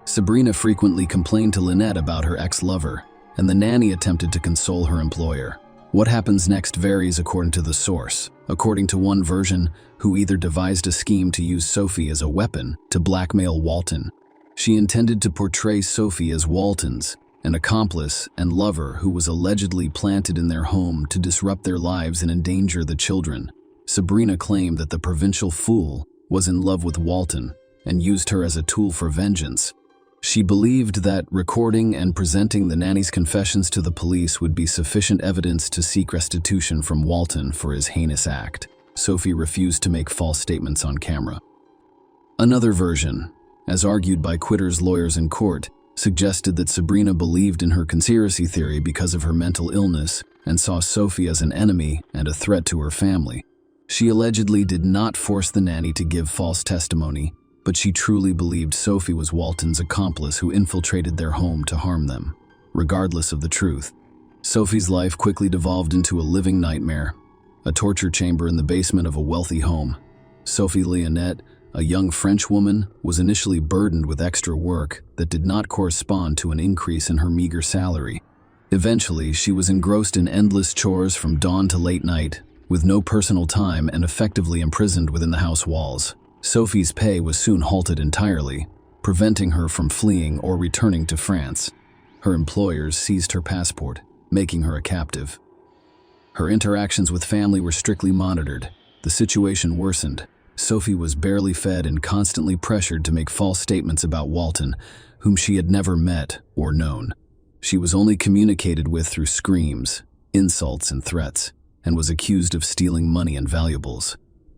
Sabrina frequently complained to Lynette about her ex-lover, and the nanny attempted to console her employer. What happens next varies according to the source. According to one version, who either devised a scheme to use Sophie as a weapon to blackmail Walton. She intended to portray Sophie as Walton's, an accomplice and lover who was allegedly planted in their home to disrupt their lives and endanger the children. Sabrina claimed that the provincial fool was in love with Walton and used her as a tool for vengeance. She believed that recording and presenting the nanny's confessions to the police would be sufficient evidence to seek restitution from Walton for his heinous act. Sophie refused to make false statements on camera. Another version, as argued by Quitter's lawyers in court, suggested that Sabrina believed in her conspiracy theory because of her mental illness and saw Sophie as an enemy and a threat to her family. She allegedly did not force the nanny to give false testimony, but she truly believed Sophie was Walton's accomplice who infiltrated their home to harm them. Regardless of the truth, Sophie's life quickly devolved into a living nightmare, a torture chamber in the basement of a wealthy home. Sophie Leonette, a young French woman, was initially burdened with extra work that did not correspond to an increase in her meager salary. Eventually, she was engrossed in endless chores from dawn to late night, with no personal time and effectively imprisoned within the house walls. Sophie's pay was soon halted entirely, preventing her from fleeing or returning to France. Her employers seized her passport, making her a captive. Her interactions with family were strictly monitored. The situation worsened. Sophie was barely fed and constantly pressured to make false statements about Walton, whom she had never met or known. She was only communicated with through screams, insults, and threats, and was accused of stealing money and valuables.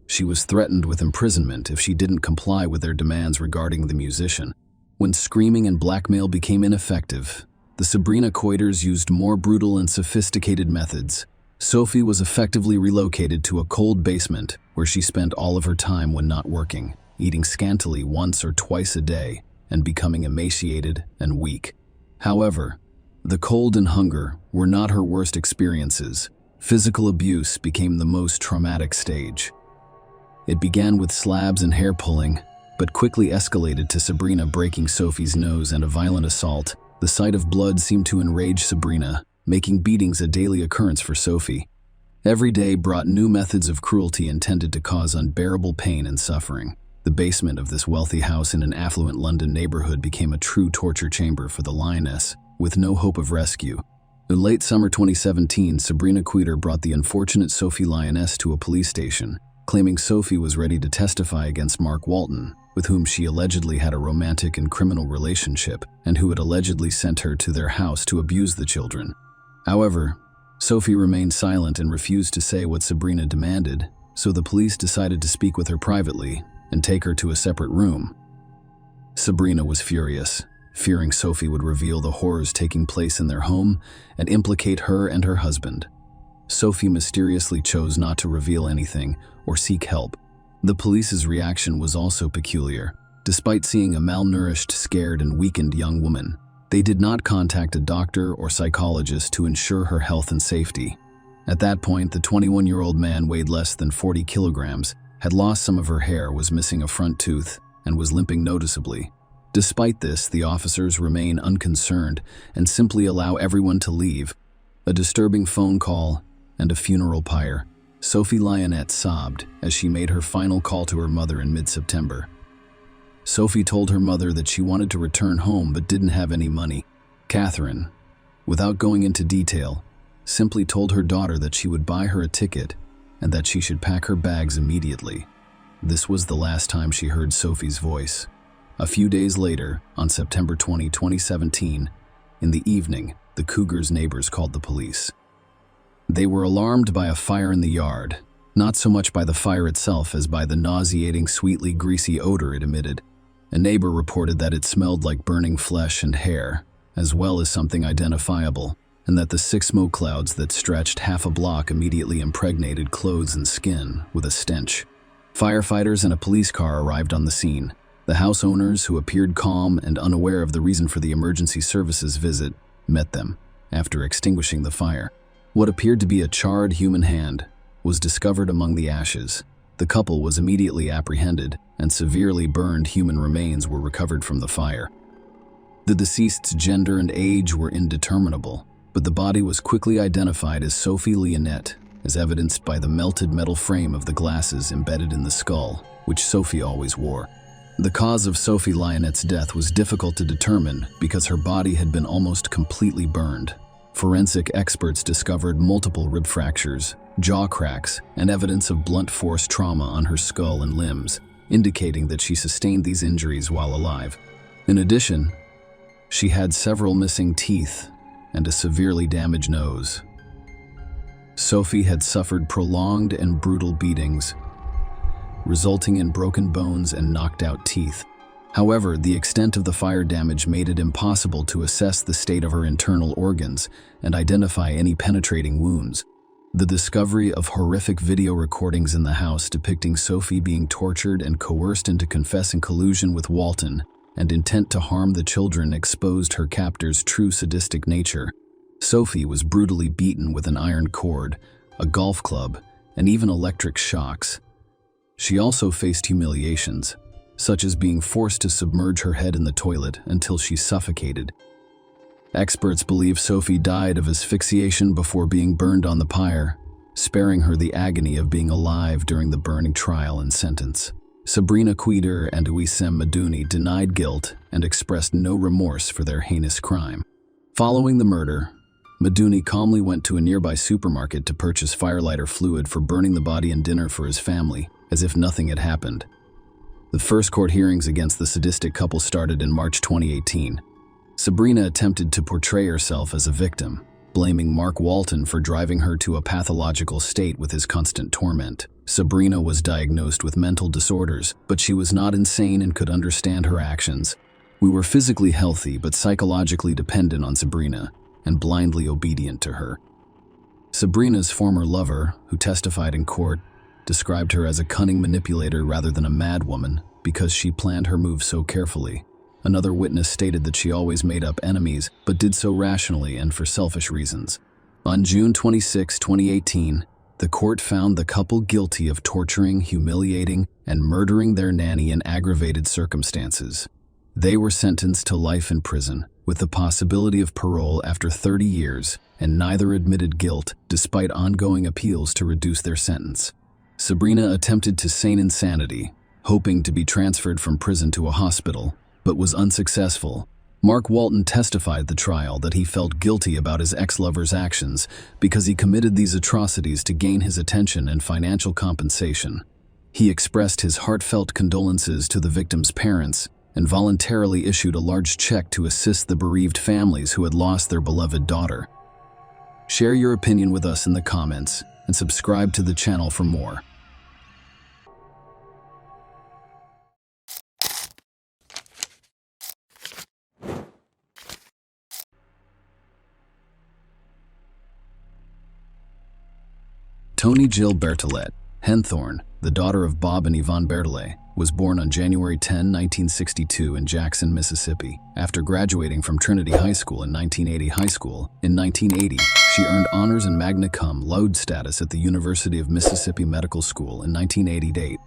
She was threatened with imprisonment if she didn't comply with their demands regarding the musician. When screaming and blackmail became ineffective, the Sabrina Coiters used more brutal and sophisticated methods. Sophie was effectively relocated to a cold basement where she spent all of her time when not working, eating scantily once or twice a day and becoming emaciated and weak. However, the cold and hunger were not her worst experiences. Physical abuse became the most traumatic stage. It began with slabs and hair pulling, but quickly escalated to Sabrina breaking Sophie's nose and a violent assault. The sight of blood seemed to enrage Sabrina, making beatings a daily occurrence for Sophie. Every day brought new methods of cruelty intended to cause unbearable pain and suffering. The basement of this wealthy house in an affluent London neighborhood became a true torture chamber for the lioness, with no hope of rescue. In late summer 2017, Sabrina Queter brought the unfortunate Sophie Lioness to a police station, claiming Sophie was ready to testify against Mark Walton, with whom she allegedly had a romantic and criminal relationship, and who had allegedly sent her to their house to abuse the children. However, Sophie remained silent and refused to say what Sabrina demanded, so the police decided to speak with her privately and take her to a separate room. Sabrina was furious, fearing Sophie would reveal the horrors taking place in their home and implicate her and her husband. Sophie mysteriously chose not to reveal anything or seek help. The police's reaction was also peculiar. Despite seeing a malnourished, scared, and weakened young woman, they did not contact a doctor or psychologist to ensure her health and safety. At that point, the 21-year-old man weighed less than 40 kilograms, had lost some of her hair, was missing a front tooth, and was limping noticeably. Despite this, the officers remain unconcerned and simply allow everyone to leave. A disturbing phone call and a funeral pyre. Sophie Lionette sobbed as she made her final call to her mother in mid-September. Sophie told her mother that she wanted to return home but didn't have any money. Catherine, without going into detail, simply told her daughter that she would buy her a ticket and that she should pack her bags immediately. This was the last time she heard Sophie's voice. A few days later, on September 20, 2017, in the evening, the Cougars' neighbors called the police. They were alarmed by a fire in the yard, not so much by the fire itself as by the nauseating, sweetly greasy odor it emitted. A neighbor reported that it smelled like burning flesh and hair, as well as something identifiable, and that the 6 smoke clouds that stretched half a block immediately impregnated clothes and skin with a stench. Firefighters and a police car arrived on the scene. The house owners, who appeared calm and unaware of the reason for the emergency services visit, met them after extinguishing the fire. What appeared to be a charred human hand was discovered among the ashes. The couple was immediately apprehended, and severely burned human remains were recovered from the fire. The deceased's gender and age were indeterminable, but the body was quickly identified as Sophie Leonette, as evidenced by the melted metal frame of the glasses embedded in the skull, which Sophie always wore. The cause of Sophie Leonette's death was difficult to determine because her body had been almost completely burned. Forensic experts discovered multiple rib fractures, jaw cracks, and evidence of blunt force trauma on her skull and limbs, indicating that she sustained these injuries while alive. In addition, she had several missing teeth and a severely damaged nose. Sophie had suffered prolonged and brutal beatings, resulting in broken bones and knocked out teeth. However, the extent of the fire damage made it impossible to assess the state of her internal organs and identify any penetrating wounds. The discovery of horrific video recordings in the house depicting Sophie being tortured and coerced into confessing collusion with Walton and intent to harm the children exposed her captor's true sadistic nature. Sophie was brutally beaten with an iron cord, a golf club, and even electric shocks. She also faced humiliations, such as being forced to submerge her head in the toilet until she suffocated. Experts believe Sophie died of asphyxiation before being burned on the pyre, sparing her the agony of being alive during the burning trial and sentence. Sabrina Quider and Ouissem Madouni denied guilt and expressed no remorse for their heinous crime. Following the murder, Madouni calmly went to a nearby supermarket to purchase firelighter fluid for burning the body and dinner for his family, as if nothing had happened. The first court hearings against the sadistic couple started in March 2018. Sabrina attempted to portray herself as a victim, blaming Mark Walton for driving her to a pathological state with his constant torment. Sabrina was diagnosed with mental disorders, but she was not insane and could understand her actions. We were physically healthy but psychologically dependent on Sabrina and blindly obedient to her. Sabrina's former lover, who testified in court, described her as a cunning manipulator rather than a mad woman because she planned her moves so carefully. Another witness stated that she always made up enemies, but did so rationally and for selfish reasons. On June 26, 2018, the court found the couple guilty of torturing, humiliating, and murdering their nanny in aggravated circumstances. They were sentenced to life in prison, with the possibility of parole after 30 years, and neither admitted guilt despite ongoing appeals to reduce their sentence. Sabrina attempted to feign insanity, hoping to be transferred from prison to a hospital, but was unsuccessful. Mark Walton testified at the trial that he felt guilty about his ex-lover's actions because he committed these atrocities to gain his attention and financial compensation. He expressed his heartfelt condolences to the victim's parents and voluntarily issued a large check to assist the bereaved families who had lost their beloved daughter. Share your opinion with us in the comments and subscribe to the channel for more. Toni Jill Bertolet Henthorne, the daughter of Bob and Yvonne Bertolet, was born on January 10, 1962 in Jackson, Mississippi. After graduating from Trinity High School in 1980, she earned honors and magna cum laude status at the University of Mississippi Medical School in 1988.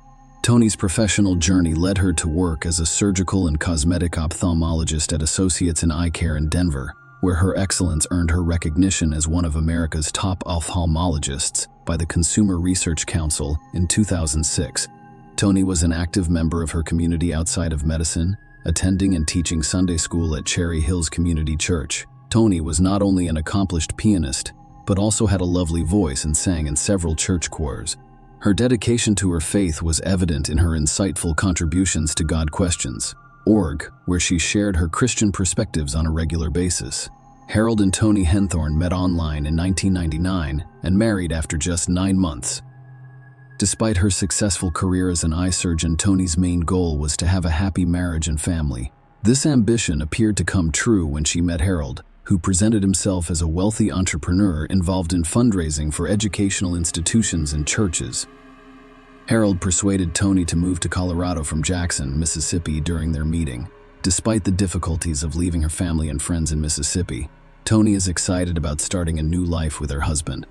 Toni's professional journey led her to work as a surgical and cosmetic ophthalmologist at Associates in Eye Care in Denver, where her excellence earned her recognition as one of America's top ophthalmologists by the Consumer Research Council in 2006. Toni was an active member of her community outside of medicine, attending and teaching Sunday school at Cherry Hills Community Church. Toni was not only an accomplished pianist, but also had a lovely voice and sang in several church choirs. Her dedication to her faith was evident in her insightful contributions to God Questions, org, where she shared her Christian perspectives on a regular basis. Harold and Toni Henthorn met online in 1999 and married after just 9 months. Despite her successful career as an eye surgeon, Toni's main goal was to have a happy marriage and family. This ambition appeared to come true when she met Harold, who presented himself as a wealthy entrepreneur involved in fundraising for educational institutions and churches. Harold persuaded Toni to move to Colorado from Jackson, Mississippi during their meeting. Despite the difficulties of leaving her family and friends in Mississippi, Toni is excited about starting a new life with her husband.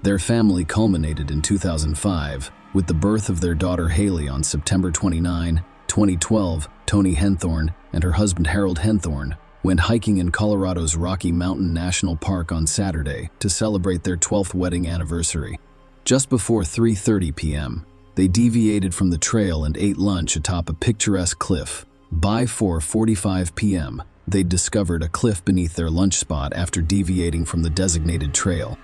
Their family culminated in 2005 with the birth of their daughter Haley on September 29, 2012. Toni Henthorn and her husband Harold Henthorn went hiking in Colorado's Rocky Mountain National Park on Saturday to celebrate their 12th wedding anniversary. Just before 3:30 p.m., they deviated from the trail and ate lunch atop a picturesque cliff. By 4:45 p.m., they discovered a cliff beneath their lunch spot after deviating from the designated trail.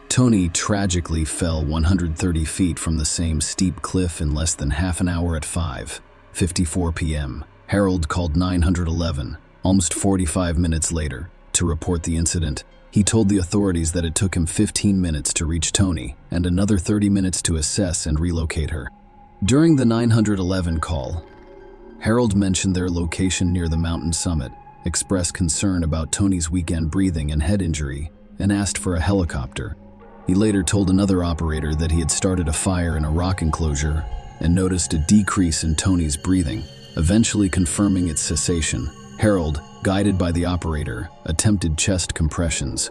Toni tragically fell 130 feet from the same steep cliff in less than half an hour at 5:54 p.m. Harold called 911, almost 45 minutes later, to report the incident. He told the authorities that it took him 15 minutes to reach Toni and another 30 minutes to assess and relocate her. During the 911 call, Harold mentioned their location near the mountain summit, expressed concern about Toni's weekend breathing and head injury, and asked for a helicopter. He later told another operator that he had started a fire in a rock enclosure and noticed a decrease in Toni's breathing, eventually confirming its cessation. Harold, guided by the operator, attempted chest compressions.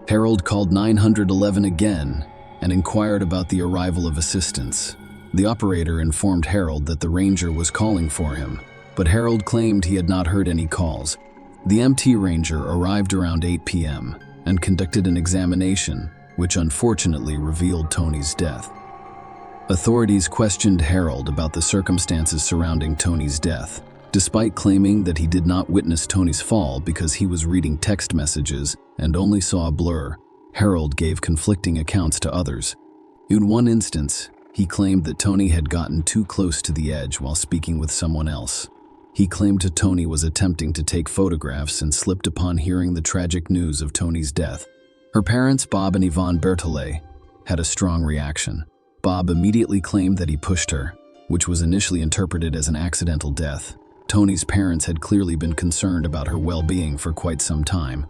Harold called 911 again and inquired about the arrival of assistance. The operator informed Harold that the ranger was calling for him, but Harold claimed he had not heard any calls. The MT ranger arrived around 8 p.m. and conducted an examination, which unfortunately revealed Toni's death. Authorities questioned Harold about the circumstances surrounding Toni's death. Despite claiming that he did not witness Toni's fall because he was reading text messages and only saw a blur, Harold gave conflicting accounts to others. In one instance, he claimed that Toni had gotten too close to the edge while speaking with someone else. He claimed that Toni was attempting to take photographs and slipped upon hearing the tragic news of Toni's death. Her parents, Bob and Yvonne Berthollet, had a strong reaction. Bob immediately claimed that he pushed her, which was initially interpreted as an accidental death. Toni's parents had clearly been concerned about her well-being for quite some time.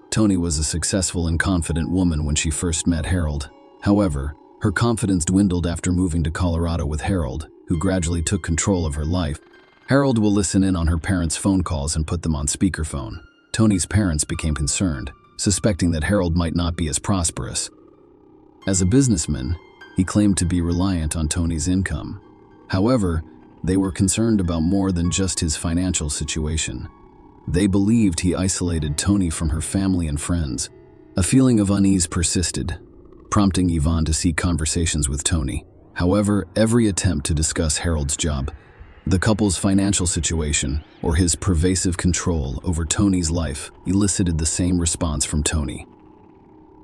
Toni was a successful and confident woman when she first met Harold. However, her confidence dwindled after moving to Colorado with Harold, who gradually took control of her life. Harold will listen in on her parents' phone calls and put them on speakerphone. Toni's parents became concerned, suspecting that Harold might not be as prosperous. As a businessman, he claimed to be reliant on Toni's income. However, they were concerned about more than just his financial situation. They believed he isolated Toni from her family and friends. A feeling of unease persisted, prompting Yvonne to seek conversations with Toni. However, every attempt to discuss Harold's job, the couple's financial situation, or his pervasive control over Toni's life elicited the same response from Toni.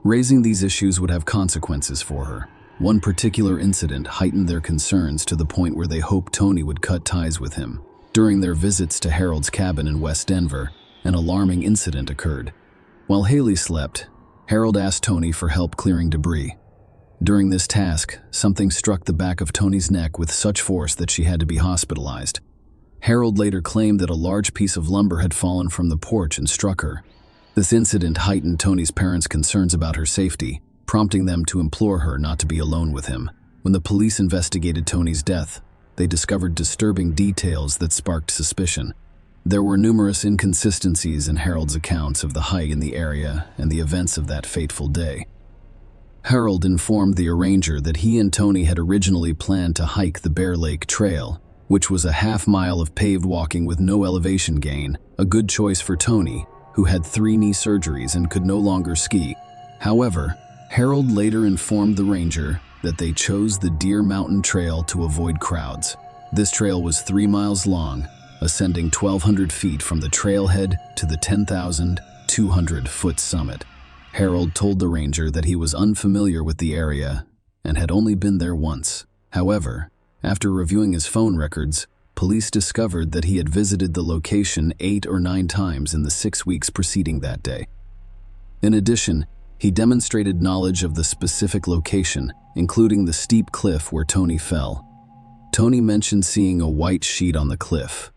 Raising these issues would have consequences for her. One particular incident heightened their concerns to the point where they hoped Toni would cut ties with him. During their visits to Harold's cabin in West Denver, an alarming incident occurred. While Haley slept, Harold asked Toni for help clearing debris. During this task, something struck the back of Toni's neck with such force that she had to be hospitalized. Harold later claimed that a large piece of lumber had fallen from the porch and struck her. This incident heightened Toni's parents' concerns about her safety, prompting them to implore her not to be alone with him. When the police investigated Toni's death, they discovered disturbing details that sparked suspicion. There were numerous inconsistencies in Harold's accounts of the hike in the area and the events of that fateful day. Harold informed the arranger that he and Toni had originally planned to hike the Bear Lake Trail, which was a half-mile of paved walking with no elevation gain, a good choice for Toni, who had 3 knee surgeries and could no longer ski. However, Harold later informed the ranger that they chose the Deer Mountain Trail to avoid crowds. This trail was 3 miles long, ascending 1,200 feet from the trailhead to the 200-foot summit. Harold told the ranger that he was unfamiliar with the area and had only been there once. However, after reviewing his phone records, police discovered that he had visited the location 8 or 9 times in the 6 weeks preceding that day. In addition, he demonstrated knowledge of the specific location, including the steep cliff where Tony fell. Tony mentioned seeing a white sheet on the cliff,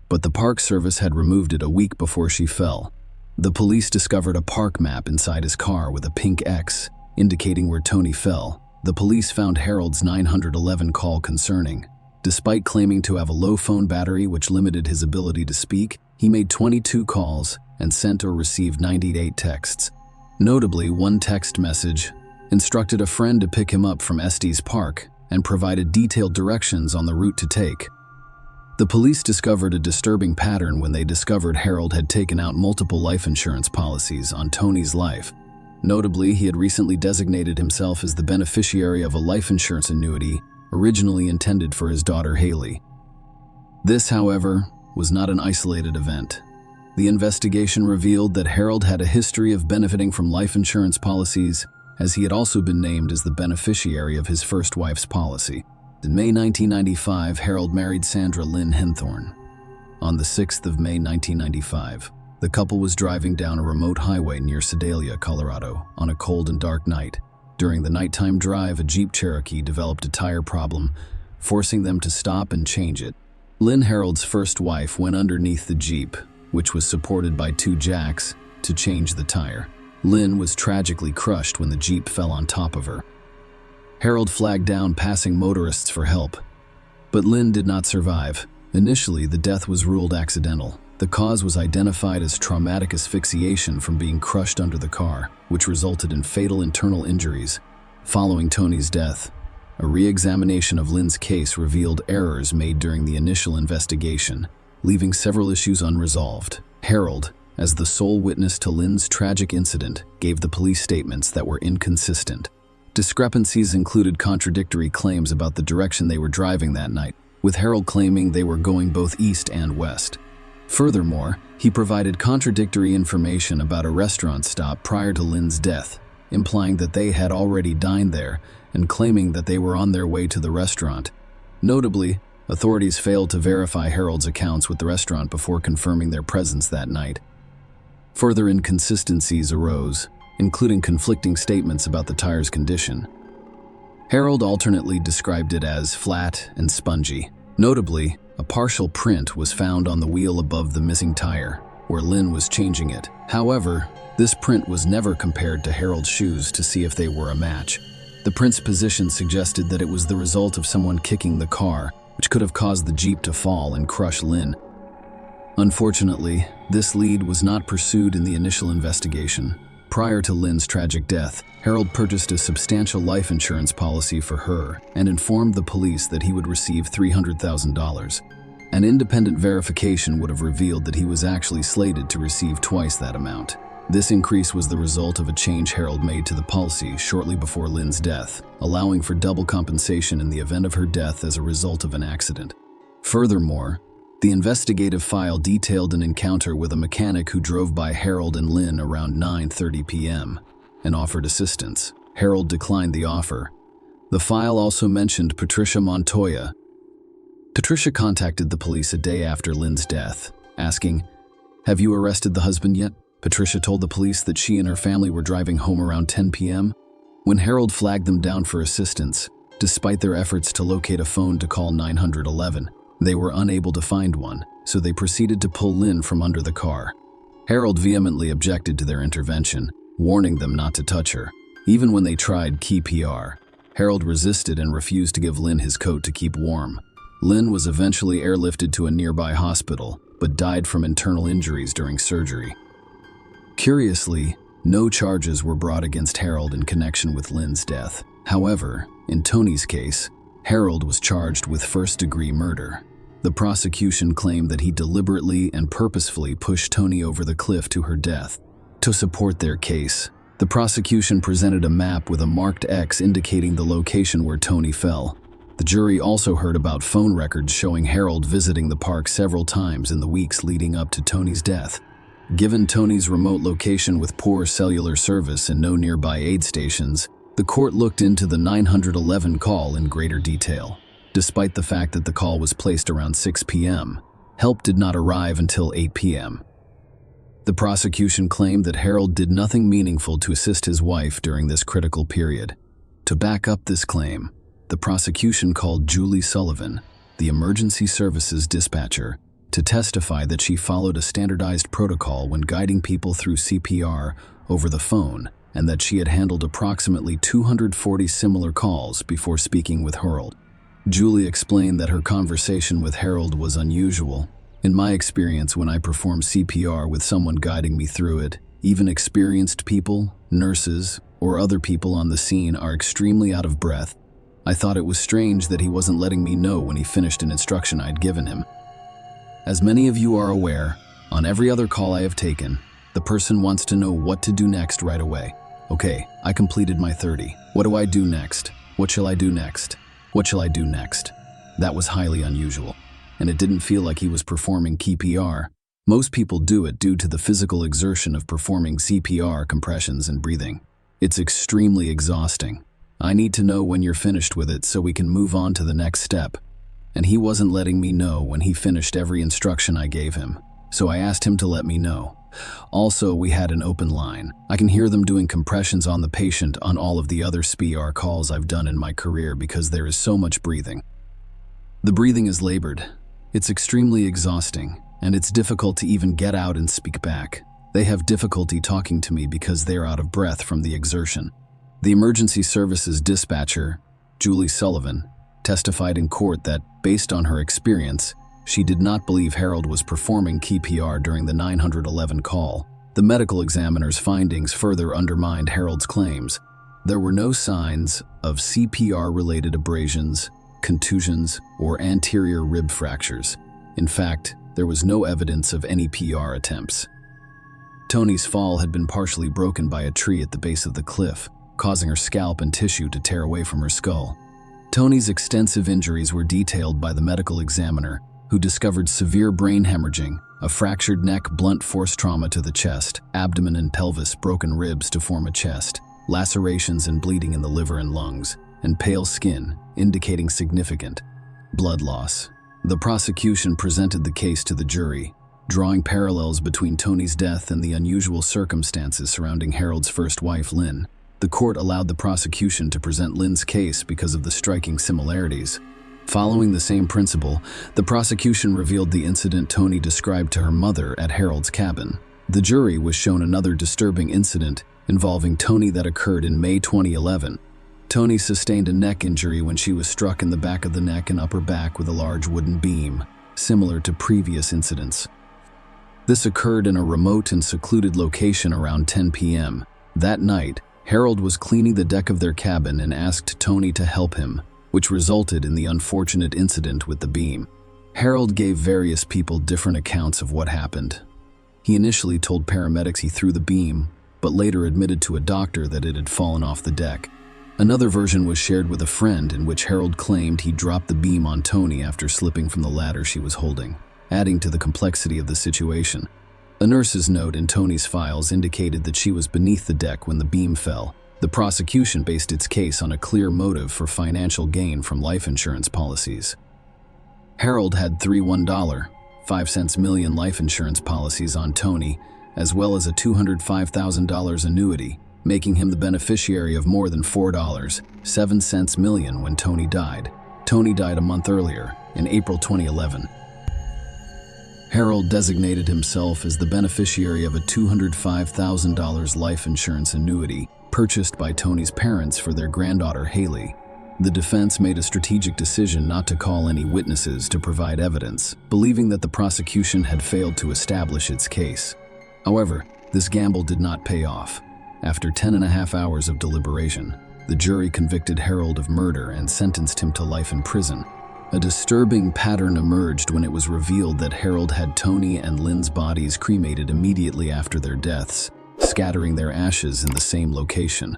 but the Park Service had removed it a week before she fell. The police discovered a park map inside his car with a pink X, indicating where Tony fell. The police found Harold's 911 call concerning. Despite claiming to have a low phone battery which limited his ability to speak, he made 22 calls and sent or received 98 texts. Notably, one text message instructed a friend to pick him up from Estes Park and provided detailed directions on the route to take. The police discovered a disturbing pattern when they discovered Harold had taken out multiple life insurance policies on Tony's life. Notably, he had recently designated himself as the beneficiary of a life insurance annuity originally intended for his daughter Haley. This, however, was not an isolated event. The investigation revealed that Harold had a history of benefiting from life insurance policies, as he had also been named as the beneficiary of his first wife's policy. In May 1995, Harold married Sandra Lynn Henthorne. On the 6th of May 1995, the couple was driving down a remote highway near Sedalia, Colorado, on a cold and dark night. During the nighttime drive, a Jeep Cherokee developed a tire problem, forcing them to stop and change it. Lynn, Harold's first wife, went underneath the Jeep, which was supported by 2 jacks, to change the tire. Lynn was tragically crushed when the Jeep fell on top of her. Harold flagged down passing motorists for help, but Lynn did not survive. Initially, the death was ruled accidental. The cause was identified as traumatic asphyxiation from being crushed under the car, which resulted in fatal internal injuries. Following Tony's death, a re-examination of Lynn's case revealed errors made during the initial investigation, leaving several issues unresolved. Harold, as the sole witness to Lynn's tragic incident, gave the police statements that were inconsistent. Discrepancies included contradictory claims about the direction they were driving that night, with Harold claiming they were going both east and west. Furthermore, he provided contradictory information about a restaurant stop prior to Lynn's death, implying that they had already dined there and claiming that they were on their way to the restaurant. Notably, authorities failed to verify Harold's accounts with the restaurant before confirming their presence that night. Further inconsistencies arose, including conflicting statements about the tire's condition. Harold alternately described it as flat and spongy. Notably, a partial print was found on the wheel above the missing tire, where Lynn was changing it. However, this print was never compared to Harold's shoes to see if they were a match. The print's position suggested that it was the result of someone kicking the car, which could have caused the Jeep to fall and crush Lynn. Unfortunately, this lead was not pursued in the initial investigation. Prior to Lynn's tragic death, Harold purchased a substantial life insurance policy for her and informed the police that he would receive $300,000. An independent verification would have revealed that he was actually slated to receive twice that amount. This increase was the result of a change Harold made to the policy shortly before Lynn's death, allowing for double compensation in the event of her death as a result of an accident. Furthermore, the investigative file detailed an encounter with a mechanic who drove by Harold and Lynn around 9:30 p.m. and offered assistance. Harold declined the offer. The file also mentioned Patricia Montoya. Patricia contacted the police a day after Lynn's death, asking, "Have you arrested the husband yet?" Patricia told the police that she and her family were driving home around 10 p.m. when Harold flagged them down for assistance. Despite their efforts to locate a phone to call 911, they were unable to find one, so they proceeded to pull Lynn from under the car. Harold vehemently objected to their intervention, warning them not to touch her. Even when they tried key PR, Harold resisted and refused to give Lynn his coat to keep warm. Lynn was eventually airlifted to a nearby hospital, but died from internal injuries during surgery. Curiously, no charges were brought against Harold in connection with Lynn's death. However, in Tony's case, Harold was charged with first-degree murder. The prosecution claimed that he deliberately and purposefully pushed Tony over the cliff to her death. To support their case, the prosecution presented a map with a marked X indicating the location where Tony fell. The jury also heard about phone records showing Harold visiting the park several times in the weeks leading up to Tony's death. Given Tony's remote location with poor cellular service and no nearby aid stations, the court looked into the 911 call in greater detail. Despite the fact that the call was placed around 6 p.m., help did not arrive until 8 p.m. The prosecution claimed that Harold did nothing meaningful to assist his wife during this critical period. To back up this claim, the prosecution called Julie Sullivan, the emergency services dispatcher, to testify that she followed a standardized protocol when guiding people through CPR over the phone, and that she had handled approximately 240 similar calls before speaking with Harold. Julie explained that her conversation with Harold was unusual. In my experience, when I perform CPR with someone guiding me through it, even experienced people, nurses, or other people on the scene are extremely out of breath. I thought it was strange that he wasn't letting me know when he finished an instruction I'd given him. As many of you are aware, on every other call I have taken, the person wants to know what to do next right away. Okay, I completed my 30. What do I do next? What shall I do next? What shall I do next? That was highly unusual, and it didn't feel like he was performing CPR. Most people do it due to the physical exertion of performing CPR compressions and breathing. It's extremely exhausting. I need to know when you're finished with it so we can move on to the next step. And he wasn't letting me know when he finished every instruction I gave him, so I asked him to let me know. Also, we had an open line. I can hear them doing compressions on the patient on all of the other CPR calls I've done in my career because there is so much breathing. The breathing is labored. It's extremely exhausting, and it's difficult to even get out and speak back. They have difficulty talking to me because they're out of breath from the exertion. The emergency services dispatcher, Julie Sullivan, testified in court that, based on her experience, she did not believe Harold was performing CPR during the 911 call. The medical examiner's findings further undermined Harold's claims. There were no signs of CPR-related abrasions, contusions, or anterior rib fractures. In fact, there was no evidence of any PR attempts. Tony's fall had been partially broken by a tree at the base of the cliff, causing her scalp and tissue to tear away from her skull. Tony's extensive injuries were detailed by the medical examiner, who discovered severe brain hemorrhaging, a fractured neck, blunt force trauma to the chest, abdomen and pelvis, broken ribs to form a chest, lacerations and bleeding in the liver and lungs, and pale skin, indicating significant blood loss. The prosecution presented the case to the jury, drawing parallels between Tony's death and the unusual circumstances surrounding Harold's first wife, Lynn. The court allowed the prosecution to present Lynn's case because of the striking similarities. Following the same principle, the prosecution revealed the incident Tony described to her mother at Harold's cabin. The jury was shown another disturbing incident involving Tony that occurred in May 2011. Tony sustained a neck injury when she was struck in the back of the neck and upper back with a large wooden beam, similar to previous incidents. This occurred in a remote and secluded location around 10 p.m. That night, Harold was cleaning the deck of their cabin and asked Tony to help him, which resulted in the unfortunate incident with the beam. Harold gave various people different accounts of what happened. He initially told paramedics he threw the beam, but later admitted to a doctor that it had fallen off the deck. Another version was shared with a friend in which Harold claimed he dropped the beam on Tony after slipping from the ladder she was holding, adding to the complexity of the situation. A nurse's note in Tony's files indicated that she was beneath the deck when the beam fell. The prosecution based its case on a clear motive for financial gain from life insurance policies. Harold had 3 $1.05 million life insurance policies on Tony, as well as a $205,000 annuity, making him the beneficiary of more than $4.07 million when Tony died. Tony died a month earlier, in April 2011. Harold designated himself as the beneficiary of a $205,000 life insurance annuity purchased by Tony's parents for their granddaughter Haley. The defense made a strategic decision not to call any witnesses to provide evidence, believing that the prosecution had failed to establish its case. However, this gamble did not pay off. After 10.5 hours of deliberation, the jury convicted Harold of murder and sentenced him to life in prison. A disturbing pattern emerged when it was revealed that Harold had Tony and Lynn's bodies cremated immediately after their deaths, scattering their ashes in the same location.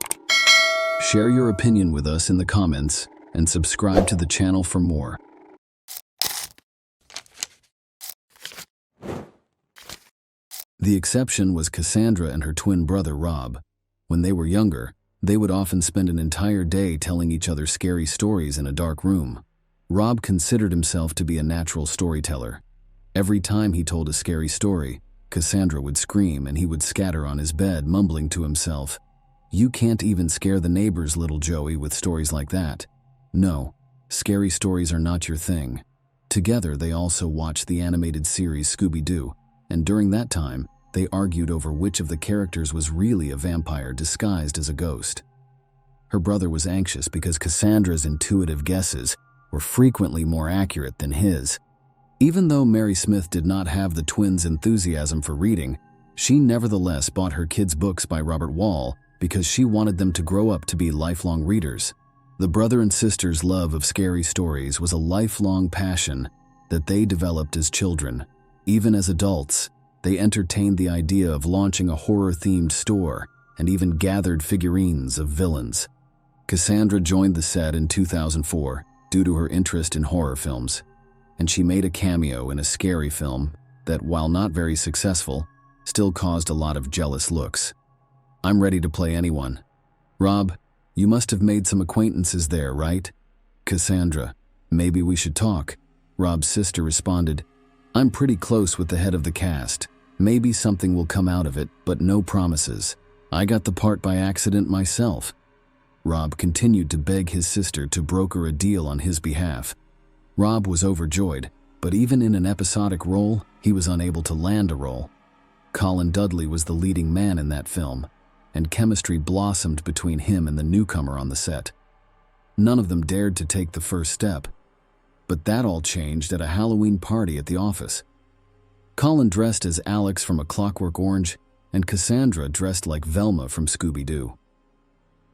Share your opinion with us in the comments and subscribe to the channel for more. The exception was Cassandra and her twin brother Rob. When they were younger, they would often spend an entire day telling each other scary stories in a dark room. Rob considered himself to be a natural storyteller. Every time he told a scary story, Cassandra would scream and he would scatter on his bed, mumbling to himself, "You can't even scare the neighbors, little Joey, with stories like that." No, scary stories are not your thing. Together, they also watched the animated series Scooby-Doo, and during that time, they argued over which of the characters was really a vampire disguised as a ghost. Her brother was anxious because Cassandra's intuitive guesses were frequently more accurate than his. Even though Mary Smith did not have the twins' enthusiasm for reading, she nevertheless bought her kids' books by Robert Wall because she wanted them to grow up to be lifelong readers. The brother and sister's love of scary stories was a lifelong passion that they developed as children. Even as adults, they entertained the idea of launching a horror-themed store and even gathered figurines of villains. Cassandra joined the set in 2004 due to her interest in horror films, and she made a cameo in a scary film that, while not very successful, still caused a lot of jealous looks. "I'm ready to play anyone." "Rob, you must have made some acquaintances there, right?" "Cassandra, maybe we should talk." Rob's sister responded, "I'm pretty close with the head of the cast. Maybe something will come out of it, but no promises. I got the part by accident myself." Rob continued to beg his sister to broker a deal on his behalf. Rob was overjoyed, but even in an episodic role, he was unable to land a role. Colin Dudley was the leading man in that film, and chemistry blossomed between him and the newcomer on the set. None of them dared to take the first step, but that all changed at a Halloween party at the office. Colin dressed as Alex from A Clockwork Orange, and Cassandra dressed like Velma from Scooby-Doo.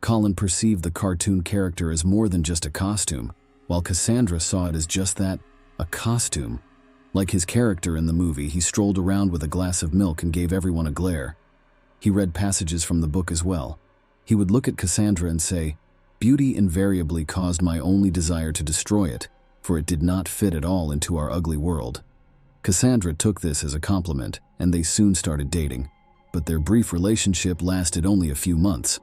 Colin perceived the cartoon character as more than just a costume, while Cassandra saw it as just that, a costume. Like his character in the movie, he strolled around with a glass of milk and gave everyone a glare. He read passages from the book as well. He would look at Cassandra and say, "Beauty invariably caused my only desire to destroy it, for it did not fit at all into our ugly world." Cassandra took this as a compliment, and they soon started dating. But their brief relationship lasted only a few months.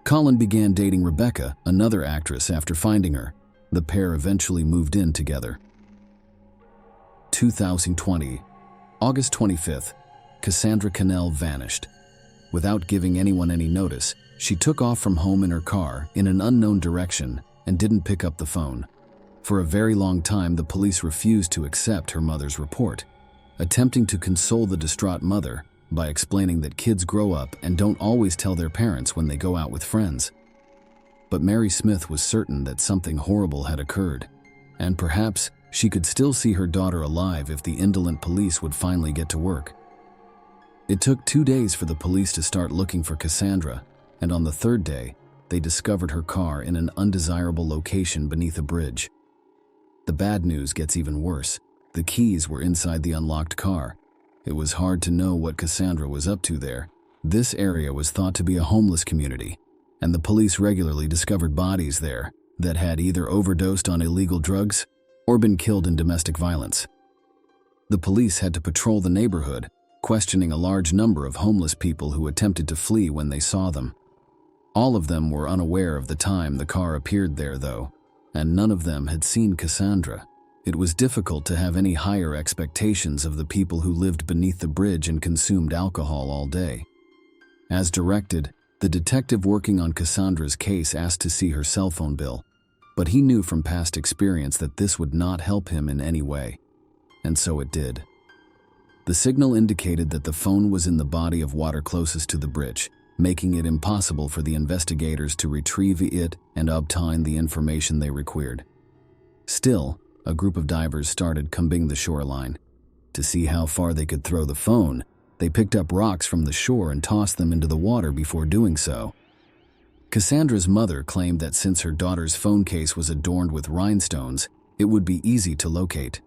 Colin began dating Rebecca, another actress, after finding her. The pair eventually moved in together. 2020, August 25th, Cassandra Cannell vanished. Without giving anyone any notice, she took off from home in her car in an unknown direction and didn't pick up the phone. For a very long time, the police refused to accept her mother's report, attempting to console the distraught mother by explaining that kids grow up and don't always tell their parents when they go out with friends. But Mary Smith was certain that something horrible had occurred, and perhaps she could still see her daughter alive if the indolent police would finally get to work. It took 2 days for the police to start looking for Cassandra, and on the third day, they discovered her car in an undesirable location beneath a bridge. The bad news gets even worse. The keys were inside the unlocked car. It was hard to know what Cassandra was up to there. This area was thought to be a homeless community, and the police regularly discovered bodies there that had either overdosed on illegal drugs or been killed in domestic violence. The police had to patrol the neighborhood, questioning a large number of homeless people who attempted to flee when they saw them. All of them were unaware of the time the car appeared there, though, and none of them had seen Cassandra. It was difficult to have any higher expectations of the people who lived beneath the bridge and consumed alcohol all day. As directed, the detective working on Cassandra's case asked to see her cell phone bill, but he knew from past experience that this would not help him in any way, and so it did. The signal indicated that the phone was in the body of water closest to the bridge, making it impossible for the investigators to retrieve it and obtain the information they required. Still, a group of divers started combing the shoreline. To see how far they could throw the phone, they picked up rocks from the shore and tossed them into the water before doing so. Cassandra's mother claimed that since her daughter's phone case was adorned with rhinestones, it would be easy to locate.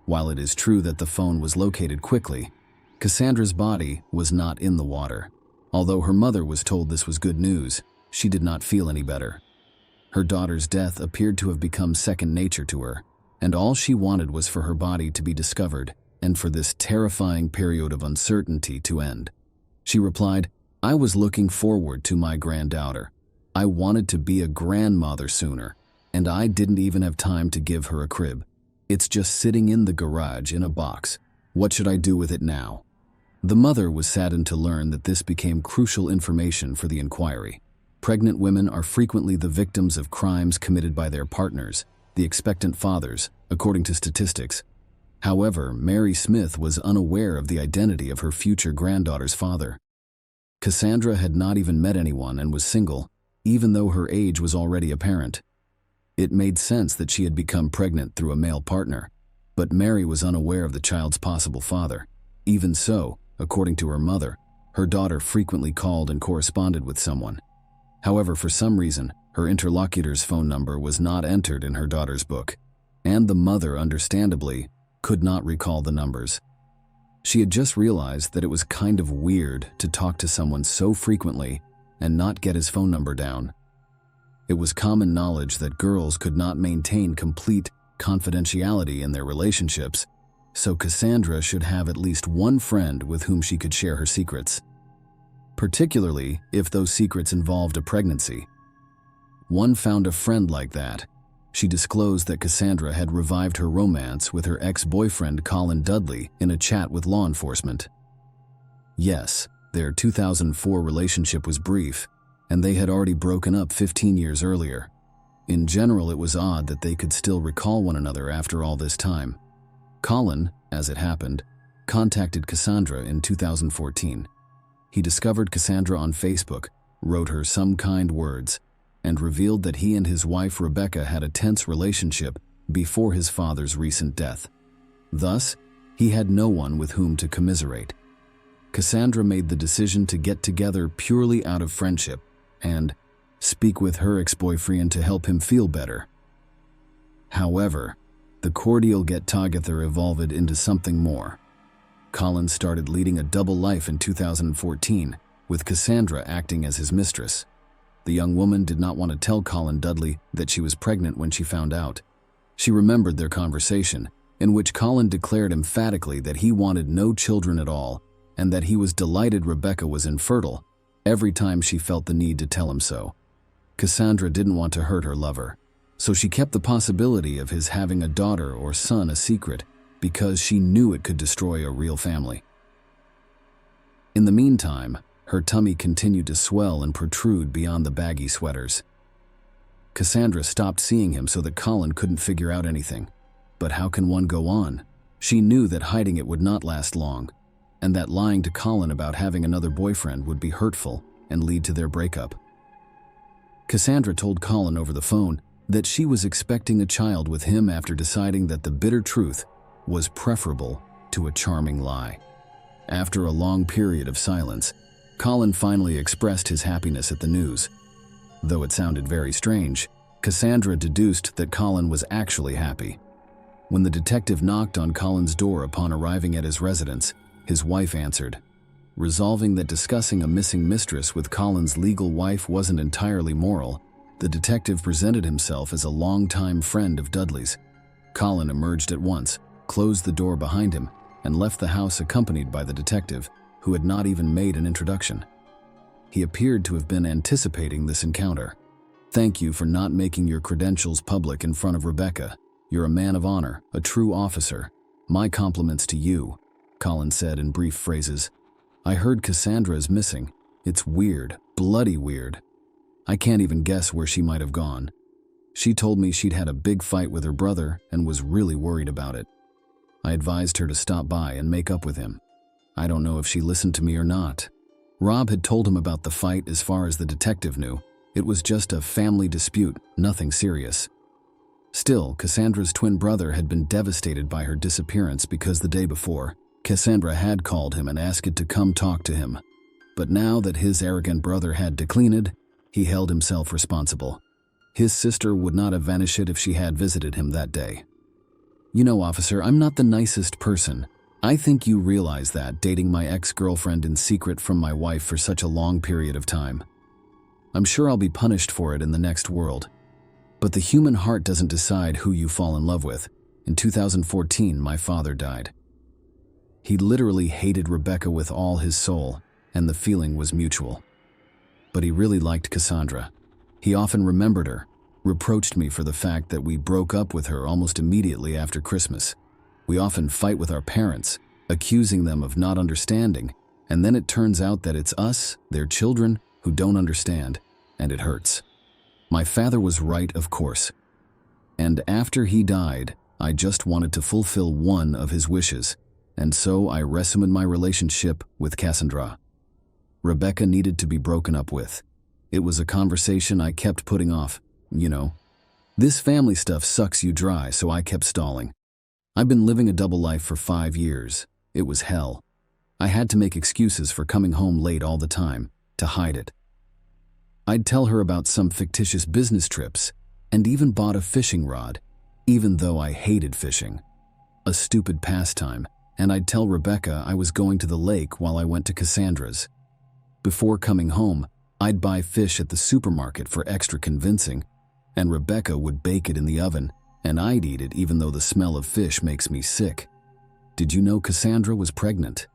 While it is true that the phone was located quickly, Cassandra's body was not in the water. Although her mother was told this was good news, she did not feel any better. Her daughter's death appeared to have become second nature to her, and all she wanted was for her body to be discovered and for this terrifying period of uncertainty to end. She replied, "I was looking forward to my granddaughter. I wanted to be a grandmother sooner, and I didn't even have time to give her a crib. It's just sitting in the garage in a box. What should I do with it now?" The mother was saddened to learn that this became crucial information for the inquiry. Pregnant women are frequently the victims of crimes committed by their partners, the expectant fathers, according to statistics. However, Mary Smith was unaware of the identity of her future granddaughter's father. Cassandra had not even met anyone and was single, even though her age was already apparent. It made sense that she had become pregnant through a male partner, but Mary was unaware of the child's possible father. Even so, according to her mother, her daughter frequently called and corresponded with someone. However, for some reason, her interlocutor's phone number was not entered in her daughter's book, and the mother, understandably, could not recall the numbers. She had just realized that it was kind of weird to talk to someone so frequently and not get his phone number down. It was common knowledge that girls could not maintain complete confidentiality in their relationships, so Cassandra should have at least one friend with whom she could share her secrets, particularly if those secrets involved a pregnancy. One found a friend like that. She disclosed that Cassandra had revived her romance with her ex-boyfriend Colin Dudley in a chat with law enforcement. Yes, their 2004 relationship was brief, and they had already broken up 15 years earlier. In general, it was odd that they could still recall one another after all this time. Colin, as it happened, contacted Cassandra in 2014. He discovered Cassandra on Facebook, wrote her some kind words, and revealed that he and his wife Rebecca had a tense relationship before his father's recent death. Thus, he had no one with whom to commiserate. Cassandra made the decision to get together purely out of friendship and speak with her ex-boyfriend to help him feel better. However, the cordial get-together evolved into something more. Colin started leading a double life in 2014, with Cassandra acting as his mistress. The young woman did not want to tell Colin Dudley that she was pregnant when she found out. She remembered their conversation, in which Colin declared emphatically that he wanted no children at all, and that he was delighted Rebecca was infertile, every time she felt the need to tell him so. Cassandra didn't want to hurt her lover, so she kept the possibility of his having a daughter or son a secret because she knew it could destroy a real family. In the meantime, her tummy continued to swell and protrude beyond the baggy sweaters. Cassandra stopped seeing him so that Colin couldn't figure out anything. But how can one go on? She knew that hiding it would not last long, and that lying to Colin about having another boyfriend would be hurtful and lead to their breakup. Cassandra told Colin over the phone that she was expecting a child with him after deciding that the bitter truth was preferable to a charming lie. After a long period of silence, Colin finally expressed his happiness at the news. Though it sounded very strange, Cassandra deduced that Colin was actually happy. When the detective knocked on Colin's door upon arriving at his residence, his wife answered. Resolving that discussing a missing mistress with Colin's legal wife wasn't entirely moral, the detective presented himself as a longtime friend of Dudley's. Colin emerged at once, closed the door behind him, and left the house accompanied by the detective, who had not even made an introduction. He appeared to have been anticipating this encounter. "Thank you for not making your credentials public in front of Rebecca. You're a man of honor, a true officer. My compliments to you," Colin said in brief phrases. "I heard Cassandra is missing. It's weird, bloody weird. I can't even guess where she might have gone. She told me she'd had a big fight with her brother and was really worried about it. I advised her to stop by and make up with him. I don't know if she listened to me or not." Rob had told him about the fight. As far as the detective knew, it was just a family dispute, nothing serious. Still, Cassandra's twin brother had been devastated by her disappearance because the day before, Cassandra had called him and asked to come talk to him. But now that his arrogant brother had declined, he held himself responsible. His sister would not have vanished if she had visited him that day. "You know, officer, I'm not the nicest person. I think you realize that, dating my ex-girlfriend in secret from my wife for such a long period of time. I'm sure I'll be punished for it in the next world. But the human heart doesn't decide who you fall in love with. In 2014, my father died. He literally hated Rebecca with all his soul, and the feeling was mutual. But he really liked Cassandra. He often remembered her, reproached me for the fact that we broke up with her almost immediately after Christmas. We often fight with our parents, accusing them of not understanding, and then it turns out that it's us, their children, who don't understand, and it hurts. My father was right, of course. And after he died, I just wanted to fulfill one of his wishes, and so I resumed my relationship with Cassandra. Rebecca needed to be broken up with. It was a conversation I kept putting off, you know. This family stuff sucks you dry, so I kept stalling. I've been living a double life for 5 years. It was hell. I had to make excuses for coming home late all the time, to hide it. I'd tell her about some fictitious business trips, and even bought a fishing rod, even though I hated fishing. A stupid pastime, and I'd tell Rebecca I was going to the lake while I went to Cassandra's. Before coming home, I'd buy fish at the supermarket for extra convincing, and Rebecca would bake it in the oven, and I'd eat it even though the smell of fish makes me sick. Did you know Cassandra was pregnant?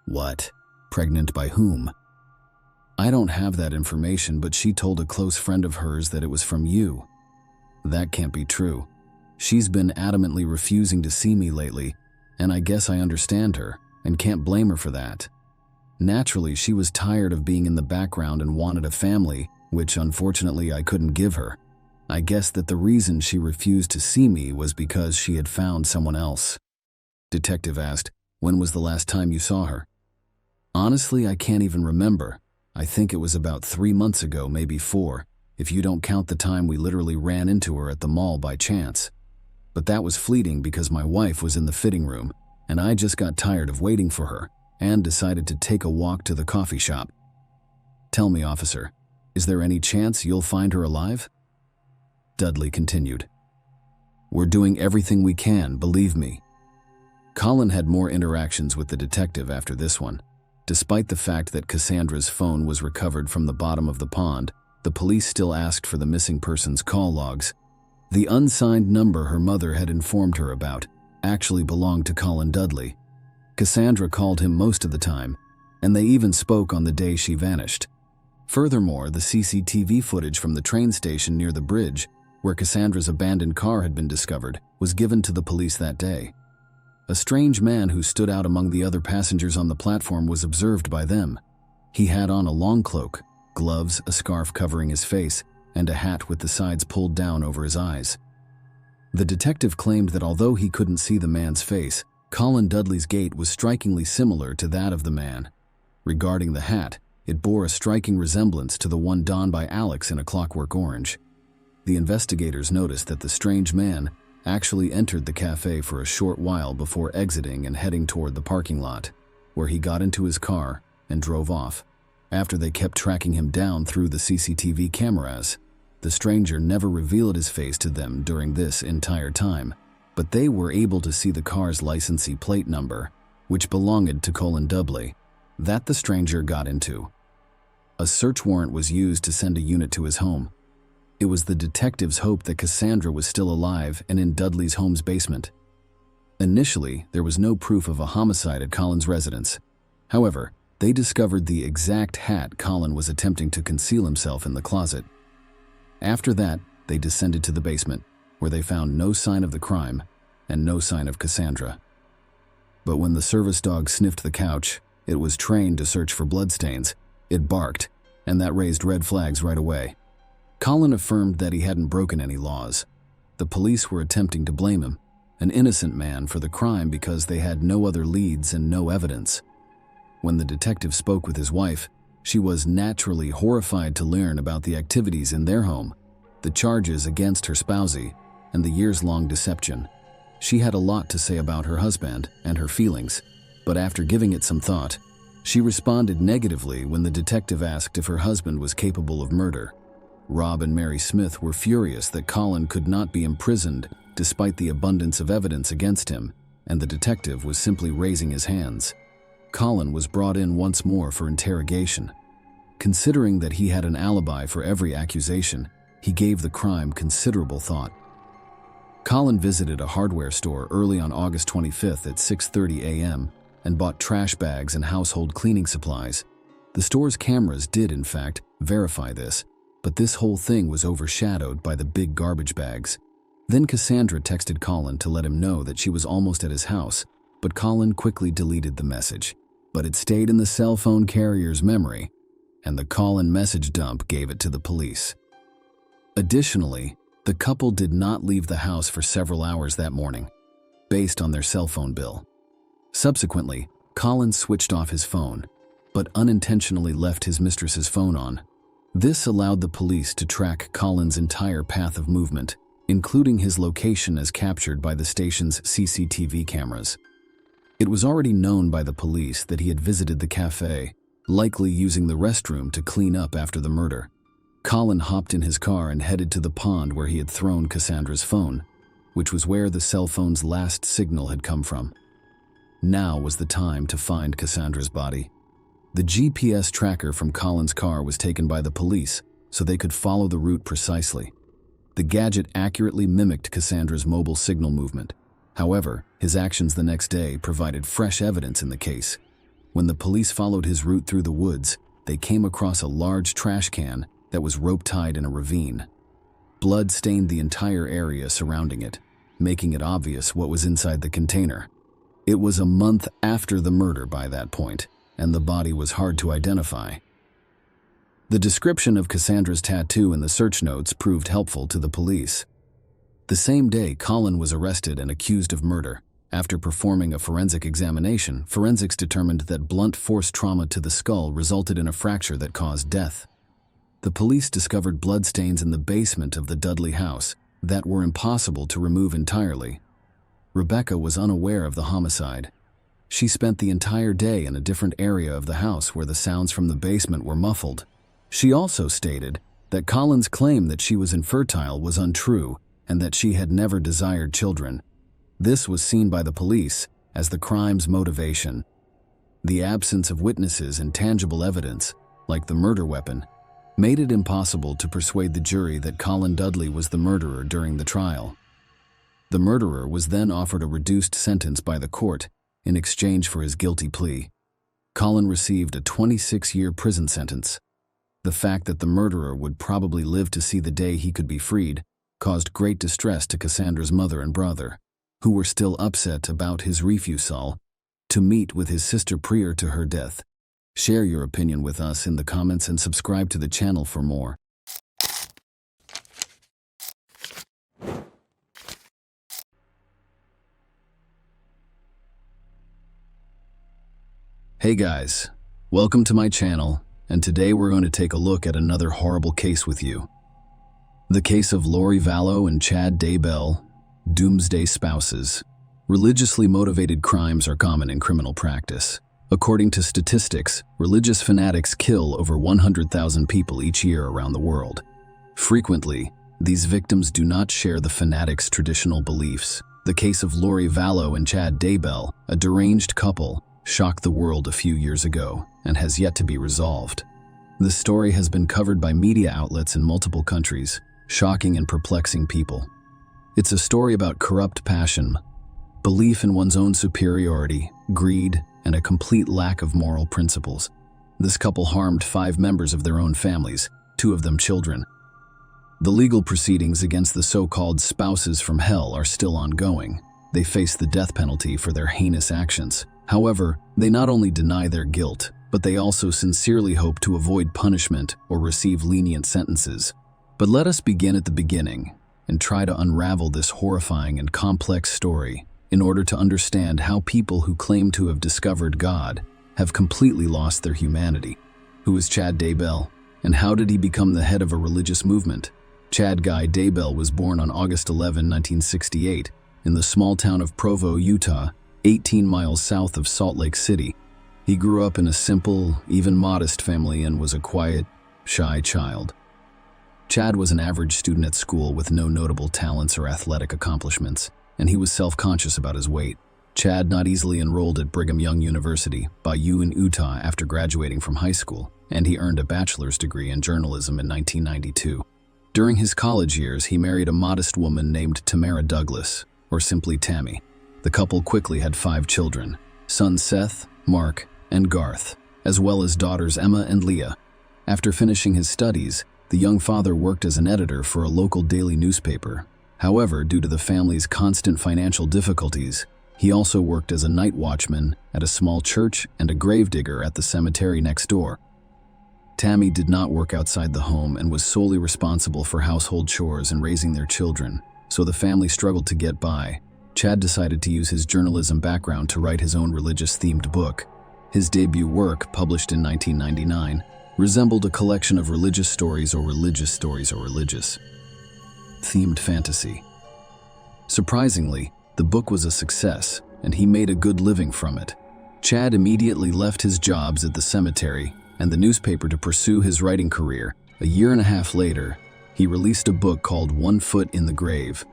What? Pregnant by whom? I don't have that information, but she told a close friend of hers that it was from you. That can't be true. She's been adamantly refusing to see me lately, and I guess I understand her and can't blame her for that. Naturally, she was tired of being in the background and wanted a family, which unfortunately I couldn't give her. I guess that the reason she refused to see me was because she had found someone else. Detective asked, "When was the last time you saw her?" Honestly, I can't even remember. I think it was about 3 months ago, maybe 4, if you don't count the time we literally ran into her at the mall by chance. But that was fleeting because my wife was in the fitting room, and I just got tired of waiting for her and decided to take a walk to the coffee shop. Tell me, officer, is there any chance you'll find her alive? Dudley continued. We're doing everything we can, believe me. Colin had more interactions with the detective after this one. Despite the fact that Cassandra's phone was recovered from the bottom of the pond, the police still asked for the missing person's call logs. The unsigned number her mother had informed her about actually belonged to Colin Dudley. Cassandra called him most of the time, and they even spoke on the day she vanished. Furthermore, the CCTV footage from the train station near the bridge, where Cassandra's abandoned car had been discovered, was given to the police that day. A strange man who stood out among the other passengers on the platform was observed by them. He had on a long cloak, gloves, a scarf covering his face, and a hat with the sides pulled down over his eyes. The detective claimed that although he couldn't see the man's face, Colin Dudley's gait was strikingly similar to that of the man. Regarding the hat, it bore a striking resemblance to the one donned by Alex in A Clockwork Orange. The investigators noticed that the strange man actually entered the cafe for a short while before exiting and heading toward the parking lot, where he got into his car and drove off. After they kept tracking him down through the CCTV cameras, the stranger never revealed his face to them during this entire time, but they were able to see the car's licensee plate number, which belonged to Colin Dudley, that the stranger got into. A search warrant was used to send a unit to his home. It was the detectives' hope that Cassandra was still alive and in Dudley's home's basement. Initially, there was no proof of a homicide at Colin's residence. However, they discovered the exact hat Colin was attempting to conceal himself in the closet. After that, they descended to the basement, where they found no sign of the crime and no sign of Cassandra. But when the service dog sniffed the couch, it was trained to search for bloodstains. It barked, and that raised red flags right away. Colin affirmed that he hadn't broken any laws. The police were attempting to blame him, an innocent man, for the crime because they had no other leads and no evidence. When the detective spoke with his wife, she was naturally horrified to learn about the activities in their home, the charges against her spousey, and the years-long deception. She had a lot to say about her husband and her feelings, but after giving it some thought, she responded negatively when the detective asked if her husband was capable of murder. Rob and Mary Smith were furious that Colin could not be imprisoned despite the abundance of evidence against him, and the detective was simply raising his hands. Colin was brought in once more for interrogation. Considering that he had an alibi for every accusation, he gave the crime considerable thought. Colin visited a hardware store early on August 25th at 6:30 a.m. and bought trash bags and household cleaning supplies. The store's cameras did, in fact, verify this, but this whole thing was overshadowed by the big garbage bags. Then Cassandra texted Colin to let him know that she was almost at his house, but Colin quickly deleted the message. But it stayed in the cell phone carrier's memory, and the Colin message dump gave it to the police. Additionally, the couple did not leave the house for several hours that morning, based on their cell phone bill. Subsequently, Colin switched off his phone, but unintentionally left his mistress's phone on. This allowed the police to track Colin's entire path of movement, including his location as captured by the station's CCTV cameras. It was already known by the police that he had visited the cafe, likely using the restroom to clean up after the murder. Colin hopped in his car and headed to the pond where he had thrown Cassandra's phone, which was where the cell phone's last signal had come from. Now was the time to find Cassandra's body. The GPS tracker from Colin's car was taken by the police so they could follow the route precisely. The gadget accurately mimicked Cassandra's mobile signal movement. However, his actions the next day provided fresh evidence in the case. When the police followed his route through the woods, they came across a large trash can that was rope-tied in a ravine. Blood stained the entire area surrounding it, making it obvious what was inside the container. It was a month after the murder by that point, and the body was hard to identify. The description of Cassandra's tattoo in the search notes proved helpful to the police. The same day, Colin was arrested and accused of murder. After performing a forensic examination, forensics determined that blunt force trauma to the skull resulted in a fracture that caused death. The police discovered bloodstains in the basement of the Dudley house that were impossible to remove entirely. Rebecca was unaware of the homicide. She spent the entire day in a different area of the house where the sounds from the basement were muffled. She also stated that Colin's claim that she was infertile was untrue and that she had never desired children. This was seen by the police as the crime's motivation. The absence of witnesses and tangible evidence, like the murder weapon, made it impossible to persuade the jury that Colin Dudley was the murderer during the trial. The murderer was then offered a reduced sentence by the court in exchange for his guilty plea. Colin received a 26-year prison sentence. The fact that the murderer would probably live to see the day he could be freed caused great distress to Cassandra's mother and brother, who were still upset about his refusal to meet with his sister prior to her death. Share your opinion with us in the comments and subscribe to the channel for more. Hey guys, welcome to my channel, and today we're going to take a look at another horrible case with you. The case of Lori Vallow and Chad Daybell, doomsday spouses. Religiously motivated crimes are common in criminal practice. According to statistics, religious fanatics kill over 100,000 people each year around the world. Frequently, these victims do not share the fanatics' traditional beliefs. The case of Lori Vallow and Chad Daybell, a deranged couple, shocked the world a few years ago and has yet to be resolved. The story has been covered by media outlets in multiple countries, shocking and perplexing people. It's a story about corrupt passion, belief in one's own superiority, greed, and a complete lack of moral principles. This couple harmed 5 members of their own families, 2 of them children. The legal proceedings against the so-called spouses from hell are still ongoing. They face the death penalty for their heinous actions. However, they not only deny their guilt, but they also sincerely hope to avoid punishment or receive lenient sentences. But let us begin at the beginning and try to unravel this horrifying and complex story in order to understand how people who claim to have discovered God have completely lost their humanity. Who is Chad Daybell, and how did he become the head of a religious movement? Chad Guy Daybell was born on August 11, 1968, in the small town of Provo, Utah, 18 miles south of Salt Lake City. He grew up in a simple, even modest family and was a quiet, shy child. Chad was an average student at school with no notable talents or athletic accomplishments, and he was self-conscious about his weight. Chad not easily enrolled at Brigham Young University, Bayou in Utah after graduating from high school, and he earned a bachelor's degree in journalism in 1992. During his college years, he married a modest woman named Tamara Douglas, or simply Tammy. The couple quickly had 5 children. sons Seth, Mark, and Garth, as well as daughters Emma and Leah. After finishing his studies, the young father worked as an editor for a local daily newspaper. However, due to the family's constant financial difficulties, he also worked as a night watchman at a small church and a gravedigger at the cemetery next door. Tammy did not work outside the home and was solely responsible for household chores and raising their children, so the family struggled to get by. Chad decided to use his journalism background to write his own religious-themed book. His debut work, published in 1999, resembled a collection of religious stories or religious-themed fantasy. Surprisingly, the book was a success, and he made a good living from it. Chad immediately left his jobs at the cemetery and the newspaper to pursue his writing career. A year and a half later, he released a book called 1 Foot in the Grave.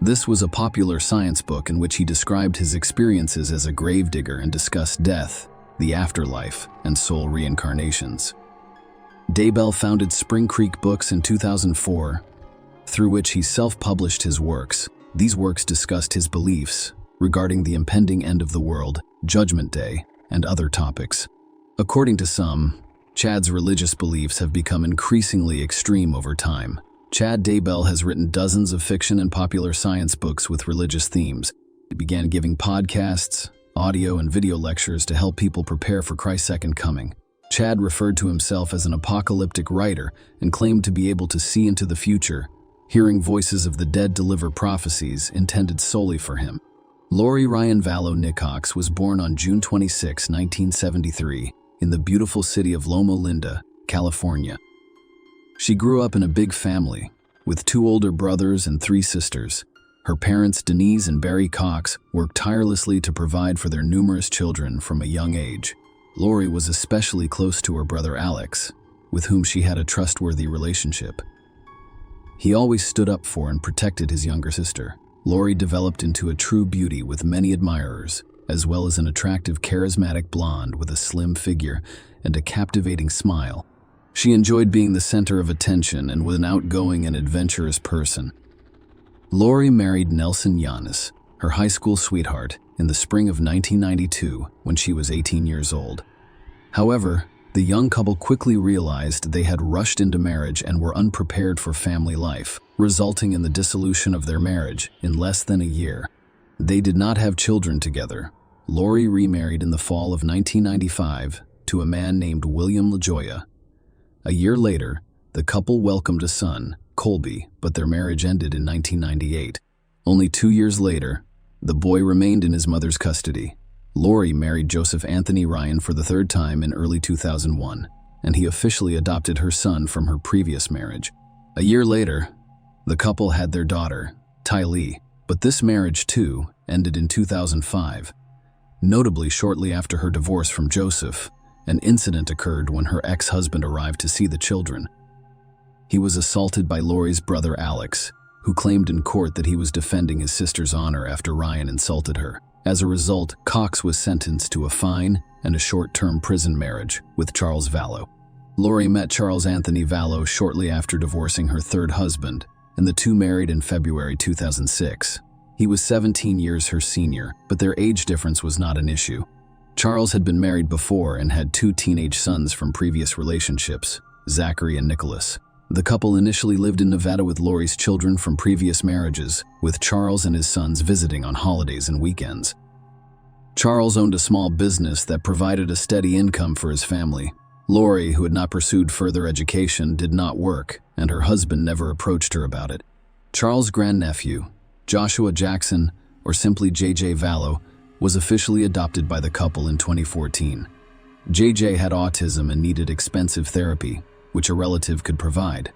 This was a popular science book in which he described his experiences as a gravedigger and discussed death, the afterlife, and soul reincarnations. Daybell founded Spring Creek Books in 2004, through which he self-published his works. These works discussed his beliefs regarding the impending end of the world, Judgment Day, and other topics. According to some, Chad's religious beliefs have become increasingly extreme over time. Chad Daybell has written dozens of fiction and popular science books with religious themes. He began giving podcasts, audio, and video lectures to help people prepare for Christ's second coming. Chad referred to himself as an apocalyptic writer and claimed to be able to see into the future, hearing voices of the dead deliver prophecies intended solely for him. Lori Ryan Vallow Nicox was born on June 26, 1973, in the beautiful city of Loma Linda, California. She grew up in a big family, with 2 older brothers and 3 sisters. Her parents, Denise and Barry Cox, worked tirelessly to provide for their numerous children from a young age. Lori was especially close to her brother Alex, with whom she had a trustworthy relationship. He always stood up for and protected his younger sister. Lori developed into a true beauty with many admirers, as well as an attractive, charismatic blonde with a slim figure and a captivating smile. She enjoyed being the center of attention and was an outgoing and adventurous person. Lori married Nelson Yanis, her high school sweetheart, in the spring of 1992 when she was 18 years old. However, the young couple quickly realized they had rushed into marriage and were unprepared for family life, resulting in the dissolution of their marriage in less than a year. They did not have children together. Lori remarried in the fall of 1995 to a man named William LaJoya. A year later, the couple welcomed a son, Colby, but their marriage ended in 1998. Only 2 years later, the boy remained in his mother's custody. Lori married Joseph Anthony Ryan for the 3rd time in early 2001, and he officially adopted her son from her previous marriage. A year later, the couple had their daughter, Tylee, but this marriage, too, ended in 2005. Notably, shortly after her divorce from Joseph, an incident occurred when her ex-husband arrived to see the children. He was assaulted by Lori's brother Alex, who claimed in court that he was defending his sister's honor after Ryan insulted her. As a result, Cox was sentenced to a fine and a short-term prison marriage with Charles Vallow. Lori met Charles Anthony Vallow shortly after divorcing her 3rd husband, and the two married in February 2006. He was 17 years her senior, but their age difference was not an issue. Charles had been married before and had 2 teenage sons from previous relationships, Zachary and Nicholas. The couple initially lived in Nevada with Lori's children from previous marriages, with Charles and his sons visiting on holidays and weekends. Charles owned a small business that provided a steady income for his family. Lori, who had not pursued further education, did not work, and her husband never approached her about it. Charles' grandnephew, Joshua Jackson, or simply JJ Vallow, was officially adopted by the couple in 2014. JJ had autism and needed expensive therapy, which a relative could provide.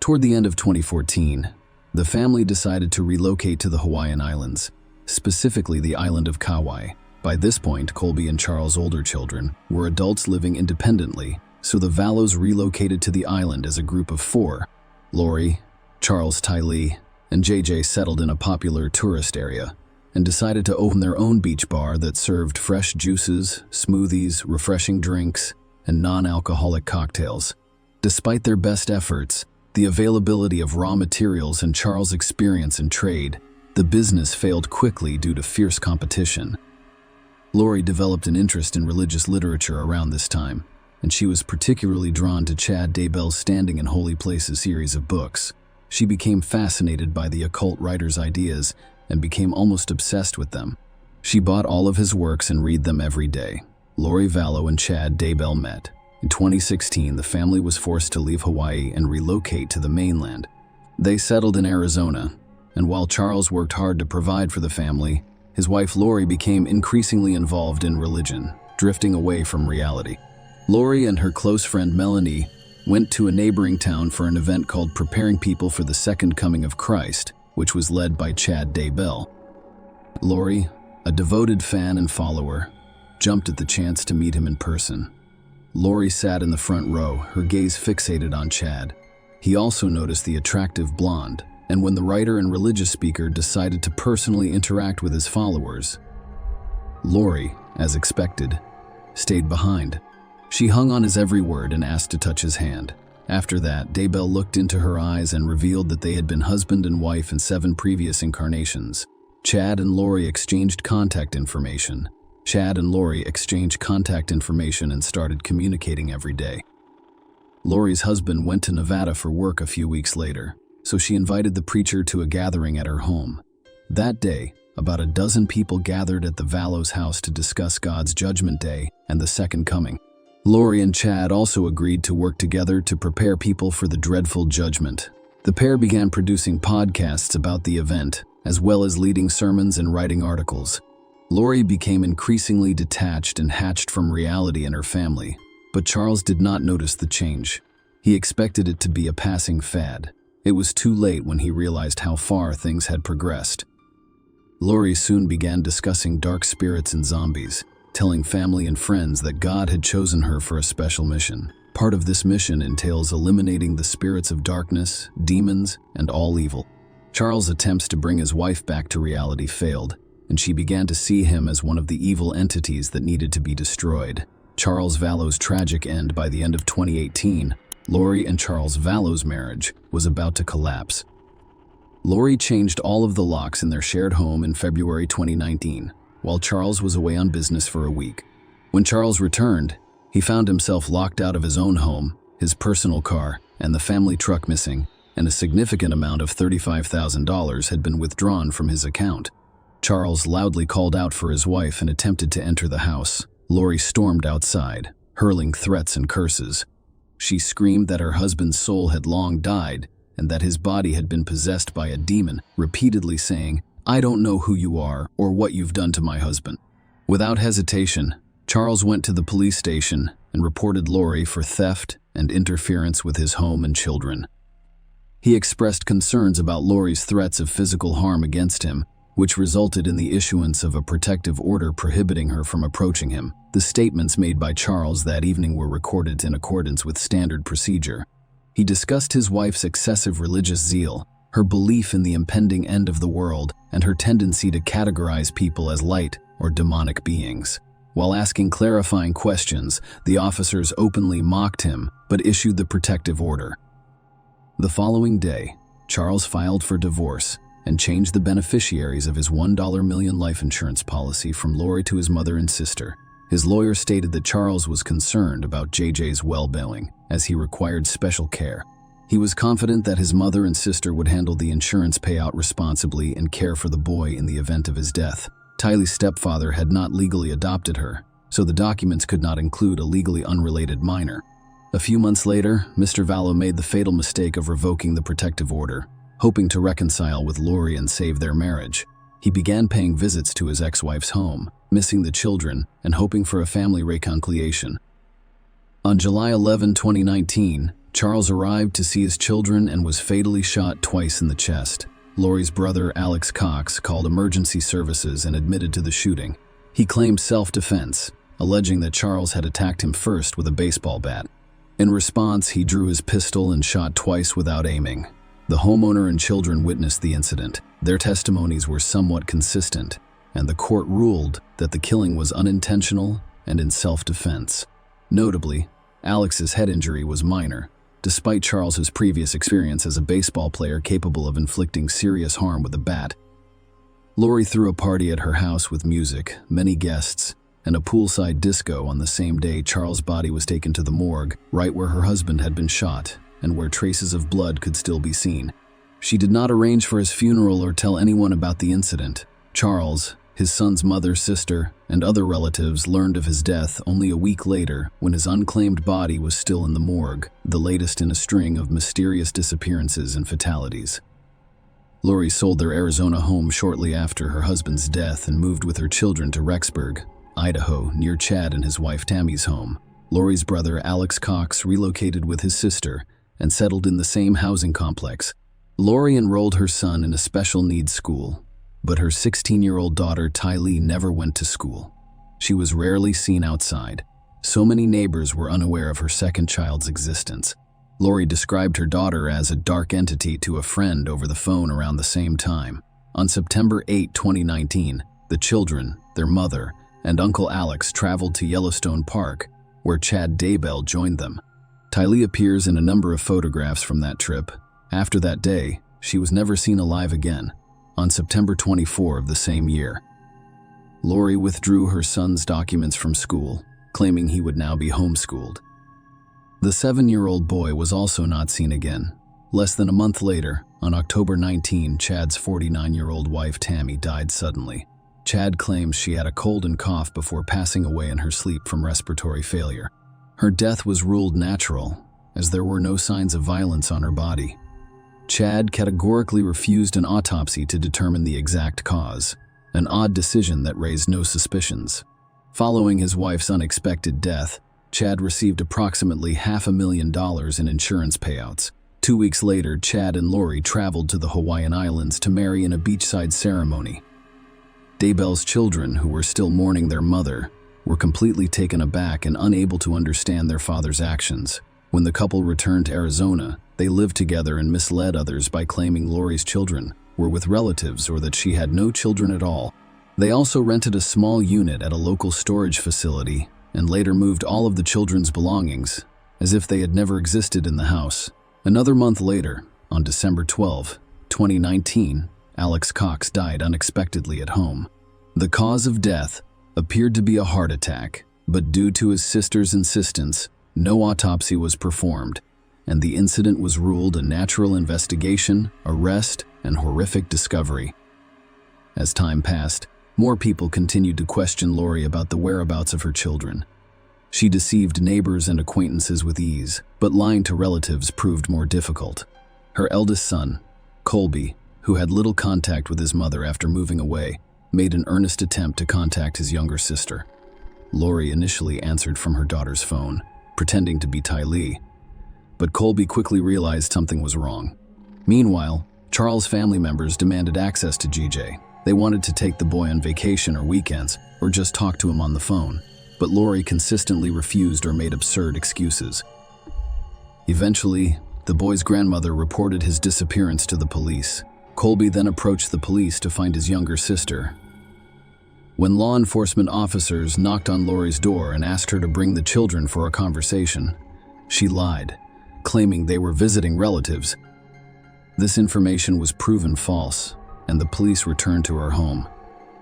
Toward the end of 2014, the family decided to relocate to the Hawaiian Islands, specifically the island of Kauai. By this point, Colby and Charles' older children were adults living independently, so the Vallows relocated to the island as a group of 4. Lori, Charles, Tylee, and JJ settled in a popular tourist area and decided to open their own beach bar that served fresh juices, smoothies, refreshing drinks, and non-alcoholic cocktails. Despite their best efforts, the availability of raw materials and Charles' experience in trade, the business failed quickly due to fierce competition. Lori developed an interest in religious literature around this time, and she was particularly drawn to Chad Daybell's Standing in Holy Places series of books. She became fascinated by the occult writer's ideas and became almost obsessed with them. She bought all of his works and read them every day. Lori Vallow and Chad Daybell met. In 2016, the family was forced to leave Hawaii and relocate to the mainland. They settled in Arizona, and while Charles worked hard to provide for the family, his wife Lori became increasingly involved in religion, drifting away from reality. Lori and her close friend Melanie went to a neighboring town for an event called Preparing People for the Second Coming of Christ, which was led by Chad Daybell. Lori, a devoted fan and follower, jumped at the chance to meet him in person. Lori sat in the front row, her gaze fixated on Chad. He also noticed the attractive blonde, and when the writer and religious speaker decided to personally interact with his followers, Lori, as expected, stayed behind. She hung on his every word and asked to touch his hand. After that, Daybell looked into her eyes and revealed that they had been husband and wife in 7 previous incarnations. Chad and Lori exchanged contact information. And started communicating every day. Lori's husband went to Nevada for work a few weeks later, so she invited the preacher to a gathering at her home. That day, about a dozen people gathered at the Vallows' house to discuss God's Judgment Day and the Second Coming. Lori and Chad also agreed to work together to prepare people for the dreadful judgment. The pair began producing podcasts about the event, as well as leading sermons and writing articles. Lori became increasingly detached and hatched from reality and her family, but Charles did not notice the change. He expected it to be a passing fad. It was too late when he realized how far things had progressed. Lori soon began discussing dark spirits and zombies, telling family and friends that God had chosen her for a special mission. Part of this mission entails eliminating the spirits of darkness, demons, and all evil. Charles' attempts to bring his wife back to reality failed, and she began to see him as one of the evil entities that needed to be destroyed. Charles Vallow's tragic end by the end of 2018, Lori and Charles Vallow's marriage was about to collapse. Lori changed all of the locks in their shared home in February 2019, while Charles was away on business for a week. When Charles returned, he found himself locked out of his own home, his personal car, and the family truck missing, and a significant amount of $35,000 had been withdrawn from his account. Charles loudly called out for his wife and attempted to enter the house. Lori stormed outside, hurling threats and curses. She screamed that her husband's soul had long died and that his body had been possessed by a demon, repeatedly saying, "I don't know who you are or what you've done to my husband." Without hesitation, Charles went to the police station and reported Lori for theft and interference with his home and children. He expressed concerns about Lori's threats of physical harm against him, which resulted in the issuance of a protective order prohibiting her from approaching him. The statements made by Charles that evening were recorded in accordance with standard procedure. He discussed his wife's excessive religious zeal, her belief in the impending end of the world, and her tendency to categorize people as light or demonic beings. While asking clarifying questions, the officers openly mocked him, but issued the protective order. The following day, Charles filed for divorce and changed the beneficiaries of his $1 million life insurance policy from Lori to his mother and sister. His lawyer stated that Charles was concerned about JJ's well-being, as he required special care. He was confident that his mother and sister would handle the insurance payout responsibly and care for the boy in the event of his death. Tylee's stepfather had not legally adopted her, so the documents could not include a legally unrelated minor. A few months later, Mr. Vallow made the fatal mistake of revoking the protective order, hoping to reconcile with Lori and save their marriage. He began paying visits to his ex-wife's home, missing the children and hoping for a family reconciliation. On July 11, 2019, Charles arrived to see his children and was fatally shot twice in the chest. Lori's brother, Alex Cox, called emergency services and admitted to the shooting. He claimed self-defense, alleging that Charles had attacked him first with a baseball bat. In response, he drew his pistol and shot twice without aiming. The homeowner and children witnessed the incident. Their testimonies were somewhat consistent, and the court ruled that the killing was unintentional and in self-defense. Notably, Alex's head injury was minor, despite Charles's previous experience as a baseball player capable of inflicting serious harm with a bat. Lori threw a party at her house with music, many guests, and a poolside disco on the same day Charles' body was taken to the morgue, right where her husband had been shot, and where traces of blood could still be seen. She did not arrange for his funeral or tell anyone about the incident. Charles, his son's mother, sister, and other relatives learned of his death only a week later when his unclaimed body was still in the morgue, the latest in a string of mysterious disappearances and fatalities. Lori sold their Arizona home shortly after her husband's death and moved with her children to Rexburg, Idaho, near Chad and his wife Tammy's home. Lori's brother Alex Cox relocated with his sister and settled in the same housing complex. Lori enrolled her son in a special needs school, but her 16-year-old daughter Tylee never went to school. She was rarely seen outside. So many neighbors were unaware of her second child's existence. Lori described her daughter as a dark entity to a friend over the phone around the same time. On September 8, 2019, the children, their mother, and Uncle Alex traveled to Yellowstone Park, where Chad Daybell joined them. Tylee appears in a number of photographs from that trip. After that day, she was never seen alive again. On September 24 of the same year, Lori withdrew her son's documents from school, claiming he would now be homeschooled. The 7-year-old boy was also not seen again. Less than a month later, on October 19, Chad's 49-year-old wife Tammy died suddenly. Chad claims she had a cold and cough before passing away in her sleep from respiratory failure. Her death was ruled natural, as there were no signs of violence on her body. Chad categorically refused an autopsy to determine the exact cause, an odd decision that raised no suspicions. Following his wife's unexpected death, Chad received approximately $500,000 in insurance payouts. 2 weeks later, Chad and Lori traveled to the Hawaiian Islands to marry in a beachside ceremony. Daybell's children, who were still mourning their mother, were completely taken aback and unable to understand their father's actions. When the couple returned to Arizona, they lived together and misled others by claiming Lori's children were with relatives or that she had no children at all. They also rented a small unit at a local storage facility and later moved all of the children's belongings, as if they had never existed in the house. Another month later, on December 12, 2019, Alex Cox died unexpectedly at home. The cause of death appeared to be a heart attack, but due to his sister's insistence, no autopsy was performed, and the incident was ruled a natural investigation, arrest, and horrific discovery. As time passed, more people continued to question Lori about the whereabouts of her children. She deceived neighbors and acquaintances with ease, but lying to relatives proved more difficult. Her eldest son, Colby, who had little contact with his mother after moving away, made an earnest attempt to contact his younger sister. Lori initially answered from her daughter's phone, pretending to be Tylee, but Colby quickly realized something was wrong. Meanwhile, Charles' family members demanded access to GJ. They wanted to take the boy on vacation or weekends, or just talk to him on the phone, but Lori consistently refused or made absurd excuses. Eventually, the boy's grandmother reported his disappearance to the police. Colby then approached the police to find his younger sister. When law enforcement officers knocked on Lori's door and asked her to bring the children for a conversation, she lied, claiming they were visiting relatives. This information was proven false, and the police returned to her home.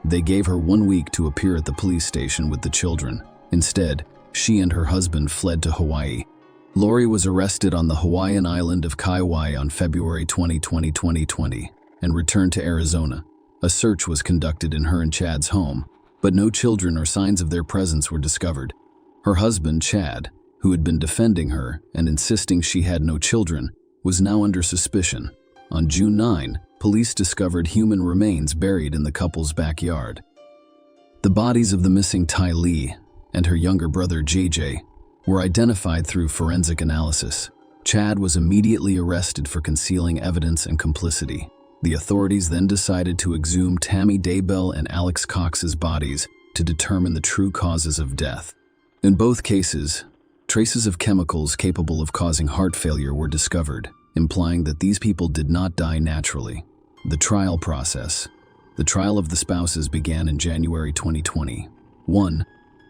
They gave her 1 week to appear at the police station with the children. Instead, she and her husband fled to Hawaii. Lori was arrested on the Hawaiian island of Kauai on February 20, 2020, and returned to Arizona. A search was conducted in her and Chad's home, but no children or signs of their presence were discovered. Her husband, Chad, who had been defending her and insisting she had no children, was now under suspicion. On June 9, police discovered human remains buried in the couple's backyard. The bodies of the missing Tylee and her younger brother JJ were identified through forensic analysis. Chad was immediately arrested for concealing evidence and complicity. The authorities then decided to exhume Tammy Daybell and Alex Cox's bodies to determine the true causes of death. In both cases, traces of chemicals capable of causing heart failure were discovered, implying that these people did not die naturally. The trial process. The trial of the spouses began in January 2020. 1.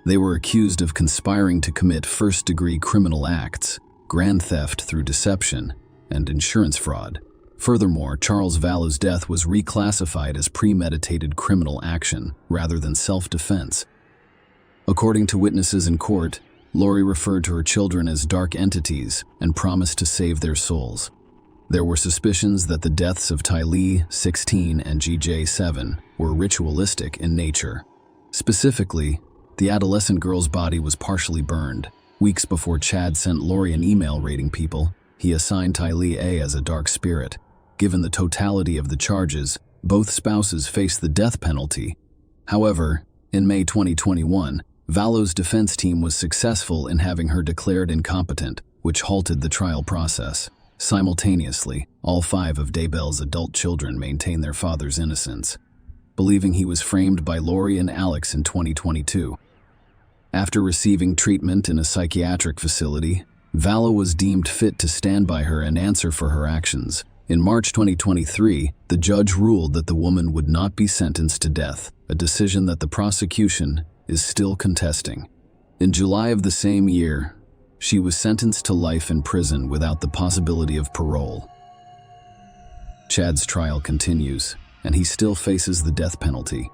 They were accused of conspiring to commit first-degree criminal acts, grand theft through deception, and insurance fraud. Furthermore, Charles Vallow's death was reclassified as premeditated criminal action rather than self-defense. According to witnesses in court, Lori referred to her children as dark entities and promised to save their souls. There were suspicions that the deaths of Tylee, 16, and GJ, 7, were ritualistic in nature. Specifically, the adolescent girl's body was partially burned. Weeks before Chad sent Lori an email rating people, he assigned Tylee A as a dark spirit. Given the totality of the charges, both spouses faced the death penalty. However, in May 2021, Vallo's defense team was successful in having her declared incompetent, which halted the trial process. Simultaneously, all 5 of Daybell's adult children maintain their father's innocence, believing he was framed by Lori and Alex in 2022. After receiving treatment in a psychiatric facility, Vallo was deemed fit to stand by her and answer for her actions. In March 2023, the judge ruled that the woman would not be sentenced to death, a decision that the prosecution is still contesting. In July of the same year, she was sentenced to life in prison without the possibility of parole. Chad's trial continues, and he still faces the death penalty.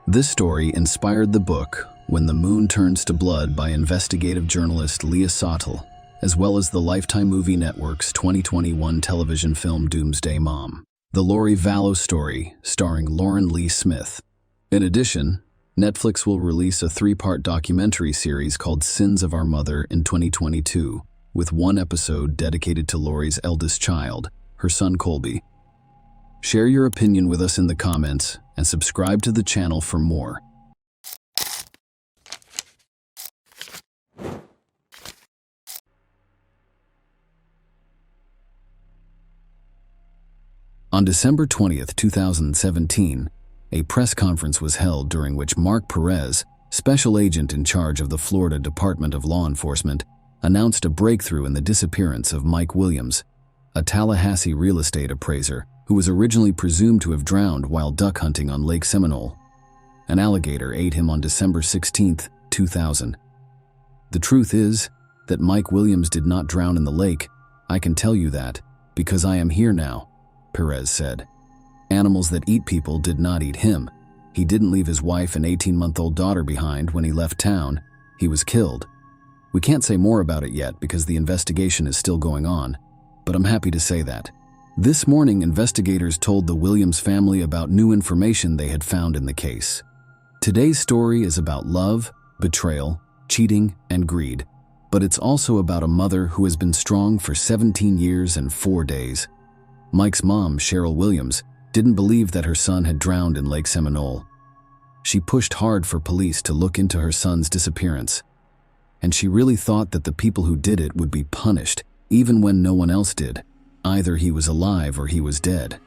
This story inspired the book When the Moon Turns to Blood by investigative journalist Leah Sottle, as well as the Lifetime Movie Network's 2021 television film Doomsday Mom, the Lori Vallo story starring Lauren Lee Smith. In addition, Netflix will release a 3-part documentary series called Sins of Our Mother in 2022, with 1 episode dedicated to Lori's eldest child, her son Colby. Share your opinion with us in the comments and subscribe to the channel for more. On December 20th, 2017, a press conference was held during which Mark Perez, special agent in charge of the Florida Department of Law Enforcement, announced a breakthrough in the disappearance of Mike Williams, a Tallahassee real estate appraiser who was originally presumed to have drowned while duck hunting on Lake Seminole. An alligator ate him on December 16, 2000. The truth is that Mike Williams did not drown in the lake. I can tell you that, because I am here now, Perez said. Animals that eat people did not eat him. He didn't leave his wife and 18-month-old daughter behind when he left town. He was killed. We can't say more about it yet because the investigation is still going on, but I'm happy to say that. This morning, investigators told the Williams family about new information they had found in the case. Today's story is about love, betrayal, cheating, and greed, but it's also about a mother who has been strong for 17 years and 4 days. Mike's mom, Cheryl Williams, didn't believe that her son had drowned in Lake Seminole. She pushed hard for police to look into her son's disappearance, and she really thought that the people who did it would be punished, even when no one else did. Either he was alive or he was dead.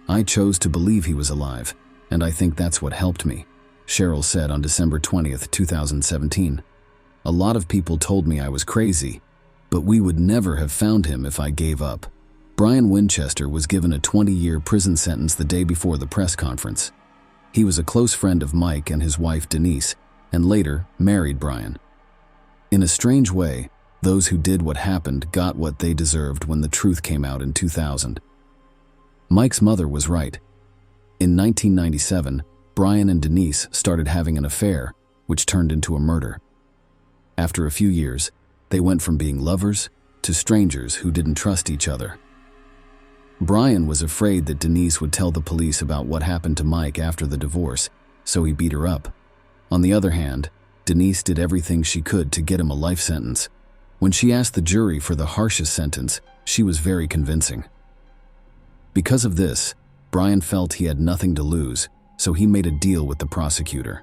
I chose to believe he was alive, and I think that's what helped me, Cheryl said on December 20th, 2017. A lot of people told me I was crazy, but we would never have found him if I gave up. Brian Winchester was given a 20-year prison sentence the day before the press conference. He was a close friend of Mike and his wife Denise, and later married Brian. In a strange way, those who did what happened got what they deserved when the truth came out in 2000. Mike's mother was right. In 1997, Brian and Denise started having an affair, which turned into a murder. After a few years, they went from being lovers to strangers who didn't trust each other. Brian was afraid that Denise would tell the police about what happened to Mike after the divorce, so he beat her up. On the other hand, Denise did everything she could to get him a life sentence. When she asked the jury for the harshest sentence, she was very convincing. Because of this, Brian felt he had nothing to lose, so he made a deal with the prosecutor.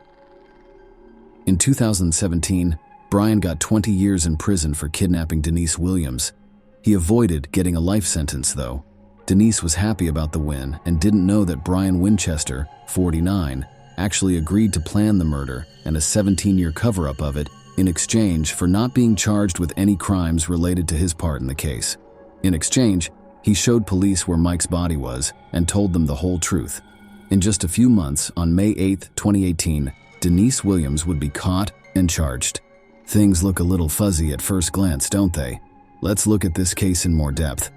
In 2017, Brian got 20 years in prison for kidnapping Denise Williams. He avoided getting a life sentence, though. Denise was happy about the win and didn't know that Brian Winchester, 49, actually agreed to plan the murder and a 17-year cover-up of it in exchange for not being charged with any crimes related to his part in the case. In exchange, he showed police where Mike's body was and told them the whole truth. In just a few months, on May 8, 2018, Denise Williams would be caught and charged. Things look a little fuzzy at first glance, don't they? Let's look at this case in more depth.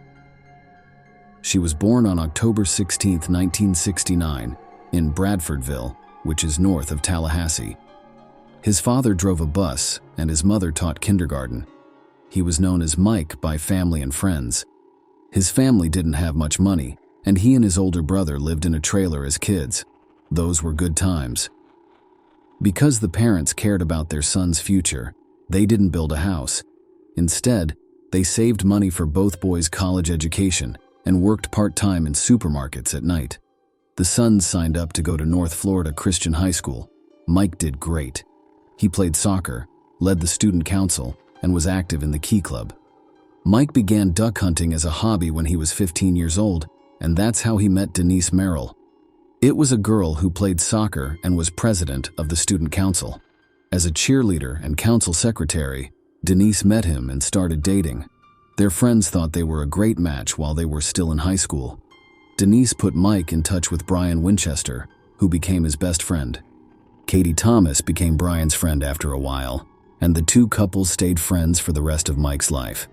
She was born on October 16, 1969, in Bradfordville, which is north of Tallahassee. His father drove a bus and his mother taught kindergarten. He was known as Mike by family and friends. His family didn't have much money, and he and his older brother lived in a trailer as kids. Those were good times. Because the parents cared about their son's future, they didn't build a house. Instead, they saved money for both boys' college education and worked part-time in supermarkets at night. The sons signed up to go to North Florida Christian High School. Mike did great. He played soccer, led the student council, and was active in the Key Club. Mike began duck hunting as a hobby when he was 15 years old, and that's how he met Denise Merrill. It was a girl who played soccer and was president of the student council. As a cheerleader and council secretary, Denise met him and started dating. Their friends thought they were a great match while they were still in high school. Denise put Mike in touch with Brian Winchester, who became his best friend. Katie Thomas became Brian's friend after a while, and the two couples stayed friends for the rest of Mike's life.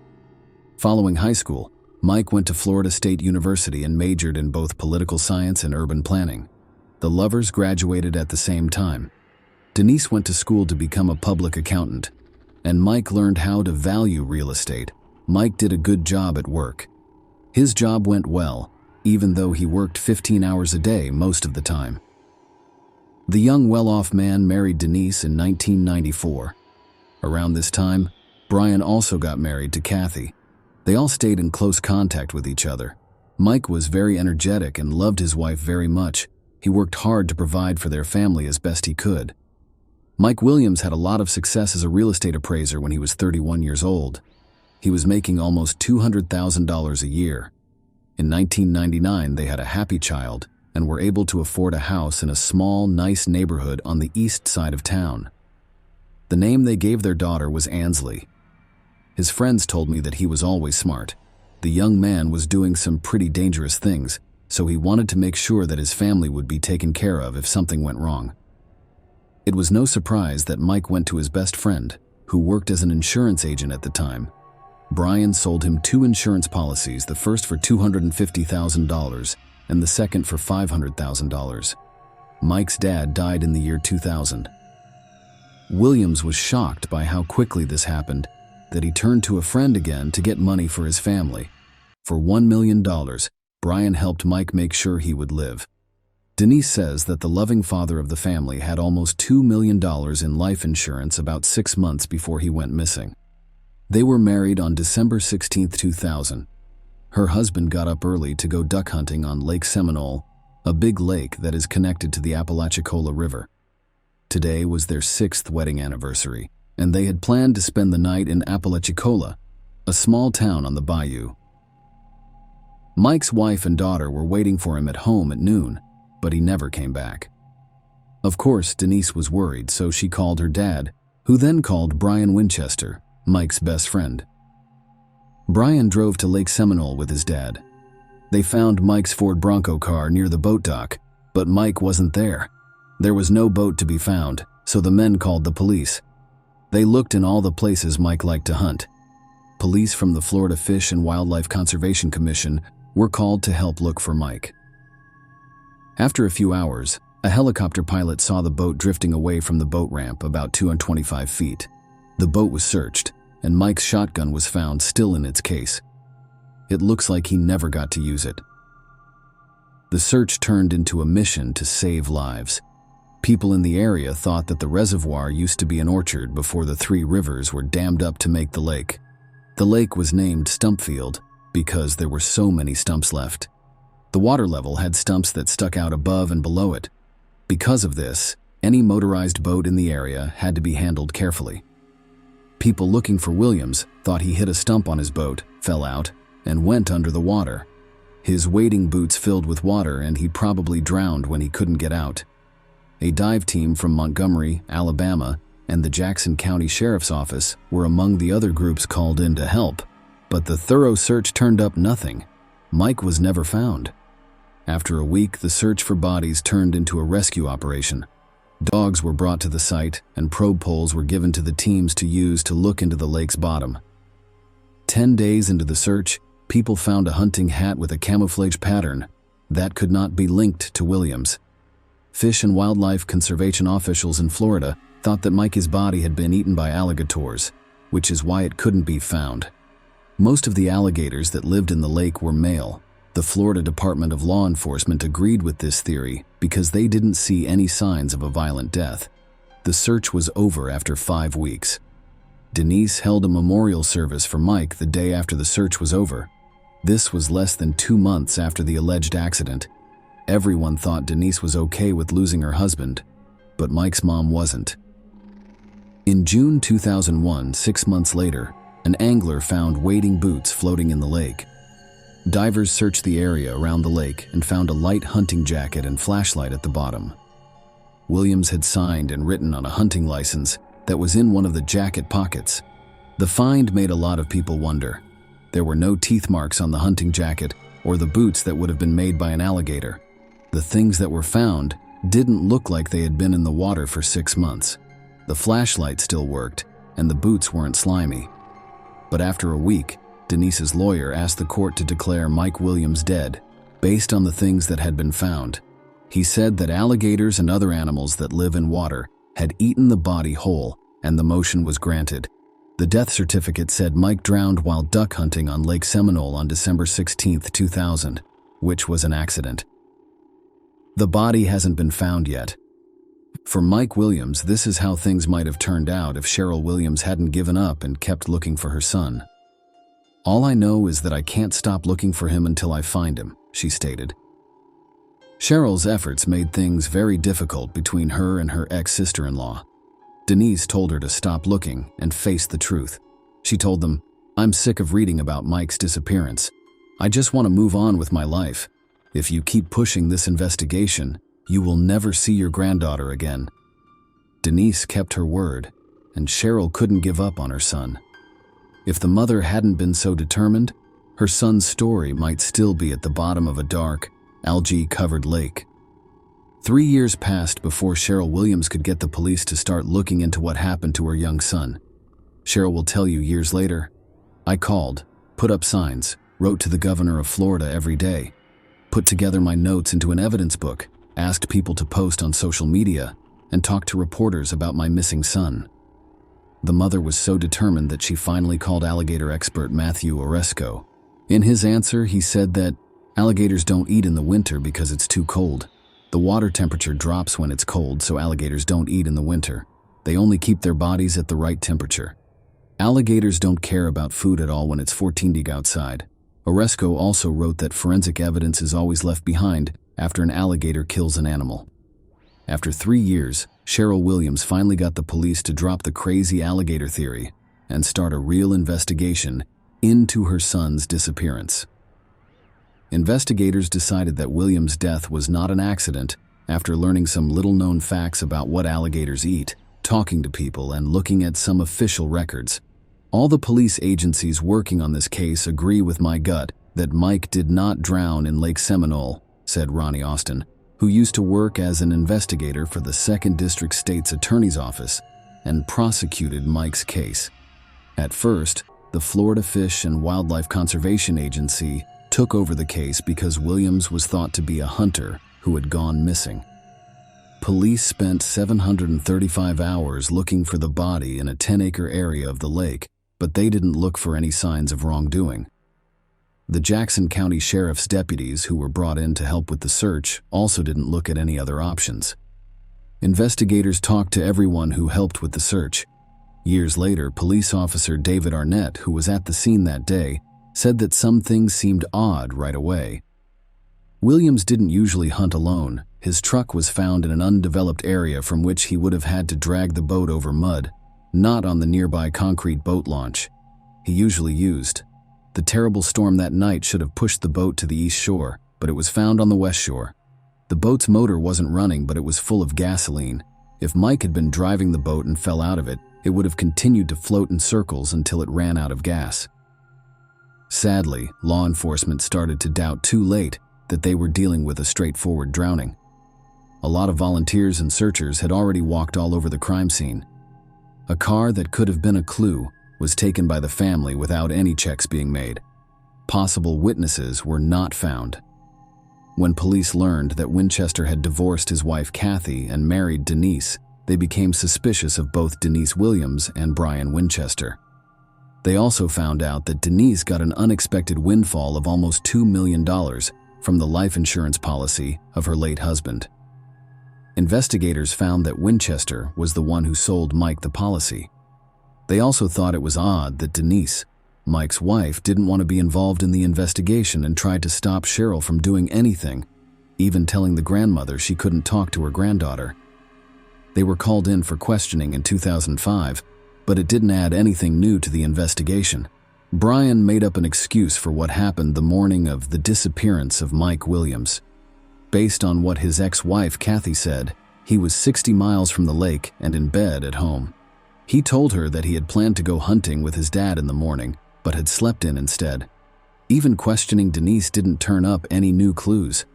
Following high school, Mike went to Florida State University and majored in both political science and urban planning. The lovers graduated at the same time. Denise went to school to become a public accountant, and Mike learned how to value real estate. Mike did a good job at work. His job went well, even though he worked 15 hours a day most of the time. The young well-off man married Denise in 1994. Around this time, Brian also got married to Kathy. They all stayed in close contact with each other. Mike was very energetic and loved his wife very much. He worked hard to provide for their family as best he could. Mike Williams had a lot of success as a real estate appraiser when he was 31 years old. He was making almost $200,000 a year. In 1999, they had a happy child and were able to afford a house in a small, nice neighborhood on the east side of town. The name they gave their daughter was Ansley. His friends told me that he was always smart. The young man was doing some pretty dangerous things, so he wanted to make sure that his family would be taken care of if something went wrong. It was no surprise that Mike went to his best friend, who worked as an insurance agent at the time. Brian sold him 2 insurance policies, the first for $250,000 and the second for $500,000. Mike's dad died in the year 2000. Williams was shocked by how quickly this happened, that he turned to a friend again to get money for his family. For $1 million, Brian helped Mike make sure he would live. Denise says that the loving father of the family had almost $2 million in life insurance about 6 months before he went missing. They were married on December 16, 2000. Her husband got up early to go duck hunting on Lake Seminole, a big lake that is connected to the Apalachicola River. Today was their 6th wedding anniversary, and they had planned to spend the night in Apalachicola, a small town on the bayou. Mike's wife and daughter were waiting for him at home at noon, but he never came back. Of course, Denise was worried, so she called her dad, who then called Brian Winchester, Mike's best friend. Brian drove to Lake Seminole with his dad. They found Mike's Ford Bronco car near the boat dock, but Mike wasn't there. There was no boat to be found, so the men called the police. They looked in all the places Mike liked to hunt. Police from the Florida Fish and Wildlife Conservation Commission were called to help look for Mike. After a few hours, a helicopter pilot saw the boat drifting away from the boat ramp about 225 feet. The boat was searched, and Mike's shotgun was found still in its case. It looks like he never got to use it. The search turned into a mission to save lives. People in the area thought that the reservoir used to be an orchard before the 3 rivers were dammed up to make the lake. The lake was named Stumpfield because there were so many stumps left. The water level had stumps that stuck out above and below it. Because of this, any motorized boat in the area had to be handled carefully. People looking for Williams thought he hit a stump on his boat, fell out, and went under the water. His wading boots filled with water and he probably drowned when he couldn't get out. A dive team from Montgomery, Alabama, and the Jackson County Sheriff's Office were among the other groups called in to help, but the thorough search turned up nothing. Mike was never found. After a week, the search for bodies turned into a rescue operation. Dogs were brought to the site, and probe poles were given to the teams to use to look into the lake's bottom. 10 days into the search, people found a hunting hat with a camouflage pattern that could not be linked to Williams. Fish and Wildlife Conservation officials in Florida thought that Mike's body had been eaten by alligators, which is why it couldn't be found. Most of the alligators that lived in the lake were male. The Florida Department of Law Enforcement agreed with this theory because they didn't see any signs of a violent death. The search was over after 5 weeks. Denise held a memorial service for Mike the day after the search was over. This was less than 2 months after the alleged accident. Everyone thought Denise was okay with losing her husband, but Mike's mom wasn't. In June 2001, 6 months later, an angler found wading boots floating in the lake. Divers searched the area around the lake and found a light hunting jacket and flashlight at the bottom. Williams had signed and written on a hunting license that was in one of the jacket pockets. The find made a lot of people wonder. There were no teeth marks on the hunting jacket or the boots that would have been made by an alligator. The things that were found didn't look like they had been in the water for 6 months. The flashlight still worked, and the boots weren't slimy. But after a week, Denise's lawyer asked the court to declare Mike Williams dead, based on the things that had been found. He said that alligators and other animals that live in water had eaten the body whole, and the motion was granted. The death certificate said Mike drowned while duck hunting on Lake Seminole on December 16, 2000, which was an accident. The body hasn't been found yet. For Mike Williams, this is how things might have turned out if Cheryl Williams hadn't given up and kept looking for her son. "All I know is that I can't stop looking for him until I find him," she stated. Cheryl's efforts made things very difficult between her and her ex-sister-in-law. Denise told her to stop looking and face the truth. She told them, "I'm sick of reading about Mike's disappearance. I just want to move on with my life. If you keep pushing this investigation, you will never see your granddaughter again." Denise kept her word, and Cheryl couldn't give up on her son. If the mother hadn't been so determined, her son's story might still be at the bottom of a dark, algae-covered lake. 3 years passed before Cheryl Williams could get the police to start looking into what happened to her young son. Cheryl will tell you years later, "I called, put up signs, wrote to the governor of Florida every day, put together my notes into an evidence book, asked people to post on social media, and talked to reporters about my missing son." The mother was so determined that she finally called alligator expert Matthew Oresco. In his answer, he said that alligators don't eat in the winter because it's too cold. The water temperature drops when it's cold, so alligators don't eat in the winter. They only keep their bodies at the right temperature. Alligators don't care about food at all when it's 14 degrees outside. Oresco also wrote that forensic evidence is always left behind after an alligator kills an animal. After 3 years, Cheryl Williams finally got the police to drop the crazy alligator theory and start a real investigation into her son's disappearance. Investigators decided that Williams' death was not an accident after learning some little-known facts about what alligators eat, talking to people, and looking at some official records. All the police agencies working on this case agree with my gut that Mike did not drown in Lake Seminole, said Ronnie Austin, who used to work as an investigator for the 2nd District State's Attorney's Office and prosecuted Mike's case. At first, the Florida Fish and Wildlife Conservation Agency took over the case because Williams was thought to be a hunter who had gone missing. Police spent 735 hours looking for the body in a 10-acre area of the lake, but they didn't look for any signs of wrongdoing. The Jackson County Sheriff's deputies who were brought in to help with the search also didn't look at any other options. Investigators talked to everyone who helped with the search. Years later, police officer David Arnett, who was at the scene that day, said that some things seemed odd right away. Williams didn't usually hunt alone. His truck was found in an undeveloped area from which he would have had to drag the boat over mud, not on the nearby concrete boat launch he usually used. The terrible storm that night should have pushed the boat to the east shore, but it was found on the west shore. The boat's motor wasn't running, but it was full of gasoline. If Mike had been driving the boat and fell out of it, it would have continued to float in circles until it ran out of gas. Sadly, law enforcement started to doubt too late that they were dealing with a straightforward drowning. A lot of volunteers and searchers had already walked all over the crime scene. A car that could have been a clue was taken by the family without any checks being made. Possible witnesses were not found. When police learned that Winchester had divorced his wife Kathy and married Denise, they became suspicious of both Denise Williams and Brian Winchester. They also found out that Denise got an unexpected windfall of almost $2 million from the life insurance policy of her late husband. Investigators found that Winchester was the one who sold Mike the policy. They also thought it was odd that Denise, Mike's wife, didn't want to be involved in the investigation and tried to stop Cheryl from doing anything, even telling the grandmother she couldn't talk to her granddaughter. They were called in for questioning in 2005, but it didn't add anything new to the investigation. Brian made up an excuse for what happened the morning of the disappearance of Mike Williams. Based on what his ex-wife Kathy said, he was 60 miles from the lake and in bed at home. He told her that he had planned to go hunting with his dad in the morning, but had slept in instead. Even questioning Denise didn't turn up any new clues.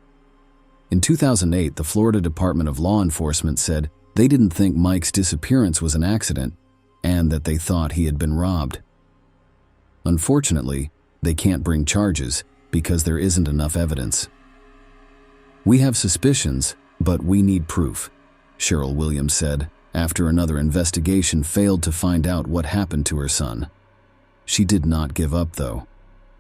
In 2008, the Florida Department of Law Enforcement said they didn't think Mike's disappearance was an accident and that they thought he had been robbed. Unfortunately, they can't bring charges because there isn't enough evidence. "We have suspicions, but we need proof," Cheryl Williams said after another investigation failed to find out what happened to her son. She did not give up, though.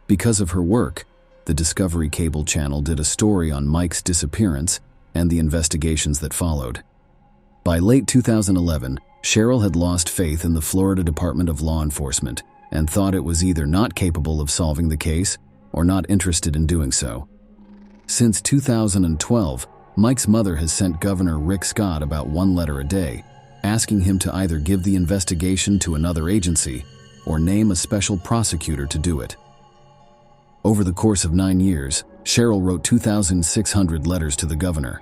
Because of her work, the Discovery Cable Channel did a story on Mike's disappearance and the investigations that followed. By late 2011, Cheryl had lost faith in the Florida Department of Law Enforcement and thought it was either not capable of solving the case or not interested in doing so. Since 2012, Mike's mother has sent Governor Rick Scott about one letter a day, asking him to either give the investigation to another agency or name a special prosecutor to do it. Over the course of 9 years, Cheryl wrote 2,600 letters to the governor.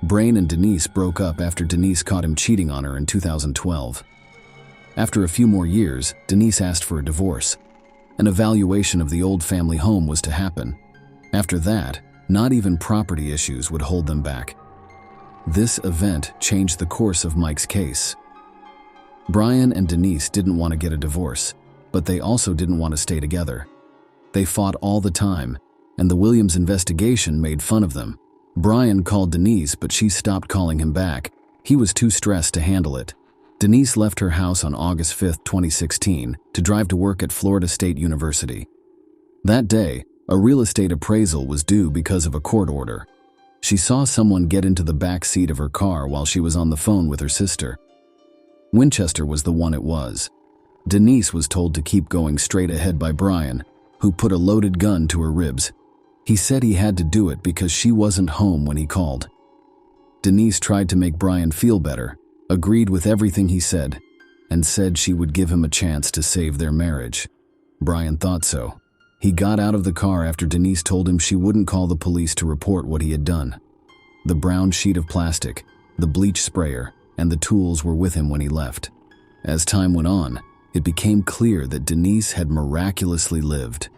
Brain and Denise broke up after Denise caught him cheating on her in 2012. After a few more years, Denise asked for a divorce. An evaluation of the old family home was to happen. After that, not even property issues would hold them back. This event changed the course of Mike's case. Brian and Denise didn't want to get a divorce, but they also didn't want to stay together. They fought all the time, and the Williams investigation made fun of them. Brian called Denise, but she stopped calling him back. He was too stressed to handle it. Denise left her house on August 5, 2016, to drive to work at Florida State University. That day, a real estate appraisal was due because of a court order. She saw someone get into the back seat of her car while she was on the phone with her sister. Winchester was the one it was. Denise was told to keep going straight ahead by Brian, who put a loaded gun to her ribs. He said he had to do it because she wasn't home when he called. Denise tried to make Brian feel better, agreed with everything he said, and said she would give him a chance to save their marriage. Brian thought so. He got out of the car after Denise told him she wouldn't call the police to report what he had done. The brown sheet of plastic, the bleach sprayer, and the tools were with him when he left. As time went on, it became clear that Denise had miraculously lived.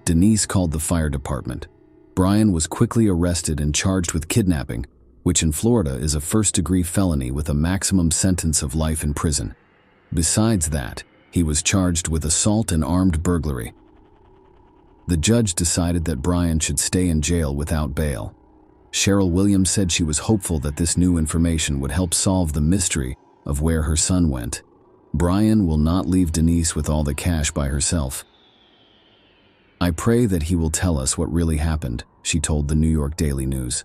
Denise called the fire department. Brian was quickly arrested and charged with kidnapping, which in Florida is a first-degree felony with a maximum sentence of life in prison. Besides that, he was charged with assault and armed burglary. The judge decided that Brian should stay in jail without bail. Cheryl Williams said she was hopeful that this new information would help solve the mystery of where her son went. Brian will not leave Denise with all the cash by herself. "I pray that he will tell us what really happened," she told the New York Daily News.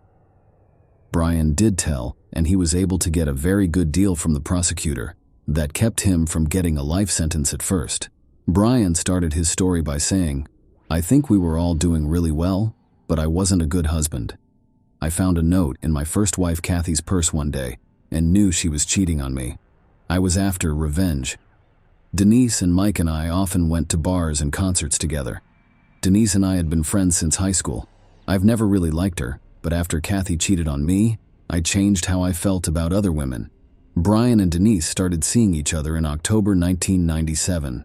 Brian did tell, and he was able to get a very good deal from the prosecutor that kept him from getting a life sentence at first. Brian started his story by saying, "I think we were all doing really well, but I wasn't a good husband. I found a note in my first wife Kathy's purse one day and knew she was cheating on me. I was after revenge. Denise and Mike and I often went to bars and concerts together. Denise and I had been friends since high school. I've never really liked her, but after Kathy cheated on me, I changed how I felt about other women." Brian and Denise started seeing each other in October 1997.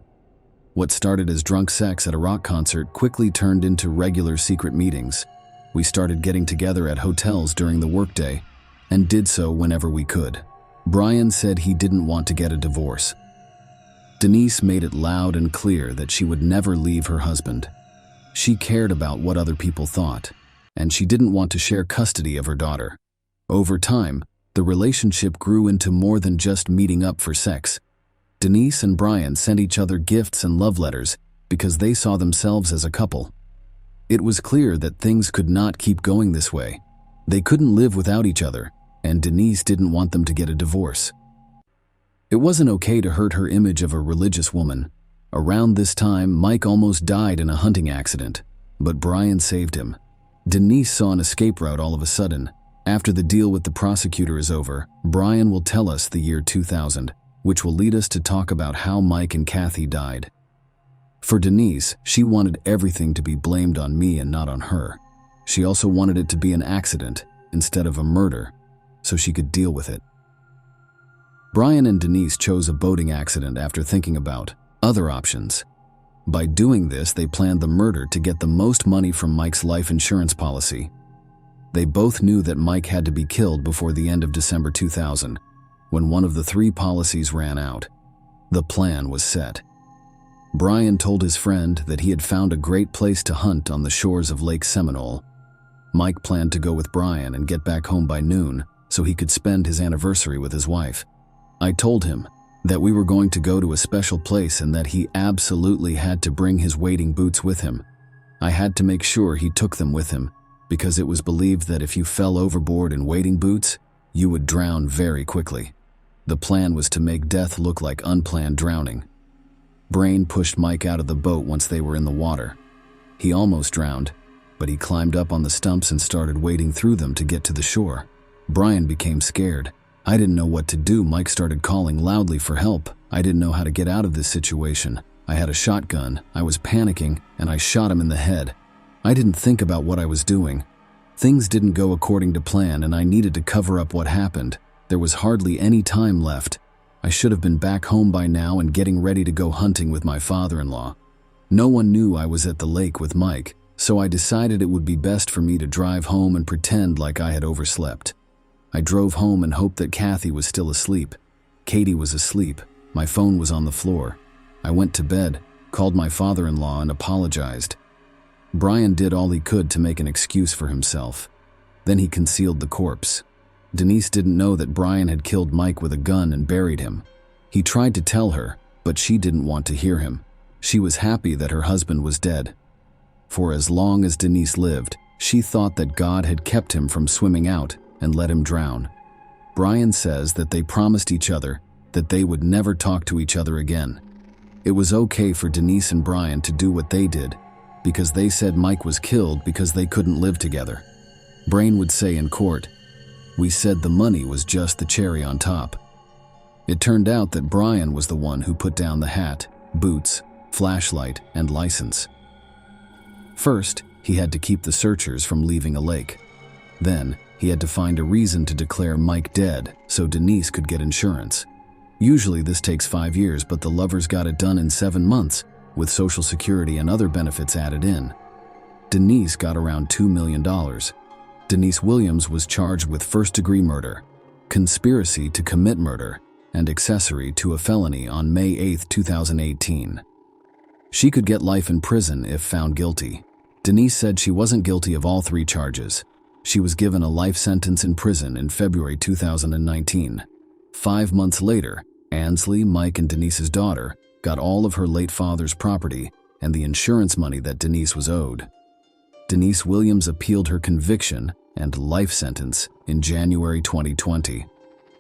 What started as drunk sex at a rock concert quickly turned into regular secret meetings. We started getting together at hotels during the workday and did so whenever we could. Brian said he didn't want to get a divorce. Denise made it loud and clear that she would never leave her husband. She cared about what other people thought, and she didn't want to share custody of her daughter. Over time, The relationship grew into more than just meeting up for sex. Denise and Brian sent each other gifts and love letters because they saw themselves as a couple. It was clear that things could not keep going this way. They couldn't live without each other, and Denise didn't want them to get a divorce. It wasn't okay to hurt her image of a religious woman. Around this time, Mike almost died in a hunting accident, but Brian saved him. Denise saw an escape route all of a sudden. After the deal with the prosecutor is over, Brian will tell us the year 2000, which will lead us to talk about how Mike and Kathy died. For Denise, she wanted everything to be blamed on me and not on her. She also wanted it to be an accident instead of a murder, so she could deal with it. Brian and Denise chose a boating accident after thinking about other options. By doing this, they planned the murder to get the most money from Mike's life insurance policy. They both knew that Mike had to be killed before the end of December 2000, when one of the 3 policies ran out. The plan was set. Brian told his friend that he had found a great place to hunt on the shores of Lake Seminole. Mike planned to go with Brian and get back home by noon so he could spend his anniversary with his wife. I told him that we were going to go to a special place and that he absolutely had to bring his wading boots with him. I had to make sure he took them with him, because it was believed that if you fell overboard in wading boots, you would drown very quickly. The plan was to make death look like unplanned drowning. Brain pushed Mike out of the boat once they were in the water. He almost drowned, but he climbed up on the stumps and started wading through them to get to the shore. Brian became scared. I didn't know what to do. Mike started calling loudly for help. I didn't know how to get out of this situation. I had a shotgun. I was panicking, and I shot him in the head. I didn't think about what I was doing. Things didn't go according to plan, and I needed to cover up what happened. There was hardly any time left. I should have been back home by now and getting ready to go hunting with my father-in-law. No one knew I was at the lake with Mike, so I decided it would be best for me to drive home and pretend like I had overslept. I drove home and hoped that Kathy was still asleep. Katie was asleep. My phone was on the floor. I went to bed, called my father-in-law, and apologized. Brian did all he could to make an excuse for himself. Then he concealed the corpse. Denise didn't know that Brian had killed Mike with a gun and buried him. He tried to tell her, but she didn't want to hear him. She was happy that her husband was dead. For as long as Denise lived, she thought that God had kept him from swimming out and let him drown. Brian says that they promised each other that they would never talk to each other again. It was okay for Denise and Brian to do what they did, because they said Mike was killed because they couldn't live together. Brain would say in court, "We said the money was just the cherry on top." It turned out that Brian was the one who put down the hat, boots, flashlight, and license. First, he had to keep the searchers from leaving a lake. Then, he had to find a reason to declare Mike dead so Denise could get insurance. Usually this takes 5 years, but the lovers got it done in 7 months, with Social Security and other benefits added in. Denise got around $2 million. Denise Williams was charged with first-degree murder, conspiracy to commit murder, and accessory to a felony on May 8, 2018. She could get life in prison if found guilty. Denise said she wasn't guilty of all 3 charges. She was given a life sentence in prison in February 2019. 5 months later, Ansley, Mike, and Denise's daughter got all of her late father's property and the insurance money that Denise was owed. Denise Williams appealed her conviction and life sentence in January 2020.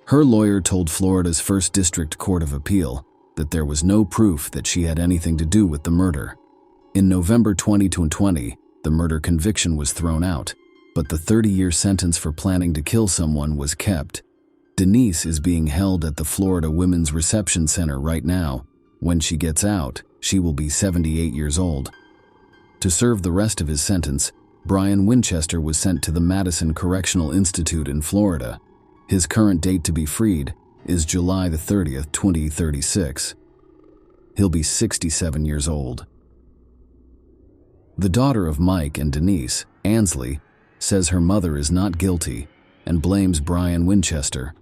Her lawyer told Florida's 1st District Court of Appeal that there was no proof that she had anything to do with the murder. In November 2020, the murder conviction was thrown out, but the 30-year sentence for planning to kill someone was kept. Denise is being held at the Florida Women's Reception Center right now. When she gets out, she will be 78 years old. To serve the rest of his sentence, Brian Winchester was sent to the Madison Correctional Institute in Florida. His current date to be freed is July 30th, 2036. He'll be 67 years old. The daughter of Mike and Denise, Ansley, says her mother is not guilty and blames Brian Winchester.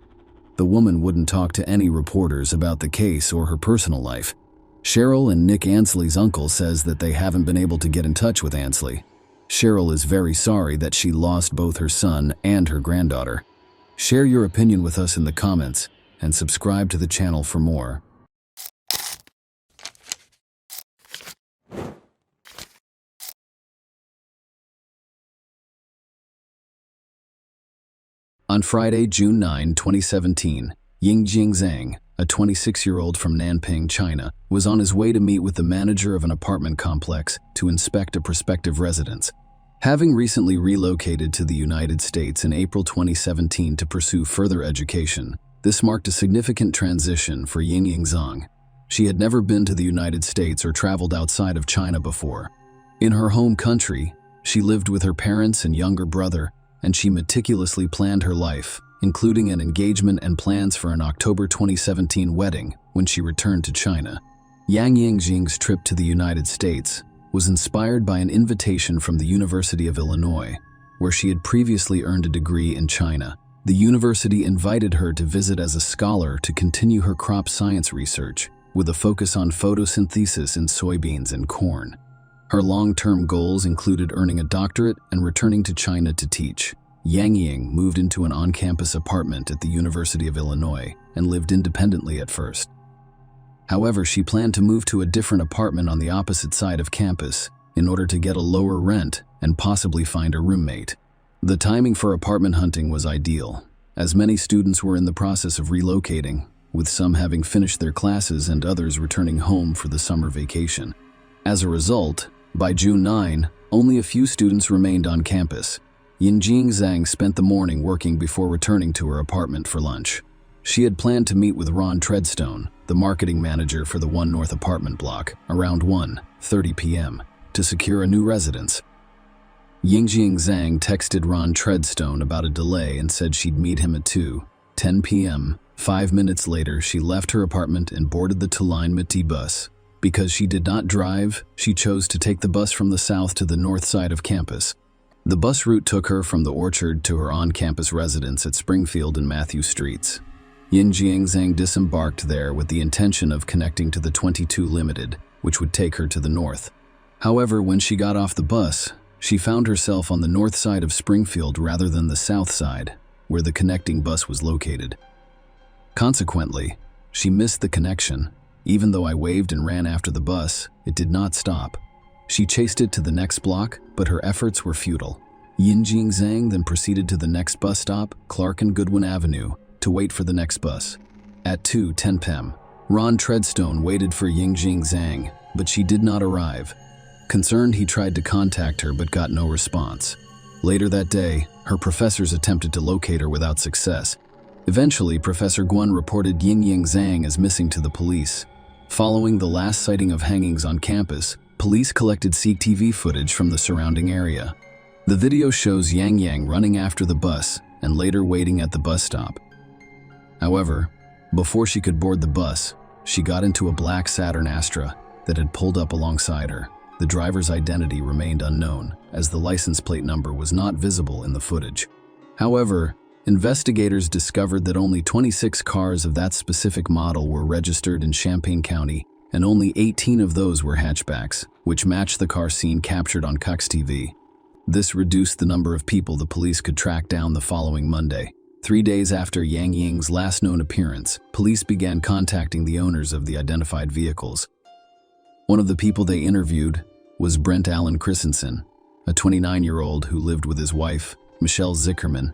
The woman wouldn't talk to any reporters about the case or her personal life. Cheryl and Nick Ansley's uncle says that they haven't been able to get in touch with Ansley. Cheryl is very sorry that she lost both her son and her granddaughter. Share your opinion with us in the comments and subscribe to the channel for more. On Friday, June 9, 2017, Yingjing Zhang, a 26-year-old from Nanping, China, was on his way to meet with the manager of an apartment complex to inspect a prospective residence. Having recently relocated to the United States in April 2017 to pursue further education, this marked a significant transition for Yingjing Zhang. She had never been to the United States or traveled outside of China before. In her home country, she lived with her parents and younger brother, and she meticulously planned her life, including an engagement and plans for an October 2017 wedding when she returned to China. Yang Yingjing's trip to the United States was inspired by an invitation from the University of Illinois, where she had previously earned a degree in China. The university invited her to visit as a scholar to continue her crop science research, with a focus on photosynthesis in soybeans and corn. Her long-term goals included earning a doctorate and returning to China to teach. Yang Ying moved into an on-campus apartment at the University of Illinois and lived independently at first. However, she planned to move to a different apartment on the opposite side of campus in order to get a lower rent and possibly find a roommate. The timing for apartment hunting was ideal, as many students were in the process of relocating, with some having finished their classes and others returning home for the summer vacation. As a result, by June 9, only a few students remained on campus. Yingjing Zhang spent the morning working before returning to her apartment for lunch. She had planned to meet with Ron Treadstone, the marketing manager for the One North apartment block, around 1:30 p.m. to secure a new residence. Yingjing Zhang texted Ron Treadstone about a delay and said she'd meet him at 2:10 p.m. 5 minutes later, she left her apartment and boarded the Tuline Miti bus. Because she did not drive, she chose to take the bus from the south to the north side of campus. The bus route took her from the orchard to her on-campus residence at Springfield and Matthew Streets. Yingjing Zhang disembarked there with the intention of connecting to the 22 Limited, which would take her to the north. However, when she got off the bus, she found herself on the north side of Springfield rather than the south side, where the connecting bus was located. Consequently, she missed the connection. Even though I waved and ran after the bus, it did not stop. She chased it to the next block, but her efforts were futile. Yingjing Zhang then proceeded to the next bus stop, Clark and Goodwin Avenue, to wait for the next bus. At 2:10 p.m., Ron Treadstone waited for Yingjing Zhang, but she did not arrive. Concerned, he tried to contact her but got no response. Later that day, her professors attempted to locate her without success. Eventually, Professor Guan reported Yingjing Zhang as missing to the police. Following the last sighting of hangings on campus, police collected CCTV footage from the surrounding area. The video shows Yang running after the bus and later waiting at the bus stop. However, before she could board the bus, she got into a black Saturn Astra that had pulled up alongside her. The driver's identity remained unknown, as the license plate number was not visible in the footage. However, investigators discovered that only 26 cars of that specific model were registered in Champaign County, and only 18 of those were hatchbacks, which matched the car scene captured on Cox TV. This reduced the number of people the police could track down the following Monday. 3 days after Yang Ying's last known appearance, police began contacting the owners of the identified vehicles. One of the people they interviewed was Brent Allen Christensen, a 29-year-old who lived with his wife, Michelle Zickerman.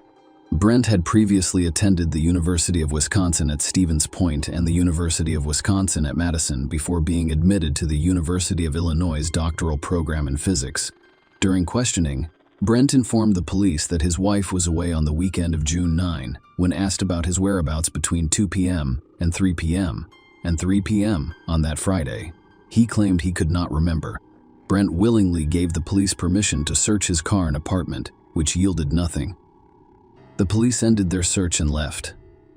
Brent had previously attended the University of Wisconsin at Stevens Point and the University of Wisconsin at Madison before being admitted to the University of Illinois' doctoral program in physics. During questioning, Brent informed the police that his wife was away on the weekend of June 9 when asked about his whereabouts between 2 p.m. and 3 p.m. and 3 p.m. on that Friday. He claimed he could not remember. Brent willingly gave the police permission to search his car and apartment, which yielded nothing. The police ended their search and left.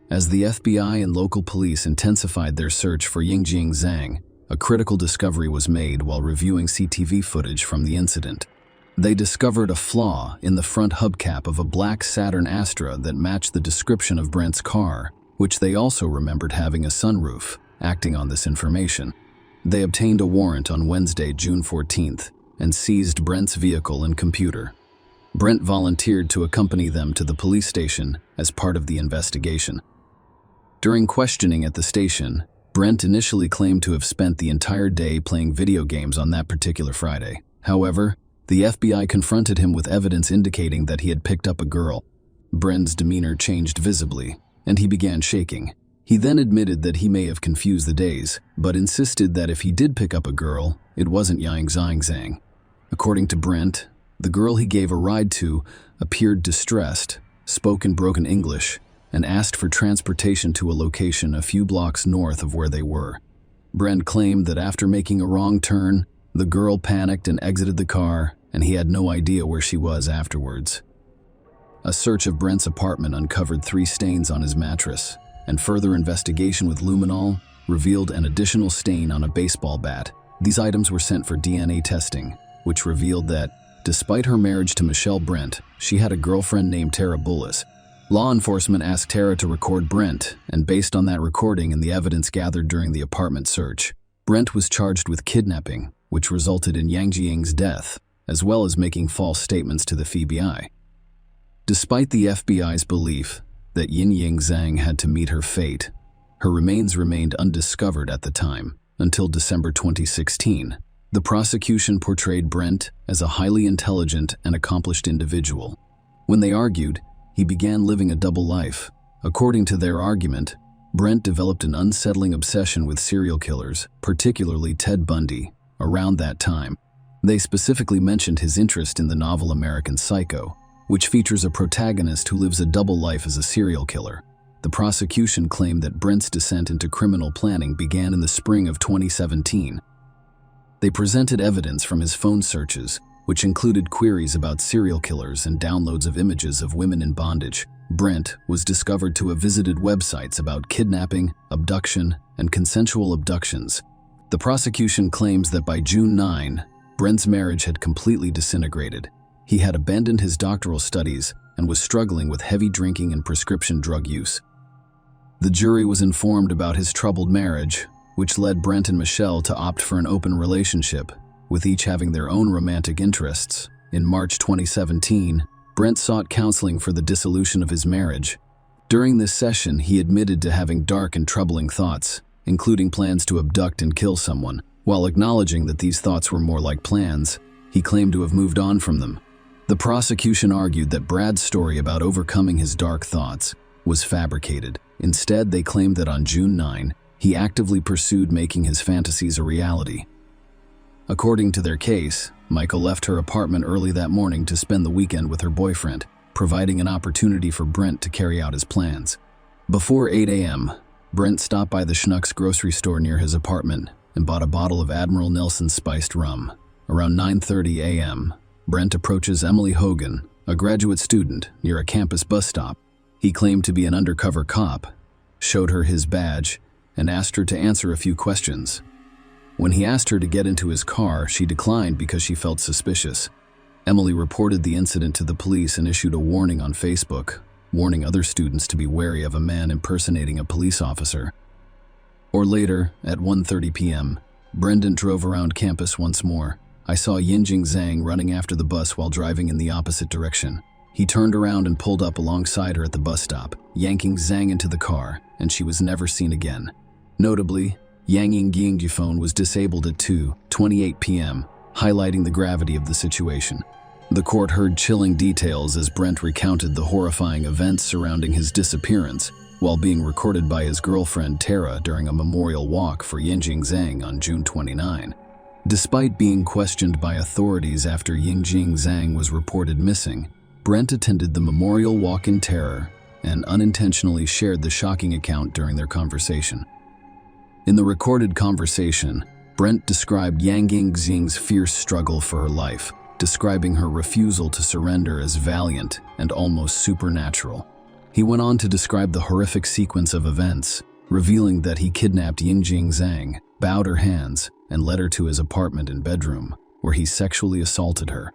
As the FBI and local police intensified their search for Yingjing Zhang, a critical discovery was made while reviewing CCTV footage from the incident. They discovered a flaw in the front hubcap of a black Saturn Astra that matched the description of Brent's car, which they also remembered having a sunroof. Acting on this information, they obtained a warrant on Wednesday, June 14th, and seized Brent's vehicle and computer. Brent volunteered to accompany them to the police station as part of the investigation. During questioning at the station, Brent initially claimed to have spent the entire day playing video games on that particular Friday. However, the FBI confronted him with evidence indicating that he had picked up a girl. Brent's demeanor changed visibly, and he began shaking. He then admitted that he may have confused the days, but insisted that if he did pick up a girl, it wasn't Yang Zhang. According to Brent, the girl he gave a ride to appeared distressed, spoke in broken English, and asked for transportation to a location a few blocks north of where they were. Brent claimed that after making a wrong turn, the girl panicked and exited the car, and he had no idea where she was afterwards. A search of Brent's apartment uncovered 3 stains on his mattress, and further investigation with luminol revealed an additional stain on a baseball bat. These items were sent for DNA testing, which revealed that, despite her marriage to Michelle Brent, she had a girlfriend named Tara Bullis. Law enforcement asked Tara to record Brent, and based on that recording and the evidence gathered during the apartment search, Brent was charged with kidnapping, which resulted in Yang Jiying's death, as well as making false statements to the FBI. Despite the FBI's belief that Yin Zhang had to meet her fate, her remains remained undiscovered at the time, until December 2016. The prosecution portrayed Brent as a highly intelligent and accomplished individual. When they argued, he began living a double life. According to their argument, Brent developed an unsettling obsession with serial killers, particularly Ted Bundy, around that time. They specifically mentioned his interest in the novel American Psycho, which features a protagonist who lives a double life as a serial killer. The prosecution claimed that Brent's descent into criminal planning began in the spring of 2017. They presented evidence from his phone searches, which included queries about serial killers and downloads of images of women in bondage. Brent was discovered to have visited websites about kidnapping, abduction, and consensual abductions. The prosecution claims that by June 9, Brent's marriage had completely disintegrated. He had abandoned his doctoral studies and was struggling with heavy drinking and prescription drug use. The jury was informed about his troubled marriage, which led Brent and Michelle to opt for an open relationship, with each having their own romantic interests. In March 2017, Brent sought counseling for the dissolution of his marriage. During this session, he admitted to having dark and troubling thoughts, including plans to abduct and kill someone. While acknowledging that these thoughts were more like plans, he claimed to have moved on from them. The prosecution argued that Brad's story about overcoming his dark thoughts was fabricated. Instead, they claimed that on June 9, he actively pursued making his fantasies a reality. According to their case, Michael left her apartment early that morning to spend the weekend with her boyfriend, providing an opportunity for Brent to carry out his plans. Before 8 a.m., Brent stopped by the Schnucks grocery store near his apartment and bought a bottle of Admiral Nelson spiced rum. Around 9:30 a.m., Brent approaches Emily Hogan, a graduate student, near a campus bus stop. He claimed to be an undercover cop, showed her his badge, and asked her to answer a few questions. When he asked her to get into his car, she declined because she felt suspicious. Emily reported the incident to the police and issued a warning on Facebook, warning other students to be wary of a man impersonating a police officer. Or later, at 1:30 p.m., Brendan drove around campus once more. I saw Yinjing Zhang running after the bus while driving in the opposite direction. He turned around and pulled up alongside her at the bus stop, yanking Zhang into the car, and she was never seen again. Notably, Yang Yingying's phone was disabled at 2:28 p.m., highlighting the gravity of the situation. The court heard chilling details as Brent recounted the horrifying events surrounding his disappearance, while being recorded by his girlfriend Tara during a memorial walk for Yinjing Zhang on June 29. Despite being questioned by authorities after Yinjing Zhang was reported missing, Brent attended the memorial walk in terror and unintentionally shared the shocking account during their conversation. In the recorded conversation, Brent described Yang Ying's fierce struggle for her life, describing her refusal to surrender as valiant and almost supernatural. He went on to describe the horrific sequence of events, revealing that he kidnapped Yinjing Zhang, bowed her hands, and led her to his apartment and bedroom, where he sexually assaulted her.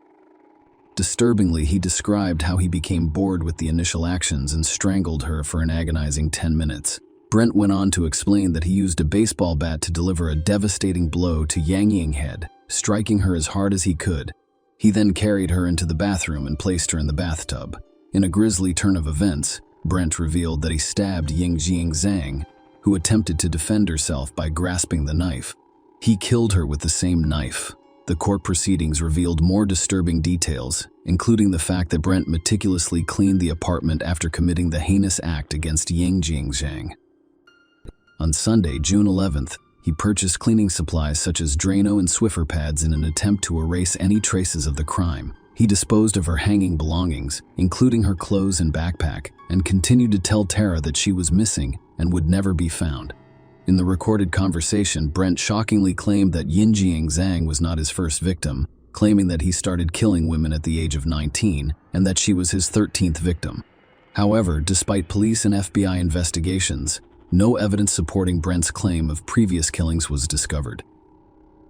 Disturbingly, he described how he became bored with the initial actions and strangled her for an agonizing 10 minutes. Brent went on to explain that he used a baseball bat to deliver a devastating blow to Yang Ying's head, striking her as hard as he could. He then carried her into the bathroom and placed her in the bathtub. In a grisly turn of events, Brent revealed that he stabbed Yingjing Zhang, who attempted to defend herself by grasping the knife. He killed her with the same knife. The court proceedings revealed more disturbing details, including the fact that Brent meticulously cleaned the apartment after committing the heinous act against Yingjing Zhang. On Sunday, June 11th, he purchased cleaning supplies such as Drano and Swiffer pads in an attempt to erase any traces of the crime. He disposed of her hanging belongings, including her clothes and backpack, and continued to tell Tara that she was missing and would never be found. In the recorded conversation, Brent shockingly claimed that Yingjing Zhang was not his first victim, claiming that he started killing women at the age of 19 and that she was his 13th victim. However, despite police and FBI investigations, no evidence supporting Brent's claim of previous killings was discovered.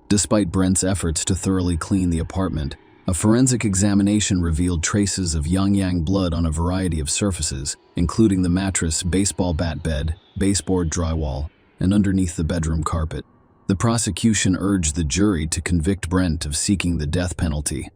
Despite Brent's efforts to thoroughly clean the apartment, a forensic examination revealed traces of Yang blood on a variety of surfaces, including the mattress, baseball bat bed, baseboard drywall, and underneath the bedroom carpet. The prosecution urged the jury to convict Brent of seeking the death penalty.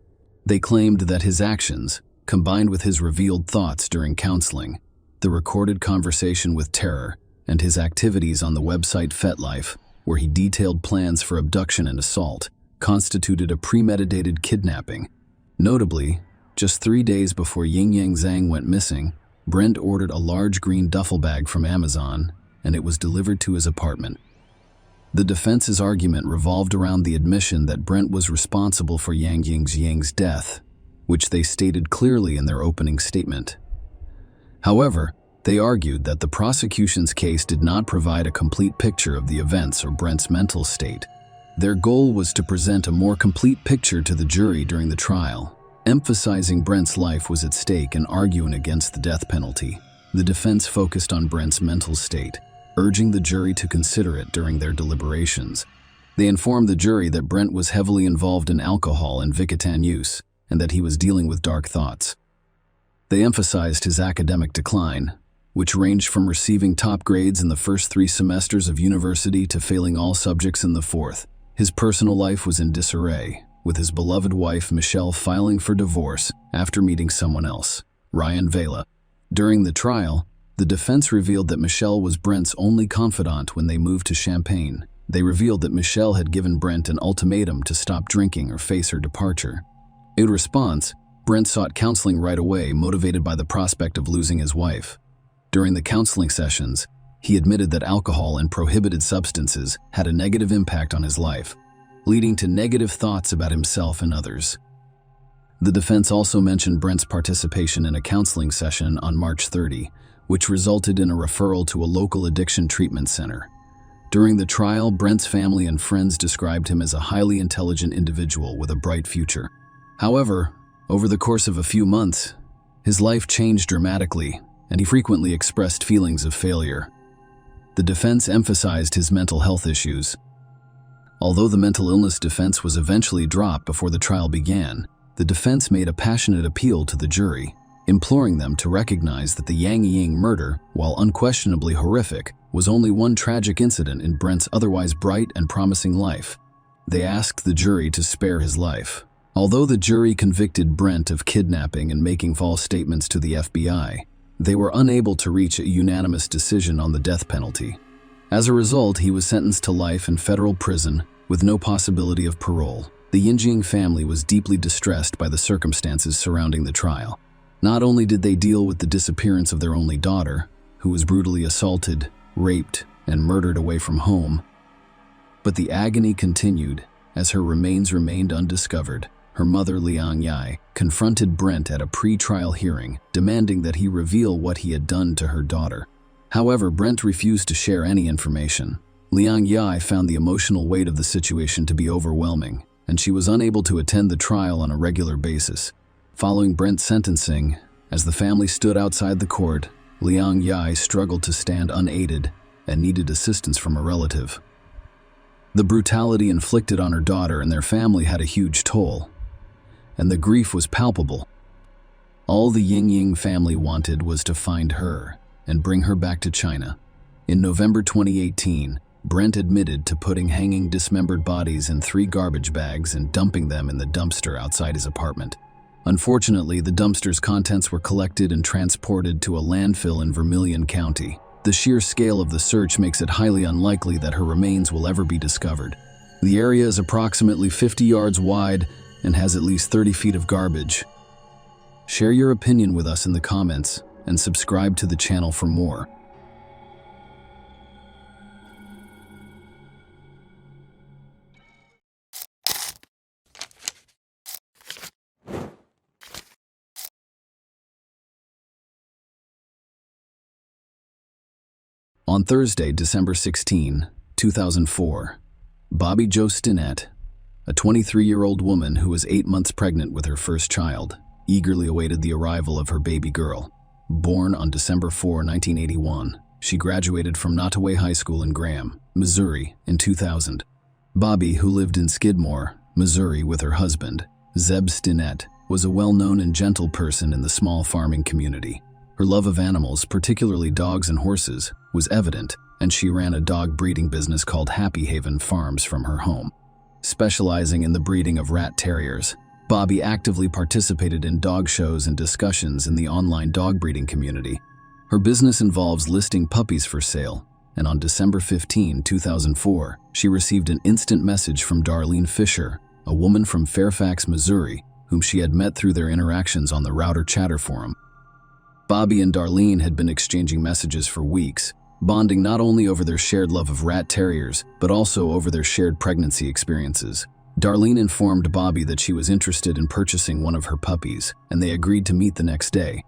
They claimed that his actions, combined with his revealed thoughts during counseling, the recorded conversation with Terror, and his activities on the website FetLife, where he detailed plans for abduction and assault, constituted a premeditated kidnapping. Notably, just 3 days before Yingjing Zhang went missing, Brent ordered a large green duffel bag from Amazon, and it was delivered to his apartment. The defense's argument revolved around the admission that Brent was responsible for Yingjing Zhang's death, which they stated clearly in their opening statement. However, they argued that the prosecution's case did not provide a complete picture of the events or Brent's mental state. Their goal was to present a more complete picture to the jury during the trial, emphasizing Brent's life was at stake and arguing against the death penalty. The defense focused on Brent's mental state, urging the jury to consider it during their deliberations. They informed the jury that Brent was heavily involved in alcohol and Vicodin use, and that he was dealing with dark thoughts. They emphasized his academic decline, which ranged from receiving top grades in the first 3 semesters of university to failing all subjects in the 4th. His personal life was in disarray, with his beloved wife Michelle filing for divorce after meeting someone else, Ryan Vela. During the trial, the defense revealed that Michelle was Brent's only confidant when they moved to Champaign. They revealed that Michelle had given Brent an ultimatum to stop drinking or face her departure. In response, Brent sought counseling right away, motivated by the prospect of losing his wife. During the counseling sessions, he admitted that alcohol and prohibited substances had a negative impact on his life, leading to negative thoughts about himself and others. The defense also mentioned Brent's participation in a counseling session on March 30, which resulted in a referral to a local addiction treatment center. During the trial, Brent's family and friends described him as a highly intelligent individual with a bright future. However, over the course of a few months, his life changed dramatically, and he frequently expressed feelings of failure. The defense emphasized his mental health issues. Although the mental illness defense was eventually dropped before the trial began, the defense made a passionate appeal to the jury, imploring them to recognize that the Yang Ying murder, while unquestionably horrific, was only one tragic incident in Brent's otherwise bright and promising life. They asked the jury to spare his life. Although the jury convicted Brent of kidnapping and making false statements to the FBI, they were unable to reach a unanimous decision on the death penalty. As a result, he was sentenced to life in federal prison with no possibility of parole. The Yingjing family was deeply distressed by the circumstances surrounding the trial. Not only did they deal with the disappearance of their only daughter, who was brutally assaulted, raped, and murdered away from home, but the agony continued as her remains remained undiscovered. Her mother, Liang Yai, confronted Brent at a pre-trial hearing, demanding that he reveal what he had done to her daughter. However, Brent refused to share any information. Liang Yai found the emotional weight of the situation to be overwhelming, and she was unable to attend the trial on a regular basis. Following Brent's sentencing, as the family stood outside the court, Liang Yai struggled to stand unaided and needed assistance from a relative. The brutality inflicted on her daughter and their family had a huge toll, and the grief was palpable. All the Yingjing family wanted was to find her and bring her back to China. In November 2018, Brent admitted to putting hanging dismembered bodies in 3 garbage bags and dumping them in the dumpster outside his apartment. Unfortunately, the dumpster's contents were collected and transported to a landfill in Vermilion County. The sheer scale of the search makes it highly unlikely that her remains will ever be discovered. The area is approximately 50 yards wide and has at least 30 feet of garbage. Share your opinion with us in the comments and subscribe to the channel for more. On Thursday, December 16, 2004, Bobby Jo Stinnett, a 23-year-old woman who was 8 months pregnant with her first child, eagerly awaited the arrival of her baby girl. Born on December 4, 1981, she graduated from Nottoway High School in Graham, Missouri in 2000. Bobby, who lived in Skidmore, Missouri with her husband, Zeb Stinnett, was a well-known and gentle person in the small farming community. Her love of animals, particularly dogs and horses, was evident, and she ran a dog breeding business called Happy Haven Farms from her home. Specializing in the breeding of rat terriers, Bobby actively participated in dog shows and discussions in the online dog breeding community. Her business involves listing puppies for sale, and on December 15, 2004, she received an instant message from Darlene Fisher, a woman from Fairfax, Missouri, whom she had met through their interactions on the Router Chatter forum. Bobby and Darlene had been exchanging messages for weeks, bonding not only over their shared love of rat terriers, but also over their shared pregnancy experiences. Darlene informed Bobby that she was interested in purchasing one of her puppies, and they agreed to meet the next day.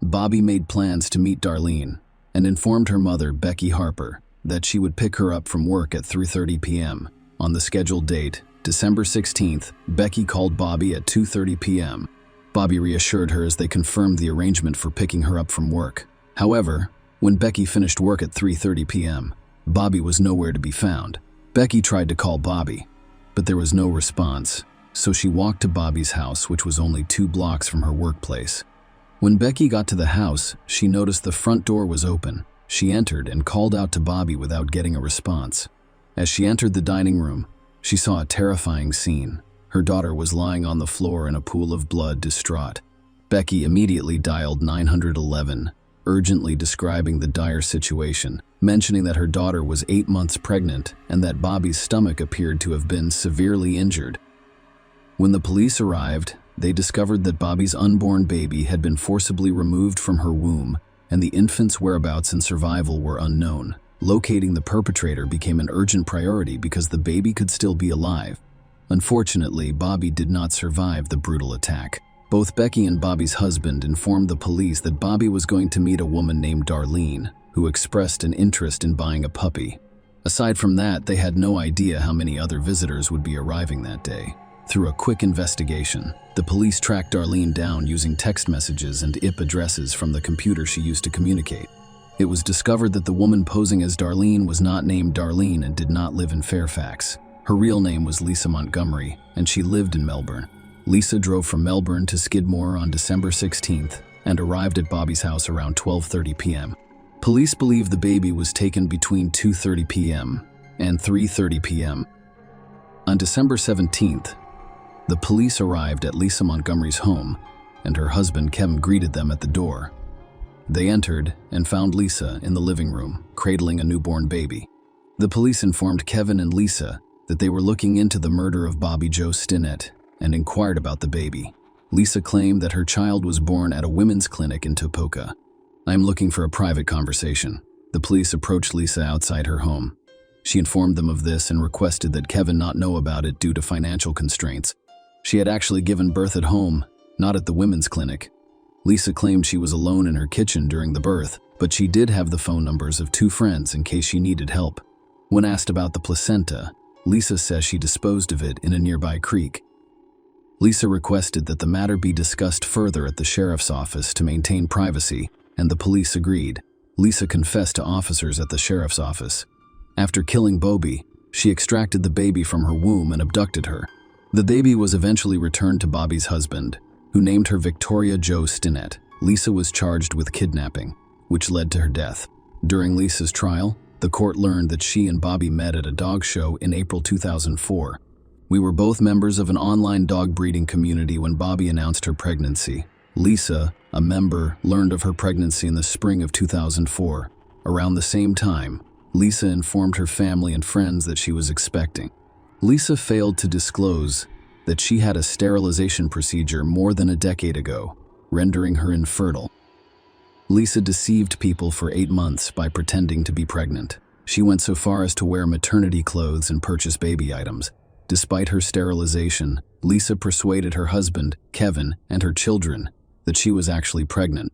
Bobby made plans to meet Darlene and informed her mother, Becky Harper, that she would pick her up from work at 3:30 p.m. On the scheduled date, December 16th, Becky called Bobby at 2:30 p.m. Bobby reassured her as they confirmed the arrangement for picking her up from work. However, when Becky finished work at 3:30 p.m., Bobby was nowhere to be found. Becky tried to call Bobby, but there was no response, so she walked to Bobby's house, which was only 2 blocks from her workplace. When Becky got to the house, she noticed the front door was open. She entered and called out to Bobby without getting a response. As she entered the dining room, she saw a terrifying scene. Her daughter was lying on the floor in a pool of blood, distraught. Becky immediately dialed 911, urgently describing the dire situation, mentioning that her daughter was 8 months pregnant and that Bobby's stomach appeared to have been severely injured. When the police arrived, they discovered that Bobby's unborn baby had been forcibly removed from her womb, and the infant's whereabouts and survival were unknown. Locating the perpetrator became an urgent priority because the baby could still be alive. Unfortunately, Bobby did not survive the brutal attack. Both Becky and Bobby's husband informed the police that Bobby was going to meet a woman named Darlene, who expressed an interest in buying a puppy. Aside from that, they had no idea how many other visitors would be arriving that day. Through a quick investigation, the police tracked Darlene down using text messages and IP addresses from the computer she used to communicate. It was discovered that the woman posing as Darlene was not named Darlene and did not live in Fairfax. Her real name was Lisa Montgomery, and she lived in Melbourne. Lisa drove from Melbourne to Skidmore on December 16th and arrived at Bobby's house around 12:30 p.m. Police believe the baby was taken between 2:30 p.m. and 3:30 p.m. On December 17th, the police arrived at Lisa Montgomery's home, and her husband Kevin greeted them at the door. They entered and found Lisa in the living room, cradling a newborn baby. The police informed Kevin and Lisa that they were looking into the murder of Bobby Jo Stinnett and inquired about the baby. Lisa claimed that her child was born at a women's clinic in Topoka. "I'm looking for a private conversation." The police approached Lisa outside her home. She informed them of this and requested that Kevin not know about it due to financial constraints. She had actually given birth at home, not at the women's clinic. Lisa claimed she was alone in her kitchen during the birth, but she did have the phone numbers of 2 friends in case she needed help. When asked about the placenta, Lisa says she disposed of it in a nearby creek. Lisa requested that the matter be discussed further at the sheriff's office to maintain privacy, and the police agreed. Lisa confessed to officers at the sheriff's office. After killing Bobby, she extracted the baby from her womb and abducted her. The baby was eventually returned to Bobby's husband, who named her Victoria Jo Stinnett. Lisa was charged with kidnapping, which led to her death. During Lisa's trial, the court learned that she and Bobby met at a dog show in April 2004. We were both members of an online dog breeding community when Bobby announced her pregnancy. Lisa, a member, learned of her pregnancy in the spring of 2004. Around the same time, Lisa informed her family and friends that she was expecting. Lisa failed to disclose that she had a sterilization procedure more than a decade ago, rendering her infertile. Lisa deceived people for 8 months by pretending to be pregnant. She went so far as to wear maternity clothes and purchase baby items. Despite her sterilization, Lisa persuaded her husband, Kevin, and her children that she was actually pregnant.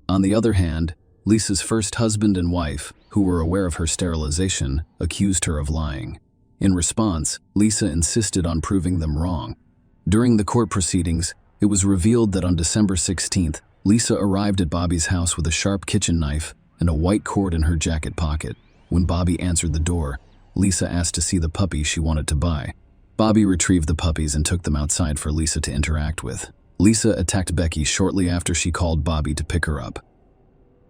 On the other hand, Lisa's first husband and wife, who were aware of her sterilization, accused her of lying. In response, Lisa insisted on proving them wrong. During the court proceedings, it was revealed that on December 16th, Lisa arrived at Bobby's house with a sharp kitchen knife and a white cord in her jacket pocket. When Bobby answered the door, Lisa asked to see the puppy she wanted to buy. Bobby retrieved the puppies and took them outside for Lisa to interact with. Lisa attacked Becky shortly after she called Bobby to pick her up.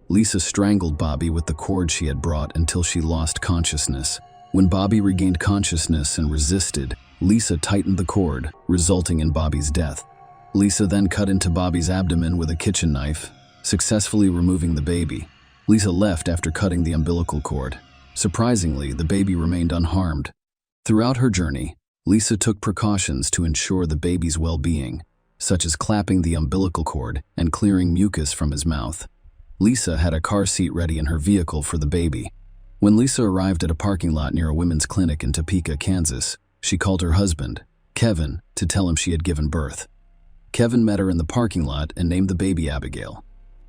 Lisa strangled Bobby with the cord she had brought until she lost consciousness. When Bobby regained consciousness and resisted, Lisa tightened the cord, resulting in Bobby's death. Lisa then cut into Bobby's abdomen with a kitchen knife, successfully removing the baby. Lisa left after cutting the umbilical cord. Surprisingly, the baby remained unharmed. Throughout her journey, Lisa took precautions to ensure the baby's well-being, such as clapping the umbilical cord and clearing mucus from his mouth. Lisa had a car seat ready in her vehicle for the baby. When Lisa arrived at a parking lot near a women's clinic in Topeka, Kansas, she called her husband, Kevin, to tell him she had given birth. Kevin met her in the parking lot and named the baby Abigail.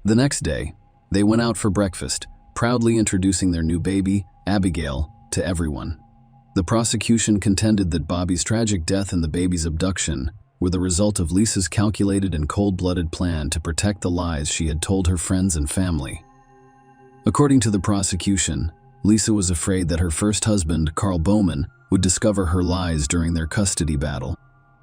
The next day, they went out for breakfast, proudly introducing their new baby, Abigail, to everyone. The prosecution contended that Bobby's tragic death and the baby's abduction were the result of Lisa's calculated and cold-blooded plan to protect the lies she had told her friends and family. According to the prosecution, Lisa was afraid that her first husband, Carl Bowman, would discover her lies during their custody battle.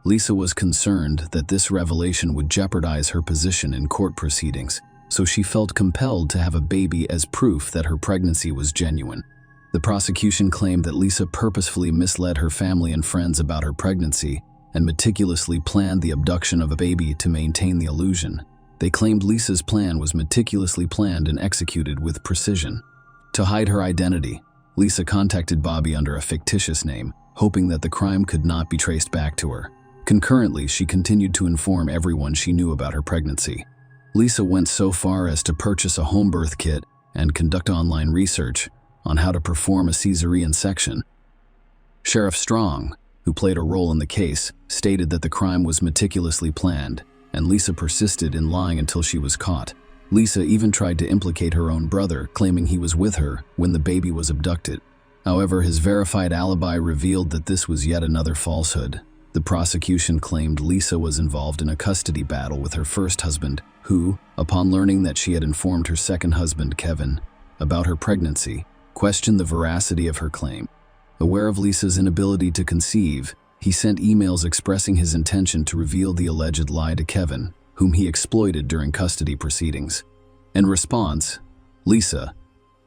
Lisa was concerned that this revelation would jeopardize her position in court proceedings, so she felt compelled to have a baby as proof that her pregnancy was genuine. The prosecution claimed that Lisa purposefully misled her family and friends about her pregnancy and meticulously planned the abduction of a baby to maintain the illusion. They claimed Lisa's plan was meticulously planned and executed with precision. To hide her identity, Lisa contacted Bobby under a fictitious name, hoping that the crime could not be traced back to her. Concurrently, she continued to inform everyone she knew about her pregnancy. Lisa went so far as to purchase a home birth kit and conduct online research on how to perform a cesarean section. Sheriff Strong, who played a role in the case, stated that the crime was meticulously planned, and Lisa persisted in lying until she was caught. Lisa even tried to implicate her own brother, claiming he was with her when the baby was abducted. However, his verified alibi revealed that this was yet another falsehood. The prosecution claimed Lisa was involved in a custody battle with her first husband, who, upon learning that she had informed her second husband, Kevin, about her pregnancy, questioned the veracity of her claim. Aware of Lisa's inability to conceive, he sent emails expressing his intention to reveal the alleged lie to Kevin, whom he exploited during custody proceedings. In response, Lisa,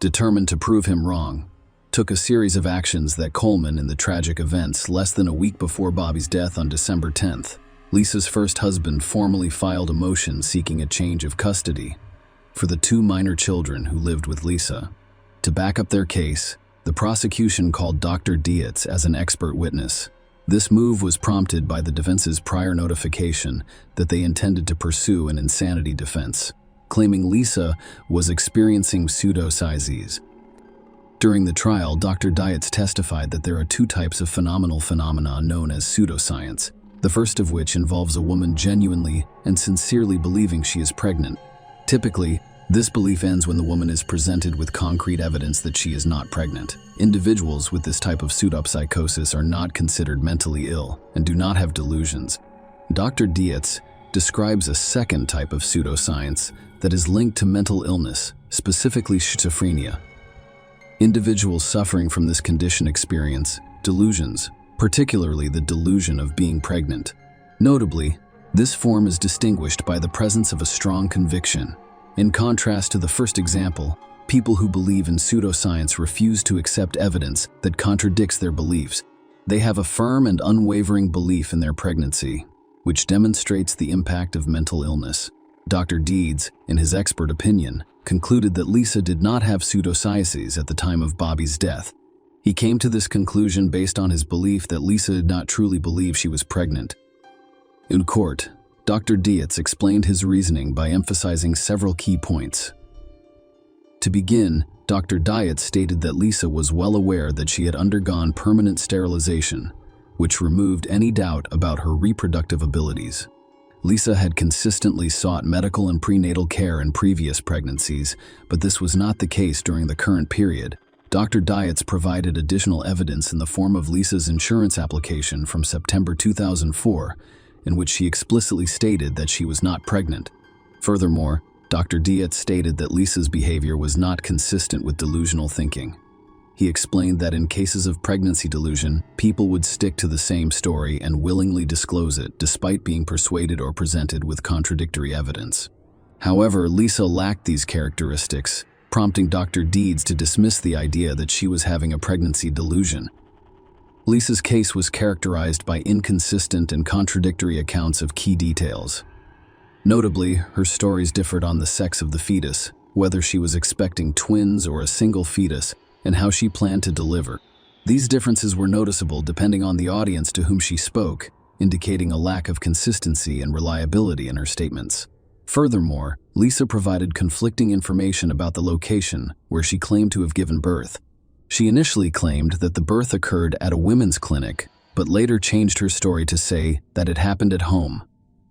determined to prove him wrong, took a series of actions that culminated in the tragic events less than a week before Bobby's death on December 10th. Lisa's first husband formally filed a motion seeking a change of custody for the 2 minor children who lived with Lisa. To back up their case, the prosecution called Dr. Dietz as an expert witness. This move was prompted by the defense's prior notification that they intended to pursue an insanity defense, claiming Lisa was experiencing pseudopsychoses. During the trial, Dr. Dietz testified that there are 2 types of phenomena known as pseudoscience, the first of which involves a woman genuinely and sincerely believing she is pregnant. Typically, this belief ends when the woman is presented with concrete evidence that she is not pregnant. Individuals with this type of pseudopsychosis are not considered mentally ill and do not have delusions. Dr. Dietz describes a second type of pseudoscience that is linked to mental illness, specifically schizophrenia. Individuals suffering from this condition experience delusions, particularly the delusion of being pregnant. Notably, this form is distinguished by the presence of a strong conviction. In contrast to the first example, People who believe in pseudoscience refuse to accept evidence that contradicts their beliefs. They have a firm and unwavering belief in their pregnancy, which demonstrates the impact of mental illness. Dr. Deeds, in his expert opinion, concluded that Lisa did not have pseudosciences at the time of Bobby's death. He came to this conclusion based on his belief that Lisa did not truly believe she was pregnant. In court, Dr. Dietz explained his reasoning by emphasizing several key points. To begin, Dr. Dietz stated that Lisa was well aware that she had undergone permanent sterilization, which removed any doubt about her reproductive abilities. Lisa had consistently sought medical and prenatal care in previous pregnancies, but this was not the case during the current period. Dr. Dietz provided additional evidence in the form of Lisa's insurance application from September 2004, in which she explicitly stated that she was not pregnant. Furthermore, Dr. Dietz stated that Lisa's behavior was not consistent with delusional thinking. He explained that in cases of pregnancy delusion, people would stick to the same story and willingly disclose it despite being persuaded or presented with contradictory evidence. However, Lisa lacked these characteristics, prompting Dr. Deeds to dismiss the idea that she was having a pregnancy delusion. Lisa's case was characterized by inconsistent and contradictory accounts of key details. Notably, her stories differed on the sex of the fetus, whether she was expecting twins or a single fetus, and how she planned to deliver. These differences were noticeable depending on the audience to whom she spoke, indicating a lack of consistency and reliability in her statements. Furthermore, Lisa provided conflicting information about the location where she claimed to have given birth. She initially claimed that the birth occurred at a women's clinic, but later changed her story to say that it happened at home.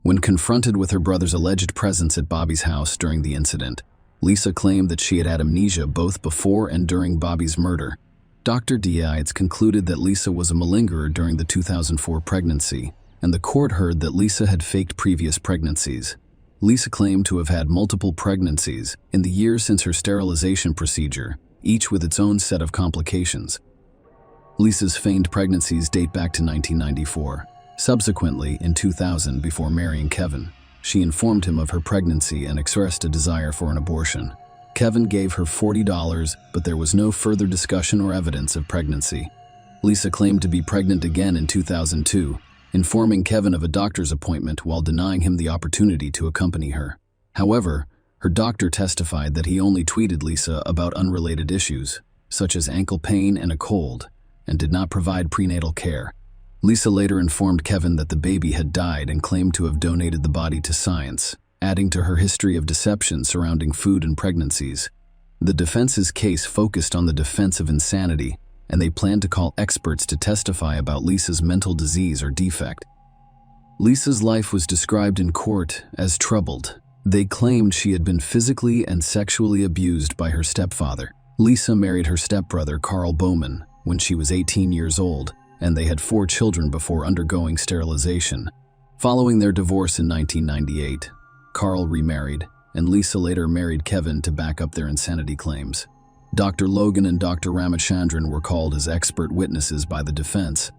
When confronted with her brother's alleged presence at Bobby's house during the incident, Lisa claimed that she had had amnesia both before and during Bobby's murder. Dr. Dietz concluded that Lisa was a malingerer during the 2004 pregnancy, and the court heard that Lisa had faked previous pregnancies. Lisa claimed to have had multiple pregnancies in the years since her sterilization procedure, each with its own set of complications. Lisa's feigned pregnancies date back to 1994. Subsequently, in 2000, before marrying Kevin, she informed him of her pregnancy and expressed a desire for an abortion. Kevin gave her $40, but there was no further discussion or evidence of pregnancy. Lisa claimed to be pregnant again in 2002, informing Kevin of a doctor's appointment while denying him the opportunity to accompany her. However, her doctor testified that he only tweeted Lisa about unrelated issues, such as ankle pain and a cold, and did not provide prenatal care. Lisa later informed Kevin that the baby had died and claimed to have donated the body to science, adding to her history of deception surrounding food and pregnancies. The defense's case focused on the defense of insanity, and they planned to call experts to testify about Lisa's mental disease or defect. Lisa's life was described in court as troubled. They claimed she had been physically and sexually abused by her stepfather. Lisa married her stepbrother, Carl Bowman, when she was 18 years old, and they had 4 children before undergoing sterilization. Following their divorce in 1998, Carl remarried, and Lisa later married Kevin to back up their insanity claims. Dr. Logan and Dr. Ramachandran were called as expert witnesses by the defense.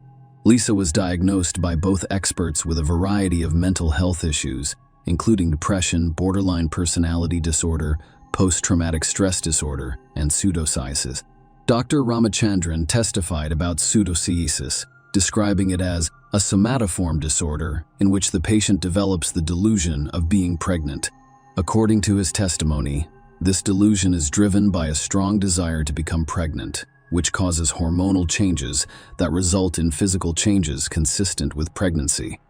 Lisa was diagnosed by both experts with a variety of mental health issues, including depression, borderline personality disorder, post-traumatic stress disorder, and pseudosciences. Dr. Ramachandran testified about pseudosciences, describing it as a somatoform disorder in which the patient develops the delusion of being pregnant. According to his testimony, this delusion is driven by a strong desire to become pregnant, which causes hormonal changes that result in physical changes consistent with pregnancy.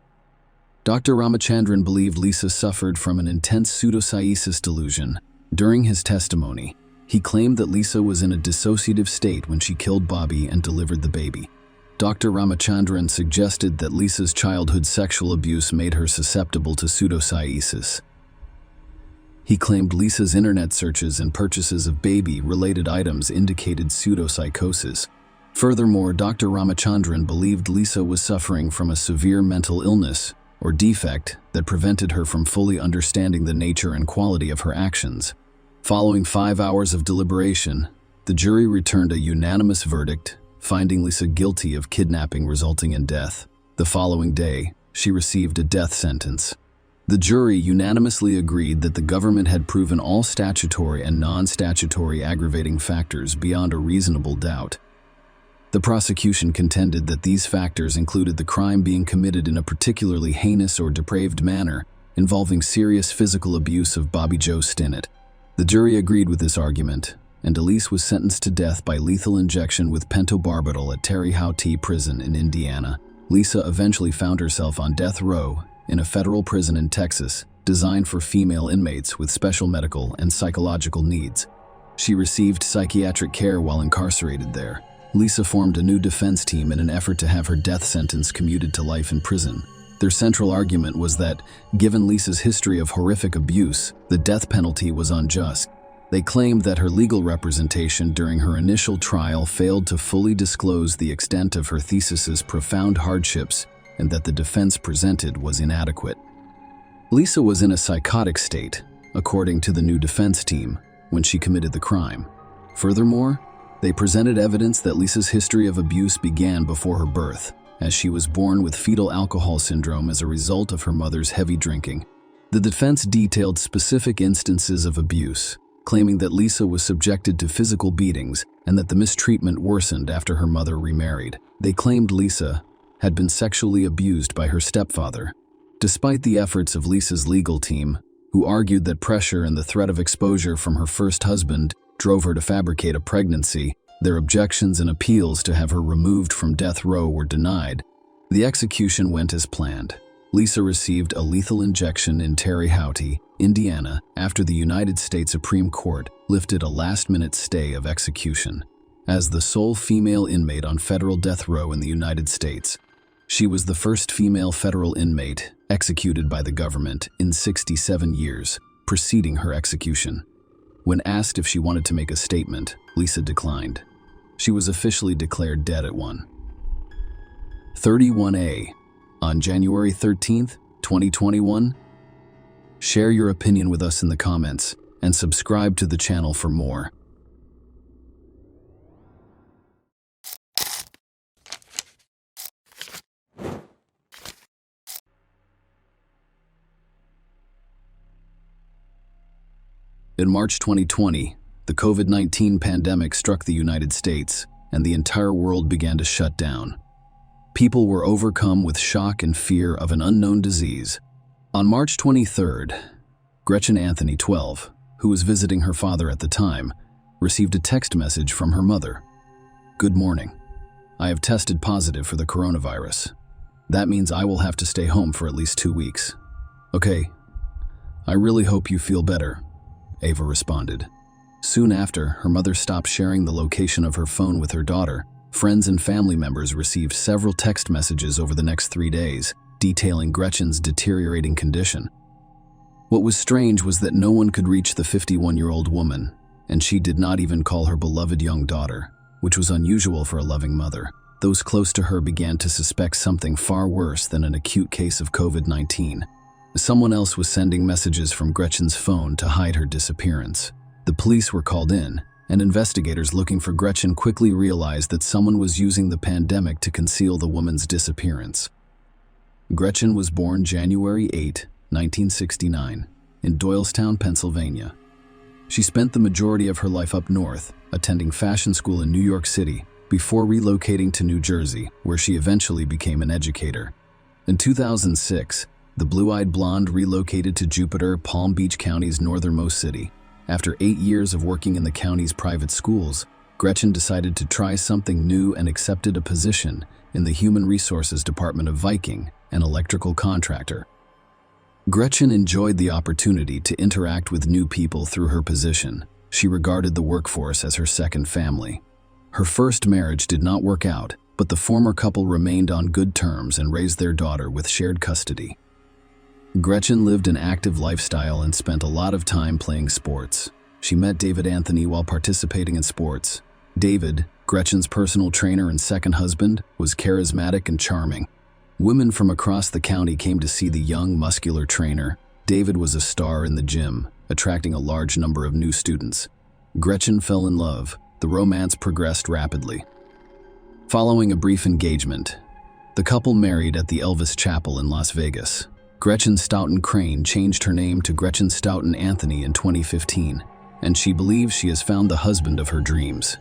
Dr. Ramachandran believed Lisa suffered from an intense pseudosciences delusion. During his testimony, he claimed that Lisa was in a dissociative state when she killed Bobby and delivered the baby. Dr. Ramachandran suggested that Lisa's childhood sexual abuse made her susceptible to pseudosciences. He claimed Lisa's internet searches and purchases of baby-related items indicated pseudopsychosis. Furthermore, Dr. Ramachandran believed Lisa was suffering from a severe mental illness or defect that prevented her from fully understanding the nature and quality of her actions. Following 5 hours of deliberation, the jury returned a unanimous verdict, finding Lisa guilty of kidnapping resulting in death. The following day, she received a death sentence. The jury unanimously agreed that the government had proven all statutory and non-statutory aggravating factors beyond a reasonable doubt. The prosecution contended that these factors included the crime being committed in a particularly heinous or depraved manner, involving serious physical abuse of Bobby Joe Stinnett. The jury agreed with this argument, and Elise was sentenced to death by lethal injection with pentobarbital at Terre Haute Prison in Indiana. Lisa eventually found herself on death row in a federal prison in Texas, designed for female inmates with special medical and psychological needs. She received psychiatric care while incarcerated there. Lisa formed a new defense team in an effort to have her death sentence commuted to life in prison. Their central argument was that, given Lisa's history of horrific abuse, the death penalty was unjust. They claimed that her legal representation during her initial trial failed to fully disclose the extent of her thesis's profound hardships and that the defense presented was inadequate. Lisa was in a psychotic state, according to the new defense team, when she committed the crime. Furthermore, they presented evidence that Lisa's history of abuse began before her birth, as she was born with fetal alcohol syndrome as a result of her mother's heavy drinking. The defense detailed specific instances of abuse, claiming that Lisa was subjected to physical beatings and that the mistreatment worsened after her mother remarried. They claimed Lisa had been sexually abused by her stepfather. Despite the efforts of Lisa's legal team, who argued that pressure and the threat of exposure from her first husband drove her to fabricate a pregnancy, their objections and appeals to have her removed from death row were denied. The execution went as planned. Lisa received a lethal injection in Terre Haute, Indiana, after the United States Supreme Court lifted a last-minute stay of execution. As the sole female inmate on federal death row in the United States, she was the first female federal inmate executed by the government in 67 years, preceding her execution. When asked if she wanted to make a statement, Lisa declined. She was officially declared dead at 1:31 on January 13th, 2021. Share your opinion with us in the comments and subscribe to the channel for more. In March 2020, the COVID-19 pandemic struck the United States, and the entire world began to shut down. People were overcome with shock and fear of an unknown disease. On March 23rd, Gretchen Anthony, 12, who was visiting her father at the time, received a text message from her mother. "Good morning. I have tested positive for the coronavirus. That means I will have to stay home for at least 2 weeks. Okay, I really hope you feel better," Ava responded. Soon after, her mother stopped sharing the location of her phone with her daughter. Friends and family members received several text messages over the next 3 days, detailing Gretchen's deteriorating condition. What was strange was that no one could reach the 51-year-old woman, and she did not even call her beloved young daughter, which was unusual for a loving mother. Those close to her began to suspect something far worse than an acute case of COVID-19. Someone else was sending messages from Gretchen's phone to hide her disappearance. The police were called in, and investigators looking for Gretchen quickly realized that someone was using the pandemic to conceal the woman's disappearance. Gretchen was born January 8, 1969, in Doylestown, Pennsylvania. She spent the majority of her life up north, attending fashion school in New York City, before relocating to New Jersey, where she eventually became an educator. In 2006, the blue-eyed blonde relocated to Jupiter, Palm Beach County's northernmost city. After 8 years of working in the county's private schools, Gretchen decided to try something new and accepted a position in the Human Resources Department of Viking, an electrical contractor. Gretchen enjoyed the opportunity to interact with new people through her position. She regarded the workforce as her second family. Her first marriage did not work out, but the former couple remained on good terms and raised their daughter with shared custody. Gretchen lived an active lifestyle and spent a lot of time playing sports. She met David Anthony while participating in sports. David, Gretchen's personal trainer and second husband, was charismatic and charming. Women from across the county came to see the young, muscular trainer. David was a star in the gym, attracting a large number of new students. Gretchen fell in love. The romance progressed rapidly. Following a brief engagement, the couple married at the Elvis Chapel in Las Vegas. Gretchen Stoughton Crane changed her name to Gretchen Stoughton Anthony in 2015, and she believes she has found the husband of her dreams.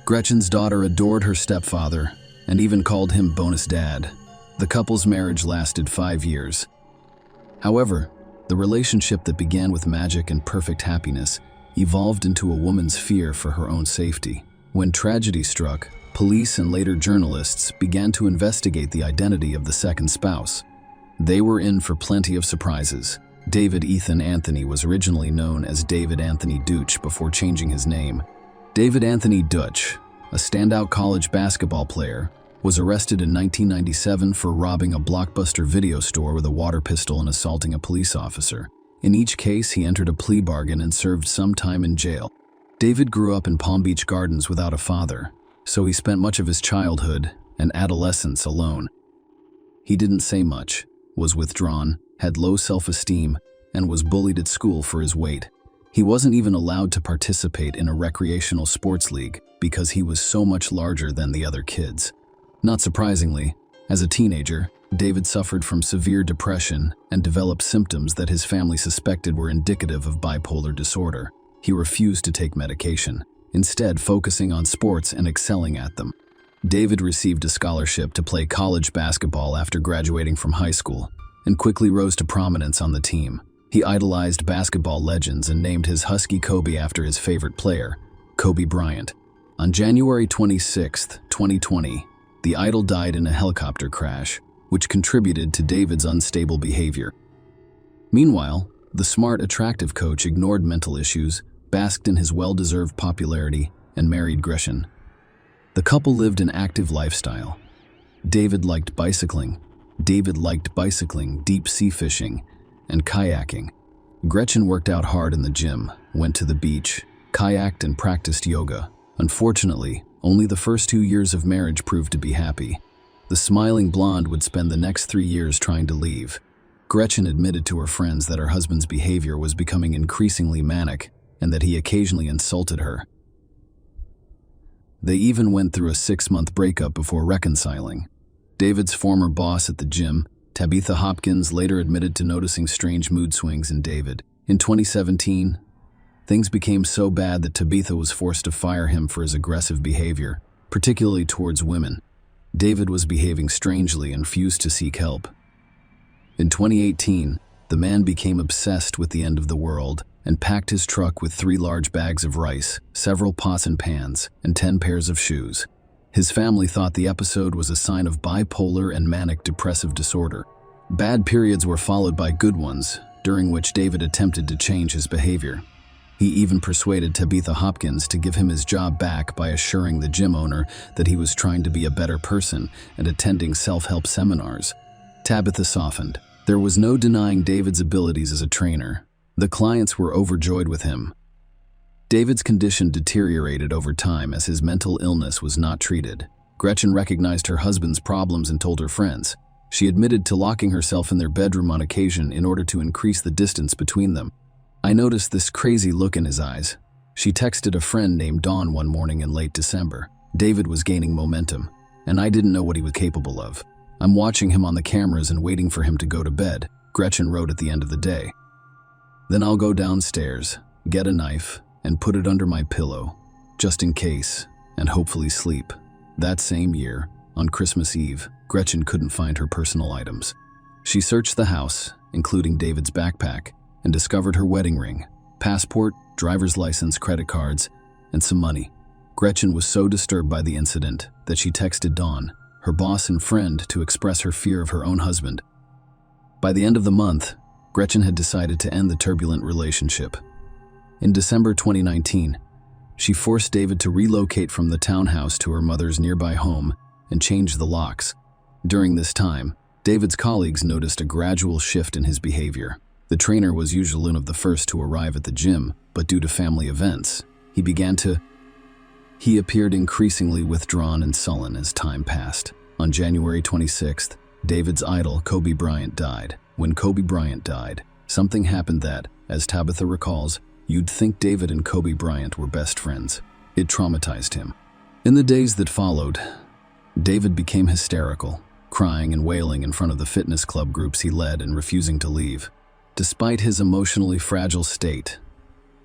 Gretchen's daughter adored her stepfather and even called him bonus dad. The couple's marriage lasted 5 years. However, the relationship that began with magic and perfect happiness evolved into a woman's fear for her own safety. When tragedy struck, police and later journalists began to investigate the identity of the second spouse. They were in for plenty of surprises. David Ethan Anthony was originally known as David Anthony Deutsch before changing his name. David Anthony Deutsch, a standout college basketball player, was arrested in 1997 for robbing a Blockbuster video store with a water pistol and assaulting a police officer. In each case, he entered a plea bargain and served some time in jail. David grew up in Palm Beach Gardens without a father, so he spent much of his childhood and adolescence alone. He didn't say much, was withdrawn, had low self-esteem, and was bullied at school for his weight. He wasn't even allowed to participate in a recreational sports league because he was so much larger than the other kids. Not surprisingly, as a teenager, David suffered from severe depression and developed symptoms that his family suspected were indicative of bipolar disorder. He refused to take medication, instead focusing on sports and excelling at them. David received a scholarship to play college basketball after graduating from high school, and quickly rose to prominence on the team. He idolized basketball legends and named his husky Kobe after his favorite player, Kobe Bryant. On January 26, 2020, the idol died in a helicopter crash, which contributed to David's unstable behavior. Meanwhile, the smart, attractive coach ignored mental issues, basked in his well-deserved popularity, and married Gretchen. The couple lived an active lifestyle. David liked bicycling, deep sea fishing, and kayaking. Gretchen worked out hard in the gym, went to the beach, kayaked, and practiced yoga. Unfortunately, only the first 2 years of marriage proved to be happy. The smiling blonde would spend the next 3 years trying to leave. Gretchen admitted to her friends that her husband's behavior was becoming increasingly manic and that he occasionally insulted her. They even went through a 6-month breakup before reconciling. David's former boss at the gym, Tabitha Hopkins, later admitted to noticing strange mood swings in David. In 2017, things became so bad that Tabitha was forced to fire him for his aggressive behavior, particularly towards women. David was behaving strangely and refused to seek help. In 2018, the man became obsessed with the end of the world and packed his truck with 3 large bags of rice, several pots and pans, and 10 pairs of shoes. His family thought the episode was a sign of bipolar and manic depressive disorder. Bad periods were followed by good ones, during which David attempted to change his behavior. He even persuaded Tabitha Hopkins to give him his job back by assuring the gym owner that he was trying to be a better person and attending self-help seminars. Tabitha softened. There was no denying David's abilities as a trainer. The clients were overjoyed with him. David's condition deteriorated over time as his mental illness was not treated. Gretchen recognized her husband's problems and told her friends. She admitted to locking herself in their bedroom on occasion in order to increase the distance between them. I noticed this crazy look in his eyes. She texted a friend named Dawn one morning in late December. David was gaining momentum, and I didn't know what he was capable of. I'm watching him on the cameras and waiting for him to go to bed, Gretchen wrote at the end of the day. Then I'll go downstairs, get a knife, and put it under my pillow, just in case, and hopefully sleep. That same year, on Christmas Eve, Gretchen couldn't find her personal items. She searched the house, including David's backpack, and discovered her wedding ring, passport, driver's license, credit cards, and some money. Gretchen was so disturbed by the incident that she texted Dawn, her boss and friend, to express her fear of her own husband. By the end of the month, Gretchen had decided to end the turbulent relationship. In December 2019, she forced David to relocate from the townhouse to her mother's nearby home and change the locks. During this time, David's colleagues noticed a gradual shift in his behavior. The trainer was usually one of the first to arrive at the gym, but due to family events, he appeared increasingly withdrawn and sullen as time passed. On January 26th, David's idol, Kobe Bryant, died. When Kobe Bryant died, something happened that, as Tabitha recalls, you'd think David and Kobe Bryant were best friends. It traumatized him. In the days that followed, David became hysterical. crying and wailing in front of the fitness club groups he led and refusing to leave. Despite his emotionally fragile state,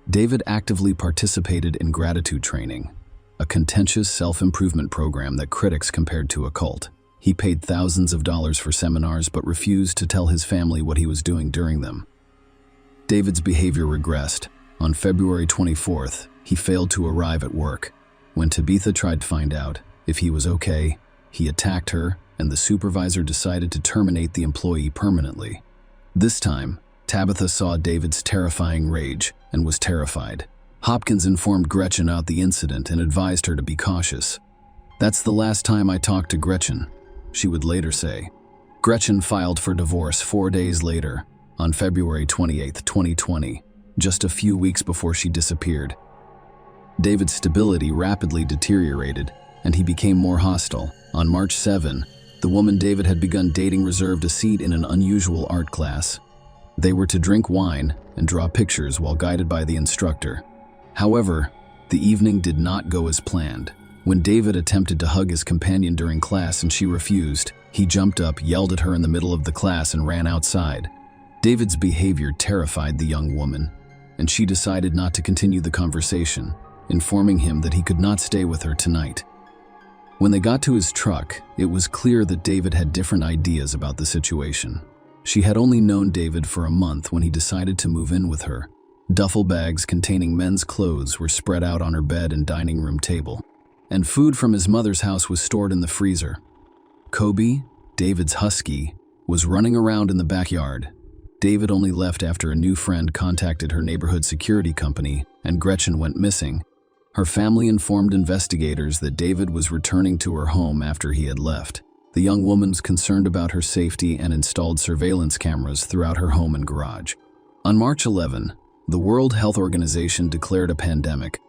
David actively participated in gratitude training, a contentious self-improvement program that critics compared to a cult. He paid thousands of dollars for seminars but refused to tell his family what he was doing during them. David's behavior regressed. On February 24th, he failed to arrive at work. When Tabitha tried to find out if he was okay, he attacked her, and the supervisor decided to terminate the employee permanently. This time, Tabitha saw David's terrifying rage and was terrified. Hopkins informed Gretchen about the incident and advised her to be cautious. "That's the last time I talked to Gretchen," she would later say. Gretchen filed for divorce 4 days later, on February 28, 2020, just a few weeks before she disappeared. David's stability rapidly deteriorated, and he became more hostile. On March 7, the woman David had begun dating reserved a seat in an unusual art class. They were to drink wine and draw pictures while guided by the instructor. However, the evening did not go as planned. When David attempted to hug his companion during class and she refused, he jumped up, yelled at her in the middle of the class, and ran outside. David's behavior terrified the young woman, and she decided not to continue the conversation, informing him that he could not stay with her tonight. When they got to his truck, it was clear that David had different ideas about the situation. She had only known David for a month when he decided to move in with her. Duffel bags containing men's clothes were spread out on her bed and dining room table, and food from his mother's house was stored in the freezer. Kobe, David's husky, was running around in the backyard. David only left after a new friend contacted her neighborhood security company, and Gretchen went missing. Her family informed investigators that David was returning to her home after he had left. The young woman was concerned about her safety and installed surveillance cameras throughout her home and garage. On March 11, the World Health Organization declared a pandemic.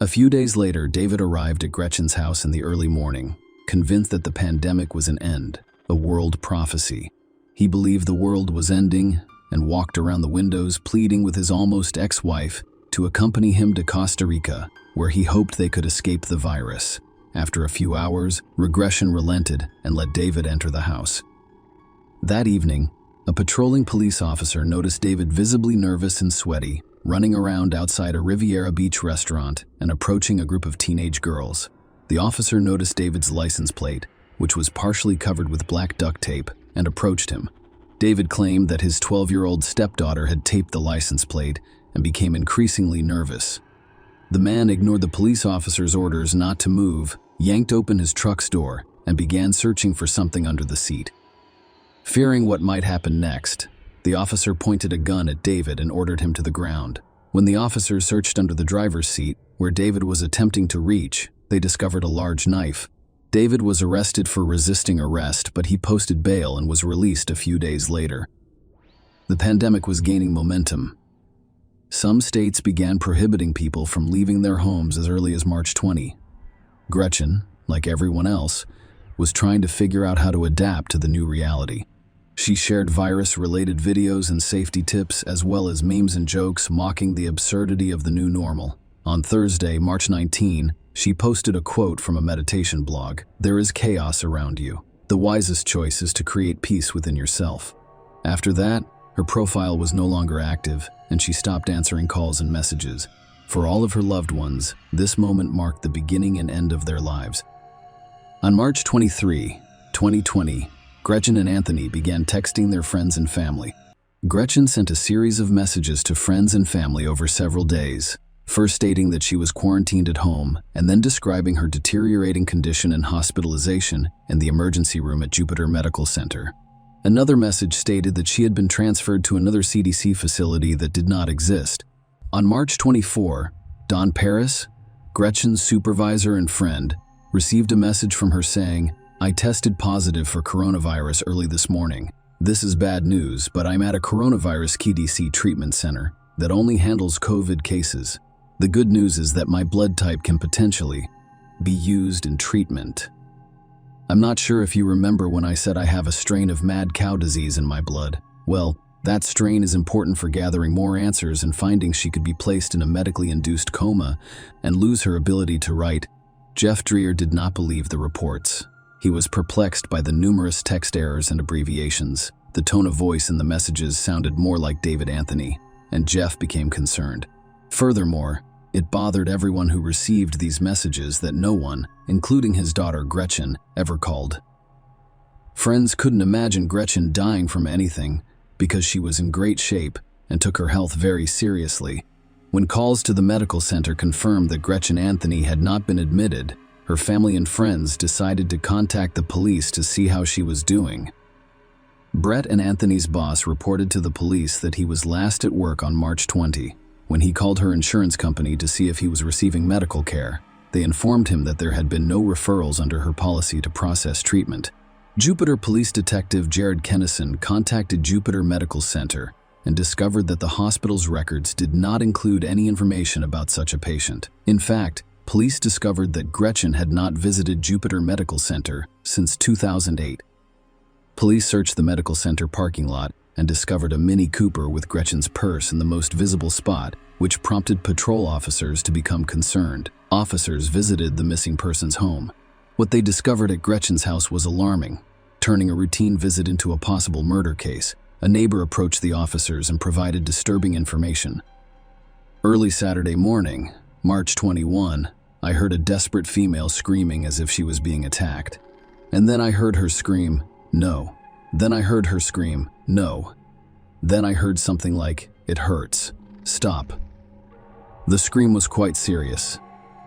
A few days later, David arrived at Gretchen's house in the early morning, convinced that the pandemic was an end, a world prophecy. He believed the world was ending and walked around the windows pleading with his almost ex-wife to accompany him to Costa Rica, where he hoped they could escape the virus. After a few hours, regression relented and let David enter the house. That evening, a patrolling police officer noticed David visibly nervous and sweaty, running around outside a Riviera Beach restaurant and approaching a group of teenage girls. The officer noticed David's license plate, which was partially covered with black duct tape, and approached him. David claimed that his 12-year-old stepdaughter had taped the license plate and became increasingly nervous. The man ignored the police officer's orders not to move, yanked open his truck's door, and began searching for something under the seat. Fearing what might happen next, the officer pointed a gun at David and ordered him to the ground. When the officers searched under the driver's seat, where David was attempting to reach, they discovered a large knife. David was arrested for resisting arrest, but he posted bail and was released a few days later. The pandemic was gaining momentum. Some states began prohibiting people from leaving their homes as early as March 20. Gretchen, like everyone else, was trying to figure out how to adapt to the new reality. She shared virus-related videos and safety tips, as well as memes and jokes mocking the absurdity of the new normal. On Thursday, March 19, she posted a quote from a meditation blog. "There is chaos around you. The wisest choice is to create peace within yourself." After that, her profile was no longer active, and she stopped answering calls and messages. For all of her loved ones, this moment marked the beginning and end of their lives. On March 23, 2020, Gretchen and Anthony began texting their friends and family. Gretchen sent a series of messages to friends and family over several days, first stating that she was quarantined at home, and then describing her deteriorating condition and hospitalization in the emergency room at Jupiter Medical Center. Another message stated that she had been transferred to another CDC facility that did not exist. On March 24, Don Paris, Gretchen's supervisor and friend, received a message from her saying, "I tested positive for coronavirus early this morning. This is bad news, but I'm at a coronavirus KDC treatment center that only handles COVID cases. The good news is that my blood type can potentially be used in treatment. I'm not sure if you remember when I said I have a strain of mad cow disease in my blood. Well, that strain is important for gathering more answers and finding she could be placed in a medically induced coma and lose her ability to write." Jeff Dreher did not believe the reports. He was perplexed by the numerous text errors and abbreviations. The tone of voice in the messages sounded more like David Anthony, and Jeff became concerned. Furthermore, it bothered everyone who received these messages that no one, including his daughter Gretchen, ever called. Friends couldn't imagine Gretchen dying from anything because she was in great shape and took her health very seriously. When calls to the medical center confirmed that Gretchen Anthony had not been admitted, her family and friends decided to contact the police to see how she was doing. Brett and Anthony's boss reported to the police that he was last at work on March 20. When he called her insurance company to see if he was receiving medical care, they informed him that there had been no referrals under her policy to process treatment. Jupiter Police Detective Jared Kennison contacted Jupiter Medical Center and discovered that the hospital's records did not include any information about such a patient. In fact, police discovered that Gretchen had not visited Jupiter Medical Center since 2008. Police searched the medical center parking lot and discovered a Mini Cooper with Gretchen's purse in the most visible spot, which prompted patrol officers to become concerned. Officers visited the missing person's home. What they discovered at Gretchen's house was alarming, turning a routine visit into a possible murder case. A neighbor approached the officers and provided disturbing information. Early Saturday morning, March 21, I heard a desperate female screaming as if she was being attacked. And then I heard her scream, "No." Then I heard her scream, "No." Then I heard something like, "It hurts. Stop." The scream was quite serious.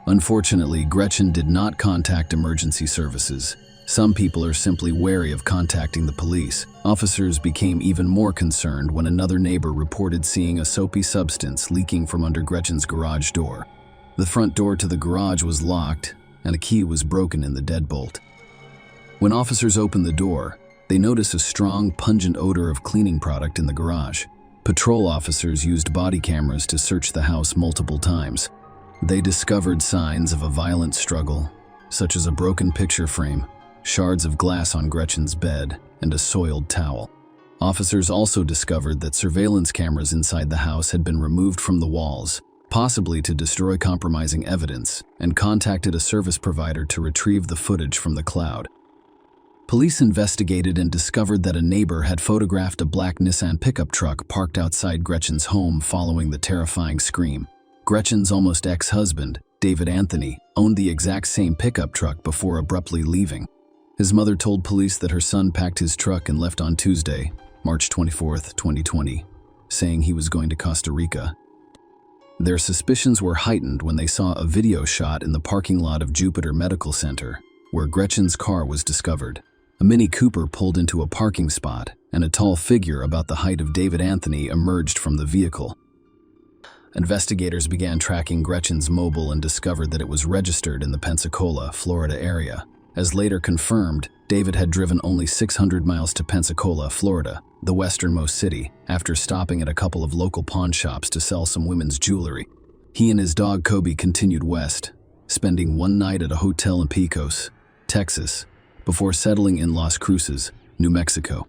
Unfortunately, Gretchen did not contact emergency services. Some people are simply wary of contacting the police. Officers became even more concerned when another neighbor reported seeing a soapy substance leaking from under Gretchen's garage door. The front door to the garage was locked, and a key was broken in the deadbolt. When officers opened the door, they noticed a strong, pungent odor of cleaning product in the garage. Patrol officers used body cameras to search the house multiple times. They discovered signs of a violent struggle, such as a broken picture frame, shards of glass on Gretchen's bed, and a soiled towel. Officers also discovered that surveillance cameras inside the house had been removed from the walls, possibly to destroy compromising evidence, and contacted a service provider to retrieve the footage from the cloud. Police investigated and discovered that a neighbor had photographed a black Nissan pickup truck parked outside Gretchen's home following the terrifying scream. Gretchen's almost ex-husband, David Anthony, owned the exact same pickup truck before abruptly leaving. His mother told police that her son packed his truck and left on Tuesday, March 24, 2020, saying he was going to Costa Rica. Their suspicions were heightened when they saw a video shot in the parking lot of Jupiter Medical Center, where Gretchen's car was discovered. A Mini Cooper pulled into a parking spot, and a tall figure about the height of David Anthony emerged from the vehicle. Investigators began tracking Gretchen's mobile and discovered that it was registered in the Pensacola, Florida area. As later confirmed, David had driven only 600 miles to Pensacola, Florida, the westernmost city, after stopping at a couple of local pawn shops to sell some women's jewelry. He and his dog Kobe continued west, spending one night at a hotel in Pecos, Texas, before settling in Las Cruces, New Mexico.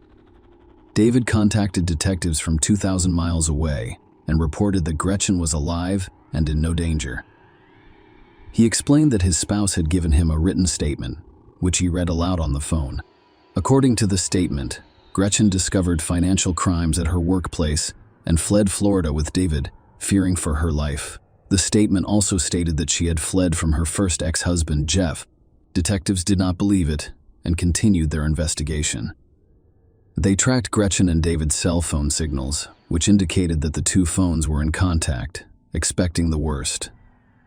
David contacted detectives from 2,000 miles away and reported that Gretchen was alive and in no danger. He explained that his spouse had given him a written statement, which he read aloud on the phone. According to the statement, Gretchen discovered financial crimes at her workplace and fled Florida with David, fearing for her life. The statement also stated that she had fled from her first ex-husband, Jeff. Detectives did not believe it and continued their investigation. They tracked Gretchen and David's cell phone signals, which indicated that the two phones were in contact, expecting the worst.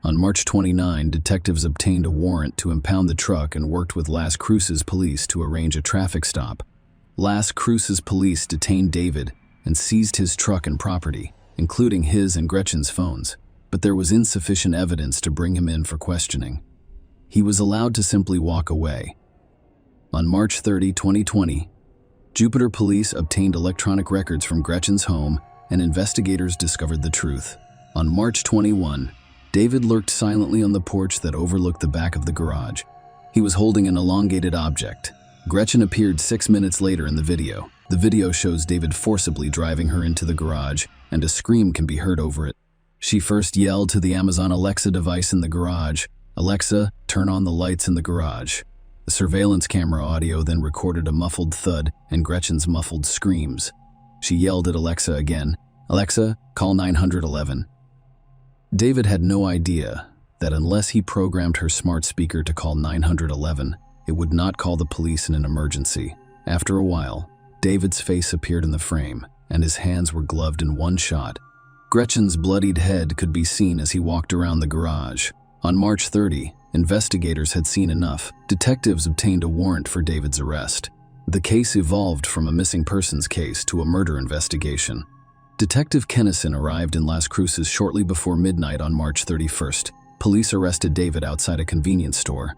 On March 29, detectives obtained a warrant to impound the truck and worked with Las Cruces police to arrange a traffic stop. Las Cruces police detained David and seized his truck and property, including his and Gretchen's phones, but there was insufficient evidence to bring him in for questioning. He was allowed to simply walk away. On March 30, 2020, Jupiter police obtained electronic records from Gretchen's home, and investigators discovered the truth. On March 21, David lurked silently on the porch that overlooked the back of the garage. He was holding an elongated object. Gretchen appeared 6 minutes later in the video. The video shows David forcibly driving her into the garage, and a scream can be heard over it. She first yelled to the Amazon Alexa device in the garage, "Alexa, turn on the lights in the garage." The surveillance camera audio then recorded a muffled thud and Gretchen's muffled screams. She yelled at Alexa again, "Alexa, call 911. David had no idea that unless he programmed her smart speaker to call 911, it would not call the police in an emergency. After a while, David's face appeared in the frame, and his hands were gloved in one shot. Gretchen's bloodied head could be seen as he walked around the garage. On March 30, investigators had seen enough. Detectives obtained a warrant for David's arrest. The case evolved from a missing persons case to a murder investigation. Detective Kennison arrived in Las Cruces shortly before midnight on March 31st. Police arrested David outside a convenience store.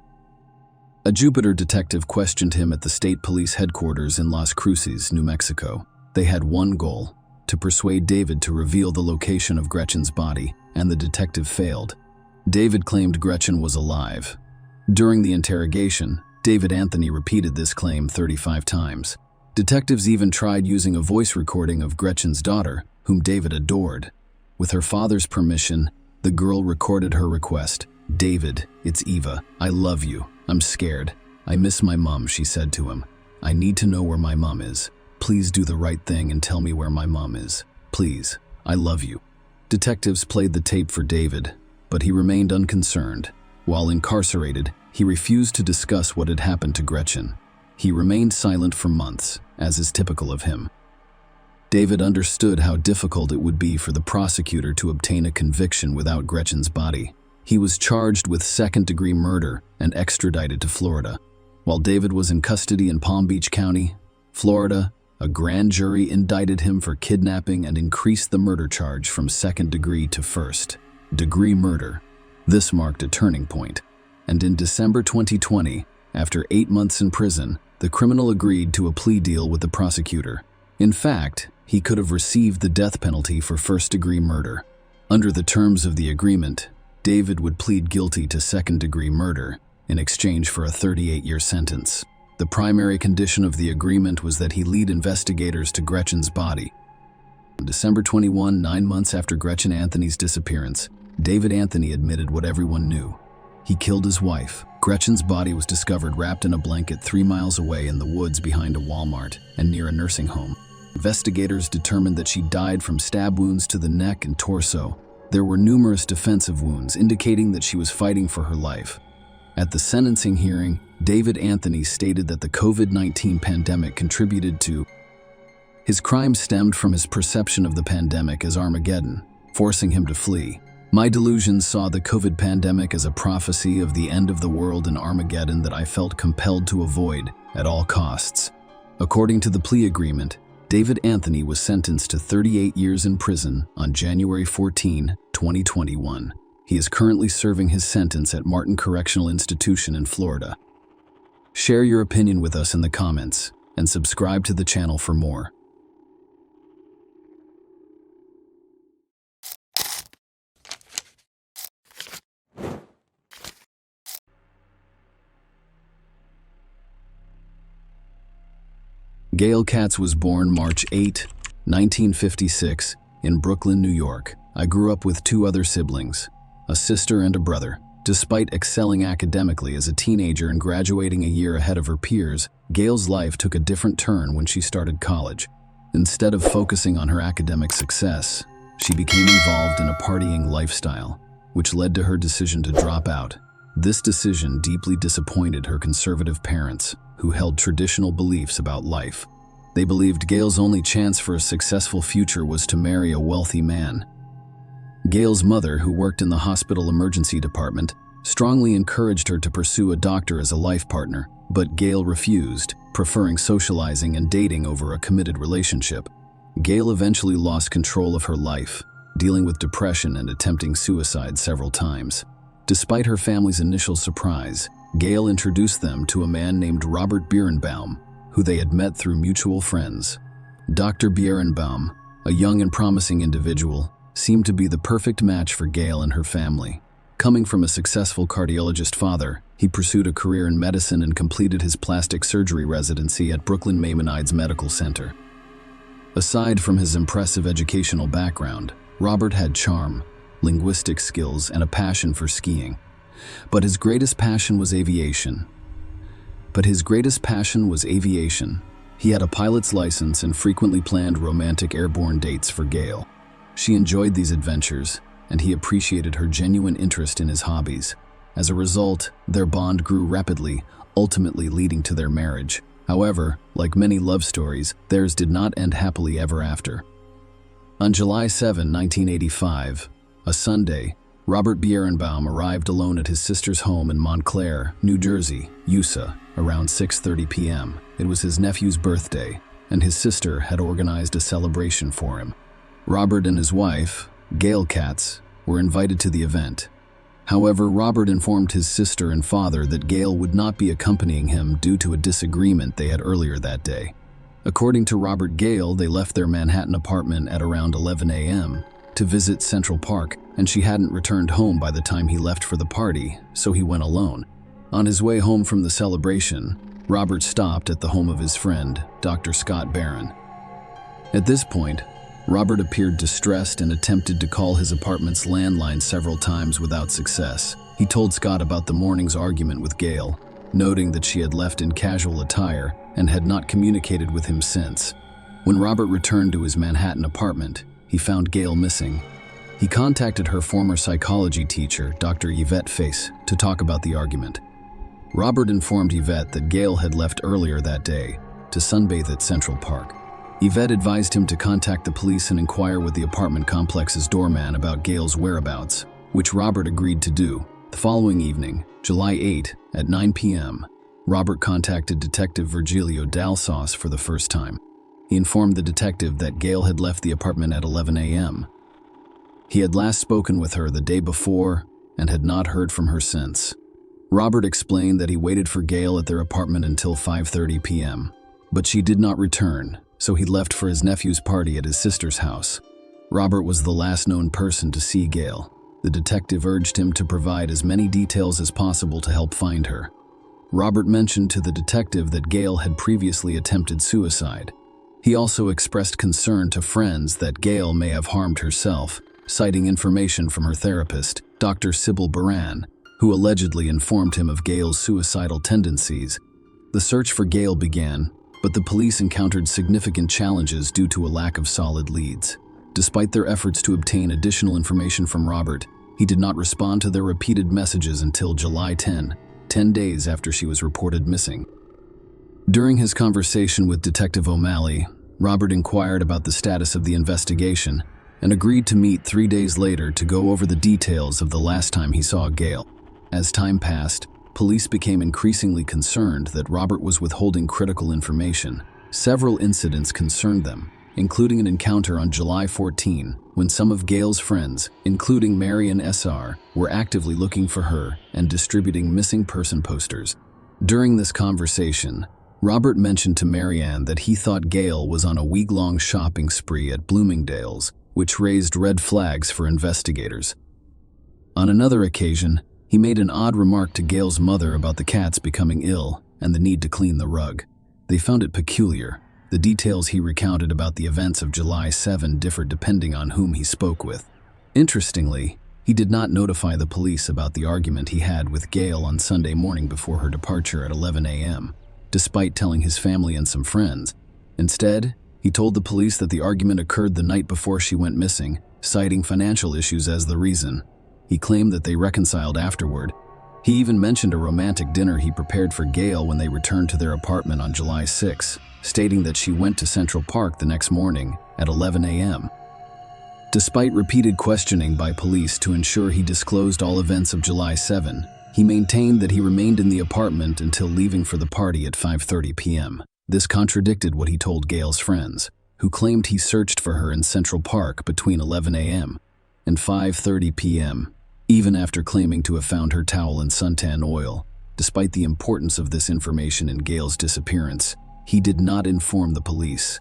A Jupiter detective questioned him at the state police headquarters in Las Cruces, New Mexico. They had one goal: to persuade David to reveal the location of Gretchen's body, and the detective failed. David claimed Gretchen was alive. During the interrogation, David Anthony repeated this claim 35 times. Detectives even tried using a voice recording of Gretchen's daughter, whom David adored. With her father's permission, the girl recorded her request. "David, it's Eva. I love you. I'm scared. I miss my mom," she said to him. "I need to know where my mom is. Please do the right thing and tell me where my mom is. Please. I love you." Detectives played the tape for David, but he remained unconcerned. While incarcerated, he refused to discuss what had happened to Gretchen. He remained silent for months, as is typical of him. David understood how difficult it would be for the prosecutor to obtain a conviction without Gretchen's body. He was charged with second-degree murder and extradited to Florida. While David was in custody in Palm Beach County, Florida, a grand jury indicted him for kidnapping and increased the murder charge from second-degree to first-degree murder. This marked a turning point, and in December 2020, after 8 months in prison, the criminal agreed to a plea deal with the prosecutor. In fact, he could have received the death penalty for first-degree murder. Under the terms of the agreement, David would plead guilty to second-degree murder in exchange for a 38-year sentence. The primary condition of the agreement was that he lead investigators to Gretchen's body. On December 21, 9 months after Gretchen Anthony's disappearance, David Anthony admitted what everyone knew. He killed his wife. Gretchen's body was discovered wrapped in a blanket 3 miles away in the woods behind a Walmart and near a nursing home. Investigators determined that she died from stab wounds to the neck and torso. There were numerous defensive wounds indicating that she was fighting for her life. At the sentencing hearing, David Anthony stated that the COVID-19 pandemic contributed to his crime stemmed from his perception of the pandemic as Armageddon, forcing him to flee. "My delusions saw the COVID pandemic as a prophecy of the end of the world in Armageddon that I felt compelled to avoid at all costs." According to the plea agreement, David Anthony was sentenced to 38 years in prison on January 14, 2021. He is currently serving his sentence at Martin Correctional Institution in Florida. Share your opinion with us in the comments and subscribe to the channel for more. Gail Katz was born March 8, 1956, in Brooklyn, New York. I grew up with 2 other siblings, a sister and a brother. Despite excelling academically as a teenager and graduating a year ahead of her peers, Gail's life took a different turn when she started college. Instead of focusing on her academic success, she became involved in a partying lifestyle, which led to her decision to drop out. This decision deeply disappointed her conservative parents, who held traditional beliefs about life. They believed Gail's only chance for a successful future was to marry a wealthy man. Gail's mother, who worked in the hospital emergency department, strongly encouraged her to pursue a doctor as a life partner, but Gail refused, preferring socializing and dating over a committed relationship. Gail eventually lost control of her life, dealing with depression and attempting suicide several times. Despite her family's initial surprise, Gail introduced them to a man named Robert Birnbaum, who they had met through mutual friends. Dr. Birnbaum, a young and promising individual, seemed to be the perfect match for Gail and her family. Coming from a successful cardiologist father, he pursued a career in medicine and completed his plastic surgery residency at Brooklyn Maimonides Medical Center. Aside from his impressive educational background, Robert had charm, linguistic skills, and a passion for skiing. But his greatest passion was aviation. But his greatest passion was aviation. He had a pilot's license and frequently planned romantic airborne dates for Gail. She enjoyed these adventures, and he appreciated her genuine interest in his hobbies. As a result, their bond grew rapidly, ultimately leading to their marriage. However, like many love stories, theirs did not end happily ever after. On July 7, 1985, a Sunday, Robert Bierenbaum arrived alone at his sister's home in Montclair, New Jersey, USA, around 6:30 p.m. It was his nephew's birthday, and his sister had organized a celebration for him. Robert and his wife, Gail Katz, were invited to the event. However, Robert informed his sister and father that Gail would not be accompanying him due to a disagreement they had earlier that day. According to Robert Gail, they left their Manhattan apartment at around 11 a.m. to visit Central Park, and she hadn't returned home by the time he left for the party, so he went alone. On his way home from the celebration, Robert stopped at the home of his friend, Dr. Scott Barron. At this point, Robert appeared distressed and attempted to call his apartment's landline several times without success. He told Scott about the morning's argument with Gail, noting that she had left in casual attire and had not communicated with him since. When Robert returned to his Manhattan apartment, he found Gail missing. He contacted her former psychology teacher, Dr. Yvette Face, to talk about the argument. Robert informed Yvette that Gail had left earlier that day to sunbathe at Central Park. Yvette advised him to contact the police and inquire with the apartment complex's doorman about Gail's whereabouts, which Robert agreed to do. The following evening, July 8, at 9 p.m., Robert contacted Detective Virgilio Dalsauce for the first time. He informed the detective that Gail had left the apartment at 11 a.m. He had last spoken with her the day before and had not heard from her since. Robert explained that he waited for Gail at their apartment until 5:30 p.m., but she did not return, so he left for his nephew's party at his sister's house. Robert was the last known person to see Gail. The detective urged him to provide as many details as possible to help find her. Robert mentioned to the detective that Gail had previously attempted suicide. He also expressed concern to friends that Gail may have harmed herself, citing information from her therapist, Dr. Sybil Baran, who allegedly informed him of Gail's suicidal tendencies. The search for Gail began, but the police encountered significant challenges due to a lack of solid leads. Despite their efforts to obtain additional information from Robert, he did not respond to their repeated messages until July 10 days after she was reported missing. During his conversation with Detective O'Malley, Robert inquired about the status of the investigation and agreed to meet 3 days later to go over the details of the last time he saw Gail. As time passed, police became increasingly concerned that Robert was withholding critical information. Several incidents concerned them, including an encounter on July 14 when some of Gail's friends, including Marian S.R., were actively looking for her and distributing missing person posters. During this conversation, Robert mentioned to Marianne that he thought Gail was on a week-long shopping spree at Bloomingdale's, which raised red flags for investigators. On another occasion, he made an odd remark to Gail's mother about the cats becoming ill and the need to clean the rug. They found it peculiar. The details he recounted about the events of July 7 differed depending on whom he spoke with. Interestingly, he did not notify the police about the argument he had with Gail on Sunday morning before her departure at 11 a.m., despite telling his family and some friends. Instead, he told the police that the argument occurred the night before she went missing, citing financial issues as the reason. He claimed that they reconciled afterward. He even mentioned a romantic dinner he prepared for Gail when they returned to their apartment on July 6, stating that she went to Central Park the next morning at 11 a.m. Despite repeated questioning by police to ensure he disclosed all events of July 7, he maintained that he remained in the apartment until leaving for the party at 5:30 p.m. This contradicted what he told Gail's friends, who claimed he searched for her in Central Park between 11 a.m. and 5:30 p.m., even after claiming to have found her towel and suntan oil. Despite the importance of this information in Gail's disappearance, he did not inform the police.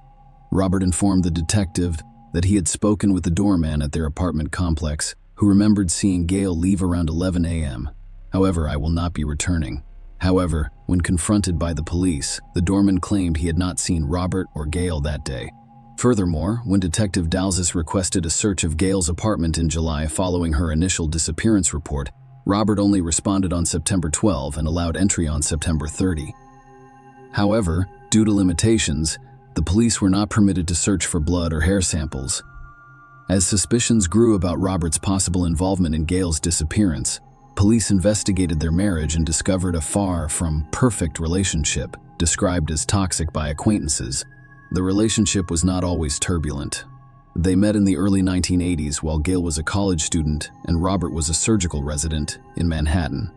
Robert informed the detective that he had spoken with the doorman at their apartment complex, who remembered seeing Gail leave around 11 a.m. However, I will not be returning. However, when confronted by the police, the doorman claimed he had not seen Robert or Gail that day. Furthermore, when Detective Dalzis requested a search of Gail's apartment in July following her initial disappearance report, Robert only responded on September 12 and allowed entry on September 30. However, due to limitations, the police were not permitted to search for blood or hair samples. As suspicions grew about Robert's possible involvement in Gail's disappearance, police investigated their marriage and discovered a far from perfect relationship, described as toxic by acquaintances. The relationship was not always turbulent. They met in the early 1980s while Gail was a college student and Robert was a surgical resident in Manhattan.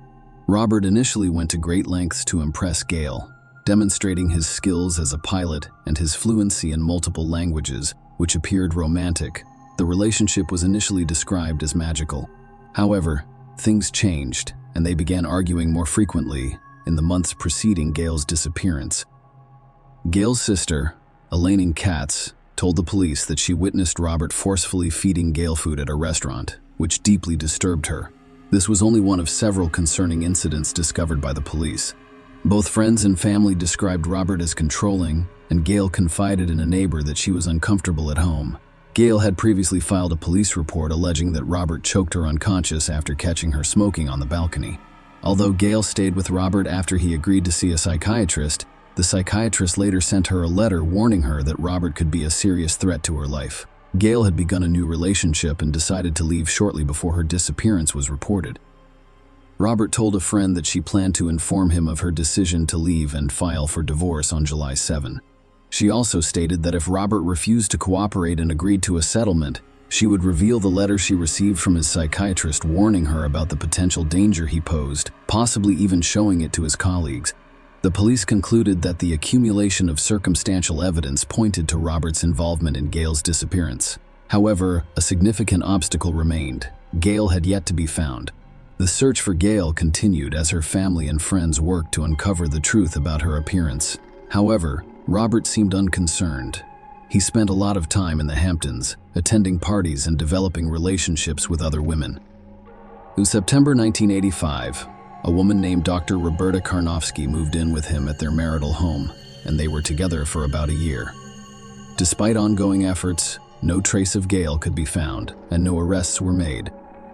Robert initially went to great lengths to impress Gail, demonstrating his skills as a pilot and his fluency in multiple languages, which appeared romantic. The relationship was initially described as magical. However, things changed, and they began arguing more frequently in the months preceding Gail's disappearance. Gail's sister, Elaine Katz, told the police that she witnessed Robert forcefully feeding Gail food at a restaurant, which deeply disturbed her. This was only one of several concerning incidents discovered by the police. Both friends and family described Robert as controlling, and Gail confided in a neighbor that she was uncomfortable at home. Gail had previously filed a police report alleging that Robert choked her unconscious after catching her smoking on the balcony. Although Gail stayed with Robert after he agreed to see a psychiatrist, the psychiatrist later sent her a letter warning her that Robert could be a serious threat to her life. Gail had begun a new relationship and decided to leave shortly before her disappearance was reported. Robert told a friend that she planned to inform him of her decision to leave and file for divorce on July 7. She also stated that if Robert refused to cooperate and agreed to a settlement, she would reveal the letter she received from his psychiatrist warning her about the potential danger he posed, possibly even showing it to his colleagues. The police concluded that the accumulation of circumstantial evidence pointed to Robert's involvement in Gail's disappearance. However, a significant obstacle remained. Gail had yet to be found. The search for Gail continued as her family and friends worked to uncover the truth about her appearance. However, Robert seemed unconcerned. He spent a lot of time in the Hamptons, attending parties and developing relationships with other women. In September 1985, a woman named Dr. Roberta Karnofsky moved in with him at their marital home, and they were together for about a year. Despite ongoing efforts, no trace of Gail could be found, and no arrests were made.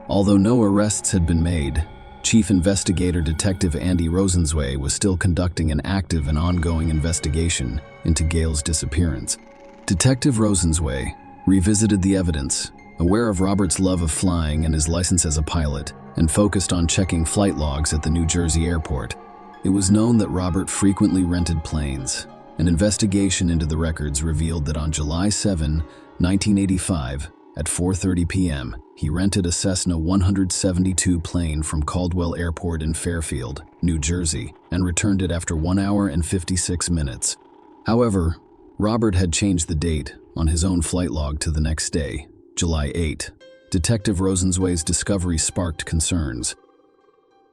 Although no arrests had been made, Chief Investigator Detective Andy Rosenzweig was still conducting an active and ongoing investigation into Gail's disappearance. Detective Rosenzweig revisited the evidence, aware of Robert's love of flying and his license as a pilot, and focused on checking flight logs at the New Jersey airport. It was known that Robert frequently rented planes. An investigation into the records revealed that on July 7, 1985, at 4:30 p.m., he rented a Cessna 172 plane from Caldwell Airport in Fairfield, New Jersey, and returned it after 1 hour and 56 minutes. However, Robert had changed the date on his own flight log to the next day, July 8. Detective Rosenzweig's discovery sparked concerns.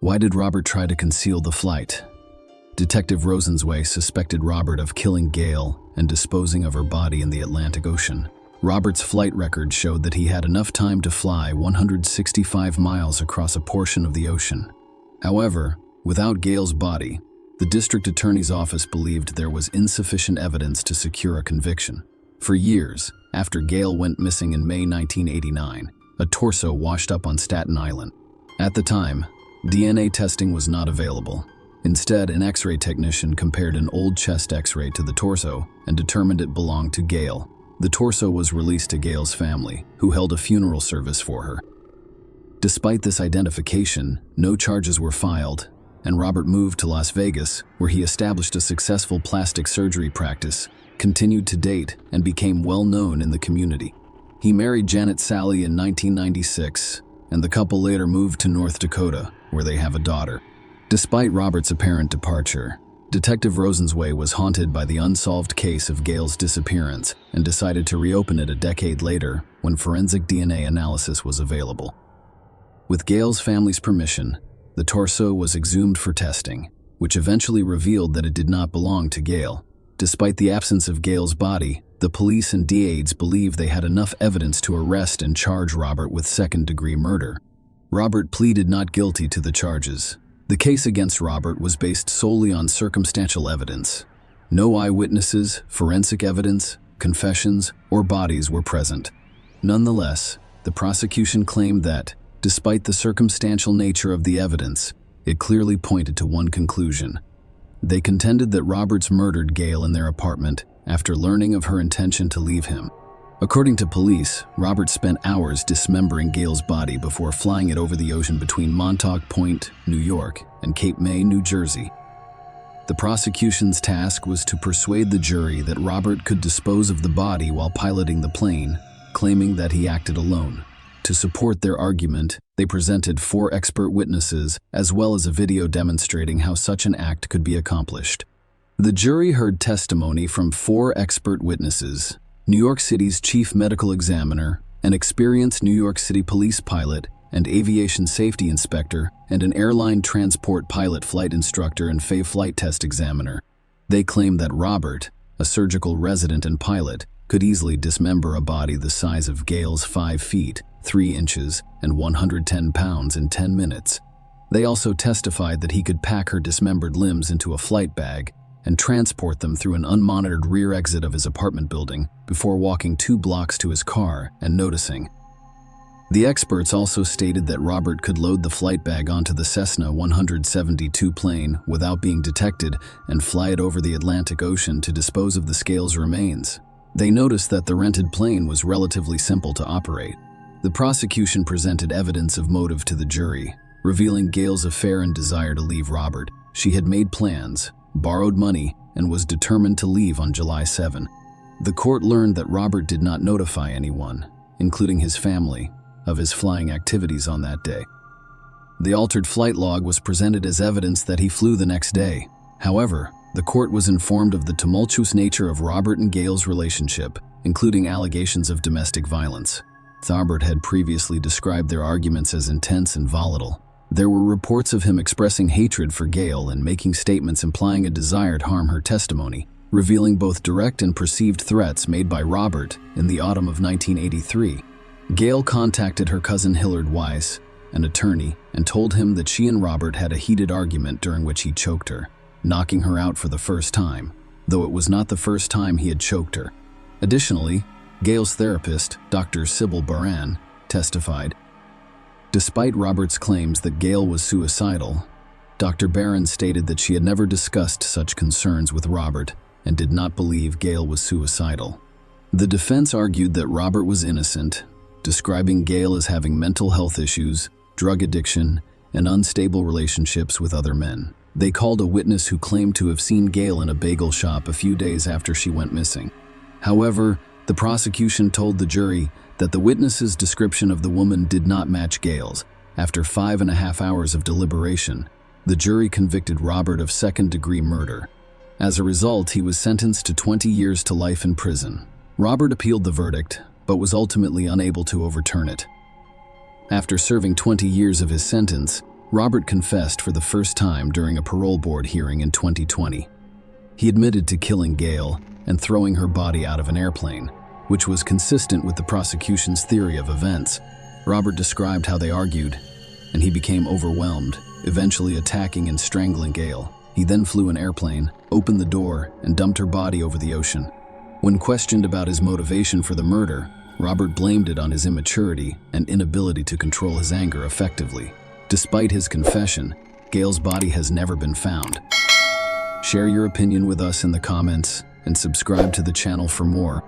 Why did Robert try to conceal the flight? Detective Rosenzweig suspected Robert of killing Gail and disposing of her body in the Atlantic Ocean. Robert's flight record showed that he had enough time to fly 165 miles across a portion of the ocean. However, without Gail's body, the district attorney's office believed there was insufficient evidence to secure a conviction. For years, after Gail went missing in May 1989, a torso washed up on Staten Island. At the time, DNA testing was not available. Instead, an X-ray technician compared an old chest X-ray to the torso and determined it belonged to Gail. The torso was released to Gail's family, who held a funeral service for her. Despite this identification, no charges were filed, and Robert moved to Las Vegas, where he established a successful plastic surgery practice, continued to date, and became well known in the community. He married Janet Sally in 1996, and the couple later moved to North Dakota, where they have a daughter. Despite Robert's apparent departure, Detective Rosenzweig was haunted by the unsolved case of Gail's disappearance and decided to reopen it a decade later when forensic DNA analysis was available. With Gail's family's permission, the torso was exhumed for testing, which eventually revealed that it did not belong to Gail. Despite the absence of Gail's body, the police and DAs believed they had enough evidence to arrest and charge Robert with second-degree murder. Robert pleaded not guilty to the charges. The case against Robert was based solely on circumstantial evidence. No eyewitnesses, forensic evidence, confessions, or bodies were present. Nonetheless, the prosecution claimed that, despite the circumstantial nature of the evidence, it clearly pointed to one conclusion: They contended that Roberts murdered Gail in their apartment after learning of her intention to leave him. According to police, Roberts spent hours dismembering Gail's body before flying it over the ocean between Montauk Point, New York, and Cape May, New Jersey. The prosecution's task was to persuade the jury that Robert could dispose of the body while piloting the plane, claiming that he acted alone. To support their argument, they presented 4 expert witnesses as well as a video demonstrating how such an act could be accomplished. The jury heard testimony from 4 expert witnesses: New York City's chief medical examiner, an experienced New York City police pilot and aviation safety inspector, and an airline transport pilot flight instructor and FAA flight test examiner. They claimed that Robert, a surgical resident and pilot, could easily dismember a body the size of Gail's 5 feet, 3 inches, and 110 pounds in 10 minutes. They also testified that he could pack her dismembered limbs into a flight bag and transport them through an unmonitored rear exit of his apartment building before walking 2 blocks to his car and noticing. The experts also stated that Robert could load the flight bag onto the Cessna 172 plane without being detected and fly it over the Atlantic Ocean to dispose of the scale's remains. They noticed that the rented plane was relatively simple to operate. The prosecution presented evidence of motive to the jury, revealing Gail's affair and desire to leave Robert. She had made plans, borrowed money, and was determined to leave on July 7. The court learned that Robert did not notify anyone, including his family, of his flying activities on that day. The altered flight log was presented as evidence that he flew the next day. However, the court was informed of the tumultuous nature of Robert and Gail's relationship, including allegations of domestic violence. Robert had previously described their arguments as intense and volatile. There were reports of him expressing hatred for Gail and making statements implying a desire to harm her testimony, revealing both direct and perceived threats made by Robert in the autumn of 1983. Gail contacted her cousin Hillard Weiss, an attorney, and told him that she and Robert had a heated argument during which he choked her, knocking her out for the first time, though it was not the first time he had choked her. Additionally, Gail's therapist, Dr. Sybil Baran, testified. Despite Robert's claims that Gail was suicidal, Dr. Baran stated that she had never discussed such concerns with Robert and did not believe Gail was suicidal. The defense argued that Robert was innocent, describing Gail as having mental health issues, drug addiction, and unstable relationships with other men. They called a witness who claimed to have seen Gail in a bagel shop a few days after she went missing. However, the prosecution told the jury that the witness's description of the woman did not match Gail's. After 5.5 hours of deliberation, the jury convicted Robert of second-degree murder. As a result, he was sentenced to 20 years to life in prison. Robert appealed the verdict, but was ultimately unable to overturn it. After serving 20 years of his sentence, Robert confessed for the first time during a parole board hearing in 2020. He admitted to killing Gail and throwing her body out of an airplane, which was consistent with the prosecution's theory of events. Robert described how they argued, and he became overwhelmed, eventually attacking and strangling Gail. He then flew an airplane, opened the door, and dumped her body over the ocean. When questioned about his motivation for the murder, Robert blamed it on his immaturity and inability to control his anger effectively. Despite his confession, Gail's body has never been found. Share your opinion with us in the comments and subscribe to the channel for more.